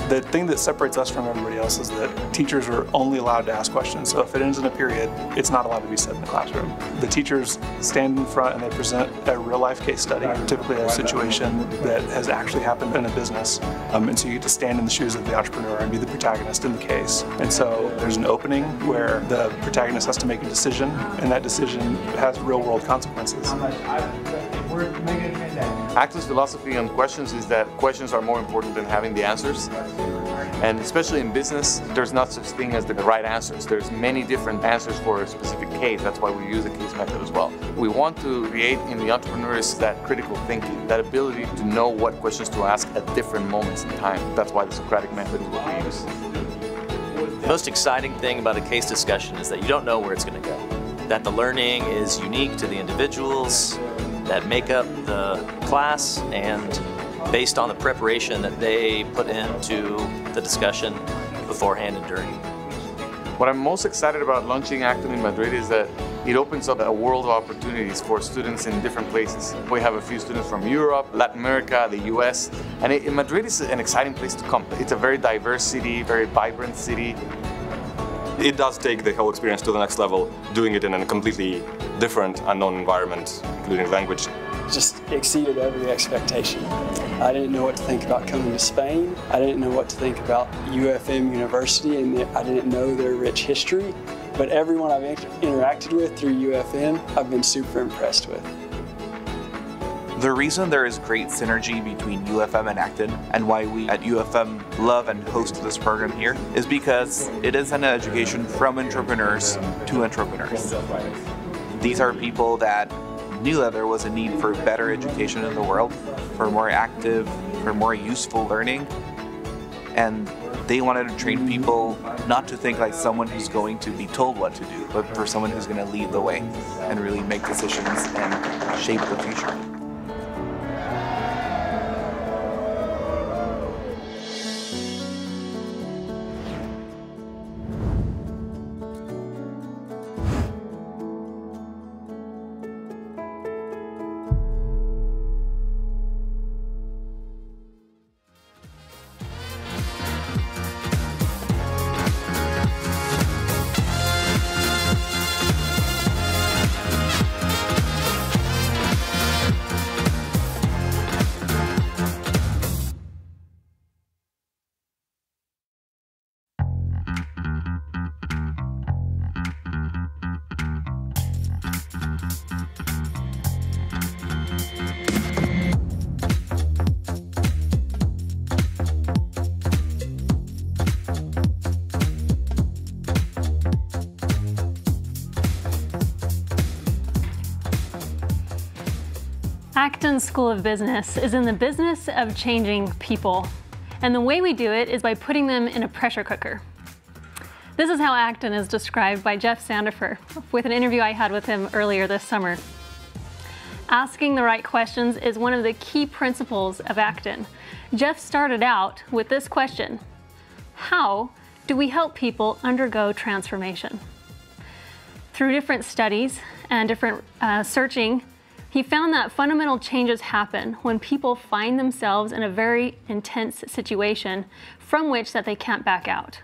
The thing that separates us from everybody else is that teachers are only allowed to ask questions. So if it ends in a period, it's not allowed to be said in the classroom. The teachers stand in front and they present a real-life case study, typically a situation that has actually happened in a business. And so you get to stand in the shoes of the entrepreneur and be the protagonist in the case. And so there's an opening where the protagonist has to make a decision, and that decision has real-world consequences. Acton's philosophy on questions is that questions are more important than having the answers. And especially in business, there's not such thing as the right answers. There's many different answers for a specific case. That's why we use the case method as well. We want to create in the entrepreneurs that critical thinking, that ability to know what questions to ask at different moments in time. That's why the Socratic method is what we use. The most exciting thing about a case discussion is that you don't know where it's going to go. That the learning is unique to the individuals that make up the class and based on the preparation that they put into the discussion beforehand and during. What I'm most excited about launching Acton in Madrid is that it opens up a world of opportunities for students in different places. We have a few students from Europe, Latin America, the US, and Madrid is an exciting place to come. It's a very diverse city, very vibrant city. It does take the whole experience to the next level, doing it in a completely different, unknown environment, including language. Just exceeded every expectation. I didn't know what to think about coming to Spain. I didn't know what to think about UFM University, and I didn't know their rich history. But everyone I've interacted with through UFM, I've been super impressed with. The reason there is great synergy between UFM and Acton, and why we at UFM love and host this program here, is because it is an education from entrepreneurs to entrepreneurs. These are people that knew that there was a need for better education in the world, for more active, for more useful learning, and they wanted to train people not to think like someone who's going to be told what to do, but for someone who's going to lead the way and really make decisions and shape the future. Acton School of Business is in the business of changing people. And the way we do it is by putting them in a pressure cooker. This is how Acton is described by Jeff Sandifer with an interview I had with him earlier this summer. Asking the right questions is one of the key principles of Acton. Jeff started out with this question: how do we help people undergo transformation? Through different studies and different searching, he found that fundamental changes happen when people find themselves in a very intense situation from which that they can't back out.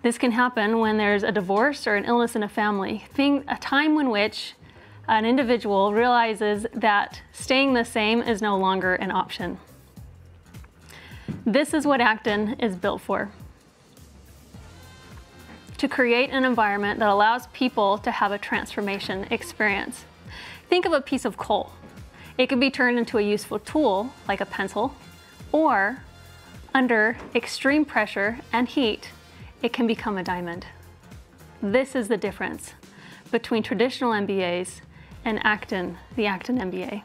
This can happen when there's a divorce or an illness in a family, a time in which an individual realizes that staying the same is no longer an option. This is what Acton is built for: to create an environment that allows people to have a transformation experience. Think of a piece of coal. It can be turned into a useful tool, like a pencil, or under extreme pressure and heat, it can become a diamond. This is the difference between traditional MBAs and Acton, the Acton MBA.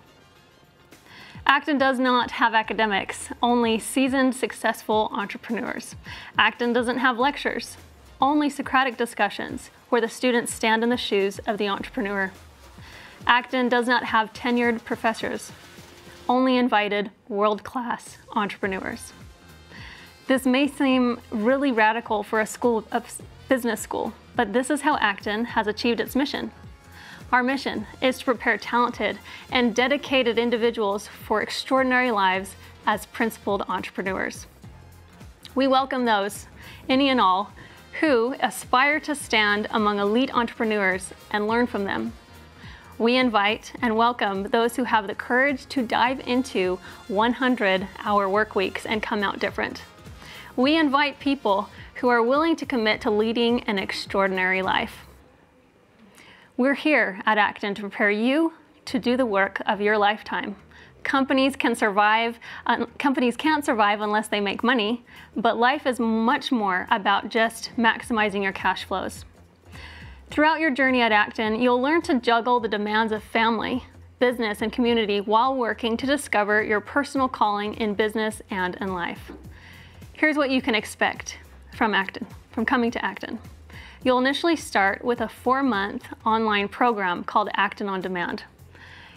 Acton does not have academics, only seasoned, successful entrepreneurs. Acton doesn't have lectures, only Socratic discussions where the students stand in the shoes of the entrepreneur. Acton does not have tenured professors, only invited world-class entrepreneurs. This may seem really radical for a business school, but this is how Acton has achieved its mission. Our mission is to prepare talented and dedicated individuals for extraordinary lives as principled entrepreneurs. We welcome those, any and all, who aspire to stand among elite entrepreneurs and learn from them. We invite and welcome those who have the courage to dive into 100-hour work weeks and come out different. We invite people who are willing to commit to leading an extraordinary life. We're here at Acton to prepare you to do the work of your lifetime. Companies can't survive unless they make money, but life is much more about just maximizing your cash flows. Throughout your journey at Acton, you'll learn to juggle the demands of family, business, and community while working to discover your personal calling in business and in life. Here's what you can expect from coming to Acton. You'll initially start with a 4-month online program called Acton On Demand.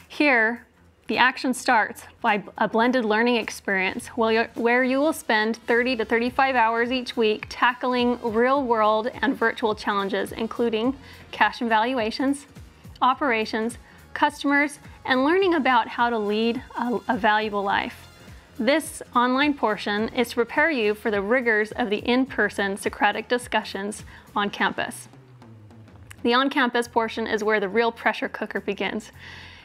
Here, the action starts by a blended learning experience where you will spend 30 to 35 hours each week tackling real-world and virtual challenges, including cash and valuations, operations, customers, and learning about how to lead a valuable life. This online portion is to prepare you for the rigors of the in-person Socratic discussions on campus. The on-campus portion is where the real pressure cooker begins.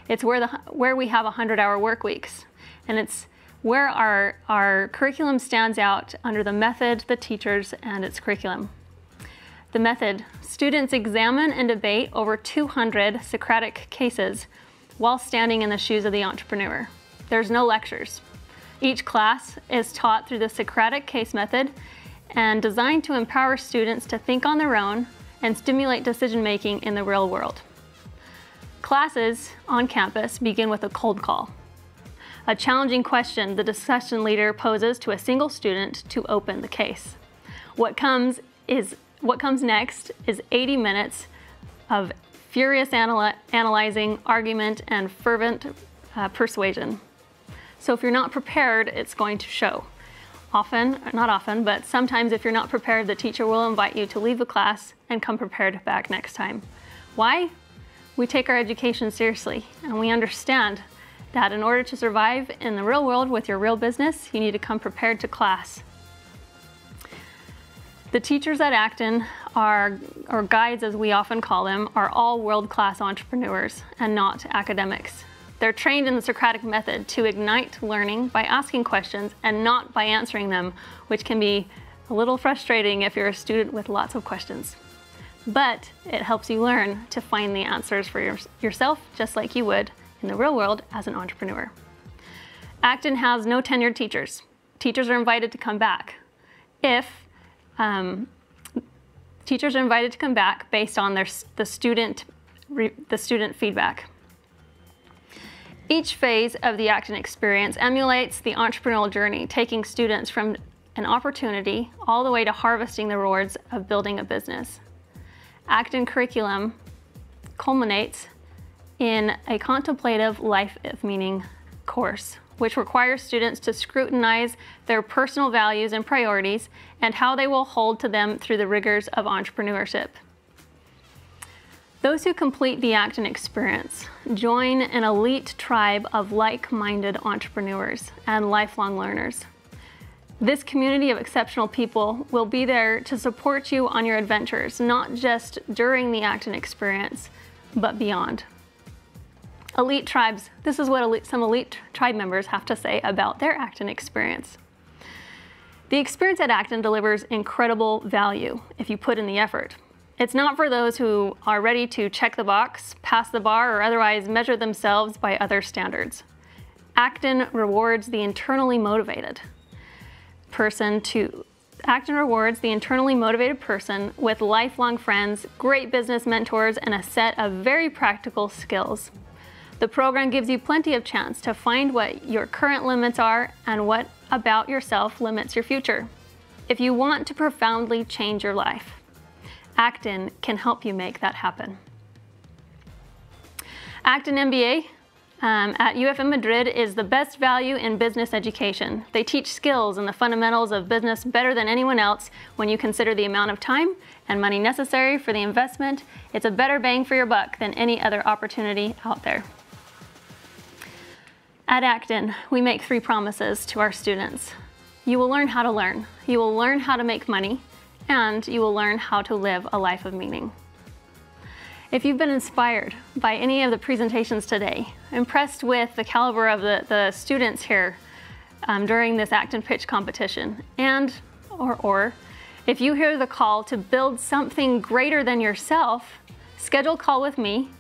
It's where we have 100-hour work weeks, and it's where our curriculum stands out under the method, the teachers, and its curriculum. The method: students examine and debate over 200 Socratic cases while standing in the shoes of the entrepreneur. There's no lectures. Each class is taught through the Socratic case method and designed to empower students to think on their own and stimulate decision-making in the real world. Classes on campus begin with a cold call, a challenging question the discussion leader poses to a single student to open the case. What comes next is 80 minutes of furious analyzing, argument, and fervent persuasion. So if you're not prepared, it's going to show. Not often, but sometimes if you're not prepared, the teacher will invite you to leave the class and come prepared back next time. Why? We take our education seriously, and we understand that in order to survive in the real world with your real business, you need to come prepared to class. The teachers at Acton, or guides as we often call them, are all world-class entrepreneurs and not academics. They're trained in the Socratic method to ignite learning by asking questions and not by answering them, which can be a little frustrating if you're a student with lots of questions. But it helps you learn to find the answers for yourself, just like you would in the real world as an entrepreneur. Acton has no tenured teachers. Teachers are invited to come back teachers are invited to come back based on the student feedback. Each phase of the Acton experience emulates the entrepreneurial journey, taking students from an opportunity all the way to harvesting the rewards of building a business. Acton curriculum culminates in a contemplative life of meaning course, which requires students to scrutinize their personal values and priorities and how they will hold to them through the rigors of entrepreneurship. Those who complete the Acton experience join an elite tribe of like-minded entrepreneurs and lifelong learners. This community of exceptional people will be there to support you on your adventures, not just during the Acton experience, but beyond. Elite tribes, this is what some elite tribe members have to say about their Acton experience. The experience at Acton delivers incredible value if you put in the effort. It's not for those who are ready to check the box, pass the bar, or otherwise measure themselves by other standards. Acton rewards the internally motivated person with lifelong friends, great business mentors, and a set of very practical skills. The program gives you plenty of chance to find what your current limits are and what about yourself limits your future. If you want to profoundly change your life, Acton can help you make that happen. Acton MBA at UFM Madrid is the best value in business education. They teach skills and the fundamentals of business better than anyone else. When you consider the amount of time and money necessary for the investment, it's a better bang for your buck than any other opportunity out there. At Acton, we make 3 promises to our students. You will learn how to learn, you will learn how to make money, and you will learn how to live a life of meaning. If you've been inspired by any of the presentations today, impressed with the caliber of the students here during this Acton pitch competition, or if you hear the call to build something greater than yourself, schedule a call with me.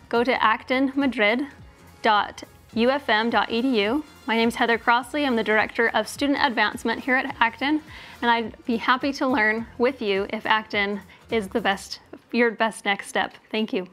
Go to actonmadrid.ufm.edu. My name is Heather Crossley. I'm the Director of Student Advancement here at Acton, and I'd be happy to learn with you if Acton is your best next step. Thank you.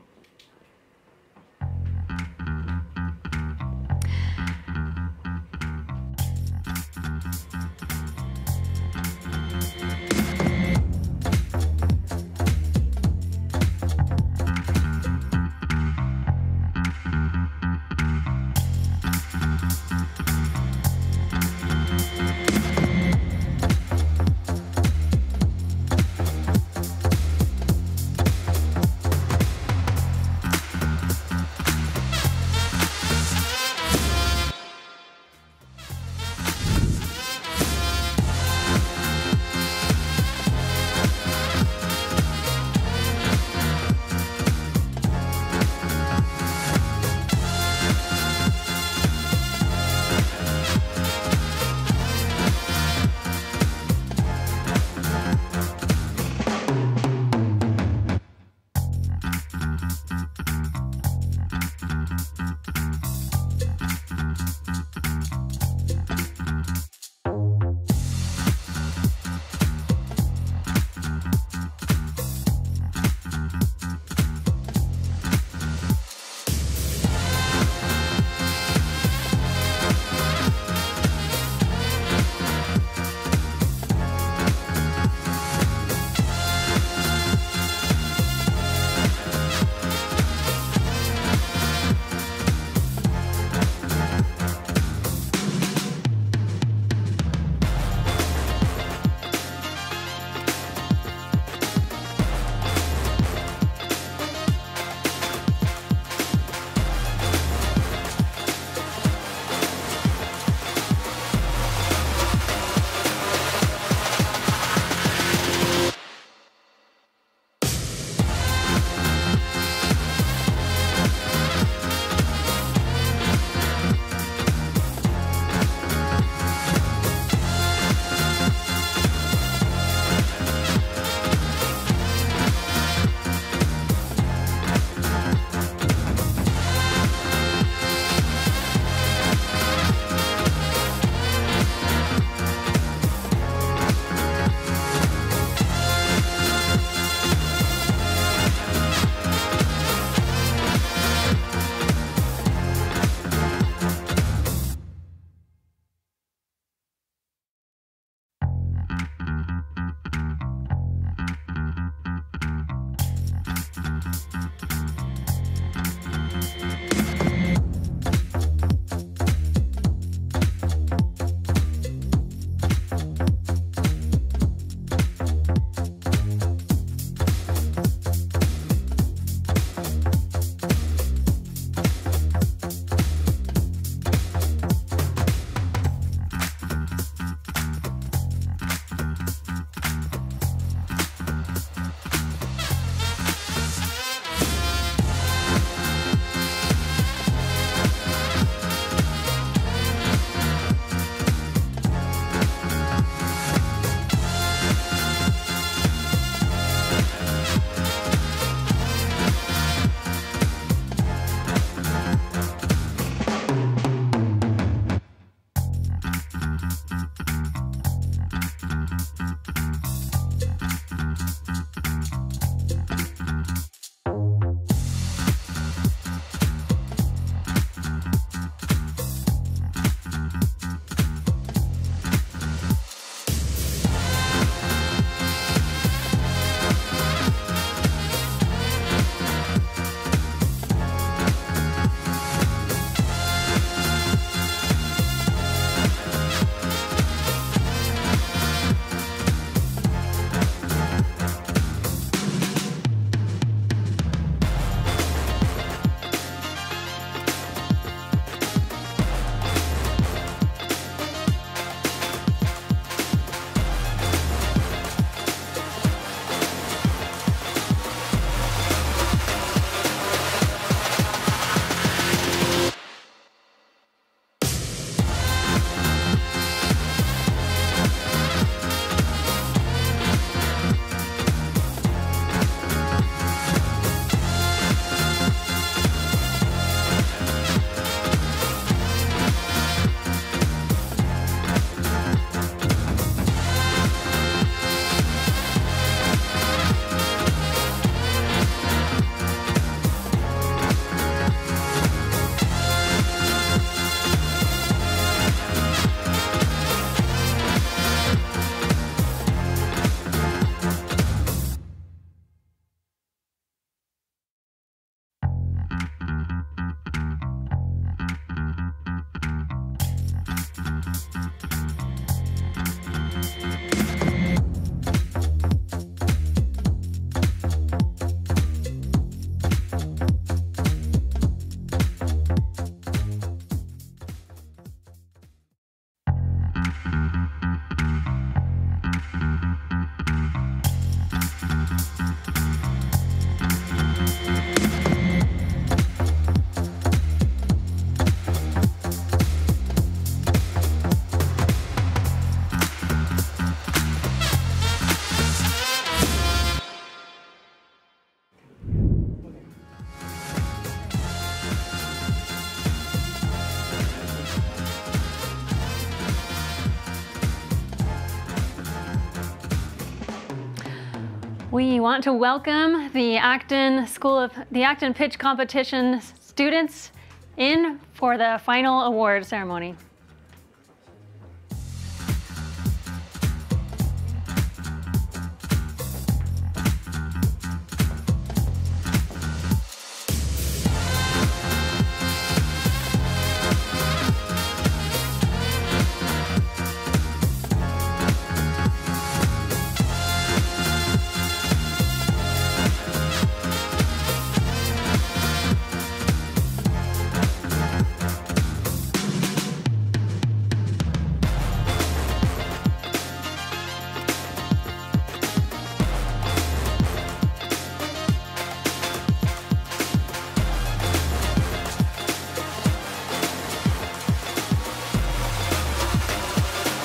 We want to welcome the Acton Pitch Competition students in for the final award ceremony.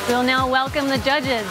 We'll now welcome the judges.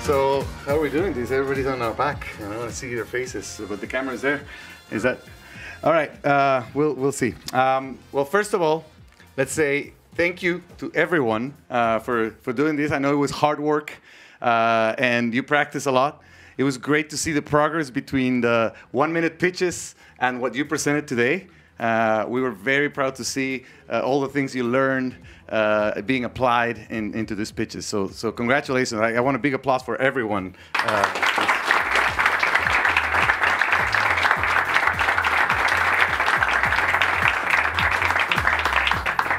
So how are we doing this? Everybody's on our back. I want to see their faces, but the camera's there. Is that all right? We'll see. Well, first of all, let's say thank you to everyone for doing this. I know it was hard work, and you practice a lot. It was great to see the progress between the 1-minute pitches and what you presented today. We were very proud to see all the things you learned being applied into these pitches. So congratulations. I want a big applause for everyone.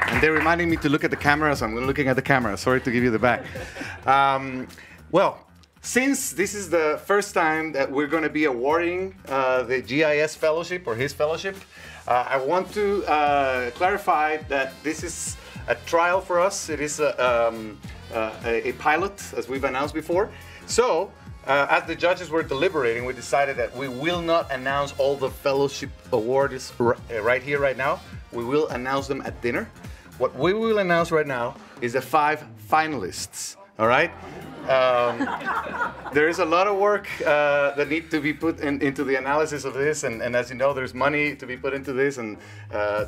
And they're reminding me to look at the camera, so I'm looking at the camera. Sorry to give you the back. Well, since this is the first time that we're going to be awarding the GIS Fellowship or his fellowship, I want to clarify that this is a trial for us. It is a pilot, as we've announced before. So, as the judges were deliberating, we decided that we will not announce all the fellowship awards right here, right now. We will announce them at dinner. What we will announce right now is the 5 finalists. All right? There is a lot of work that needs to be put into the analysis of this, and as you know, there's money to be put into this, and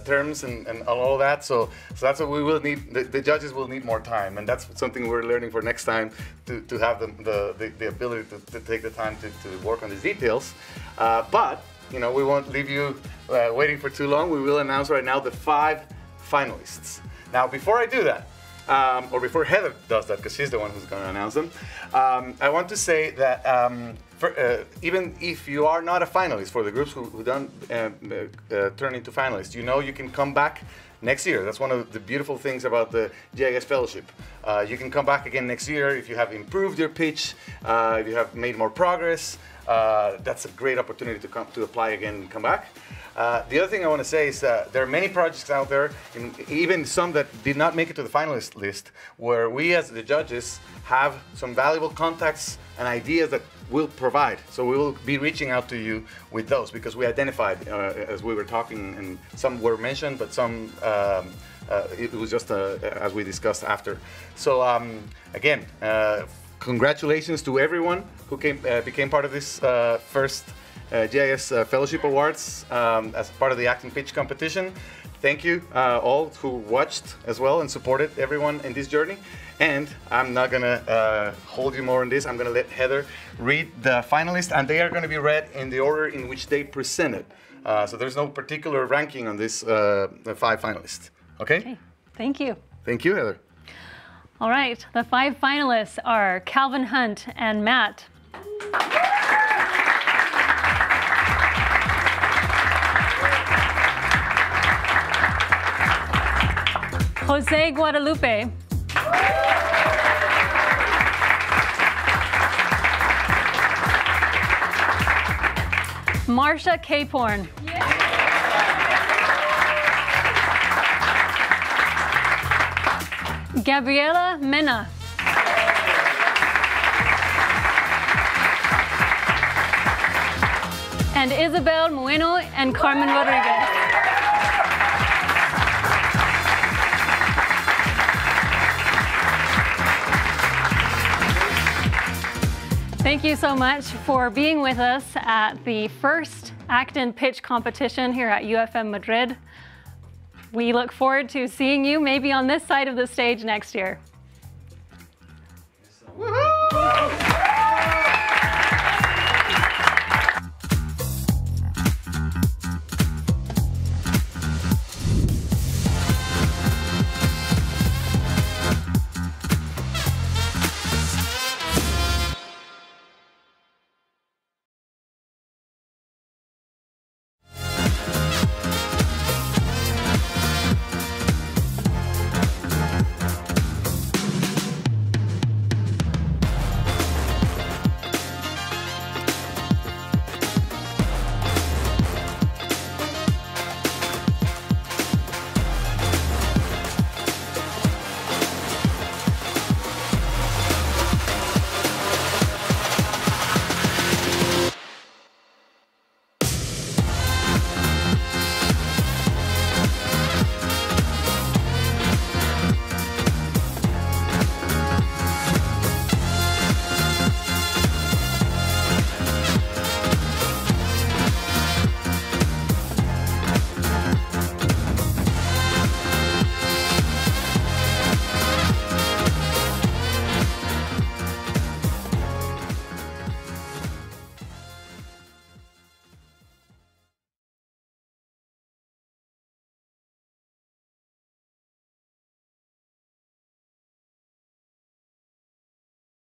terms and all that. So that's what we will need. The judges will need more time, and that's something we're learning for next time to have the ability to take the time to work on these details. But you know, we won't leave you waiting for too long. We will announce right now the 5 finalists. Now, before I do that, or before Heather does that, because she's the one who's going to announce them, I want to say that even if you are not a finalist for the groups who don't turn into finalists, you know you can come back next year. That's one of the beautiful things about the GIS Fellowship. You can come back again next year if you have improved your pitch, if you have made more progress. That's a great opportunity to apply again and come back. The other thing I want to say is there are many projects out there, even some that did not make it to the finalist list, where we as the judges have some valuable contacts and ideas that we'll provide. So we will be reaching out to you with those, because we identified as we were talking, and some were mentioned, but some it was just as we discussed after. So again, congratulations to everyone who became part of this first GIS Fellowship Awards as part of the Acton Pitch competition. Thank you all who watched as well and supported everyone in this journey. And I'm not going to hold you more on this. I'm going to let Heather read the finalists, and they are going to be read in the order in which they presented. So there's no particular ranking on this the 5 finalists. Okay? Thank you. Thank you, Heather. All right, the 5 finalists are Calvin Hunt and Matt. Jose Guadalupe. Marsha Caporn. Gabriela Mena. and Isabel Bueno and Carmen Rodriguez. Thank you so much for being with us at the first Acton Pitch competition here at UFM Madrid. We look forward to seeing you maybe on this side of the stage next year. Woohoo!